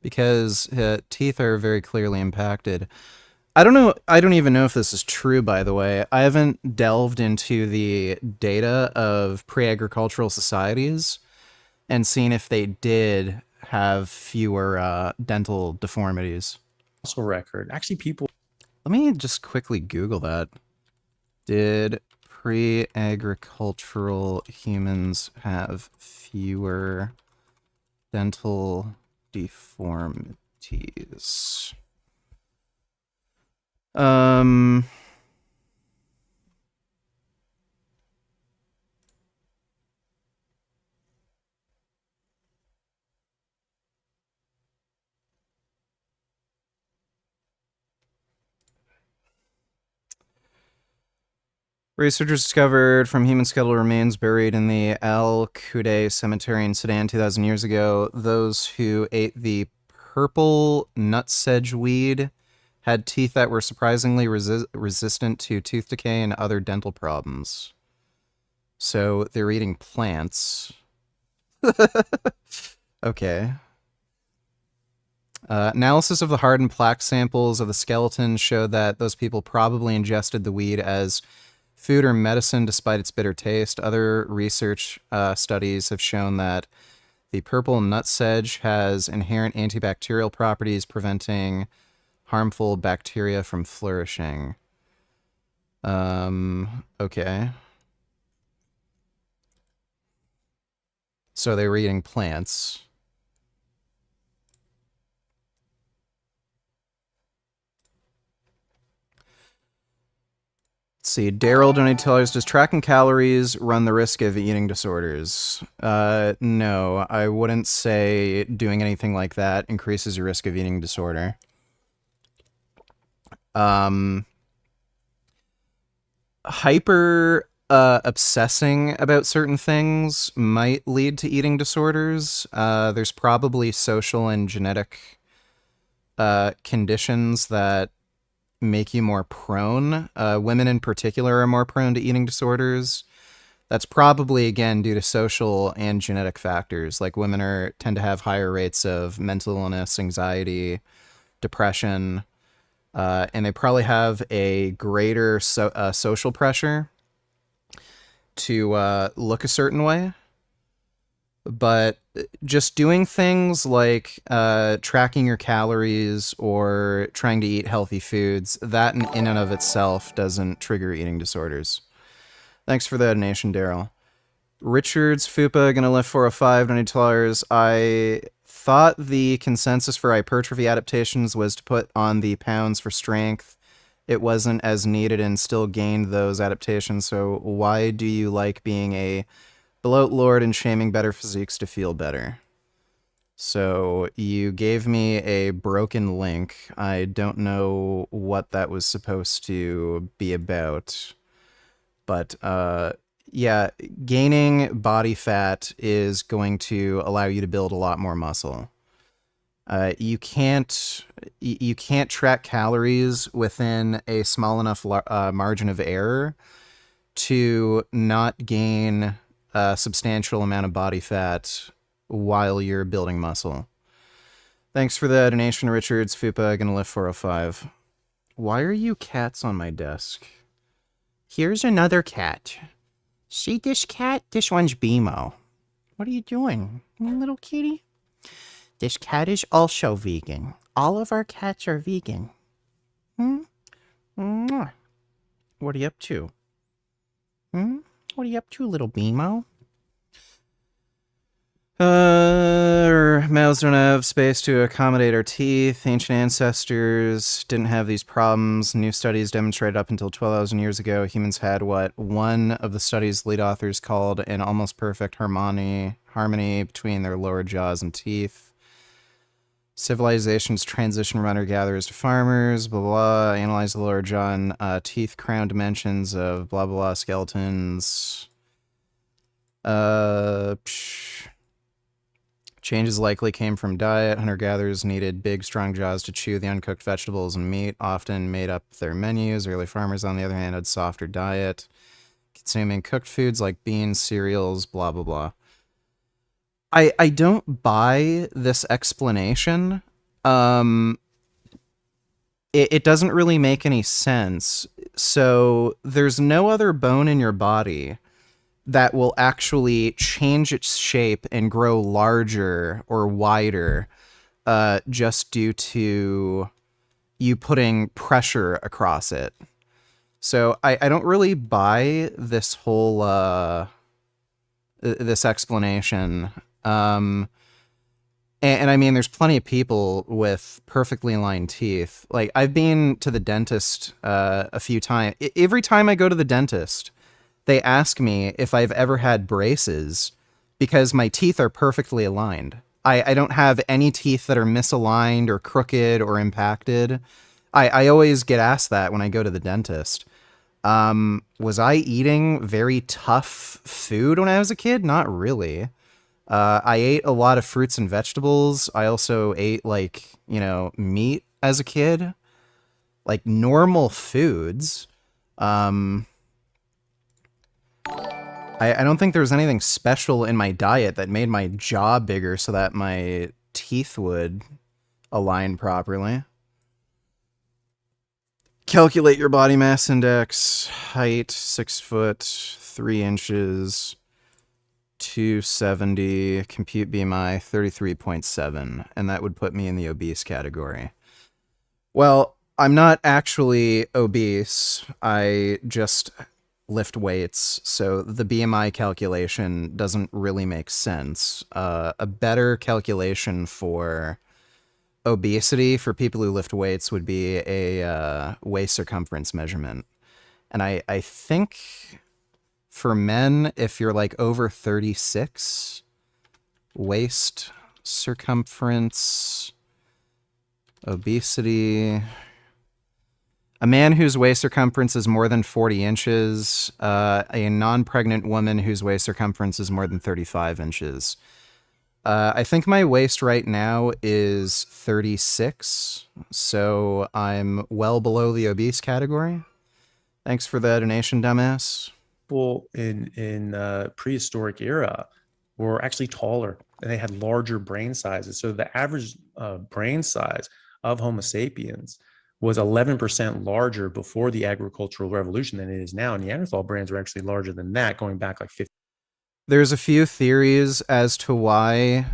Because teeth are very clearly impacted. I don't know. I don't even know if this is true, by the way. I haven't delved into the data of pre-agricultural societies and seen if they did have fewer dental deformities. Fossil record. Actually, people. Let me just quickly Google that. Did pre-agricultural humans have fewer dental deformities? Researchers discovered from human skeletal remains buried in the Al Qudai cemetery in Sudan 2,000 years ago, those who ate the purple nutsedge weed had teeth that were surprisingly resistant to tooth decay and other dental problems. So they're eating plants. Okay. Analysis of the hard and plaque samples of the skeleton showed that those people probably ingested the weed as food or medicine despite its bitter taste. Other research studies have shown that the purple nutsedge has inherent antibacterial properties preventing harmful bacteria from flourishing. Okay. So they were eating plants. Let's see, Daryl donated $2. Does tracking calories run the risk of eating disorders? No, I wouldn't say doing anything like that increases your risk of eating disorder. Hyper obsessing about certain things might lead to eating disorders. There's probably social and genetic conditions that make you more prone. Women in particular are more prone to eating disorders. That's probably, again, due to social and genetic factors. Like women tend to have higher rates of mental illness, anxiety, depression, and they probably have a greater social pressure to look a certain way. But just doing things like tracking your calories or trying to eat healthy foods, that in and of itself doesn't trigger eating disorders. Thanks for the donation, Daryl. Richards Fupa gonna lift $405, $90. I thought the consensus for hypertrophy adaptations was to put on the pounds for strength. It wasn't as needed and still gained those adaptations. So why do you like being a bloat lord and shaming better physiques to feel better? So you gave me a broken link. I don't know what that was supposed to be about. But yeah, gaining body fat is going to allow you to build a lot more muscle. You can't track calories within a small enough margin of error to not gain a substantial amount of body fat while you're building muscle. Thanks for the donation, Richards. Fupa, gonna lift 405. Why are you cats on my desk? Here's another cat. See this cat? This one's BMO. What are you doing, little kitty? This cat is also vegan. All of our cats are vegan. Mwah. What are you up to? What are you up to, little BMO? Mouths don't have space to accommodate our teeth. Ancient ancestors didn't have these problems. New studies demonstrated up until 12,000 years ago, humans had what one of the study's lead authors called an almost perfect harmony between their lower jaws and teeth. Civilizations transition from hunter-gatherers to farmers, blah, blah, analyze the lower jaw and teeth crown dimensions of blah, blah, skeletons. Changes likely came from diet. Hunter-gatherers needed big, strong jaws to chew the uncooked vegetables and meat, often made up their menus. Early farmers, on the other hand, had softer diet, consuming cooked foods like beans, cereals, blah, blah, blah. I don't buy this explanation. It doesn't really make any sense. So there's no other bone in your body that will actually change its shape and grow larger or wider just due to you putting pressure across it. So I don't really buy this whole this explanation. And I mean, there's plenty of people with perfectly aligned teeth. Like, I've been to the dentist a few times. Every time I go to the dentist, they ask me if I've ever had braces because my teeth are perfectly aligned. I don't have any teeth that are misaligned or crooked or impacted. I always get asked that when I go to the dentist. Was I eating very tough food when I was a kid? Not really. I ate a lot of fruits and vegetables. I also ate, like, meat as a kid. Like, normal foods. I don't think there was anything special in my diet that made my jaw bigger so that my teeth would align properly. Calculate your body mass index. Height, 6 foot, 3 inches. 270, compute BMI 33.7, and that would put me in the obese category. Well, I'm not actually obese. I just lift weights, so the BMI calculation doesn't really make sense. A better calculation for obesity for people who lift weights would be a waist circumference measurement. And I think for men, if you're like over 36, waist circumference, obesity. A man whose waist circumference is more than 40 inches, a non-pregnant woman whose waist circumference is more than 35 inches. I think my waist right now is 36, so I'm well below the obese category. Thanks for the donation, dumbass. People in prehistoric era were actually taller and they had larger brain sizes. So the average brain size of Homo sapiens was 11% larger before the agricultural revolution than it is now. Neanderthal brains were actually larger than that, going back like 50. There's a few theories as to why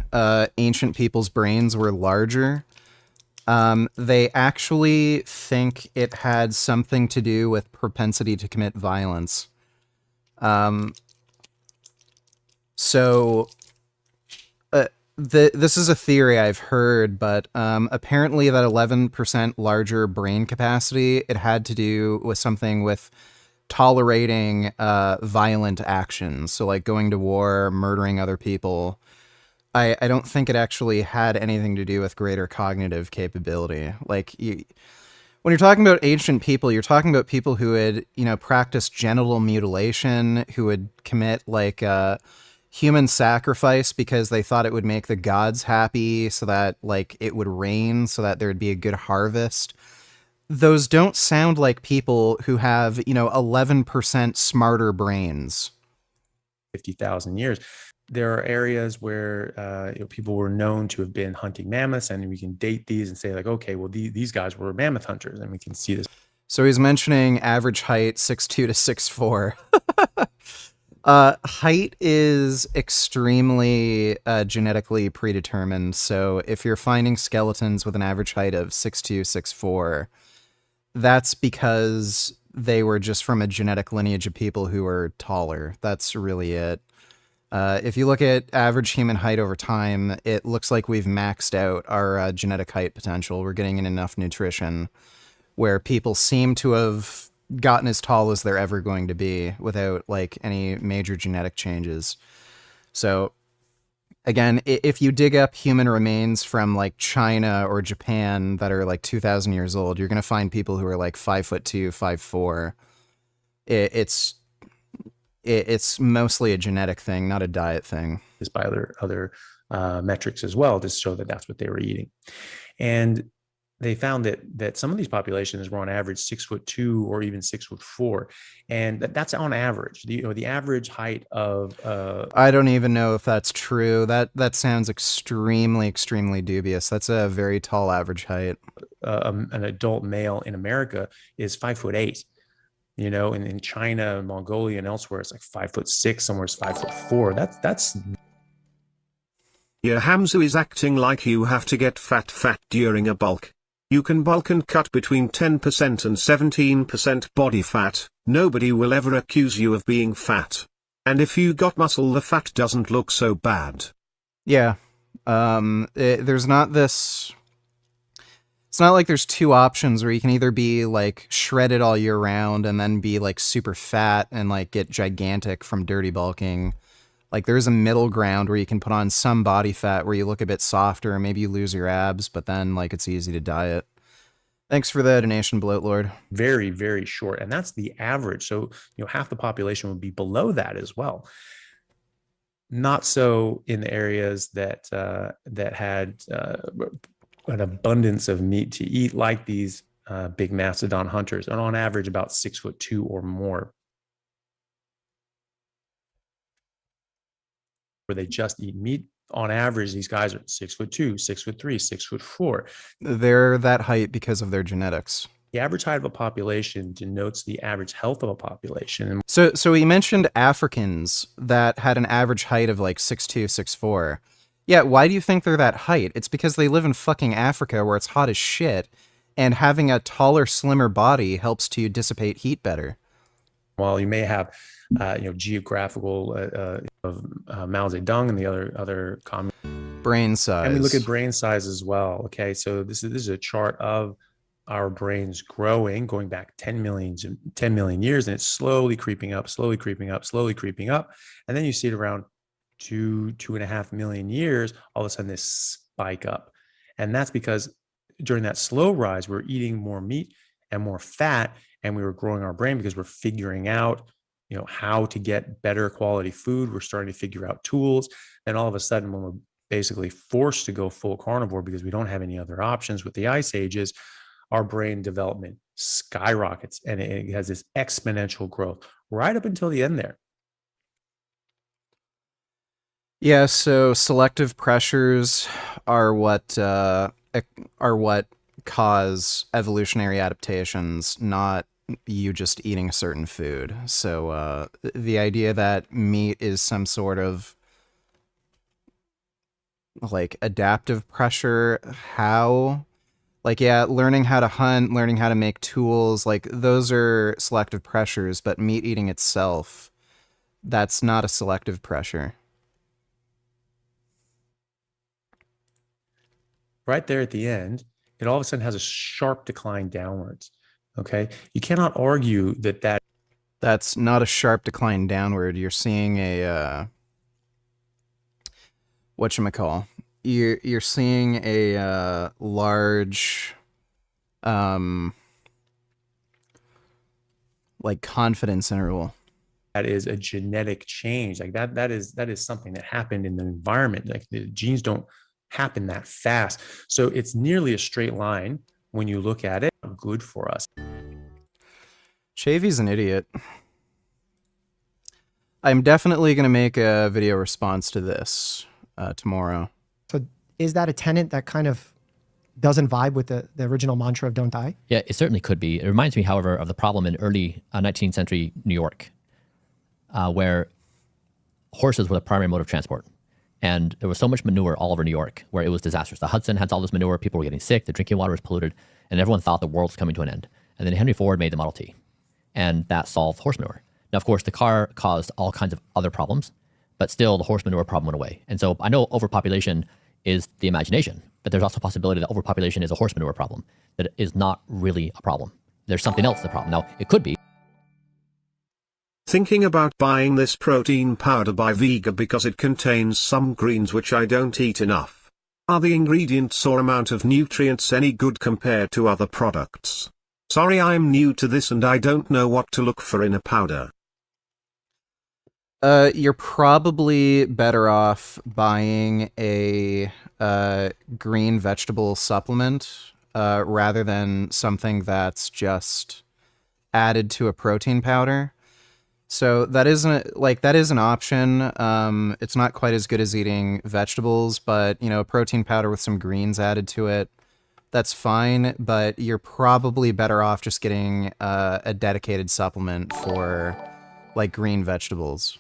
ancient people's brains were larger. They actually think it had something to do with propensity to commit violence. This is a theory I've heard, but apparently that 11% larger brain capacity, it had to do with something with tolerating violent actions. So like going to war, murdering other people. I don't think it actually had anything to do with greater cognitive capability. Like, when you're talking about ancient people, you're talking about people who had, practiced genital mutilation, who would commit, like, human sacrifice because they thought it would make the gods happy so that, like, it would rain so that there'd be a good harvest. Those don't sound like people who have, 11% smarter brains. 50,000 years. There are areas where people were known to have been hunting mammoths, and we can date these and say, like, okay, well, these guys were mammoth hunters, and we can see this. So he's mentioning average height 6'2 to 6'4. Height is extremely genetically predetermined. So if you're finding skeletons with an average height of 6'2, 6'4, that's because they were just from a genetic lineage of people who were taller. That's really it. If you look at average human height over time, it looks like we've maxed out our genetic height potential. We're getting in enough nutrition where people seem to have gotten as tall as they're ever going to be without like any major genetic changes. So again, if you dig up human remains from like China or Japan that are like 2,000 years old, you're going to find people who are like 5'2", 5'4". It's mostly a genetic thing, not a diet thing. This by other metrics as well to show that that's what they were eating. And they found that some of these populations were on average 6'2" or even 6'4", and that's on average. The average height of I don't even know if that's true. That sounds extremely dubious. That's a very tall average height. An adult male in America is 5'8". And in China, Mongolia, and elsewhere, it's like 5'6", somewhere it's 5'4". That's. Yeah, Hamza is acting like you have to get fat during a bulk. You can bulk and cut between 10% and 17% body fat. Nobody will ever accuse you of being fat. And if you got muscle, the fat doesn't look so bad. Yeah. There's not this... It's not like there's two options where you can either be like shredded all year round and then be like super fat and like get gigantic from dirty bulking. Like there's a middle ground where you can put on some body fat where you look a bit softer and maybe you lose your abs, but then like it's easy to diet. Thanks for the donation, Bloat Lord. Very, very short. And that's the average. So, half the population would be below that as well. Not so in the areas that had an abundance of meat to eat, like these big mastodon hunters, and on average about 6'2" or more, where they just eat meat. On average, these guys are 6'2", 6'3", 6'4". They're that height because of their genetics. The average height of a population denotes the average health of a population. So he mentioned Africans that had an average height of like 6'2", 6'4". Yeah, why do you think they're that height? It's because they live in fucking Africa where it's hot as shit, and having a taller, slimmer body helps to dissipate heat better. While you may have, geographical Mao Zedong and the other communists. Brain size. And we look at brain size as well. Okay, so this is a chart of our brains growing, going back 10 million years, and it's slowly creeping up, slowly creeping up, slowly creeping up, and then you see it around 2.5 million years, all of a sudden this spike up. And that's because during that slow rise, we're eating more meat and more fat, and we were growing our brain because we're figuring out, how to get better quality food. We're starting to figure out tools. And all of a sudden, when we're basically forced to go full carnivore because we don't have any other options with the ice ages, our brain development skyrockets, and it has this exponential growth right up until the end there. Yeah, so selective pressures are what cause evolutionary adaptations, not you just eating a certain food. So the idea that meat is some sort of like adaptive pressure, how? Like, yeah, learning how to hunt, learning how to make tools, like those are selective pressures, but meat eating itself, that's not a selective pressure. Right there at the end, it all of a sudden has a sharp decline downwards. Okay, you cannot argue that that's not a sharp decline downward. You're seeing a whatchamacall, you're seeing a large like confidence interval. That is a genetic change. Like that is something that happened in the environment. Like the genes don't happen that fast. So it's nearly a straight line when you look at it. Good for us. Chavy's an idiot. I'm definitely going to make a video response to this tomorrow. So is that a tenet that kind of doesn't vibe with the original mantra of don't die? Yeah, it certainly could be. It reminds me, however, of the problem in early 19th century New York, where horses were the primary mode of transport. And there was so much manure all over New York where it was disastrous. The Hudson had all this manure, people were getting sick, the drinking water was polluted, and everyone thought the world was coming to an end. And then Henry Ford made the Model T, and that solved horse manure. Now, of course, the car caused all kinds of other problems, but still the horse manure problem went away. And so I know overpopulation is the imagination, but there's also a possibility that overpopulation is a horse manure problem, that it is not really a problem. There's something else the problem. Now, it could be. Thinking about buying this protein powder by Vega because it contains some greens which I don't eat enough. Are the ingredients or amount of nutrients any good compared to other products? Sorry, I'm new to this and I don't know what to look for in a powder. You're probably better off buying a green vegetable supplement rather than something that's just added to a protein powder. So that is an option. It's not quite as good as eating vegetables, but you know, a protein powder with some greens added to it, that's fine. But you're probably better off just getting a dedicated supplement for like green vegetables.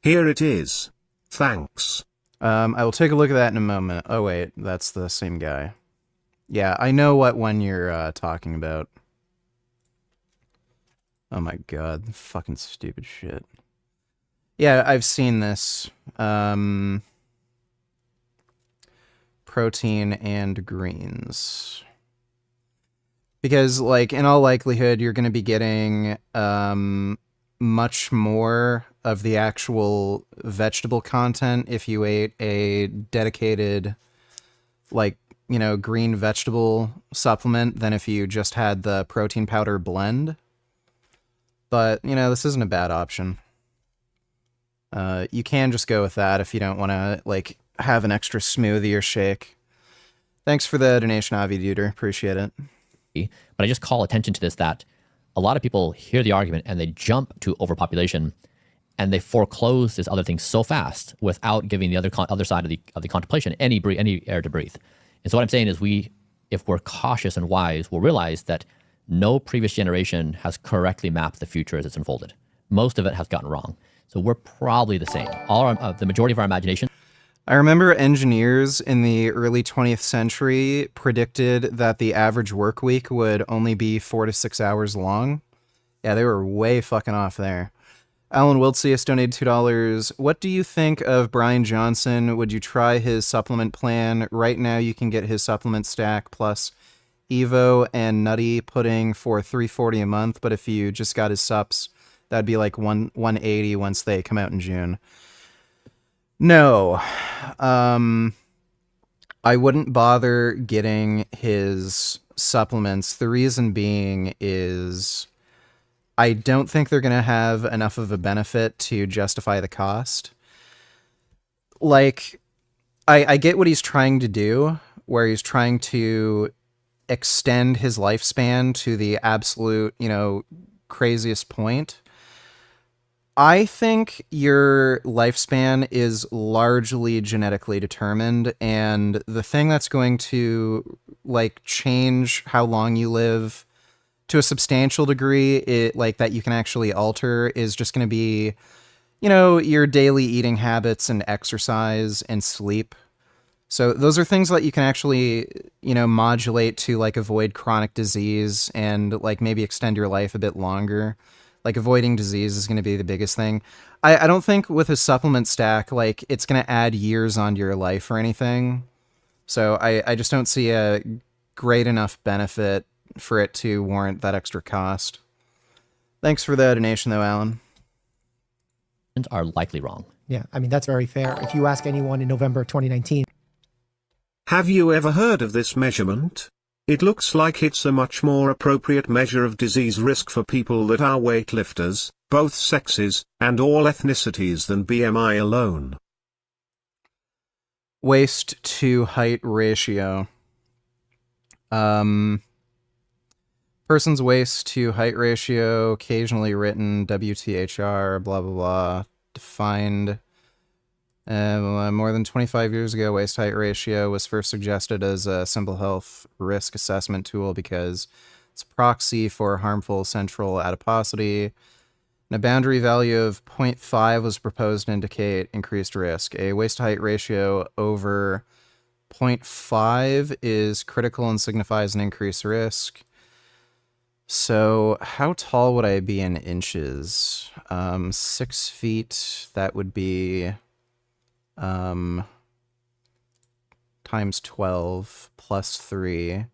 Here it is. Thanks. I will take a look at that in a moment. Oh wait, that's the same guy. Yeah, I know what one you're talking about. Oh my god, fucking stupid shit. Yeah, I've seen this. Protein and greens. Because, like, in all likelihood, you're going to be getting much more of the actual vegetable content if you ate a dedicated, like, you know, green vegetable supplement than if you just had the protein powder blend. But, you know, this isn't a bad option. You can just go with that if you don't want to, like, have an extra smoothie or shake. Thanks for the donation, Avi Duder. Appreciate it. But I just call attention to this, that a lot of people hear the argument and they jump to overpopulation and they foreclose this other thing so fast without giving the other side of the contemplation any air to breathe. And so what I'm saying is if we're cautious and wise, we'll realize that no previous generation has correctly mapped the future as it's unfolded. Most of it has gotten wrong. So we're probably the same. The majority of our imagination. I remember engineers in the early 20th century predicted that the average work week would only be 4 to 6 hours long. Yeah, they were way fucking off there. Alan Wiltsius donated $2. What do you think of Brian Johnson? Would you try his supplement plan? Right now you can get his supplement stack plus Evo and Nutty Pudding for $340 a month, but if you just got his sups, that'd be like $180 once they come out in June. No. I wouldn't bother getting his supplements. The reason being is I don't think they're going to have enough of a benefit to justify the cost. Like, I get what he's trying to do, where he's trying to extend his lifespan to the absolute, you know, craziest point. I think your lifespan is largely genetically determined, and the thing that's going to, like, change how long you live to a substantial degree, that you can actually alter, is just going to be, you know, your daily eating habits and exercise and sleep. So those are things that you can actually, you know, modulate to, like, avoid chronic disease and, like, maybe extend your life a bit longer. Like, avoiding disease is going to be the biggest thing. I don't think with a supplement stack, like, it's going to add years onto your life or anything. So I just don't see a great enough benefit for it to warrant that extra cost. Thanks for the donation, though, Alan. are likely wrong. Yeah, I mean, that's very fair. If you ask anyone in November 2019. Have you ever heard of this measurement? It looks like it's a much more appropriate measure of disease risk for people that are weightlifters, both sexes, and all ethnicities than BMI alone. Waist to height ratio. Person's waist to height ratio, occasionally written WTHR, blah, blah, blah, defined. More than 25 years ago, waist height ratio was first suggested as a simple health risk assessment tool because it's a proxy for harmful central adiposity. And a boundary value of 0.5 was proposed to indicate increased risk. A waist height ratio over 0.5 is critical and signifies an increased risk. So how tall would I be in inches? 6 feet, that would be times 12 plus 3.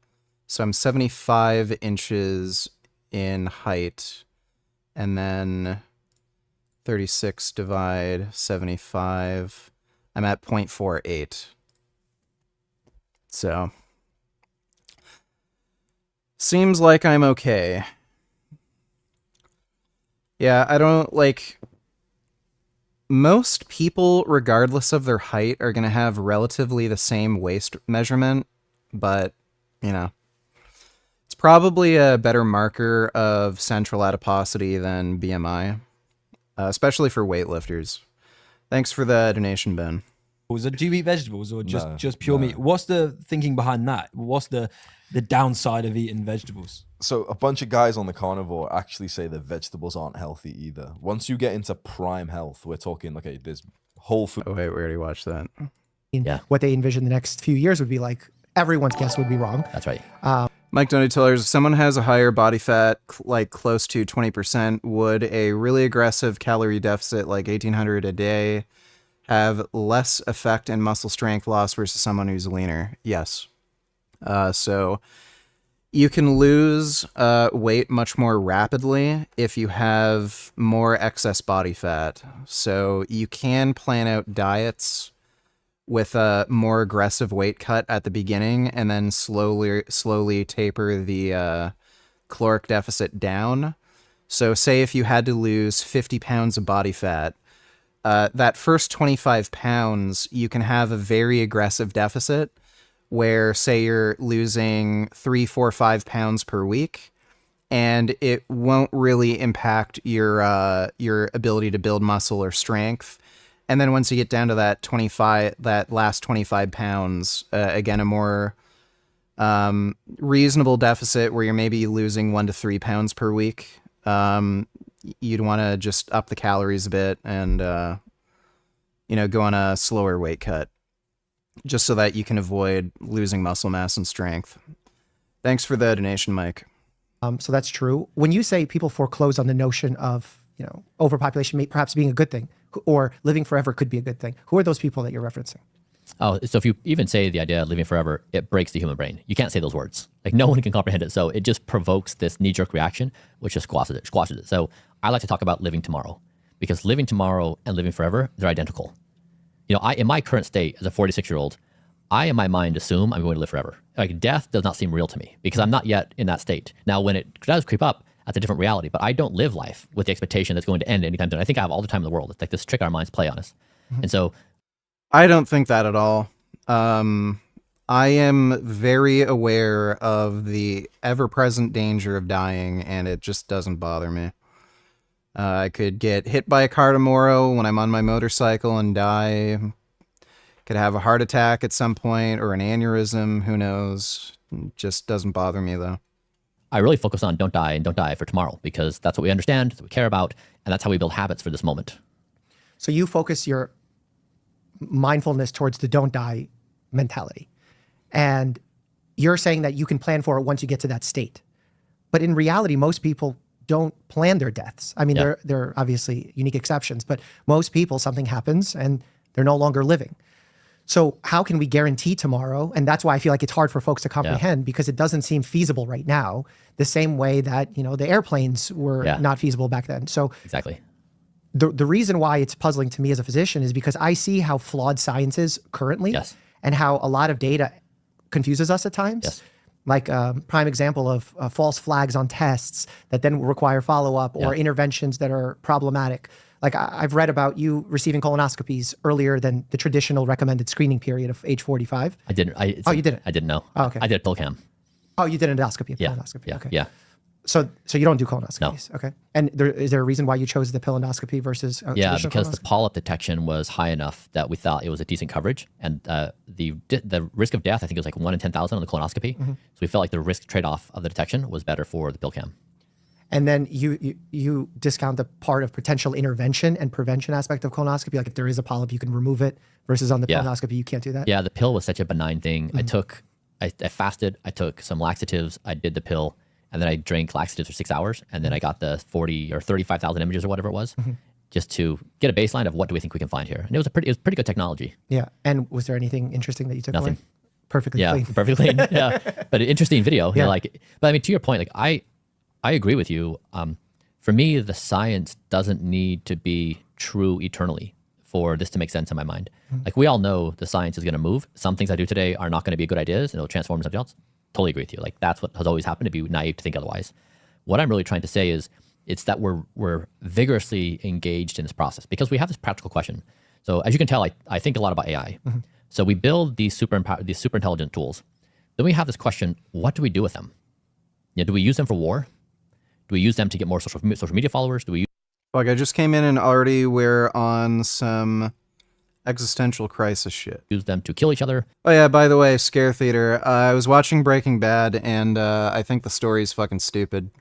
So I'm 75 inches in height. And then 36 divide 75. I'm at 0.48. So seems like I'm okay. Yeah, I don't like... Most people, regardless of their height, are going to have relatively the same waist measurement, but, you know, it's probably a better marker of central adiposity than BMI, especially for weightlifters. Thanks for the donation, Ben. Do you eat vegetables or just pure meat? What's the thinking behind that? What's the downside of eating vegetables? So a bunch of guys on the carnivore actually say that vegetables aren't healthy either. Once you get into prime health, we're talking, okay, there's whole food. Oh, wait, we already watched that. Yeah. What they envision the next few years would be like, everyone's guess would be wrong. That's right. Mike Donatillers, if someone has a higher body fat, like close to 20%, would a really aggressive calorie deficit like 1,800 a day have less effect in muscle strength loss versus someone who's leaner? Yes. So you can lose weight much more rapidly if you have more excess body fat. So you can plan out diets with a more aggressive weight cut at the beginning and then slowly taper the caloric deficit down. So say if you had to lose 50 pounds of body fat, that first 25 pounds, you can have a very aggressive deficit where, say, you're losing 3, 4, 5 pounds per week, and it won't really impact your ability to build muscle or strength. And then once you get down to that last 25 pounds, again, a more reasonable deficit where you're maybe losing 1 to 3 pounds per week, you'd want to just up the calories a bit and, go on a slower weight cut, just so that you can avoid losing muscle mass and strength. Thanks for the donation, Mike. So that's true. When you say people foreclose on the notion of, overpopulation perhaps being a good thing, or living forever could be a good thing, who are those people that you're referencing? Oh, so if you even say the idea of living forever, it breaks the human brain. You can't say those words. Like, no one can comprehend it. So it just provokes this knee-jerk reaction, which just squashes it. So I like to talk about living tomorrow, because living tomorrow and living forever, they're identical. In my current state as a 46-year-old, I, in my mind, assume I'm going to live forever. Like, death does not seem real to me because I'm not yet in that state. Now, when it does creep up, that's a different reality, but I don't live life with the expectation that's going to end anytime soon. I think I have all the time in the world. It's like this trick our minds play on us. Mm-hmm. And so I don't think that at all. I am very aware of the ever-present danger of dying, and it just doesn't bother me. I could get hit by a car tomorrow when I'm on my motorcycle and die. Could have a heart attack at some point or an aneurysm. Who knows? It just doesn't bother me, though. I really focus on don't die and don't die for tomorrow, because that's what we understand, that's what we care about, and that's how we build habits for this moment. So you focus your mindfulness towards the don't die mentality. And you're saying that you can plan for it once you get to that state. But in reality, most people don't plan their deaths. I mean, there are obviously unique exceptions, but most people, something happens and they're no longer living. So how can we guarantee tomorrow? And that's why I feel like it's hard for folks to comprehend, because it doesn't seem feasible right now, the same way that, the airplanes were not feasible back then. So exactly. the reason why it's puzzling to me as a physician is because I see how flawed science is currently, and how a lot of data confuses us at times. Like prime example of false flags on tests that then require follow-up, or interventions that are problematic. Like I've read about you receiving colonoscopies earlier than the traditional recommended screening period of age 45. I didn't. You didn't? I didn't know. Oh, okay. I did a pill cam. Oh, you did an endoscopy, colonoscopy. Yeah. Okay. Yeah. So you don't do colonoscopies? No. Okay. And is there a reason why you chose the pill endoscopy versus traditional because the colonoscopy? polyp detection was high enough that we thought it was a decent coverage, and the risk of death, I think it was like 1 in 10,000 on the colonoscopy. So we felt like the risk trade-off of the detection was better for the pill cam. And then you discount the part of potential intervention and prevention aspect of colonoscopy. Like if there is a polyp, you can remove it, versus on the colonoscopy, you can't do that. Yeah, the pill was such a benign thing. I fasted, I took some laxatives, I did the pill, and then I drank laxatives for 6 hours, and then I got the 40 or 35,000 images or whatever it was, just to get a baseline of what do we think we can find here. And it was pretty good technology. Yeah. And was there anything interesting that you took Nothing. away? Perfectly clean. Perfectly clean. Yeah. But an interesting video. Yeah. But I mean, to your point, like I agree with you. For me, the science doesn't need to be true eternally for this to make sense in my mind. Like we all know the science is going to move. Some things I do today are not going to be good ideas and it'll transform into something else. Totally agree with you. Like that's what has always happened, to be naive to think otherwise. What I'm really trying to say is it's that we're vigorously engaged in this process because we have this practical question. So as you can tell, I think a lot about AI. So we build these super intelligent tools. Then we have this question, what do we do with them? Do we use them for war? Do we use them to get more social media followers? Do we Like I just came in and already we're on some existential crisis shit. Use them to kill each other? Oh yeah, by the way, Scare Theater. I was watching Breaking Bad and I think the story's fucking stupid.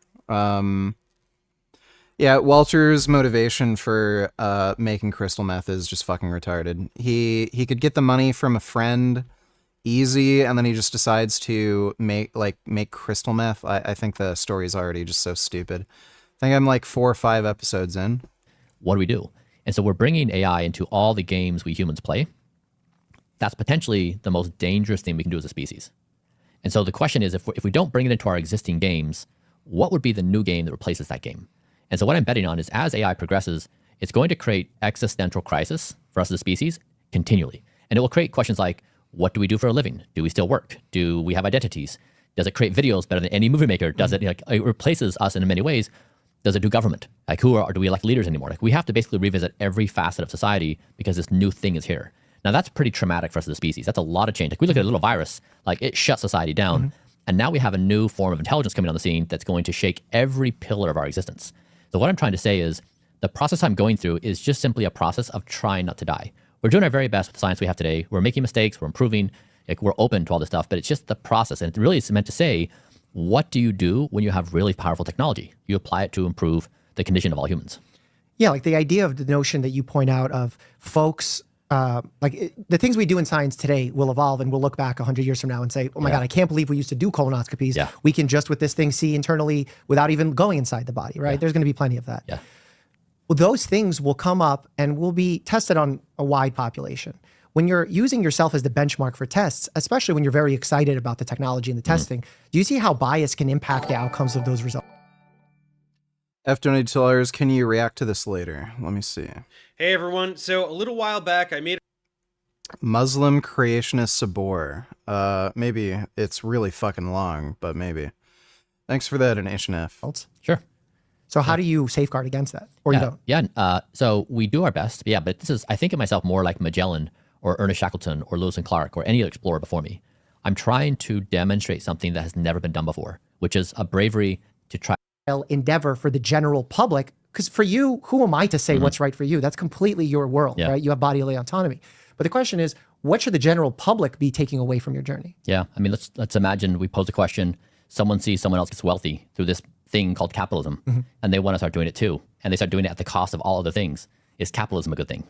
Yeah, Walter's motivation for making crystal meth is just fucking retarded. He could get the money from a friend easy, and then he just decides to make crystal meth. I think the story's already just so stupid. I think I'm like 4 or 5 episodes in. What do we do? And so we're bringing AI into all the games we humans play. That's potentially the most dangerous thing we can do as a species. And so the question is, if we don't bring it into our existing games, what would be the new game that replaces that game? And so what I'm betting on is as AI progresses, it's going to create existential crisis for us as a species continually. And it will create questions like, what do we do for a living? Do we still work? Do we have identities? Does it create videos better than any movie maker? Does it replaces us in many ways? Does it do government? Like do we elect leaders anymore? Like we have to basically revisit every facet of society because this new thing is here. Now that's pretty traumatic for us as a species. That's a lot of change. Like we look at a little virus, like it shuts society down. And now we have a new form of intelligence coming on the scene that's going to shake every pillar of our existence. So what I'm trying to say is the process I'm going through is just simply a process of trying not to die. We're doing our very best with the science we have today. We're making mistakes, we're improving, like we're open to all this stuff, but it's just the process. And it really is meant to say, what do you do when you have really powerful technology? You apply it to improve the condition of all humans. Yeah, like the idea of the notion that you point out of folks, the things we do in science today will evolve, and we'll look back 100 years from now and say, oh my God, I can't believe we used to do colonoscopies. Yeah. We can just with this thing see internally without even going inside the body, right? There's going to be plenty of that. Yeah. Well, those things will come up and will be tested on a wide population. When you're using yourself as the benchmark for tests, especially when you're very excited about the technology and the testing, do you see how bias can impact the outcomes of those results? F-Donators, can you react to this later? Let me see. Hey everyone, so a little while back I made Muslim creationist Sabor. Maybe it's really fucking long, but maybe. Thanks for that, Nation F. Sure. So how do you safeguard against that? Or you don't? Yeah, so we do our best. Yeah, but this is, I think of myself more like Magellan or Ernest Shackleton or Lewis and Clark or any other explorer before me. I'm trying to demonstrate something that has never been done before, which is a bravery to try. Endeavor for the general public, because for you, who am I to say what's right for you? That's completely your world, right? You have bodily autonomy. But the question is, what should the general public be taking away from your journey? Yeah, I mean, let's imagine we pose a question, someone sees someone else gets wealthy through this thing called capitalism, and they want to start doing it too, and they start doing it at the cost of all other things. Is capitalism a good thing?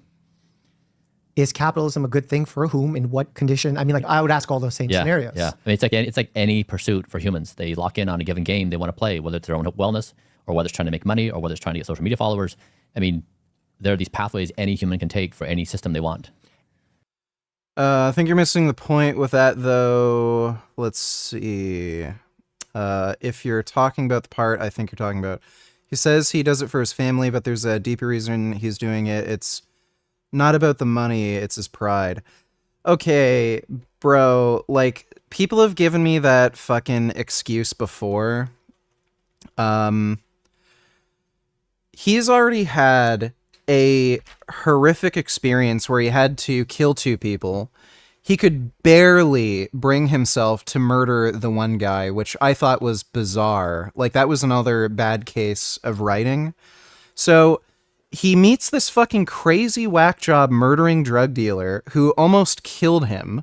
Is capitalism a good thing for whom? In what condition? I mean, like I would ask all those same scenarios. Yeah, I mean, it's like any pursuit for humans. They lock in on a given game they want to play, whether it's their own wellness or whether it's trying to make money or whether it's trying to get social media followers. I mean, there are these pathways any human can take for any system they want. I think you're missing the point with that, though. Let's see. If you're talking about the part I think you're talking about, He says he does it for his family, but there's a deeper reason he's doing it. It's not about the money, it's his pride. Okay, bro, like, people have given me that fucking excuse before. He's already had a horrific experience where he had to kill 2 people. He could barely bring himself to murder the one guy, which I thought was bizarre. Like, that was another bad case of writing. So he meets this fucking crazy whack job murdering drug dealer who almost killed him.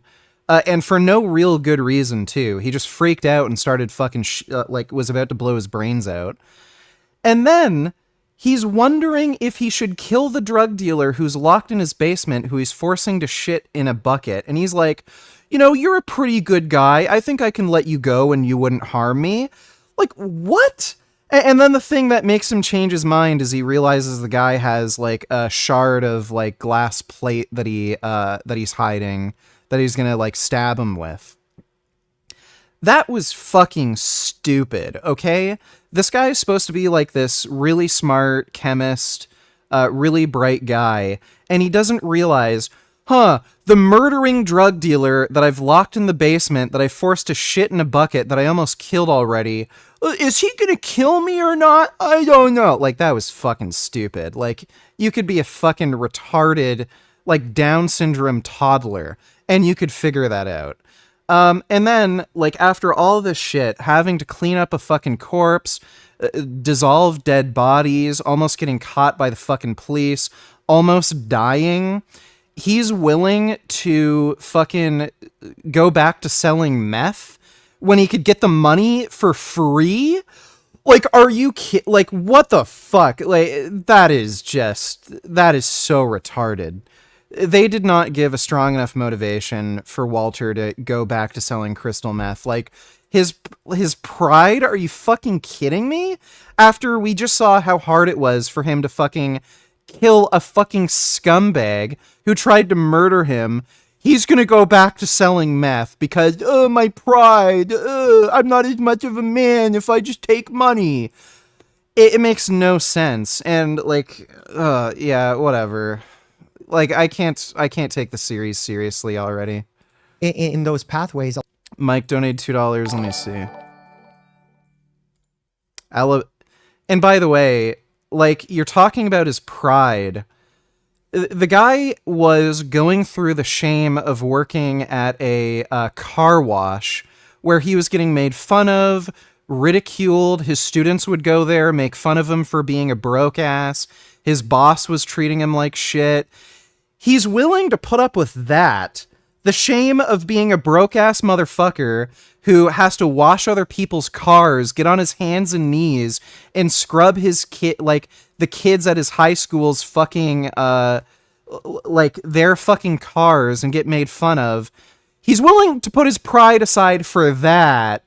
And for no real good reason, too. He just freaked out and started fucking, was about to blow his brains out. And then he's wondering if he should kill the drug dealer who's locked in his basement, who he's forcing to shit in a bucket. And he's like, you know, you're a pretty good guy. I think I can let you go and you wouldn't harm me. Like, what? And then the thing that makes him change his mind is he realizes the guy has, like, a shard of, like, glass plate that he's hiding, that he's gonna, like, stab him with. That was fucking stupid, okay? This guy is supposed to be like this really smart chemist, really bright guy, and he doesn't realize, the murdering drug dealer that I've locked in the basement, that I forced to shit in a bucket, that I almost killed already, is he gonna kill me or not? I don't know. Like, that was fucking stupid. Like, you could be a fucking retarded, like, Down syndrome toddler, and you could figure that out. And then, like, after all this shit, having to clean up a fucking corpse, dissolve dead bodies, almost getting caught by the fucking police, almost dying, he's willing to fucking go back to selling meth when he could get the money for free? Like, are you like, what the fuck? Like, that is so retarded. They did not give a strong enough motivation for Walter to go back to selling crystal meth. Like, his pride? Are you fucking kidding me? After we just saw how hard it was for him to fucking kill a fucking scumbag who tried to murder him, he's gonna go back to selling meth because, my pride, I'm not as much of a man if I just take money. It makes no sense. And, like, yeah, whatever. Like, I can't take the series seriously already. In those pathways. Mike donated $2. Let me see. And by the way, like, you're talking about his pride. The guy was going through the shame of working at a car wash where he was getting made fun of, ridiculed. His students would go there, make fun of him for being a broke ass. His boss was treating him like shit. He's willing to put up with that. The shame of being a broke-ass motherfucker who has to wash other people's cars, get on his hands and knees, and scrub his the kids at his high school's fucking, like, their fucking cars and get made fun of. He's willing to put his pride aside for that.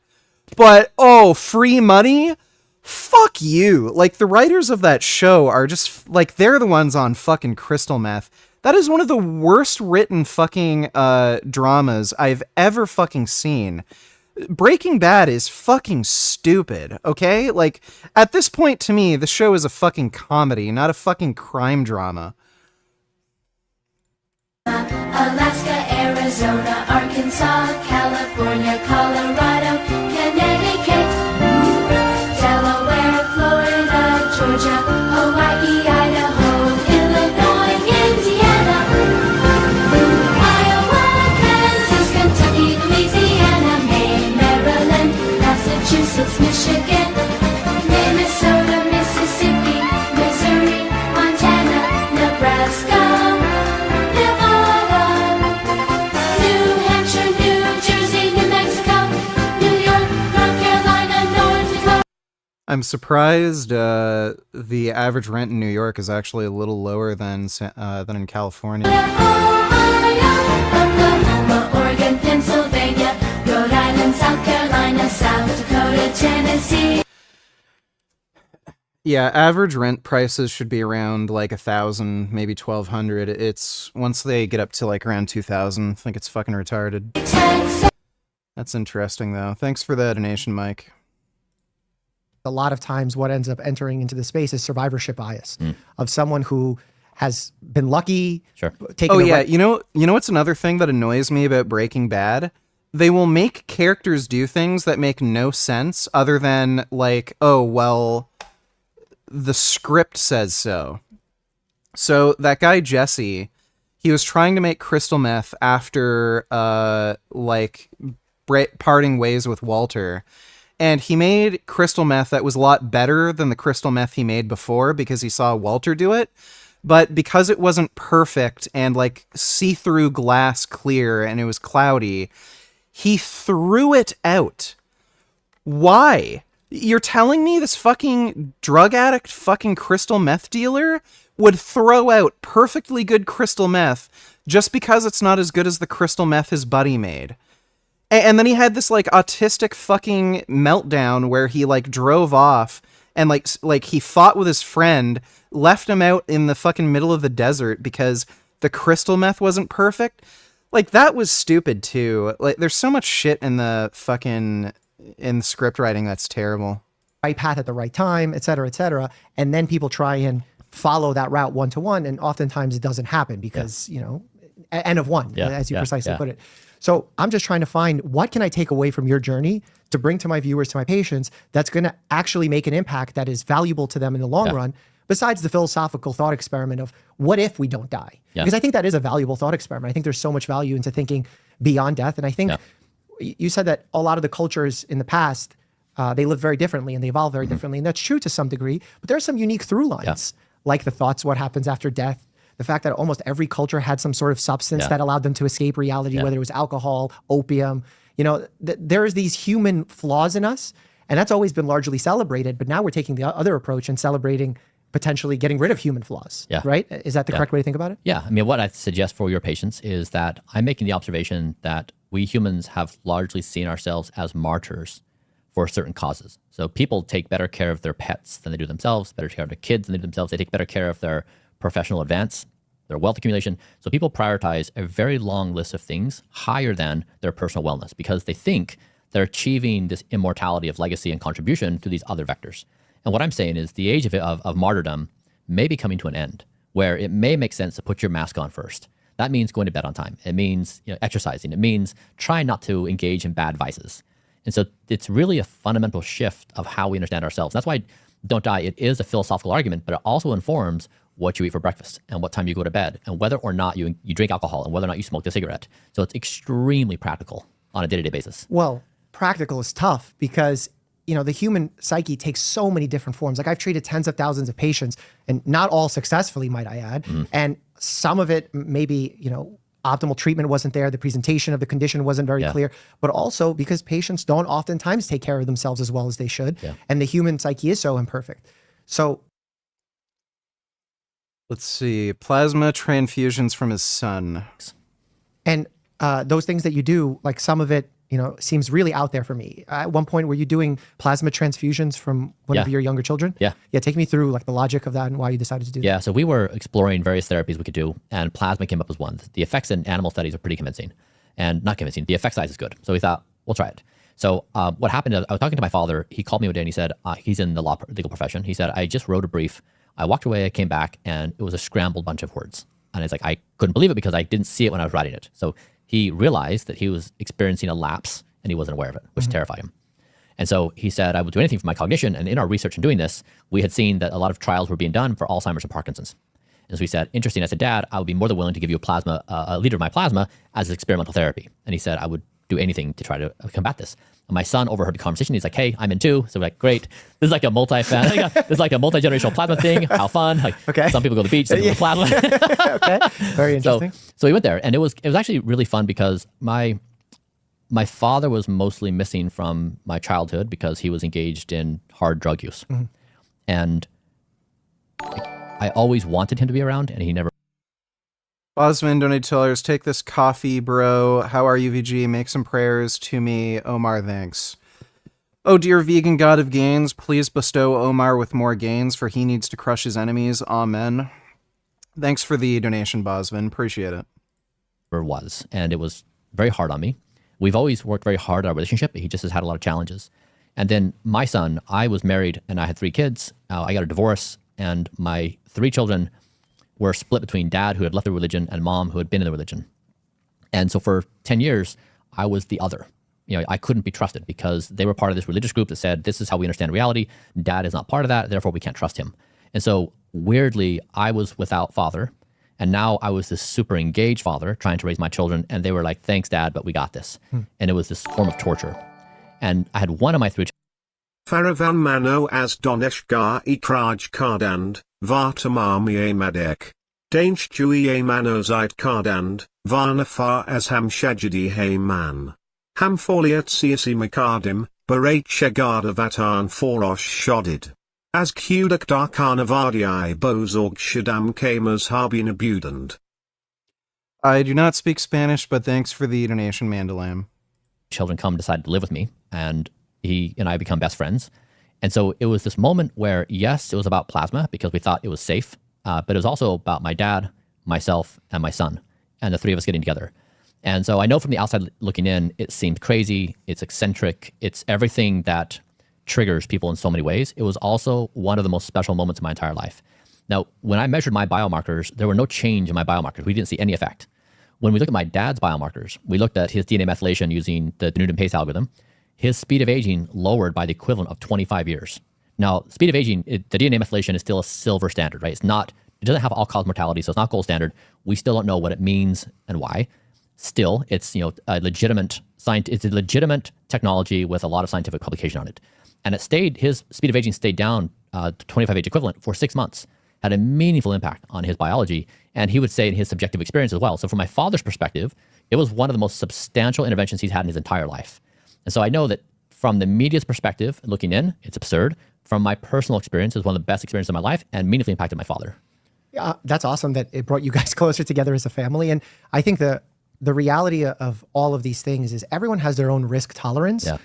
But, free money? Fuck you. Like, the writers of that show are just, like, they're the ones on fucking crystal meth. That is one of the worst written fucking dramas I've ever fucking seen. Breaking Bad is fucking stupid, okay? Like, at this point, to me, the show is a fucking comedy, not a fucking crime drama. Alaska, Arizona, Arkansas, California, Colorado, Connecticut, Delaware, Florida, Georgia, Hawaii, Idaho, Illinois, Indiana, Iowa, Kansas, Kentucky, Louisiana, Maine, Maryland, Massachusetts, Michigan, Minnesota, Mississippi, Missouri, Montana, Nebraska, Nevada, New Hampshire, New Jersey, New Mexico, New York, North Carolina, North Dakota. I'm surprised the average rent in New York is actually a little lower than in California. Oklahoma, Oregon, Pennsylvania, Rhode Island, South Carolina, South Dakota, Tennessee. Yeah, average rent prices should be around like 1,000, maybe 1,200. It's once they get up to like around 2,000, I think it's fucking retarded. That's interesting though. Thanks for the donation, Mike. a lot of times what ends up entering into the space is survivorship bias of someone who has been lucky. Oh yeah, you know what's another thing that annoys me about Breaking Bad? They will make characters do things that make no sense other than like, oh well, the script says so. So that guy Jesse, he was trying to make crystal meth after parting ways with Walter. And he made crystal meth that was a lot better than the crystal meth he made before because he saw Walter do it. But because it wasn't perfect and like see-through glass clear and it was cloudy, he threw it out. Why? You're telling me this fucking drug addict fucking crystal meth dealer would throw out perfectly good crystal meth just because it's not as good as the crystal meth his buddy made? And then he had this like autistic fucking meltdown where he like drove off and like he fought with his friend, left him out in the fucking middle of the desert because the crystal meth wasn't perfect. Like that was stupid too. Like there's so much shit in the script writing that's terrible. Right path at the right time, et cetera, and then people try and follow that route one-to-one, and oftentimes it doesn't happen because N of one, as you precisely put it. So I'm just trying to find what can I take away from your journey to bring to my viewers, to my patients, that's going to actually make an impact that is valuable to them in the long run, besides the philosophical thought experiment of what if we don't die? Because I think that is a valuable thought experiment. I think there's so much value into thinking beyond death. And I think you said that a lot of the cultures in the past, they live very differently and they evolve very differently. And that's true to some degree, but there are some unique through lines, like the thoughts, what happens after death, the fact that almost every culture had some sort of substance that allowed them to escape reality, whether it was alcohol, opium. There is these human flaws in us, and that's always been largely celebrated. But now we're taking the other approach and celebrating potentially getting rid of human flaws, right? Is that the correct way to think about it? Yeah. I mean, what I suggest for your patients is that I'm making the observation that we humans have largely seen ourselves as martyrs for certain causes. So people take better care of their pets than they do themselves, better care of their kids than they do themselves. They take better care of their professional advance, their wealth accumulation. So people prioritize a very long list of things higher than their personal wellness because they think they're achieving this immortality of legacy and contribution to these other vectors. And what I'm saying is the age of martyrdom may be coming to an end where it may make sense to put your mask on first. That means going to bed on time. It means exercising. It means trying not to engage in bad vices. And so it's really a fundamental shift of how we understand ourselves. That's why Don't Die, it is a philosophical argument, but it also informs what you eat for breakfast and what time you go to bed and whether or not you drink alcohol and whether or not you smoke a cigarette. So it's extremely practical on a day-to-day basis. Well, practical is tough because, the human psyche takes so many different forms. Like I've treated tens of thousands of patients and not all successfully, might I add. And some of it maybe, optimal treatment wasn't there. The presentation of the condition wasn't very clear, but also because patients don't oftentimes take care of themselves as well as they should. And the human psyche is so imperfect. So let's see, plasma transfusions from his son. And those things that you do, like some of it, seems really out there for me. At one point, were you doing plasma transfusions from one of your younger children? Yeah. Take me through like the logic of that and why you decided to do that. Yeah, so we were exploring various therapies we could do, and plasma came up as one. The effects in animal studies are pretty convincing, and not convincing. The effect size is good. So we thought, we'll try it. So what happened is I was talking to my father. He called me one day and he said, he's in the legal profession. He said, I just wrote a brief. I walked away, I came back, and it was a scrambled bunch of words. And it's like, I couldn't believe it because I didn't see it when I was writing it. So he realized that he was experiencing a lapse and he wasn't aware of it, which terrified him. And so he said, I will do anything for my cognition. And in our research in doing this, we had seen that a lot of trials were being done for Alzheimer's and Parkinson's. And so he said, interesting. I said, Dad, I would be more than willing to give you a liter of my plasma as experimental therapy. And he said, I would do anything to try to combat this. And my son overheard the conversation. He's like, hey, I'm in too. So we're like, great. This is like a this is like a multi-generational plasma thing. How fun. Like some people go to the beach, some people go to plasma. Okay. Very interesting. So we went there, and it was actually really fun because my father was mostly missing from my childhood because he was engaged in hard drug use. And I always wanted him to be around, and he never. Bosman donated $2. Take this coffee, bro. How are you, VG? Make some prayers to me. Omar, thanks. Oh, dear vegan god of gains, please bestow Omar with more gains, for he needs to crush his enemies. Amen. Thanks for the donation, Bosman. Appreciate it. Was, and it was very hard on me. We've always worked very hard at our relationship, but he just has had a lot of challenges. And then my son, I was married and I had 3 kids. I got a divorce, and my 3 children were split between dad, who had left the religion, and mom, who had been in the religion. And so for 10 years, I was the other. I couldn't be trusted because they were part of this religious group that said, this is how we understand reality. Dad is not part of that, therefore we can't trust him. And so weirdly, I was without father. And now I was this super engaged father trying to raise my children. And they were like, thanks, Dad, but we got this. And it was this form of torture. And I had one of my 3 Faravan Mano as Doneshgar Ikraj Kardand, Vartamami Madek. Dainch Jui Mano Zait Kardand, Varnafar as Hamshajidi Hayman. Hamfoliat Siasi Makardim, Barat Shagarda Vatan Forosh Shodid. As Kudak Darkana Vardii Bozorg Shadam Kamas Harbin Abudand. I do not speak Spanish, but thanks for the donation, Mandalam. Children come decide to live with me, and he and I become best friends. And so it was this moment where, yes, it was about plasma because we thought it was safe, but it was also about my dad, myself, and my son, and the 3 of us getting together. And so I know from the outside looking in, it seemed crazy, it's eccentric, it's everything that triggers people in so many ways. It was also one of the most special moments of my entire life. Now, when I measured my biomarkers, there were no change in my biomarkers. We didn't see any effect. When we looked at my dad's biomarkers, we looked at his DNA methylation using the Newton Pace algorithm. His speed of aging lowered by the equivalent of 25 years. Now, speed of aging, the DNA methylation is still a silver standard, right? It doesn't have all-cause mortality, so it's not gold standard. We still don't know what it means and why. Still, it's a legitimate technology with a lot of scientific publication on it. And his speed of aging stayed down to 25 age equivalent for 6 months, had a meaningful impact on his biology, and he would say in his subjective experience as well. So from my father's perspective, it was one of the most substantial interventions he's had in his entire life. And so I know that from the media's perspective, looking in, it's absurd. From my personal experience, it was one of the best experiences of my life and meaningfully impacted my father. Yeah, that's awesome that it brought you guys closer together as a family. And I think the reality of all of these things is everyone has their own risk tolerance. Yeah.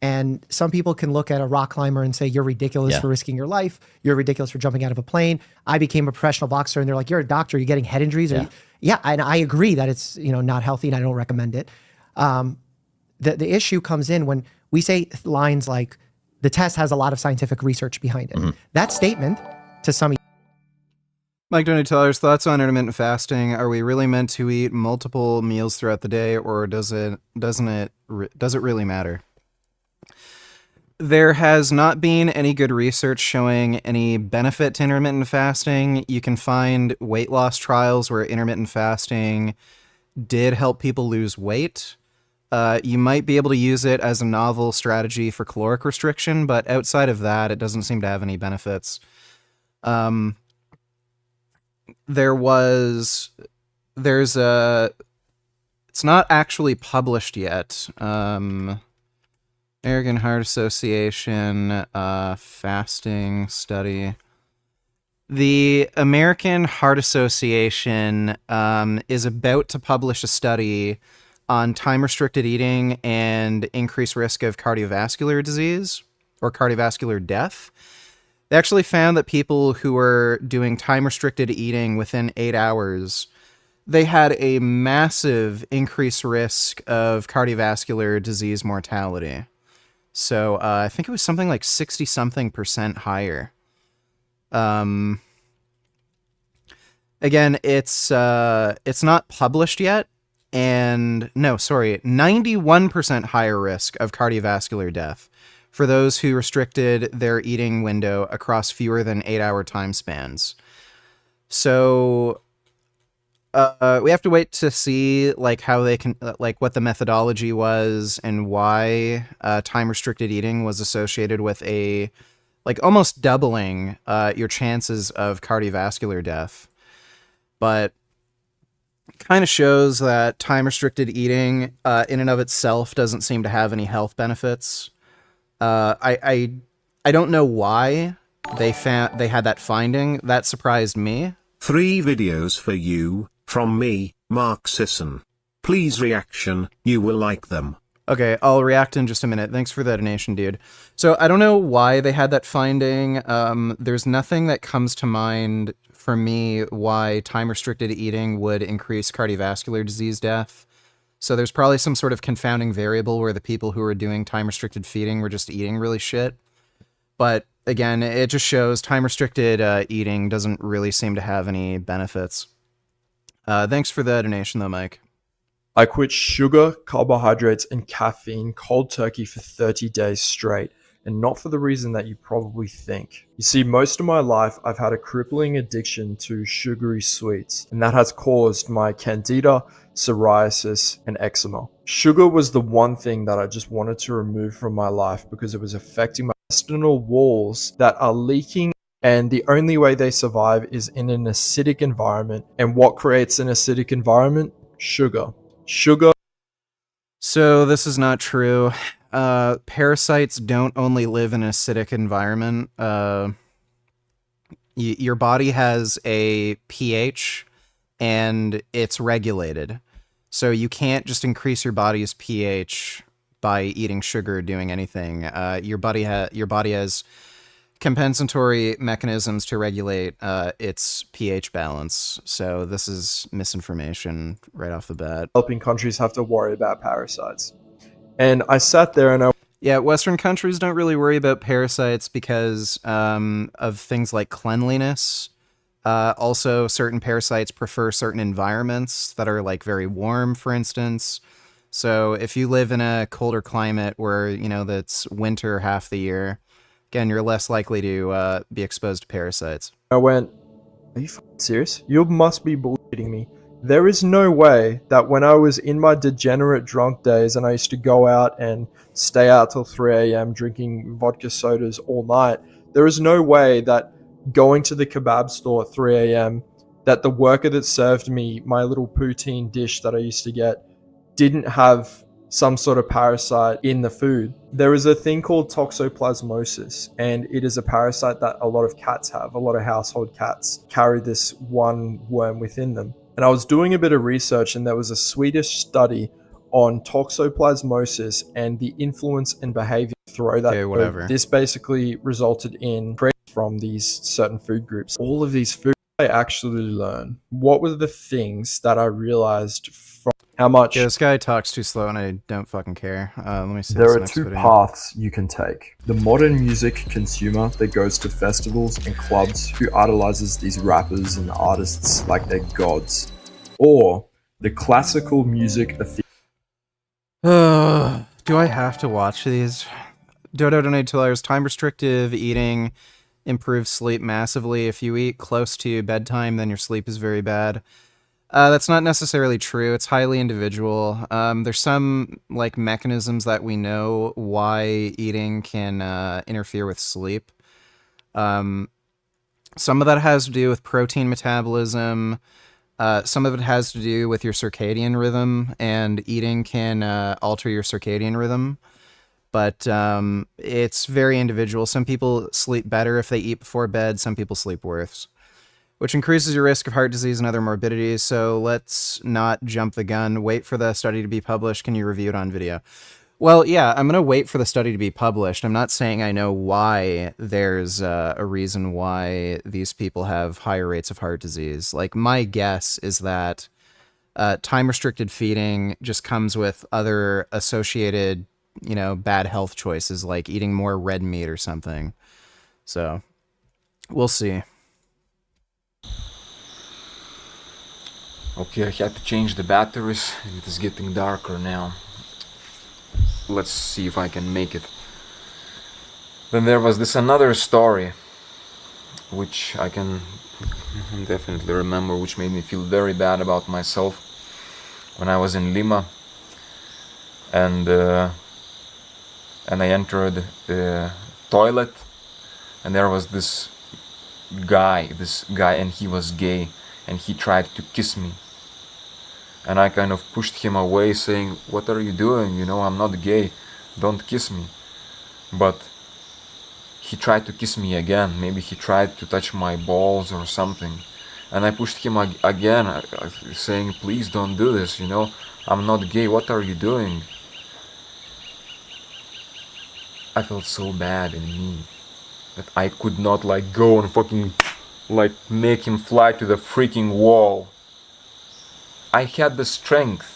And some people can look at a rock climber and say, you're ridiculous for risking your life. You're ridiculous for jumping out of a plane. I became a professional boxer and they're like, you're a doctor, you're getting head injuries. Yeah, and I agree that it's not healthy and I don't recommend it. The issue comes in when we say lines like, the test has a lot of scientific research behind it. That statement to some Mike Donatello's thoughts on intermittent fasting. Are we really meant to eat multiple meals throughout the day, or does it really matter? There has not been any good research showing any benefit to intermittent fasting. You can find weight loss trials where intermittent fasting did help people lose weight. You might be able to use it as a novel strategy for caloric restriction, but outside of that, it doesn't seem to have any benefits. It's not actually published yet. American Heart Association fasting study. The American Heart Association is about to publish a study on time-restricted eating and increased risk of cardiovascular disease or cardiovascular death. They actually found that people who were doing time-restricted eating within 8 hours, they had a massive increased risk of cardiovascular disease mortality. So I think it was something like 60-something% higher. Again, it's not published yet. And 91% higher risk of cardiovascular death for those who restricted their eating window across fewer than 8-hour time spans. So we have to wait to see how they can what the methodology was and why time restricted eating was associated with a almost doubling your chances of cardiovascular death. But kind of shows that time-restricted eating in and of itself doesn't seem to have any health benefits. I don't know why they had that finding. That surprised me. 3 videos for you, from me, Mark Sisson. Please reaction, you will like them. Okay, I'll react in just a minute. Thanks for the donation, dude. So I don't know why they had that finding. There's nothing that comes to mind for me why time-restricted eating would increase cardiovascular disease death. So there's probably some sort of confounding variable where the people who were doing time-restricted feeding were just eating really shit. But again, it just shows time-restricted eating doesn't really seem to have any benefits. Thanks for the donation, though, Mike. I quit sugar, carbohydrates, and caffeine cold turkey for 30 days straight, and not for the reason that you probably think. You see, most of my life I've had a crippling addiction to sugary sweets, and that has caused my candida, psoriasis, and eczema. Sugar was the one thing that I just wanted to remove from my life because it was affecting my intestinal walls that are leaking, and the only way they survive is in an acidic environment. And what creates an acidic environment? Sugar. Sugar. So this is not true. Parasites don't only live in an acidic environment. Your body has a pH and it's regulated. So you can't just increase your body's pH by eating sugar or doing anything. Your body has compensatory mechanisms to regulate its pH balance. So this is misinformation right off the bat. Developing countries have to worry about parasites. And I sat there and Yeah, Western countries don't really worry about parasites because of things like cleanliness. Also, certain parasites prefer certain environments that are like very warm, for instance. So if you live in a colder climate where, you know, that's winter half the year, again, you're less likely to be exposed to parasites. I went, are you serious? You must be bullshitting me. There is no way that when I was in my degenerate drunk days and I used to go out and stay out till 3 a.m. drinking vodka sodas all night, there is no way that going to the kebab store at 3 a.m. that the worker that served me my little poutine dish that I used to get didn't have some sort of parasite in the food. There is a thing called toxoplasmosis, and it is a parasite that a lot of cats have. A lot of household cats carry this one worm within them. And I was doing a bit of research, and there was a Swedish study on toxoplasmosis and the influence and behavior through that. Okay, whatever. This basically resulted in from these certain food groups. All of these foods I actually learned. What were the things that I realized from how much... Yeah, this guy talks too slow and I don't fucking care. Let me see. There this are next two video. paths you can take. The modern music consumer that goes to festivals and clubs who idolizes these rappers and artists like they're gods. Or the classical music Do I have to watch these? Dodo donate $2. Time restrictive eating improves sleep massively. If you eat close to bedtime, then your sleep is very bad. That's not necessarily true. It's highly individual. There's some like mechanisms that we know why eating can interfere with sleep. Some of that has to do with protein metabolism. Some of it has to do with your circadian rhythm, and eating can alter your circadian rhythm. But it's very individual. Some people sleep better if they eat before bed. Some people sleep worse, which increases your risk of heart disease and other morbidities. So let's not jump the gun. Wait for the study to be published. Can you review it on video? Well, yeah, I'm going to wait for the study to be published. I'm not saying I know why there's a reason why these people have higher rates of heart disease. Like, my guess is that time-restricted feeding just comes with other associated, you know, bad health choices, like eating more red meat or something. So, we'll see. Okay, I had to change the batteries. It is getting darker now. Let's see if I can make it. Then there was this another story, which I can definitely remember, which made me feel very bad about myself. When I was in Lima, and I entered the toilet, and there was this guy, and he was gay, and he tried to kiss me. And I kind of pushed him away, saying, "What are you doing? You know, I'm not gay. Don't kiss me." But he tried to kiss me again. Maybe he tried to touch my balls or something. And I pushed him again, saying, "Please don't do this, you know, I'm not gay. What are you doing?" I felt so bad in me that I could not like go and fucking like make him fly to the freaking wall. I had the strength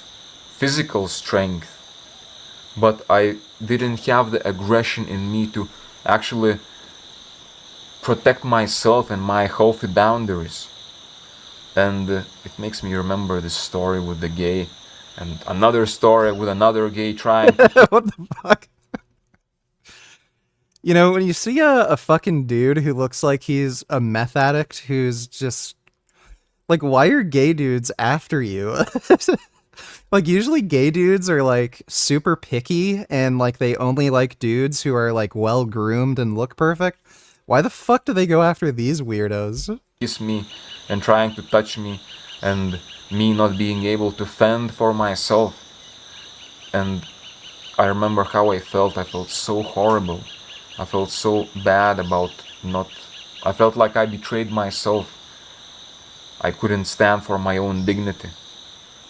physical strength, but I didn't have the aggression in me to actually protect myself and my healthy boundaries. And it makes me remember this story with the gay, and another story with another gay trying to... What the fuck? You know, when you see a fucking dude who looks like he's a meth addict who's just... Like, why are gay dudes after you? Like, usually gay dudes are, like, super picky, and, like, they only like dudes who are, like, well-groomed and look perfect. Why the fuck do they go after these weirdos? Kiss me and trying to touch me, and me not being able to fend for myself. And I remember how I felt. I felt so horrible. I felt so bad about not... I felt like I betrayed myself. I couldn't stand for my own dignity.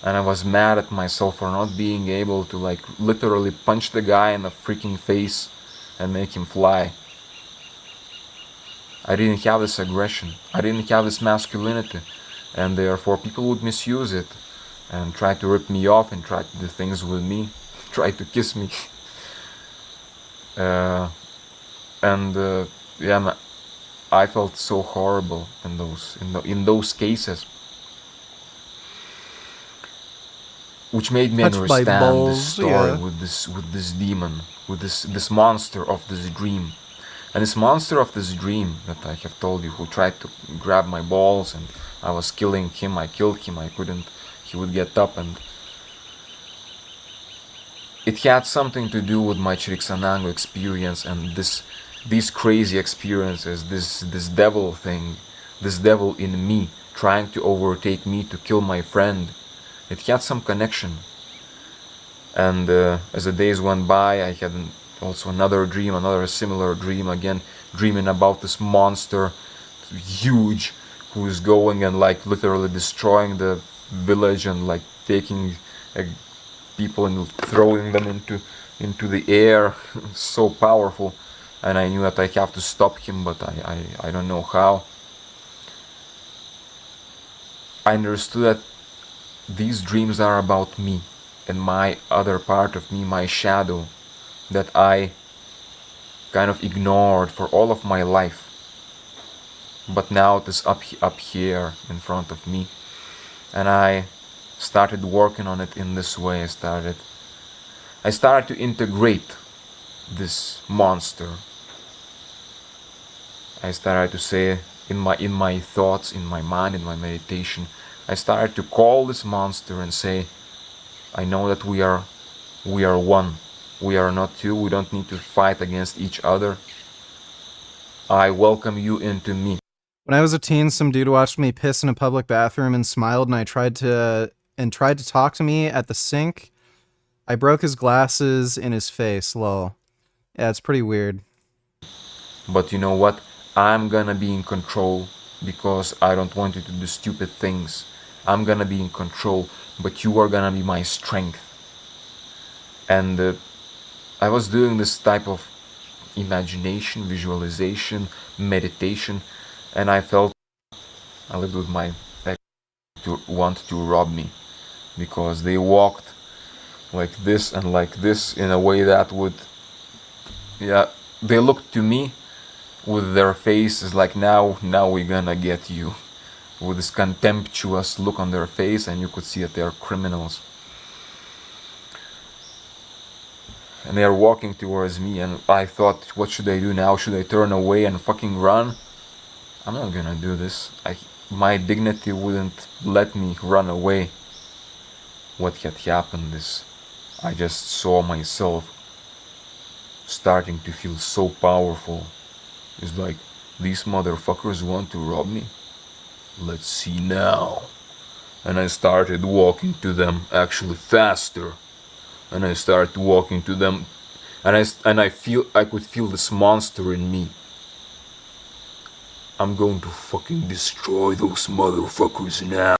And I was mad at myself for not being able to, like, literally punch the guy in the freaking face and make him fly. I didn't have this aggression. I didn't have this masculinity. And therefore people would misuse it and try to rip me off and try to do things with me, try to kiss me. Yeah, I felt so horrible in those cases, which made me Touched by understand balls, this story yeah. with this demon, with this monster of this dream. And this monster of this dream that I have told you, who tried to grab my balls, and I was killing him, I killed him, I couldn't, he would get up, and it had something to do with my Chiricsanango experience and these crazy experiences, this devil thing, this devil in me trying to overtake me to kill my friend. It had some connection. And as the days went by, I had also another dream, another similar dream, again dreaming about this monster, huge, who is going and, like, literally destroying the village and, like, taking people and throwing them into the air. So powerful. And I knew that I have to stop him, but I don't know how. I understood that these dreams are about me and my other part of me, my shadow, that I kind of ignored for all of my life. But now it is up here in front of me, and I started working on it in this way. I started to integrate this monster. I started to say in my thoughts, in my mind, in my meditation, I started to call this monster and say, I know that we are one. We are not two. We don't need to fight against each other. I welcome you into me. When I was a teen, some dude watched me piss in a public bathroom and smiled, and tried to talk to me at the sink. I broke his glasses in his face, lol. Yeah, it's pretty weird. But you know what? I'm gonna be in control, because I don't want you to do stupid things. I'm gonna be in control, but you are gonna be my strength. And I was doing this type of imagination, visualization, meditation, and I felt I lived with my ex to want to rob me, because they walked like this and like this in a way that would, yeah, they looked to me with their faces like, now we're gonna get you, with this contemptuous look on their face, and you could see that they're criminals. And they're walking towards me, and I thought, what should I do now? Should I turn away and fucking run? I'm not gonna do this. My dignity wouldn't let me run away. What had happened is, I just saw myself starting to feel so powerful. It's like, these motherfuckers want to rob me? Let's see now. And I started walking to them, actually faster. And I started walking to them, and I could feel this monster in me. I'm going to fucking destroy those motherfuckers now.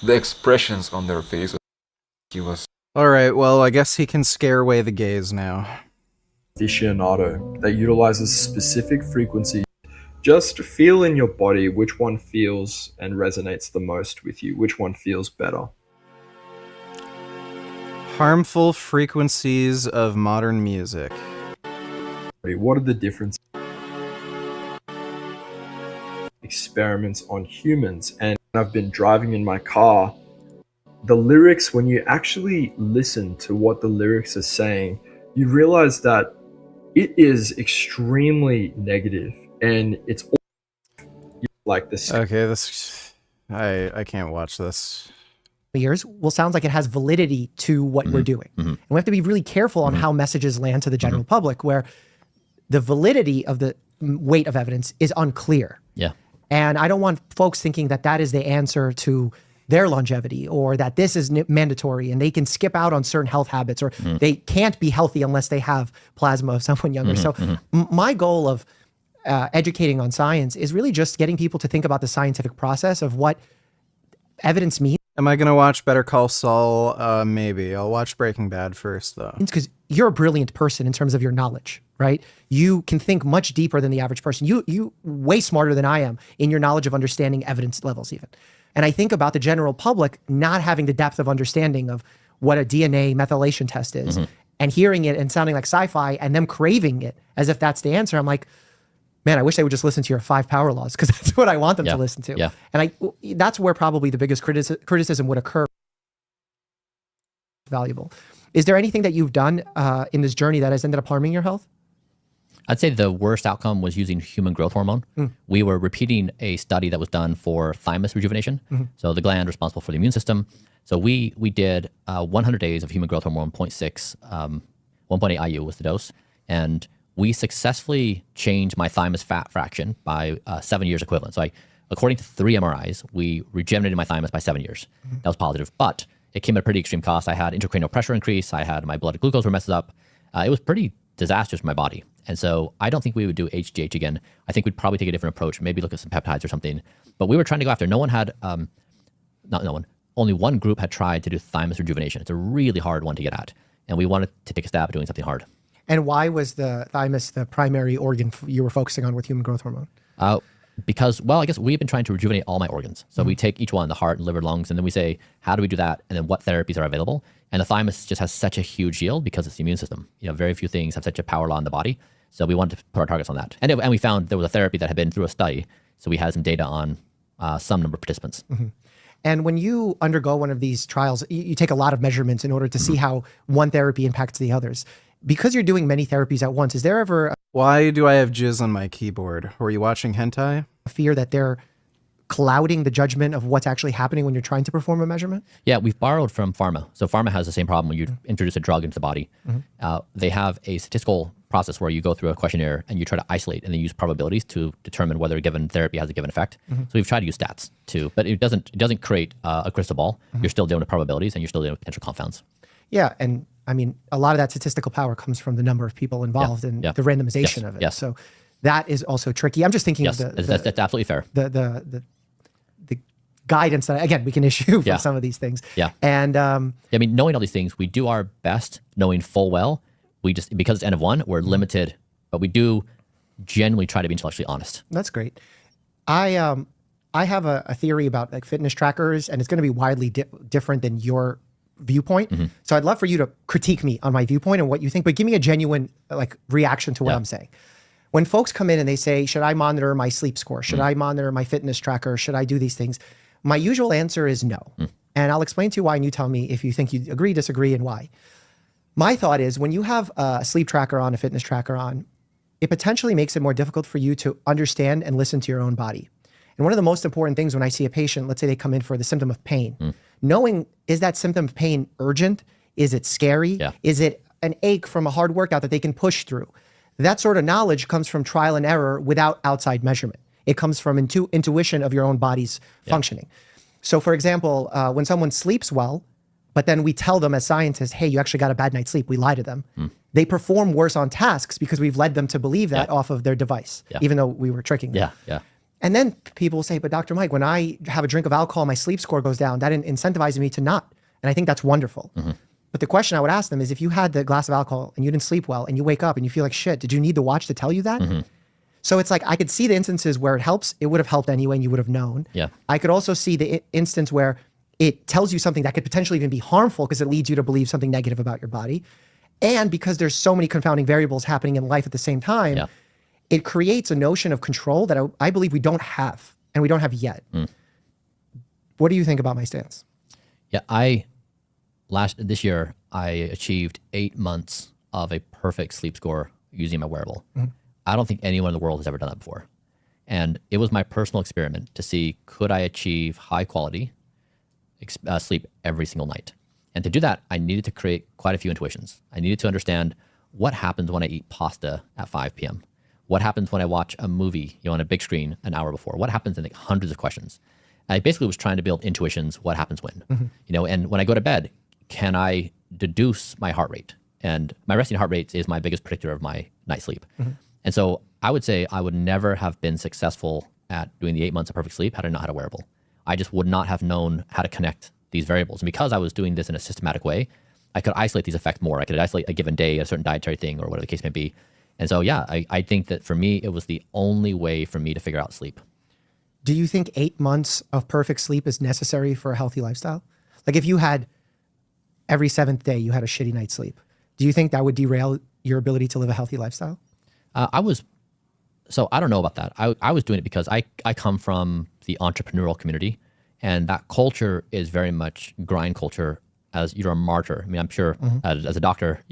The expressions on their faces. He was... Alright, well, I guess he can scare away the gays now. Aficionado that utilizes specific frequencies. Just feel in your body which one feels and resonates the most with you, which one feels better. Harmful frequencies of modern music. Wait, what are the differences? Experiments on humans, and I've been driving in my car. The lyrics, when you actually listen to what the lyrics are saying, you realize that it is extremely negative, and it's like this. Okay, this I can't watch this. Years well sounds like it has validity to what we're doing. And we have to be really careful on how messages land to the general public, where the validity of the weight of evidence is unclear. Yeah. And I don't want folks thinking that that is the answer to their longevity, or that this is mandatory and they can skip out on certain health habits, or they can't be healthy unless they have plasma of someone younger. So my goal of educating on science is really just getting people to think about the scientific process of what evidence means. Am I gonna watch Better Call Saul? Maybe. I'll watch Breaking Bad first, though. Because you're a brilliant person in terms of your knowledge, right? You can think much deeper than the average person. You way smarter than I am in your knowledge of understanding evidence levels even. And I think about the general public not having the depth of understanding of what a DNA methylation test is, and hearing it and sounding like sci-fi and them craving it as if that's the answer. I'm like, man, I wish they would just listen to your 5 power laws, because that's what I want them to listen to. Yeah. And that's where probably the biggest criticism would occur. Valuable. Is there anything that you've done in this journey that has ended up harming your health? I'd say the worst outcome was using human growth hormone. We were repeating a study that was done for thymus rejuvenation, so the gland responsible for the immune system. So we did 100 days of human growth hormone, 0.6, 1.8 IU was the dose, and we successfully changed my thymus fat fraction by 7 years equivalent. So according to 3 MRIs, we regenerated my thymus by 7 years. That was positive, but it came at a pretty extreme cost. I had intracranial pressure increase. I had my blood glucose were messed up. It was pretty disastrous for my body. And so I don't think we would do HGH again. I think we'd probably take a different approach, maybe look at some peptides or something. But we were trying to go after, only one group had tried to do thymus rejuvenation. It's a really hard one to get at. And we wanted to take a stab at doing something hard. And why was the thymus the primary organ you were focusing on with human growth hormone? Because, well, I guess we've been trying to rejuvenate all my organs. So we take each one, the heart and liver, lungs, and then we say, how do we do that? And then what therapies are available? And the thymus just has such a huge yield because it's the immune system. Very few things have such a power law in the body. So we wanted to put our targets on that. And we found there was a therapy that had been through a study. So we had some data on some number of participants. And when you undergo one of these trials, you take a lot of measurements in order to see how one therapy impacts the others. Because you're doing many therapies at once, is there ever Why do I have jizz on my keyboard? Were you watching hentai? a fear that they're clouding the judgment of what's actually happening when you're trying to perform a measurement? Yeah, we've borrowed from pharma. So pharma has the same problem when you introduce a drug into the body. They have a statistical process where you go through a questionnaire and you try to isolate and then use probabilities to determine whether a given therapy has a given effect. So we've tried to use stats too, but it doesn't create a crystal ball. You're still dealing with probabilities and you're still dealing with potential confounds. Yeah, and I mean, a lot of that statistical power comes from the number of people involved and the randomization of it. So that is also tricky. I'm just thinking of that's absolutely fair. The guidance that, again, we can issue for some of these things. Yeah. And I mean, knowing all these things, we do our best knowing full well. We just, because it's N of 1, we're limited, but we do generally try to be intellectually honest. That's great. I have a theory about like fitness trackers, and it's going to be widely different than your viewpoint. So I'd love for you to critique me on my viewpoint and what you think, but give me a genuine like reaction to what I'm saying. When folks come in and they say, should I monitor my sleep score? Should I monitor my fitness tracker? Should I do these things? My usual answer is no. And I'll explain to you why, and you tell me if you think you agree, disagree, and why. My thought is when you have a sleep tracker on, a fitness tracker on, it potentially makes it more difficult for you to understand and listen to your own body. And one of the most important things when I see a patient, let's say they come in for the symptom of pain, knowing, is that symptom of pain urgent? Is it scary? Is it an ache from a hard workout that they can push through? That sort of knowledge comes from trial and error without outside measurement. It comes from intuition of your own body's functioning. So for example, when someone sleeps well, but then we tell them as scientists, hey, you actually got a bad night's sleep, we lie to them. They perform worse on tasks because we've led them to believe that off of their device, even though we were tricking them. And then people will say, but Dr. Mike, when I have a drink of alcohol, my sleep score goes down. That incentivizes me to not. And I think that's wonderful. But the question I would ask them is, if you had the glass of alcohol and you didn't sleep well and you wake up and you feel like shit, did you need the watch to tell you that? So it's like, I could see the instances where it helps. It would have helped anyway and you would have known. I could also see the instance where it tells you something that could potentially even be harmful because it leads you to believe something negative about your body. And because there's so many confounding variables happening in life at the same time, it creates a notion of control that I believe we don't have, and we don't have yet. What do you think about my stance? Yeah, this year, I achieved 8 months of a perfect sleep score using my wearable. I don't think anyone in the world has ever done that before. And it was my personal experiment to see, could I achieve high quality sleep every single night? And to do that, I needed to create quite a few intuitions. I needed to understand what happens when I eat pasta at 5 p.m. What happens when I watch a movie, on a big screen an hour before? What happens? And like hundreds of questions. I basically was trying to build intuitions. What happens when? And when I go to bed, can I deduce my heart rate? And my resting heart rate is my biggest predictor of my night sleep. And so I would say I would never have been successful at doing the 8 months of perfect sleep had I not had a wearable. I just would not have known how to connect these variables. And because I was doing this in a systematic way, I could isolate these effects more. I could isolate a given day, a certain dietary thing, or whatever the case may be. And so, yeah, I think that for me, it was the only way for me to figure out sleep. Do you think 8 months of perfect sleep is necessary for a healthy lifestyle? Like if you had every 7th day, you had a shitty night's sleep, do you think that would derail your ability to live a healthy lifestyle? So I don't know about that. I was doing it because I come from the entrepreneurial community, and that culture is very much grind culture. As you're a martyr. I mean, I'm sure as a doctor,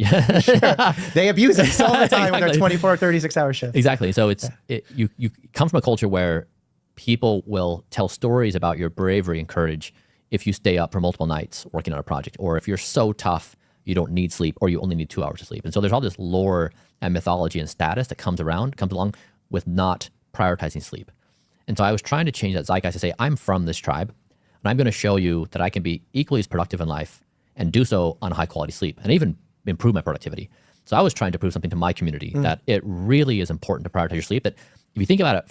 they abuse us all the time with their 24, 36-hour shifts. Exactly. So you come from a culture where people will tell stories about your bravery and courage if you stay up for multiple nights working on a project, or if you're so tough you don't need sleep, or you only need 2 hours of sleep. And so there's all this lore and mythology and status that comes along with not prioritizing sleep. And so I was trying to change that zeitgeist to say, I'm from this tribe, and I'm going to show you that I can be equally as productive in life and do so on high quality sleep, and even improve my productivity. So I was trying to prove something to my community that it really is important to prioritize your sleep. That if you think about it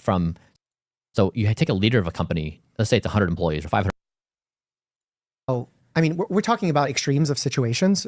so you take a leader of a company, let's say it's 100 employees or 500. Oh, I mean, we're talking about extremes of situations,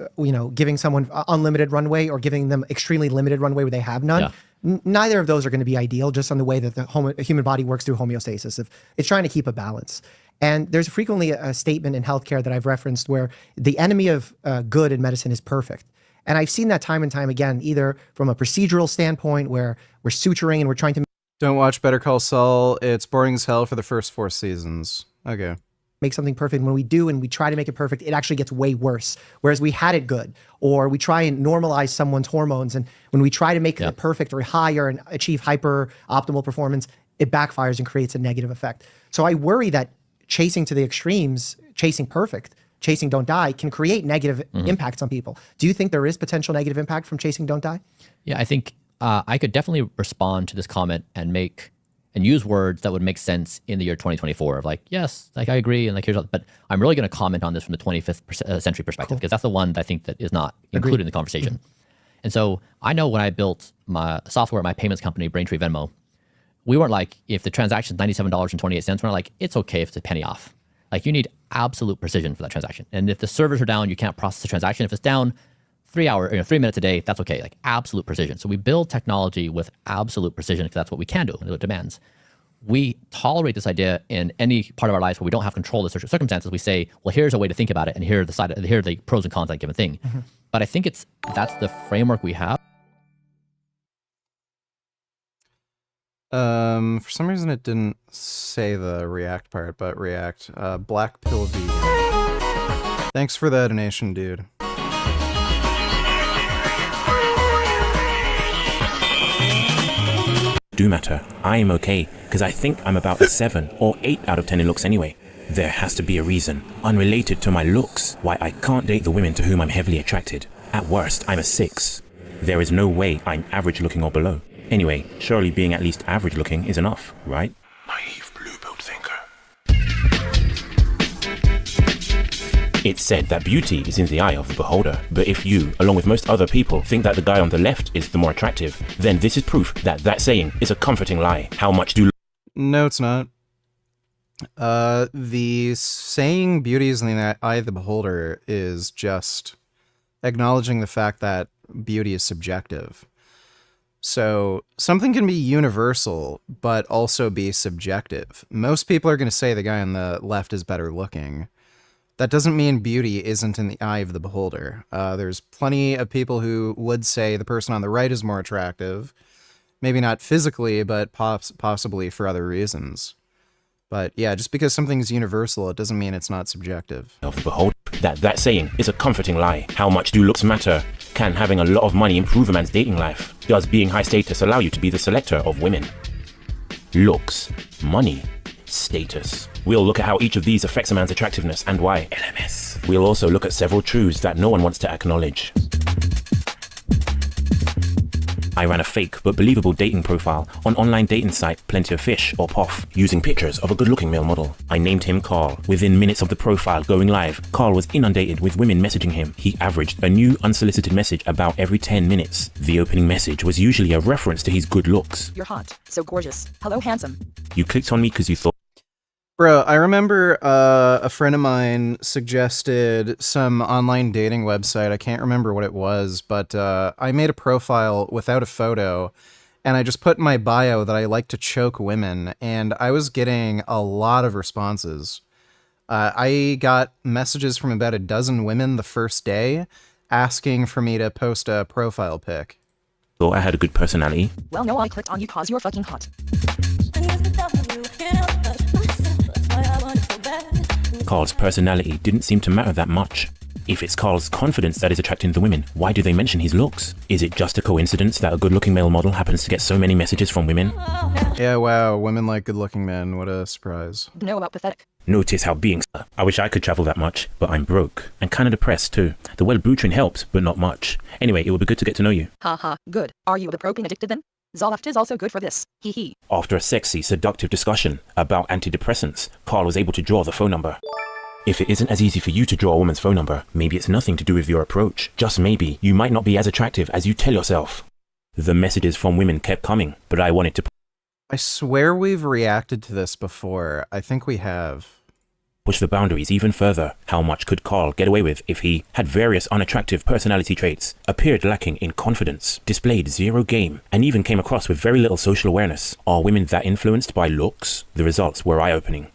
giving someone unlimited runway or giving them extremely limited runway where they have none. Neither of those are going to be ideal, just on the way that the human body works through homeostasis. If it's trying to keep a balance. And there's frequently a statement in healthcare that I've referenced where the enemy of good in medicine is perfect. And I've seen that time and time again, either from a procedural standpoint where we're suturing and we're trying to Don't watch Better Call Saul. It's boring as hell for the first 4 seasons. Okay. make something perfect. When we do and we try to make it perfect, it actually gets way worse. Whereas we had it good, or we try and normalize someone's hormones, and when we try to make it perfect or higher and achieve hyper optimal performance, it backfires and creates a negative effect. So I worry that chasing to the extremes, chasing perfect, chasing don't die, can create negative impacts on people. Do you think there is potential negative impact from chasing don't die? Yeah, I think I could definitely respond to this comment and use words that would make sense in the year 2024 of like, yes, like I agree, and like here's, but I'm really going to comment on this from the 25th century perspective, because that's the one that I think that is not included in the conversation. And so I know when I built my software, my payments company, Braintree Venmo, we weren't like, if the transaction is $97.28, we're not like, it's okay if it's a penny off. Like, you need absolute precision for that transaction. And if the servers are down, you can't process the transaction. If it's down 3 minutes a day, that's okay, like absolute precision. So we build technology with absolute precision because that's what we can do and what it demands. We tolerate this idea in any part of our lives where we don't have control of the circumstances. We say, well, here's a way to think about it, and here are the pros and cons of that given thing. But I think that's the framework we have. For some reason it didn't say the React part, but React. Black Pill Vegan. Thanks for the donation, dude. Do matter. I'm okay, because I think I'm about a 7 or 8 out of 10 in looks anyway. There has to be a reason, unrelated to my looks, why I can't date the women to whom I'm heavily attracted. At worst, I'm a 6. There is no way I'm average looking or below. Anyway, surely being at least average looking is enough, right? Naive blue-pilled thinker. It's said that beauty is in the eye of the beholder, but if you, along with most other people, think that the guy on the left is the more attractive, then this is proof that that saying is a comforting lie. How much do... No, it's not. The saying beauty is in the eye of the beholder is just acknowledging the fact that beauty is subjective. So something can be universal, but also be subjective. Most people are going to say the guy on the left is better looking, that doesn't mean beauty isn't in the eye of the beholder. There's plenty of people who would say the person on the right is more attractive. Maybe not physically, but possibly for other reasons. But yeah, just because something's universal, it doesn't mean it's not subjective. Of the beholder. That saying is a comforting lie. How much do looks matter? Can having a lot of money improve a man's dating life? Does being high status allow you to be the selector of women? Looks, money, status. We'll look at how each of these affects a man's attractiveness and why. LMS. We'll also look at several truths that no one wants to acknowledge. I ran a fake but believable dating profile on online dating site Plenty of Fish or POF using pictures of a good-looking male model. I named him Carl. Within minutes of the profile going live, Carl was inundated with women messaging him. He averaged a new unsolicited message about every 10 minutes. The opening message was usually a reference to his good looks. You're hot, so gorgeous. Hello, handsome. You clicked on me because you thought. Bro, I remember a friend of mine suggested some online dating website. I can't remember what it was, but I made a profile without a photo, and I just put in my bio that I like to choke women, and I was getting a lot of responses. I got messages from about a dozen women the first day asking for me to post a profile pic. Thought I had a good personality. Well, no, I clicked on you cause you're fucking hot. Carl's personality didn't seem to matter that much. If it's Carl's confidence that is attracting the women, why do they mention his looks? Is it just a coincidence that a good-looking male model happens to get so many messages from women? Yeah, wow, women like good-looking men. What a surprise. No, about pathetic. Notice how being... I wish I could travel that much, but I'm broke. And kinda depressed too. The Wellbutrin helps, but not much. Anyway, it would be good to get to know you. Haha, good. Are you a propane addicted then? Zoloft is also good for this. Hee hee. After a sexy, seductive discussion about antidepressants, Carl was able to draw the phone number. If it isn't as easy for you to draw a woman's phone number, maybe it's nothing to do with your approach. Just maybe, you might not be as attractive as you tell yourself. The messages from women kept coming, but I wanted to... I swear we've reacted to this before. I think we have. Push the boundaries even further. How much could Carl get away with if he had various unattractive personality traits, appeared lacking in confidence, displayed zero game, and even came across with very little social awareness? Are women that influenced by looks? The results were eye-opening.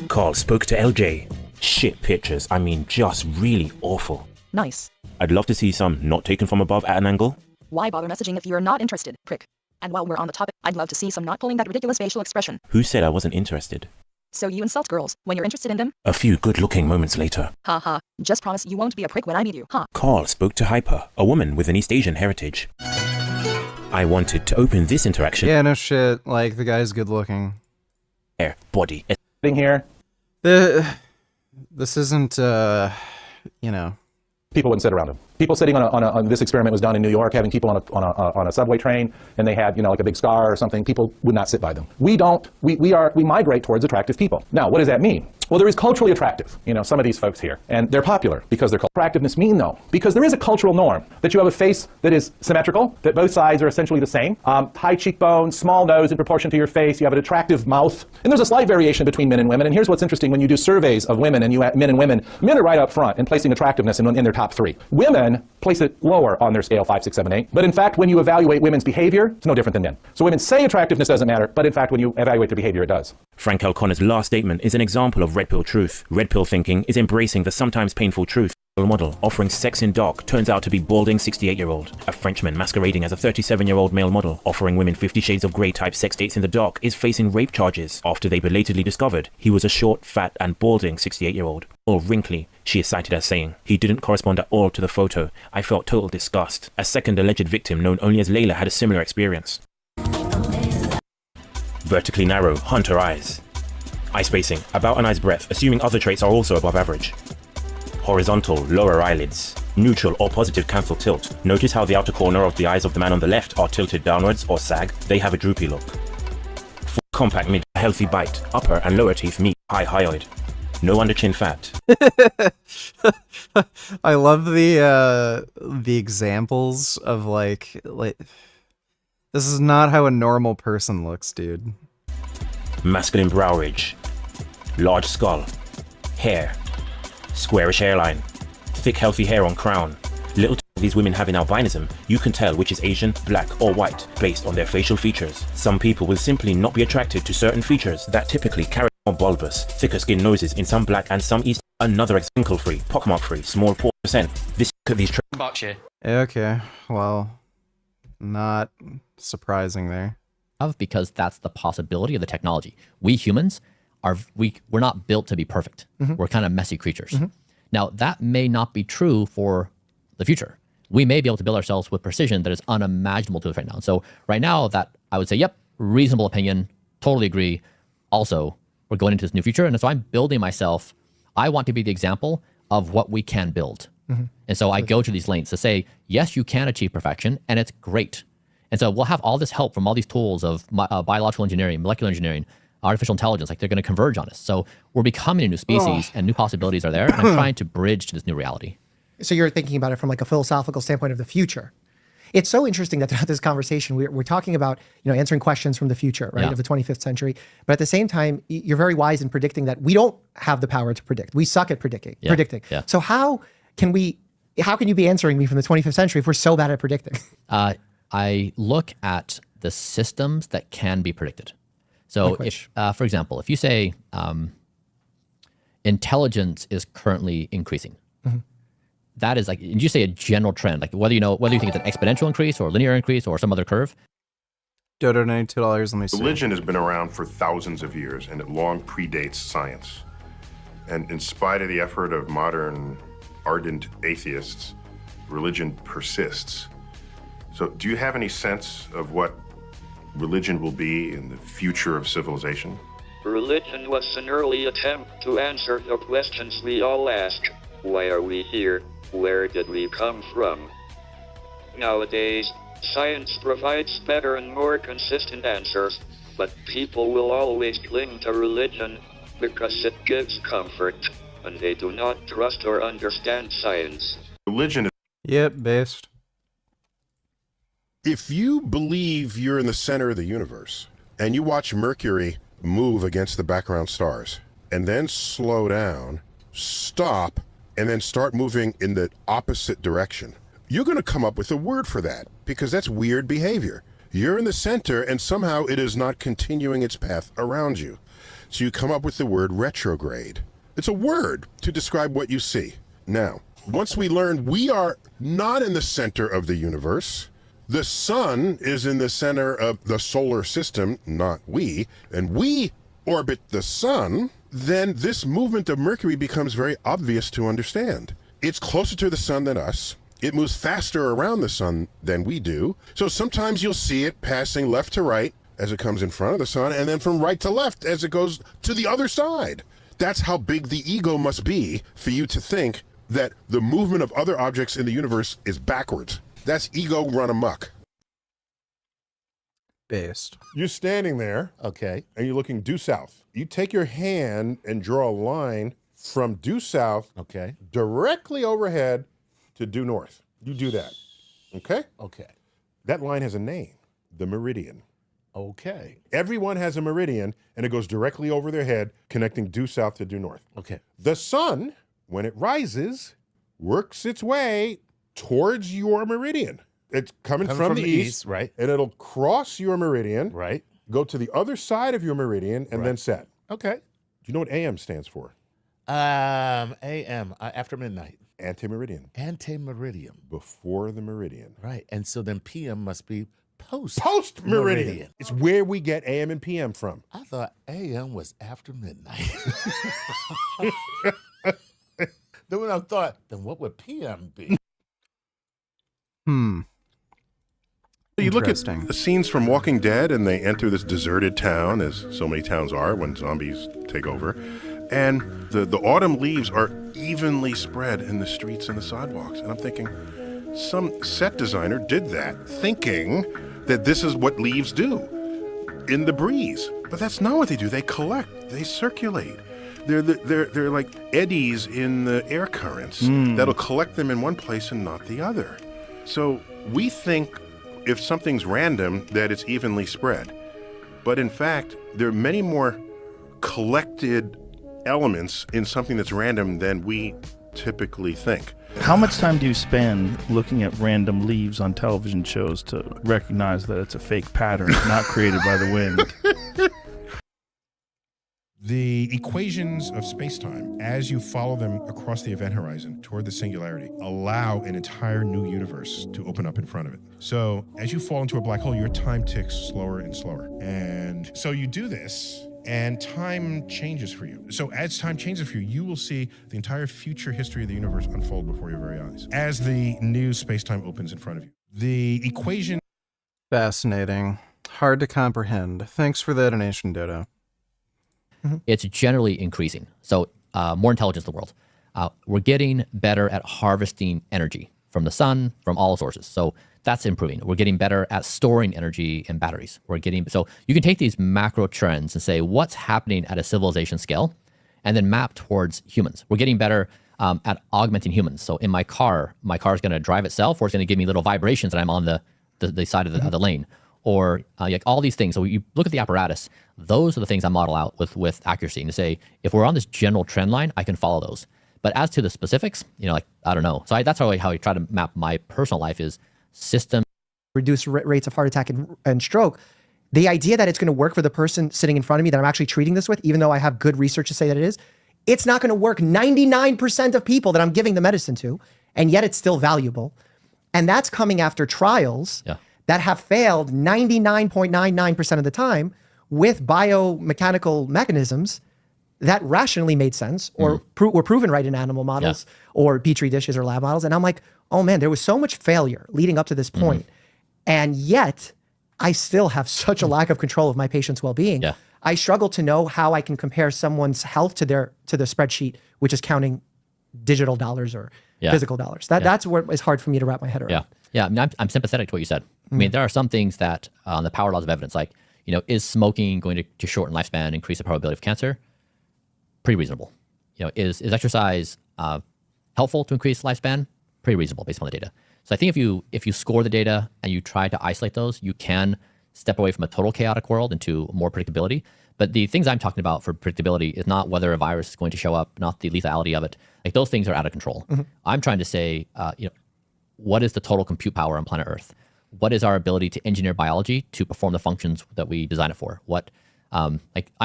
Carl spoke to LJ. Shit pictures, I mean just really awful. Nice. I'd love to see some not taken from above at an angle. Why bother messaging if you're not interested, prick? And while we're on the topic, I'd love to see some not pulling that ridiculous facial expression. Who said I wasn't interested? So you insult girls when you're interested in them? A few good-looking moments later. Haha, just promise you won't be a prick when I meet you, huh? Carl spoke to Hyper, a woman with an East Asian heritage. I wanted to open this interaction. Yeah, no shit. Like, the guy's good looking. Hair, body. Thing here. This isn't, you know. People wouldn't sit around him. People sitting on this experiment was done in New York, having people on a subway train, and they had, you know, like a big scar or something. People would not sit by them. We migrate towards attractive people. Now, what does that mean? Well, there is culturally attractive, you know, some of these folks here, and they're popular because they're attractiveness mean though, because there is a cultural norm that you have a face that is symmetrical, that both sides are essentially the same, high cheekbones, small nose in proportion to your face, you have an attractive mouth, and there's a slight variation between men and women. And here's what's interesting: when you do surveys of women and you men and women, men are right up front in placing attractiveness in their top 3. Women place it lower on their scale, 5, 6, 7, 8. But in fact, when you evaluate women's behavior, it's no different than men. So women say attractiveness doesn't matter, but in fact, when you evaluate their behavior, it does. Frank O'Connor's last statement is an example of red pill truth. Red pill thinking is embracing the sometimes painful truth. A model offering sex in dark turns out to be balding 68-year-old. A Frenchman masquerading as a 37-year-old male model offering women 50 Shades of Grey type sex dates in the dark is facing rape charges after they belatedly discovered he was a short, fat and balding 68-year-old. All wrinkly, she is cited as saying, "He didn't correspond at all to the photo. I felt total disgust." A second alleged victim known only as Layla had a similar experience. Vertically narrow, hunter eyes. Eye spacing, about an eye's breadth, assuming other traits are also above average. Horizontal, lower eyelids. Neutral or positive canthal tilt. Notice how the outer corner of the eyes of the man on the left are tilted downwards or sag. They have a droopy look. Full compact mid, healthy bite. Upper and lower teeth meet, high hyoid. No under chin fat. I love the examples of like this is not how a normal person looks, dude. Masculine brow ridge. Large skull. Hair. Squarish hairline. Thick healthy hair on crown. Little these women have in albinism, you can tell which is Asian, black or white based on their facial features. Some people will simply not be attracted to certain features that typically carry more bulbous, thicker skin noses, in some black and some east. Another wrinkle-free, pockmark-free, small pore percent. This could these Okay, well, not surprising there. Because that's the possibility of the technology. We humans we're not built to be perfect. We're kind of messy creatures. Now that may not be true for the future. We may be able to build ourselves with precision that is unimaginable to us right now. So right now, that I would say, yep, reasonable opinion, totally agree. Also, we're going into this new future, and so I'm building myself. I want to be the example of what we can build. And so I go to these lengths to say, yes, you can achieve perfection, and it's great. And so we'll have all this help from all these tools of biological engineering, molecular engineering, artificial intelligence, like they're going to converge on us. So we're becoming a new species, and new possibilities are there. And I'm trying to bridge to this new reality. So you're thinking about it from like a philosophical standpoint of the future. It's so interesting that throughout this conversation, we're talking about, answering questions from the future, right, of the 25th century. But at the same time, you're very wise in predicting that we don't have the power to predict. We suck at predicting. Yeah. So how can you be answering me from the 25th century if we're so bad at predicting? I look at the systems that can be predicted. So if, for example, if you say intelligence is currently increasing, that is like, and you say a general trend, like whether you think it's an exponential increase or a linear increase or some other curve. Dodo, $92, let me see. Religion has been around for thousands of years, and it long predates science. And in spite of the effort of modern ardent atheists, religion persists. So do you have any sense of what religion will be in the future of civilization? Religion was an early attempt to answer the questions we all ask. Why are we here? Where did we come from? Nowadays, science provides better and more consistent answers, but people will always cling to religion because it gives comfort, and they do not trust or understand science. Religion is... Yep, based. If you believe you're in the center of the universe, and you watch Mercury move against the background stars, and then slow down, stop, and then start moving in the opposite direction, you're going to come up with a word for that, because that's weird behavior. You're in the center, and somehow it is not continuing its path around you. So you come up with the word retrograde. It's a word to describe what you see. Now, once we learn we are not in the center of the universe, the sun is in the center of the solar system, not we, and we orbit the sun, then this movement of Mercury becomes very obvious to understand. It's closer to the sun than us. It moves faster around the sun than we do. So sometimes you'll see it passing left to right as it comes in front of the sun, and then from right to left as it goes to the other side. That's how big the ego must be for you to think that the movement of other objects in the universe is backwards. That's ego run amok. Based. You're standing there, okay, and you're looking due south. You take your hand and draw a line from due south, okay, directly overhead to due north. You do that, okay? Okay. That line has a name, the meridian. Okay. Everyone has a meridian, and it goes directly over their head, connecting due south to due north. Okay. The sun, when it rises, works its way towards your meridian. It's coming from the east, right? And it'll cross your meridian, right? Go to the other side of your meridian, and then set. Okay. Do you know what AM stands for? AM, after midnight. Anti-meridian. Anti-meridian. Before the meridian. Right. And so then PM must be post. Post-meridian. It's where we get AM and PM from. I thought AM was after midnight. Then when I thought, then what would PM be? You look at the scenes from Walking Dead, and they enter this deserted town, as so many towns are when zombies take over, and the autumn leaves are evenly spread in the streets and the sidewalks. And I'm thinking, some set designer did that, thinking that this is what leaves do in the breeze. But that's not what they do. They collect, they circulate. They're like eddies in the air currents that'll collect them in one place and not the other. So we think if something's random, that it's evenly spread. But in fact, there are many more collected elements in something that's random than we typically think. How much time do you spend looking at random leaves on television shows to recognize that it's a fake pattern, not created by the wind? The equations of space-time, as you follow them across the event horizon toward the singularity, allow an entire new universe to open up in front of it. So as you fall into a black hole, your time ticks slower and slower. And so you do this, and time changes for you. So as time changes for you, you will see the entire future history of the universe unfold before your very eyes as the new space-time opens in front of you. The equation... Fascinating. Hard to comprehend. Thanks for the donation, Dodo. It's generally increasing. So more intelligence in the world. We're getting better at harvesting energy from the sun, from all sources. So that's improving. We're getting better at storing energy in batteries. So you can take these macro trends and say, what's happening at a civilization scale, and then map towards humans. We're getting better at augmenting humans. So in my car is going to drive itself, or it's going to give me little vibrations that I'm on the side of the lane. Or like all these things. So you look at the apparatus, those are the things I model out with accuracy and to say, if we're on this general trend line, I can follow those. But as to the specifics, like, I don't know. So that's how I try to map my personal life is system. Reduce rates of heart attack and stroke. The idea that it's going to work for the person sitting in front of me that I'm actually treating this with, even though I have good research to say that it is, it's not going to work 99% of people that I'm giving the medicine to, and yet it's still valuable. And that's coming after trials that have failed 99.99% of the time with biomechanical mechanisms that rationally made sense or were proven right in animal models or petri dishes or lab models. And I'm like, oh man, there was so much failure leading up to this point. And yet I still have such a lack of control of my patient's well-being. I struggle to know how I can compare someone's health to the spreadsheet, which is counting digital dollars or physical dollars. That's where it's hard for me to wrap my head around. Yeah, I mean, I'm sympathetic to what you said. I mean, there are some things that the power laws of evidence, like, is smoking going to shorten lifespan, increase the probability of cancer? Pretty reasonable. Is exercise helpful to increase lifespan? Pretty reasonable based on the data. So I think if you score the data and you try to isolate those, you can step away from a total chaotic world into more predictability. But the things I'm talking about for predictability is not whether a virus is going to show up, not the lethality of it. Like, those things are out of control. I'm trying to say, what is the total compute power on planet Earth? What is our ability to engineer biology to perform the functions that we design it for? I'm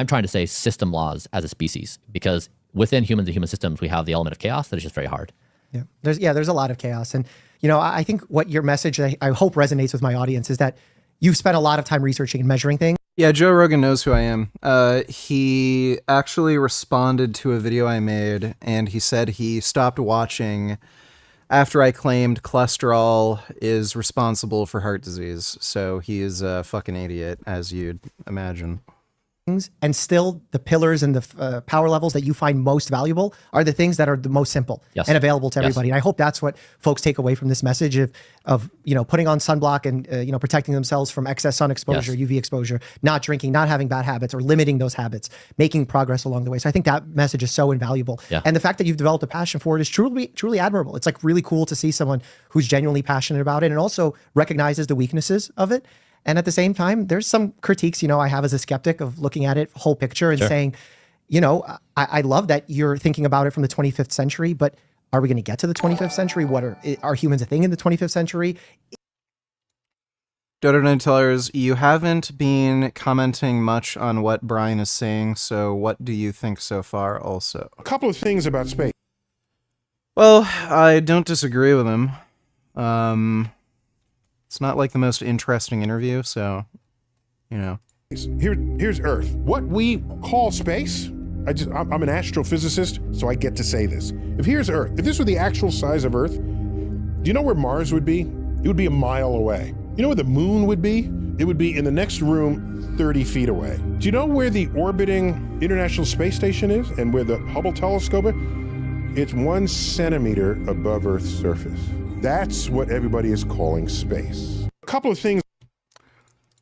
trying to say system laws as a species, because within humans and human systems, we have the element of chaos that is just very hard. There's a lot of chaos. And, I think what your message, I hope resonates with my audience, is that you've spent a lot of time researching and measuring things. Yeah, Joe Rogan knows who I am. He actually responded to a video I made, and he said he stopped watching after I claimed cholesterol is responsible for heart disease. So he is a fucking idiot, as you'd imagine. And still, the pillars and the power levels that you find most valuable are the things that are the most simple and available to everybody. And I hope that's what folks take away from this message of putting on sunblock and protecting themselves from excess sun exposure, UV exposure, not drinking, not having bad habits, or limiting those habits, making progress along the way. So I think that message is so invaluable. And the fact that you've developed a passion for it is truly admirable. It's like really cool to see someone who's genuinely passionate about it and also recognizes the weaknesses of it. And at the same time, there's some critiques, I have as a skeptic of looking at it whole picture and saying, I love that you're thinking about it from the 25th century, but are we going to get to the 25th century? Are humans a thing in the 25th century? Dodo Tellers, you haven't been commenting much on what Brian is saying, so what do you think so far also? A couple of things about space. Well, I don't disagree with him. It's not like the most interesting interview, so, Here's Earth. What we call space, I'm an astrophysicist, so I get to say this. If here's Earth, if this were the actual size of Earth, do you know where Mars would be? It would be a mile away. You know where the moon would be? It would be in the next room 30 feet away. Do you know where the orbiting International Space Station is and where the Hubble telescope is? It's 1 centimeter above Earth's surface. That's what everybody is calling space. A couple of things.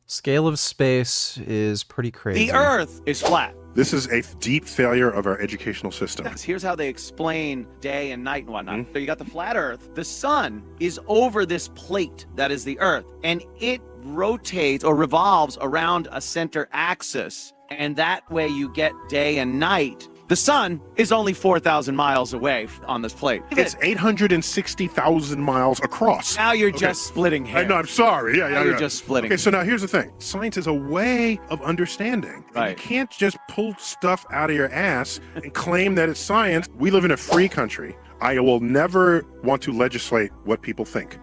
Scale of space is pretty crazy. The Earth is flat. This is a deep failure of our educational system. Here's how they explain day and night and whatnot. So you got the flat Earth. The sun is over this plate that is the Earth, and it rotates or revolves around a center axis. And that way you get day and night The sun is only 4,000 miles away on this plate. It's 860,000 miles across. Now you're just splitting hairs. No, I'm sorry. Yeah, Now you're just splitting. Okay, so now here's the thing. Science is a way of understanding. Right. You can't just pull stuff out of your ass and claim that it's science. We live in a free country. I will never want to legislate what people think.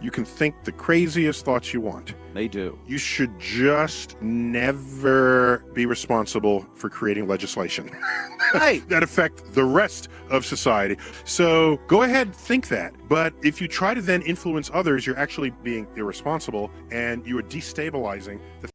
You can think the craziest thoughts you want. They do. You should just never be responsible for creating legislation that affect the rest of society. So go ahead, think that. But if you try to then influence others, you're actually being irresponsible and you are destabilizing the.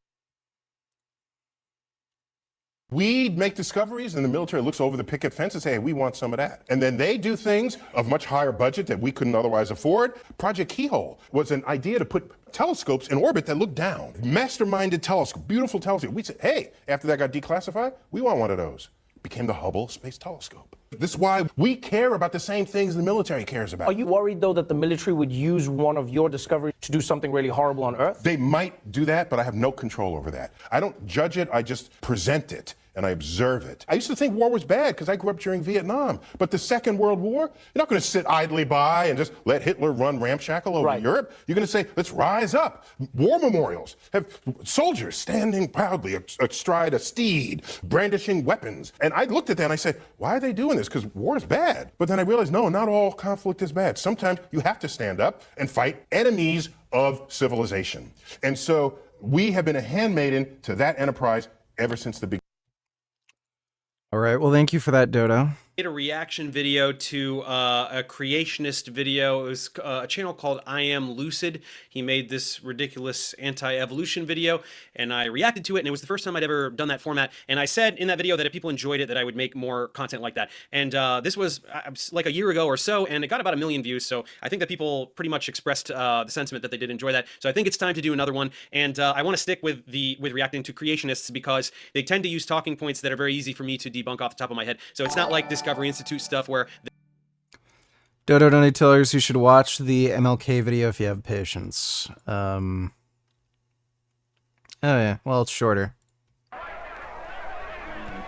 We make discoveries and the military looks over the picket fence and say, hey, we want some of that. And then they do things of much higher budget that we couldn't otherwise afford. Project Keyhole was an idea to put telescopes in orbit that look down. Masterminded telescope, beautiful telescope. We said, hey, after that got declassified, we want one of those. Became the Hubble Space Telescope. This is why we care about the same things the military cares about. Are you worried, though, that the military would use one of your discoveries to do something really horrible on Earth? They might do that, but I have no control over that. I don't judge it, I just present it and I observe it. I used to think war was bad because I grew up during Vietnam. But the Second World War, you're not going to sit idly by and just let Hitler run ramshackle over Europe. You're going to say, let's rise up. War memorials have soldiers standing proudly astride a steed, brandishing weapons. And I looked at that and I said, why are they doing this? Because war is bad. But then I realized, no, not all conflict is bad. Sometimes you have to stand up and fight enemies of civilization. And so we have been a handmaiden to that enterprise ever since the beginning. All right. Well, thank you for that, Dodo. Made a reaction video to a creationist video. It was a channel called I Am Lucid. He made this ridiculous anti-evolution video, and I reacted to it, and it was the first time I'd ever done that format. And I said in that video that if people enjoyed it, that I would make more content like that. And this was like a year ago or so, and it got about 1 million views. So I think that people pretty much expressed the sentiment that they did enjoy that. So I think it's time to do another one. And I want to stick with reacting to creationists because they tend to use talking points that are very easy for me to debunk off the top of my head. So it's not like Discovery Institute stuff where Dodo Donny Tellers, you should watch the MLK video if you have patience. Oh yeah, well, it's shorter. If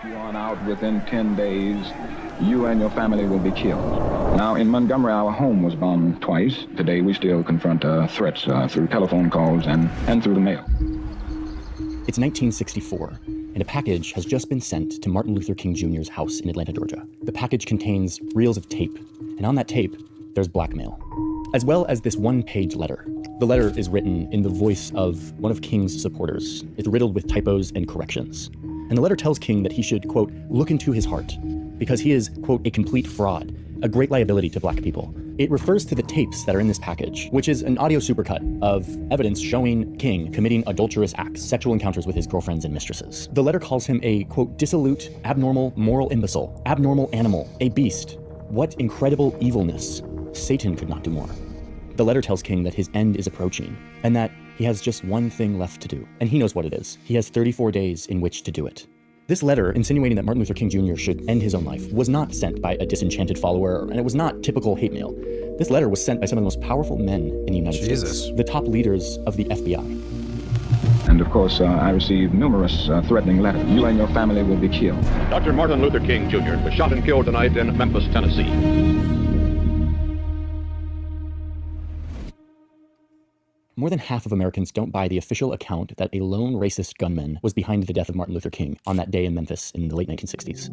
you aren't out within 10 days, you and your family will be killed. Now, in Montgomery, our home was bombed twice. Today, we still confront threats through telephone calls and through the mail. It's 1964. And a package has just been sent to Martin Luther King Jr.'s house in Atlanta, Georgia. The package contains reels of tape, and on that tape, there's blackmail, as well as this one-page letter. The letter is written in the voice of one of King's supporters. It's riddled with typos and corrections. And the letter tells King that he should, quote, look into his heart, because he is, quote, a complete fraud, a great liability to black people. It refers to the tapes that are in this package, which is an audio supercut of evidence showing King committing adulterous acts, sexual encounters with his girlfriends and mistresses. The letter calls him a, quote, dissolute, abnormal, moral imbecile, abnormal animal, a beast. What incredible evilness. Satan could not do more. The letter tells King that his end is approaching, and that he has just one thing left to do, and he knows what it is. He has 34 days in which to do it. This letter, insinuating that Martin Luther King Jr. should end his own life, was not sent by a disenchanted follower, and it was not typical hate mail. This letter was sent by some of the most powerful men in the United States, the top leaders of the FBI. And of course, I received numerous threatening letters. You and your family will be killed. Dr. Martin Luther King Jr. was shot and killed tonight in Memphis, Tennessee. More than half of Americans don't buy the official account that a lone racist gunman was behind the death of Martin Luther King on that day in Memphis in the late 1960s.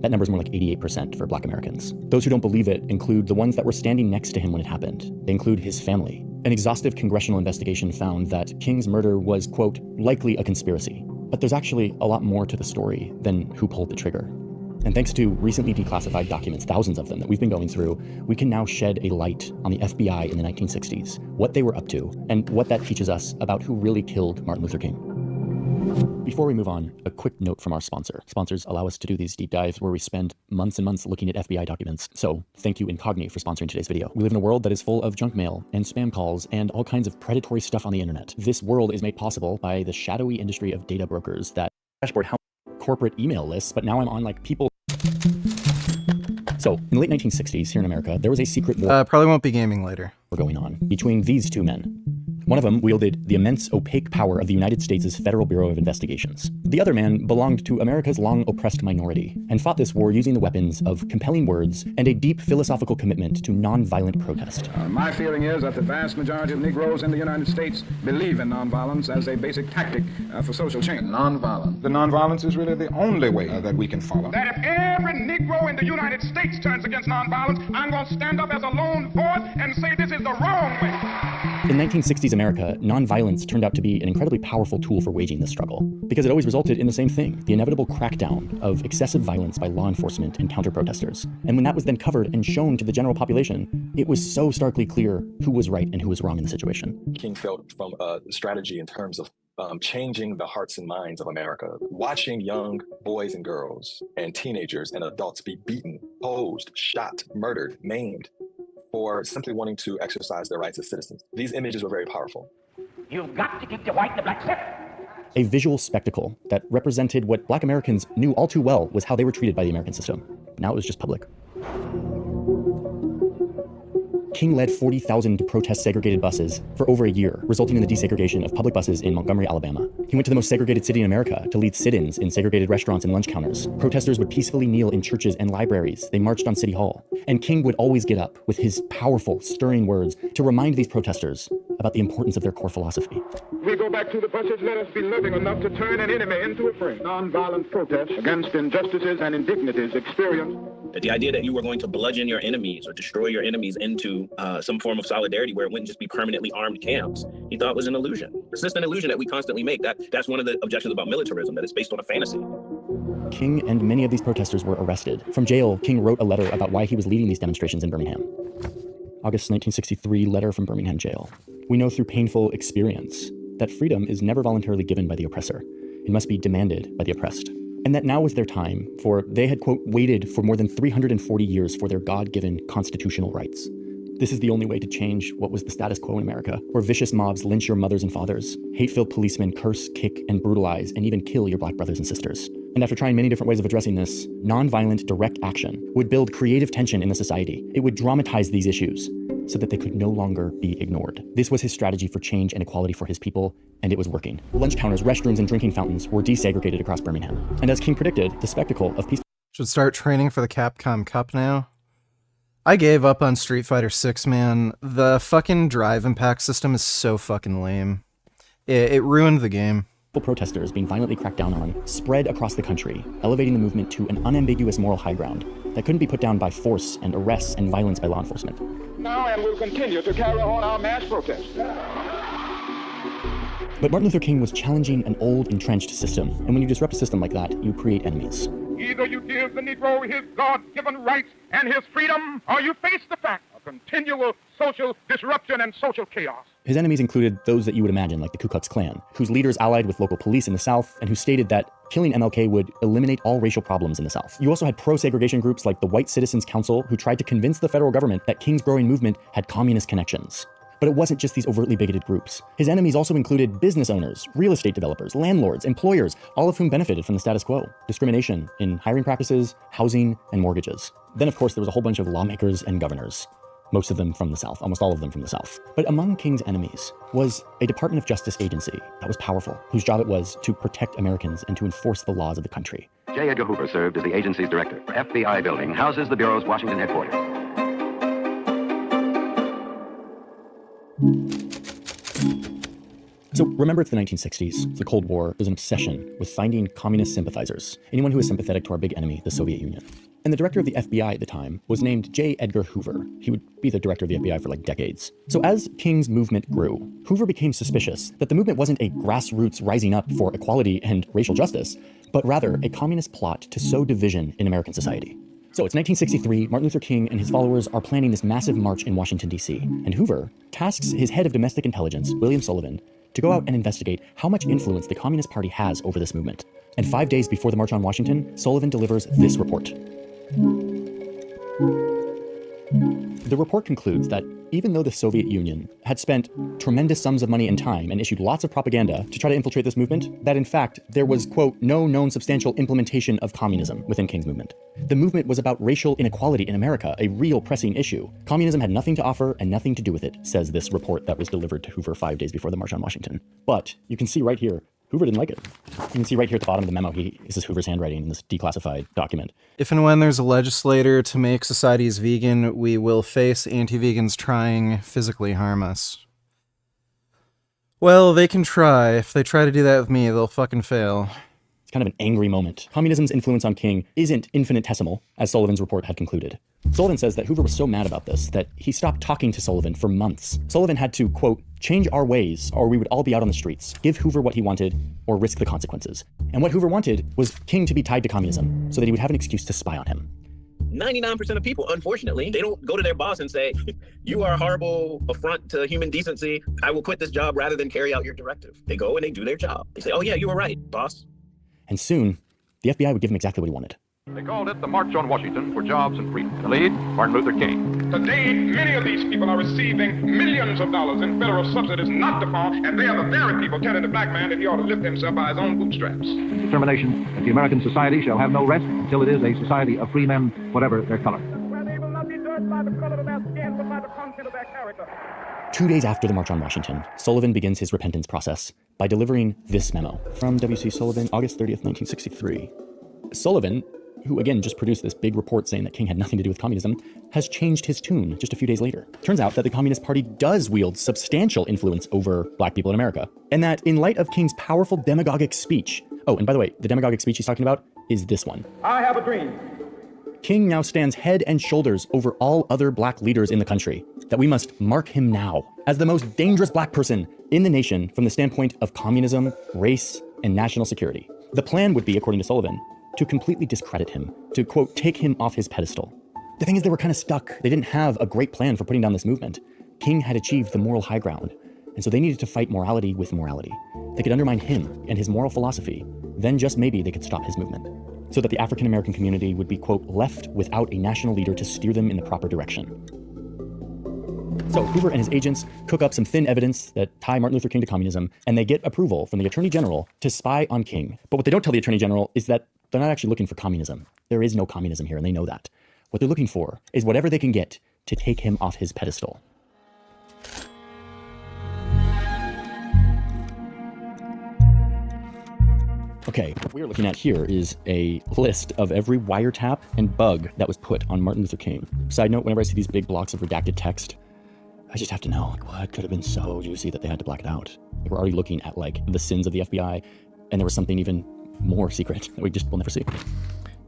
That number is more like 88% for black Americans. Those who don't believe it include the ones that were standing next to him when it happened. They include his family. An exhaustive congressional investigation found that King's murder was, quote, likely a conspiracy. But there's actually a lot more to the story than who pulled the trigger. And thanks to recently declassified documents, thousands of them that we've been going through, we can now shed a light on the FBI in the 1960s, what they were up to, and what that teaches us about who really killed Martin Luther King. Before we move on, a quick note from our sponsor. Sponsors allow us to do these deep dives where we spend months and months looking at FBI documents. So thank you Incogni for sponsoring today's video. We live in a world that is full of junk mail and spam calls and all kinds of predatory stuff on the internet. This world is made possible by the shadowy industry of data brokers that dashboard how corporate email lists, but now I'm on like people. So in the late 1960s here in America, there was a secret war probably won't be gaming later. Going on between these two men. One of them wielded the immense opaque power of the United States' Federal Bureau of Investigations. The other man belonged to America's long oppressed minority and fought this war using the weapons of compelling words and a deep philosophical commitment to nonviolent protest. My feeling is that the vast majority of Negroes in the United States believe in nonviolence as a basic tactic for social change. Nonviolence. The nonviolence is really the only way that we can follow. That if every Negro in the United States turns against nonviolence, I'm going to stand up as a lone voice and say this is the wrong way. In 1960s America, nonviolence turned out to be an incredibly powerful tool for waging this struggle, because it always resulted in the same thing, the inevitable crackdown of excessive violence by law enforcement and counter-protesters. And when that was then covered and shown to the general population, it was so starkly clear who was right and who was wrong in the situation. King felt from a strategy in terms of changing the hearts and minds of America. Watching young boys and girls and teenagers and adults be beaten, posed, shot, murdered, maimed, for simply wanting to exercise their rights as citizens. These images were very powerful. You've got to keep the white and the black separate. A visual spectacle that represented what Black Americans knew all too well was how they were treated by the American system. Now it was just public. King led 40,000 protest segregated buses for over a year, resulting in the desegregation of public buses in Montgomery, Alabama. He went to the most segregated city in America to lead sit-ins in segregated restaurants and lunch counters. Protesters would peacefully kneel in churches and libraries. They marched on City Hall. And King would always get up with his powerful, stirring words to remind these protesters about the importance of their core philosophy. We go back to the buses, let us be loving enough to turn an enemy into a friend. Nonviolent protest against injustices and indignities experienced. The idea that you were going to bludgeon your enemies or destroy your enemies into some form of solidarity where it wouldn't just be permanently armed camps, he thought was an illusion. It's just an illusion that we constantly make. That's one of the objections about militarism, that it's based on a fantasy. King and many of these protesters were arrested. From jail, King wrote a letter about why he was leading these demonstrations in Birmingham. August 1963, letter from Birmingham jail. We know through painful experience that freedom is never voluntarily given by the oppressor. It must be demanded by the oppressed. And that now was their time, for they had, quote, waited for more than 340 years for their God-given constitutional rights. This is the only way to change what was the status quo in America, where vicious mobs lynch your mothers and fathers, hate-filled policemen curse, kick, and brutalize, and even kill your Black brothers and sisters. And after trying many different ways of addressing this, nonviolent direct action would build creative tension in the society. It would dramatize these issues so that they could no longer be ignored. This was his strategy for change and equality for his people, and it was working. Lunch counters, restrooms, and drinking fountains were desegregated across Birmingham. And as King predicted, the spectacle of peaceful... Should start training for the Capcom Cup now. I gave up on Street Fighter 6, man. The fucking drive impact system is so fucking lame. It ruined the game. Protesters being violently cracked down on spread across the country, elevating the movement to an unambiguous moral high ground that couldn't be put down by force and arrests and violence by law enforcement. Now and will continue to carry on our mass protest. But Martin Luther King was challenging an old, entrenched system, and when you disrupt a system like that, you create enemies. Either you give the Negro his God-given rights and his freedom, or you face the fact of continual social disruption and social chaos. His enemies included those that you would imagine, like the Ku Klux Klan, whose leaders allied with local police in the South, and who stated that killing MLK would eliminate all racial problems in the South. You also had pro-segregation groups like the White Citizens Council, who tried to convince the federal government that King's growing movement had communist connections. But it wasn't just these overtly bigoted groups. His enemies also included business owners, real estate developers, landlords, employers, all of whom benefited from the status quo. Discrimination in hiring practices, housing, and mortgages. Then, of course, there was a whole bunch of lawmakers and governors. Most of them from the South, almost all of them from the South. But among King's enemies was a Department of Justice agency that was powerful, whose job it was to protect Americans and to enforce the laws of the country. J. Edgar Hoover served as the agency's director. FBI building houses the Bureau's Washington headquarters. So remember, it's the 1960s, the Cold War. There's an obsession with finding communist sympathizers, anyone who is sympathetic to our big enemy, the Soviet Union. And the director of the FBI at the time was named J. Edgar Hoover. He would be the director of the FBI for like decades. So as King's movement grew, Hoover became suspicious that the movement wasn't a grassroots rising up for equality and racial justice, but rather a communist plot to sow division in American society. So it's 1963, Martin Luther King and his followers are planning this massive march in Washington, D.C. And Hoover tasks his head of domestic intelligence, William Sullivan, to go out and investigate how much influence the Communist Party has over this movement. And 5 days before the March on Washington, Sullivan delivers this report. The report concludes that even though the Soviet Union had spent tremendous sums of money and time and issued lots of propaganda to try to infiltrate this movement, that in fact, there was, quote, no known substantial implementation of communism within King's movement. The movement was about racial inequality in America, a real pressing issue. Communism had nothing to offer and nothing to do with it, says this report that was delivered to Hoover 5 days before the March on Washington. But you can see right here, Hoover didn't like it. You can see right here at the bottom of the memo, this is Hoover's handwriting in this declassified document. If and when there's a legislator to make societies vegan, we will face anti-vegans trying physically harm us. Well, they can try. If they try to do that with me, they'll fucking fail. It's kind of an angry moment. Communism's influence on King isn't infinitesimal, as Sullivan's report had concluded. Sullivan says that Hoover was so mad about this that he stopped talking to Sullivan for months. Sullivan had to, quote, change our ways or we would all be out on the streets, give Hoover what he wanted or risk the consequences. And what Hoover wanted was King to be tied to communism so that he would have an excuse to spy on him. 99% of people, unfortunately, they don't go to their boss and say, you are a horrible affront to human decency. I will quit this job rather than carry out your directive. They go and they do their job. They say, oh yeah, you were right, boss. And soon, the FBI would give him exactly what he wanted. They called it the March on Washington for Jobs and Freedom. The lead, Martin Luther King. Today, many of these people are receiving millions of dollars in federal subsidies not to farm, and they are the very people telling the black man that he ought to lift himself by his own bootstraps. Determination that the American society shall have no rest until it is a society of free men, whatever their color. Where they will not be judged by the color of their skin, but by the content of their character. 2 days after the March on Washington, Sullivan begins his repentance process by delivering this memo from W.C. Sullivan, August 30th, 1963. Sullivan, who again just produced this big report saying that King had nothing to do with communism, has changed his tune just a few days later. Turns out that the Communist Party does wield substantial influence over black people in America, and that in light of King's powerful demagogic speech, oh, and by the way, the demagogic speech he's talking about is this one. I have a dream. King now stands head and shoulders over all other black leaders in the country, that we must mark him now as the most dangerous black person in the nation from the standpoint of communism, race, and national security. The plan would be, according to Sullivan, to completely discredit him, to, quote, take him off his pedestal. The thing is, they were kind of stuck. They didn't have a great plan for putting down this movement. King had achieved the moral high ground, and so they needed to fight morality with morality. They could undermine him and his moral philosophy, then just maybe they could stop his movement, so that the African-American community would be, quote, left without a national leader to steer them in the proper direction. So Hoover and his agents cook up some thin evidence that tie Martin Luther King to communism, and they get approval from the Attorney General to spy on King. But what they don't tell the Attorney General is that they're not actually looking for communism. There is no communism here, and they know that. What they're looking for is whatever they can get to take him off his pedestal. Okay, what we're looking at here is a list of every wiretap and bug that was put on Martin Luther King. Side note, whenever I see these big blocks of redacted text, I just have to know, like, what could have been so juicy that they had to black it out? Like, we're already looking at, like, the sins of the FBI, and there was something even more secret that we just will never see.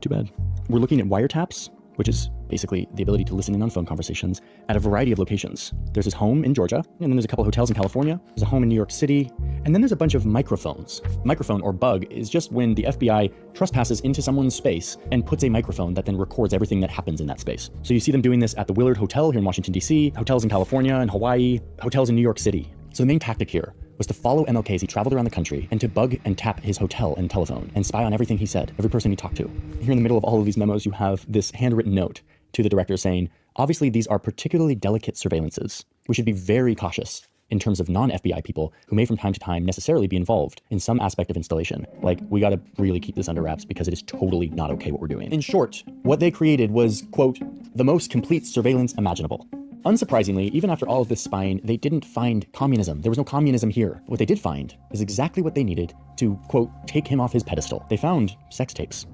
Too bad. We're looking at wiretaps, which is basically the ability to listen in on phone conversations at a variety of locations. There's his home in Georgia, and then there's a couple hotels in California. There's a home in New York City, and then there's a bunch of microphones. Microphone, or bug, is just when the FBI trespasses into someone's space and puts a microphone that then records everything that happens in that space. So you see them doing this at the Willard Hotel here in Washington, D.C., hotels in California and Hawaii, hotels in New York City. So the main tactic here was to follow MLK as he traveled around the country and to bug and tap his hotel and telephone and spy on everything he said, every person he talked to. Here in the middle of all of these memos, you have this handwritten note to the director saying, obviously these are particularly delicate surveillances. We should be very cautious in terms of non-FBI people who may from time to time necessarily be involved in some aspect of installation. Like, we gotta really keep this under wraps because it is totally not okay what we're doing. In short, what they created was, quote, the most complete surveillance imaginable. Unsurprisingly, even after all of this spying, they didn't find communism. There was no communism here. What they did find is exactly what they needed to, quote, take him off his pedestal. They found sex tapes.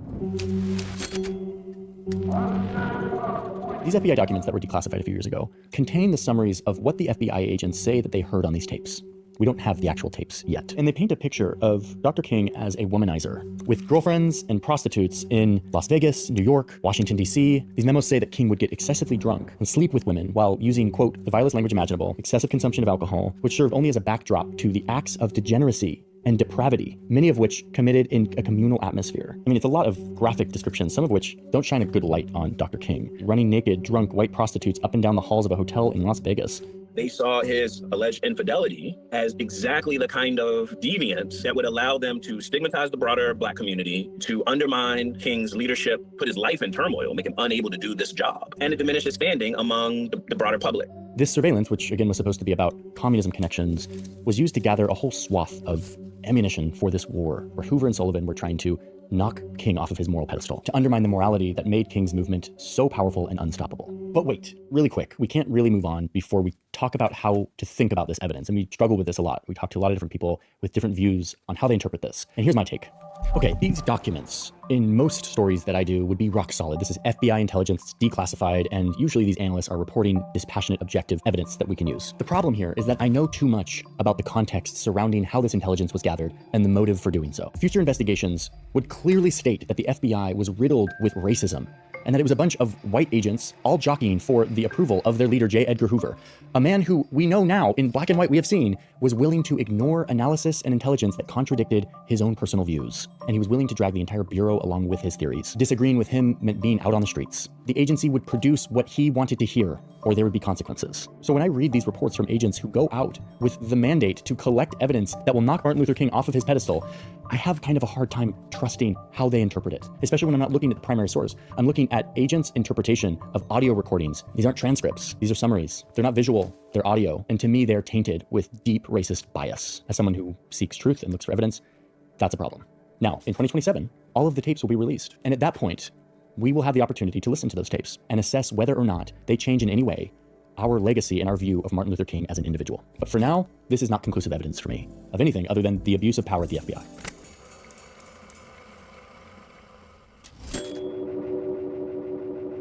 These FBI documents that were declassified a few years ago contain the summaries of what the FBI agents say that they heard on these tapes. We don't have the actual tapes yet. And they paint a picture of Dr. King as a womanizer with girlfriends and prostitutes in Las Vegas, New York, Washington, D.C. These memos say that King would get excessively drunk and sleep with women while using, quote, the vilest language imaginable, excessive consumption of alcohol, which served only as a backdrop to the acts of degeneracy and depravity, many of which committed in a communal atmosphere. I mean, it's a lot of graphic descriptions, some of which don't shine a good light on Dr. King. Running naked, drunk white prostitutes up and down the halls of a hotel in Las Vegas. They saw his alleged infidelity as exactly the kind of deviance that would allow them to stigmatize the broader Black community, to undermine King's leadership, put his life in turmoil, make him unable to do this job, and to diminish his standing among the broader public. This surveillance, which again was supposed to be about communism connections, was used to gather a whole swath of ammunition for this war, where Hoover and Sullivan were trying to knock King off of his moral pedestal, to undermine the morality that made King's movement so powerful and unstoppable. But wait, really quick, we can't really move on before we talk about how to think about this evidence. And we struggle with this a lot. We talk to a lot of different people with different views on how they interpret this. And here's my take. Okay, these documents, in most stories that I do, would be rock solid. This is FBI intelligence, declassified, and usually these analysts are reporting dispassionate, objective evidence that we can use. The problem here is that I know too much about the context surrounding how this intelligence was gathered and the motive for doing so. Future investigations would clearly state that the FBI was riddled with racism, and that it was a bunch of white agents all jockeying for the approval of their leader, J. Edgar Hoover, a man who we know now, in black and white we have seen, was willing to ignore analysis and intelligence that contradicted his own personal views. And he was willing to drag the entire Bureau along with his theories. Disagreeing with him meant being out on the streets. The agency would produce what he wanted to hear, or there would be consequences. So when I read these reports from agents who go out with the mandate to collect evidence that will knock Martin Luther King off of his pedestal, I have kind of a hard time trusting how they interpret it, especially when I'm not looking at the primary source. I'm looking at agents' interpretation of audio recordings. These aren't transcripts. These are summaries. They're not visual, they're audio. And to me, they're tainted with deep racist bias. As someone who seeks truth and looks for evidence, that's a problem. Now, in 2027, all of the tapes will be released. And at that point, we will have the opportunity to listen to those tapes and assess whether or not they change in any way our legacy and our view of Martin Luther King as an individual. But for now, this is not conclusive evidence for me of anything other than the abuse of power at the FBI.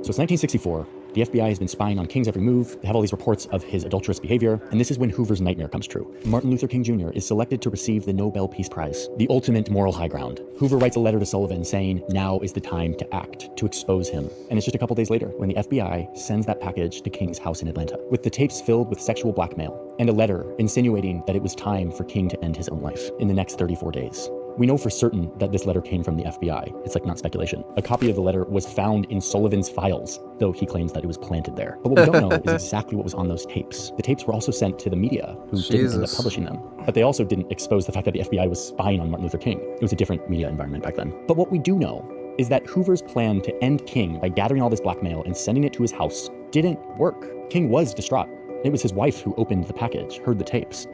So it's 1964. The FBI has been spying on King's every move. They have all these reports of his adulterous behavior. And this is when Hoover's nightmare comes true. Martin Luther King Jr. is selected to receive the Nobel Peace Prize, the ultimate moral high ground. Hoover writes a letter to Sullivan saying, now is the time to act, to expose him. And it's just a couple days later when the FBI sends that package to King's house in Atlanta, with the tapes filled with sexual blackmail and a letter insinuating that it was time for King to end his own life in the next 34 days. We know for certain that this letter came from the FBI. It's like not speculation. A copy of the letter was found in Sullivan's files, though he claims that it was planted there. But what we don't know is exactly what was on those tapes. The tapes were also sent to the media, who didn't end up publishing them. But they also didn't expose the fact that the FBI was spying on Martin Luther King. It was a different media environment back then. But what we do know is that Hoover's plan to end King by gathering all this blackmail and sending it to his house didn't work. King was distraught. It was his wife who opened the package, heard the tapes.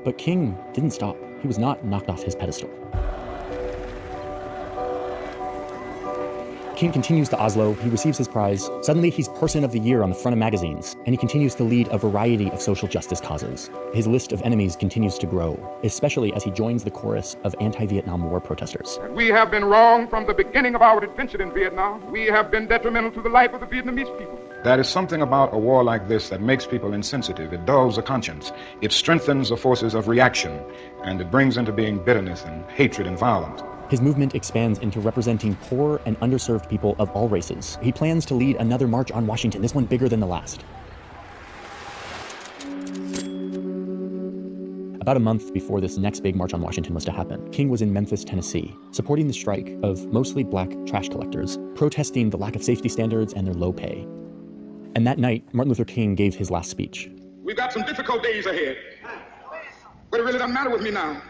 But King didn't stop. He was not knocked off his pedestal. King continues to Oslo, he receives his prize. Suddenly he's Person of the Year on the front of magazines, and he continues to lead a variety of social justice causes. His list of enemies continues to grow, especially as he joins the chorus of anti-Vietnam War protesters. We have been wrong from the beginning of our adventure in Vietnam. We have been detrimental to the life of the Vietnamese people. There is something about a war like this that makes people insensitive. It dulls the conscience. It strengthens the forces of reaction, and it brings into being bitterness and hatred and violence. His movement expands into representing poor and underserved people of all races. He plans to lead another march on Washington, this one bigger than the last. About a month before this next big march on Washington was to happen, King was in Memphis, Tennessee, supporting the strike of mostly black trash collectors, protesting the lack of safety standards and their low pay. And that night, Martin Luther King gave his last speech. We've got some difficult days ahead, but it really doesn't matter with me now.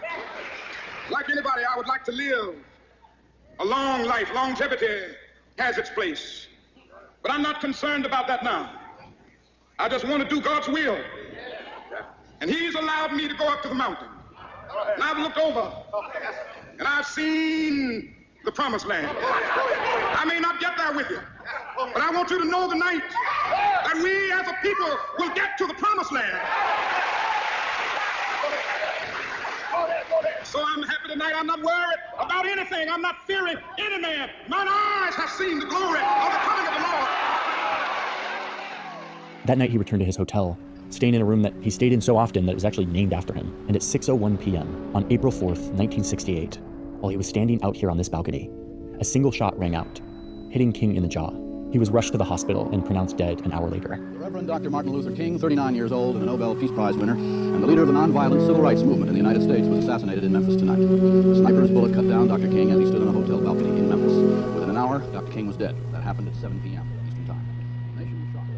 Like anybody, I would like to live a long life. Longevity has its place. But I'm not concerned about that now. I just want to do God's will. And He's allowed me to go up to the mountain. And I've looked over, and I've seen the promised land. I may not get there with you, but I want you to know tonight that we as a people will get to the promised land. So I'm happy tonight. I'm not worried about anything. I'm not fearing any man. Mine eyes have seen the glory of the coming of the Lord. That night he returned to his hotel, staying in a room that he stayed in so often that it was actually named after him. And at 6:01 p.m. on April 4th, 1968, while he was standing out here on this balcony, a single shot rang out, hitting King in the jaw. He was rushed to the hospital and pronounced dead an hour later. The Reverend Dr. Martin Luther King, 39 years old and a Nobel Peace Prize winner, and the leader of the nonviolent civil rights movement in the United States, was assassinated in Memphis tonight. A sniper's bullet cut down Dr. King as he stood on a hotel balcony in Memphis. Within an hour, Dr. King was dead. That happened at 7 p.m. Eastern Time. The nation was shocked.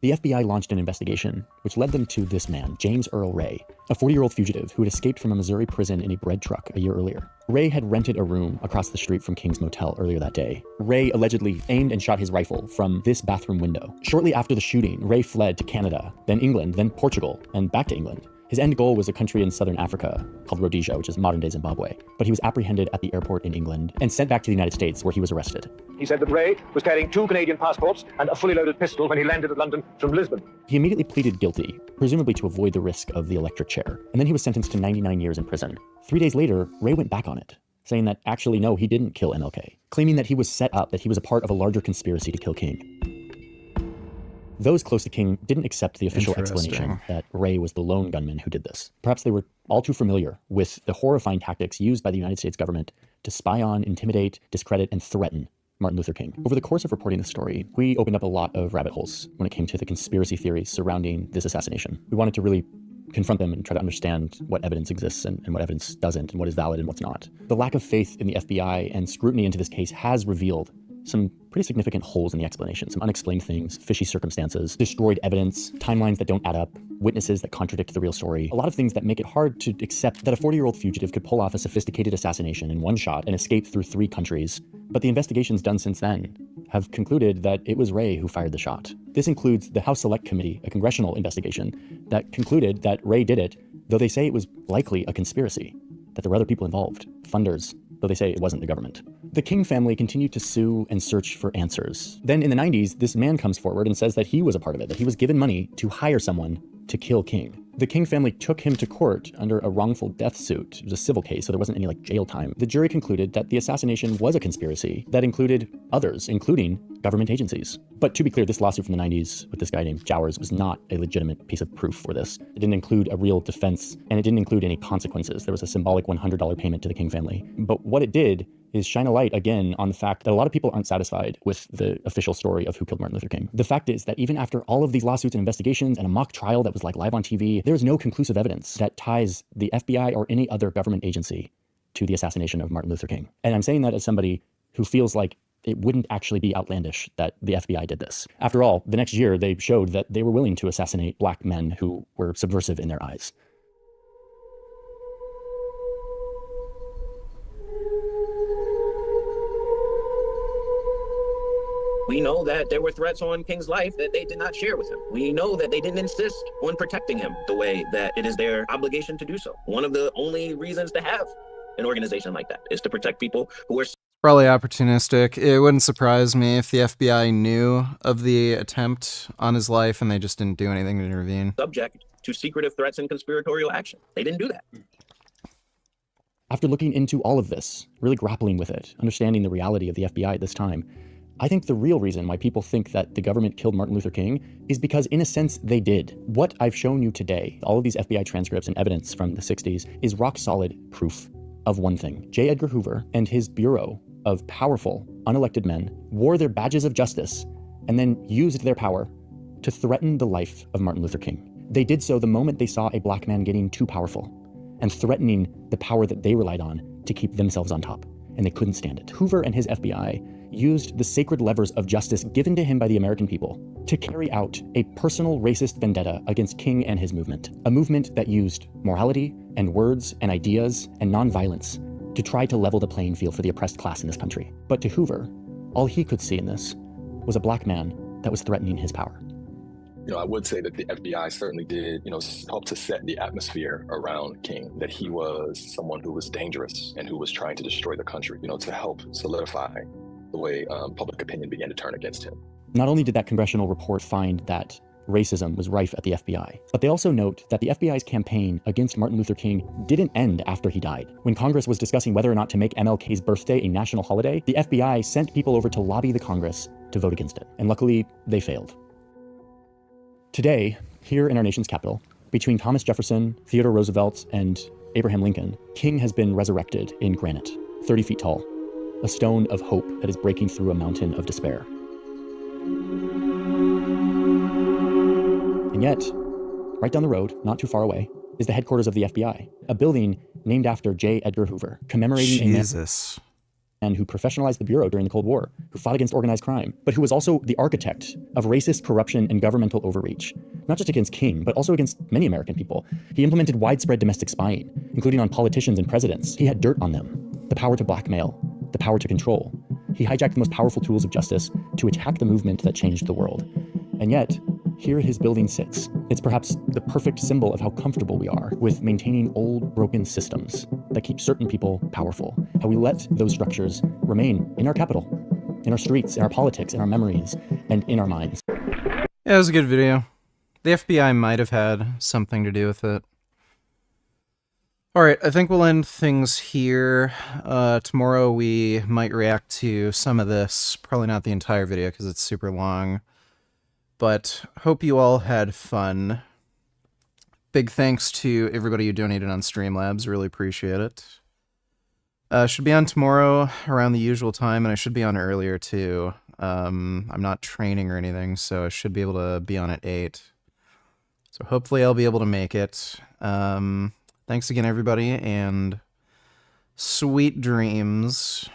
The FBI launched an investigation, which led them to this man, James Earl Ray, a 40-year-old fugitive who had escaped from a Missouri prison in a bread truck a year earlier. Ray had rented a room across the street from King's Motel earlier that day. Ray allegedly aimed and shot his rifle from this bathroom window. Shortly after the shooting, Ray fled to Canada, then England, then Portugal, and back to England. His end goal was a country in southern Africa called Rhodesia, which is modern-day Zimbabwe. But he was apprehended at the airport in England and sent back to the United States, where he was arrested. He said that Ray was carrying 2 Canadian passports and a fully loaded pistol when he landed at London from Lisbon. He immediately pleaded guilty, presumably to avoid the risk of the electric chair. And then he was sentenced to 99 years in prison. 3 days later, Ray went back on it, saying that actually, no, he didn't kill MLK, claiming that he was set up, that he was a part of a larger conspiracy to kill King. Those close to King didn't accept the official explanation that Ray was the lone gunman who did this. Perhaps they were all too familiar with the horrifying tactics used by the United States government to spy on, intimidate, discredit, and threaten Martin Luther King. Over the course of reporting this story, we opened up a lot of rabbit holes when it came to the conspiracy theories surrounding this assassination. We wanted to really confront them and try to understand what evidence exists and what evidence doesn't, and what is valid and what's not. The lack of faith in the FBI and scrutiny into this case has revealed some pretty significant holes in the explanation, some unexplained things, fishy circumstances, destroyed evidence, timelines that don't add up, witnesses that contradict the real story, a lot of things that make it hard to accept that a 40-year-old fugitive could pull off a sophisticated assassination in one shot and escape through 3 countries. But the investigations done since then have concluded that it was Ray who fired the shot. This includes the House Select Committee, a congressional investigation that concluded that Ray did it, though they say it was likely a conspiracy, that there were other people involved, funders, though they say it wasn't the government. The King family continued to sue and search for answers. Then in the 90s, this man comes forward and says that he was a part of it, that he was given money to hire someone to kill King. The King family took him to court under a wrongful death suit. It was a civil case, so there wasn't any jail time. The jury concluded that the assassination was a conspiracy that included others, including government agencies. But to be clear, this lawsuit from the 90s with this guy named Jowers was not a legitimate piece of proof for this. It didn't include a real defense, and it didn't include any consequences. There was a symbolic $100 payment to the King family. But what it did is shine a light again on the fact that a lot of people aren't satisfied with the official story of who killed Martin Luther King. The fact is that even after all of these lawsuits and investigations and a mock trial that was live on TV, there is no conclusive evidence that ties the FBI or any other government agency to the assassination of Martin Luther King. And I'm saying that as somebody who feels like it wouldn't actually be outlandish that the FBI did this. After all, the next year they showed that they were willing to assassinate black men who were subversive in their eyes. We know that there were threats on King's life that they did not share with him. We know that they didn't insist on protecting him the way that it is their obligation to do so. One of the only reasons to have an organization like that is to protect people who are probably opportunistic. It wouldn't surprise me if the FBI knew of the attempt on his life and they just didn't do anything to intervene. subject to secretive threats and conspiratorial action. They didn't do that. After looking into all of this, really grappling with it, understanding the reality of the FBI at this time, I think the real reason why people think that the government killed Martin Luther King is because, in a sense, they did. What I've shown you today, all of these FBI transcripts and evidence from the 60s, is rock-solid proof of one thing. J. Edgar Hoover and his bureau of powerful, unelected men wore their badges of justice and then used their power to threaten the life of Martin Luther King. They did so the moment they saw a black man getting too powerful and threatening the power that they relied on to keep themselves on top, and they couldn't stand it. Hoover and his FBI used the sacred levers of justice given to him by the American people to carry out a personal racist vendetta against King and his movement, a movement that used morality and words and ideas and nonviolence to try to level the playing field for the oppressed class in this country. But to Hoover, all he could see in this was a black man that was threatening his power. I would say that the FBI certainly did, help to set the atmosphere around King, that he was someone who was dangerous and who was trying to destroy the country, to help solidify the way public opinion began to turn against him. Not only did that congressional report find that racism was rife at the FBI, but they also note that the FBI's campaign against Martin Luther King didn't end after he died. When Congress was discussing whether or not to make MLK's birthday a national holiday, the FBI sent people over to lobby the Congress to vote against it. And luckily, they failed. Today, here in our nation's capital, between Thomas Jefferson, Theodore Roosevelt, and Abraham Lincoln, King has been resurrected in granite, 30 feet tall, a stone of hope that is breaking through a mountain of despair. And yet, right down the road, not too far away, is the headquarters of the FBI, a building named after J. Edgar Hoover, commemorating Jesus. man who professionalized the Bureau during the Cold War, who fought against organized crime, but who was also the architect of racist corruption and governmental overreach, not just against King, but also against many American people. He implemented widespread domestic spying, including on politicians and presidents. He had dirt on them, the power to blackmail, the power to control. He hijacked the most powerful tools of justice to attack the movement that changed the world. And yet, here his building sits. It's perhaps the perfect symbol of how comfortable we are with maintaining old, broken systems that keep certain people powerful. How we let those structures remain in our capital, in our streets, in our politics, in our memories, and in our minds. Yeah, it was a good video. The FBI might have had something to do with it. Alright, I think we'll end things here. Tomorrow we might react to some of this. Probably not the entire video because it's super long. But hope you all had fun. Big thanks to everybody who donated on Streamlabs. Really appreciate it. Should be on tomorrow around the usual time, and I should be on earlier too. I'm not training or anything, so I should be able to be on at 8. So hopefully I'll be able to make it. Thanks again, everybody, and sweet dreams.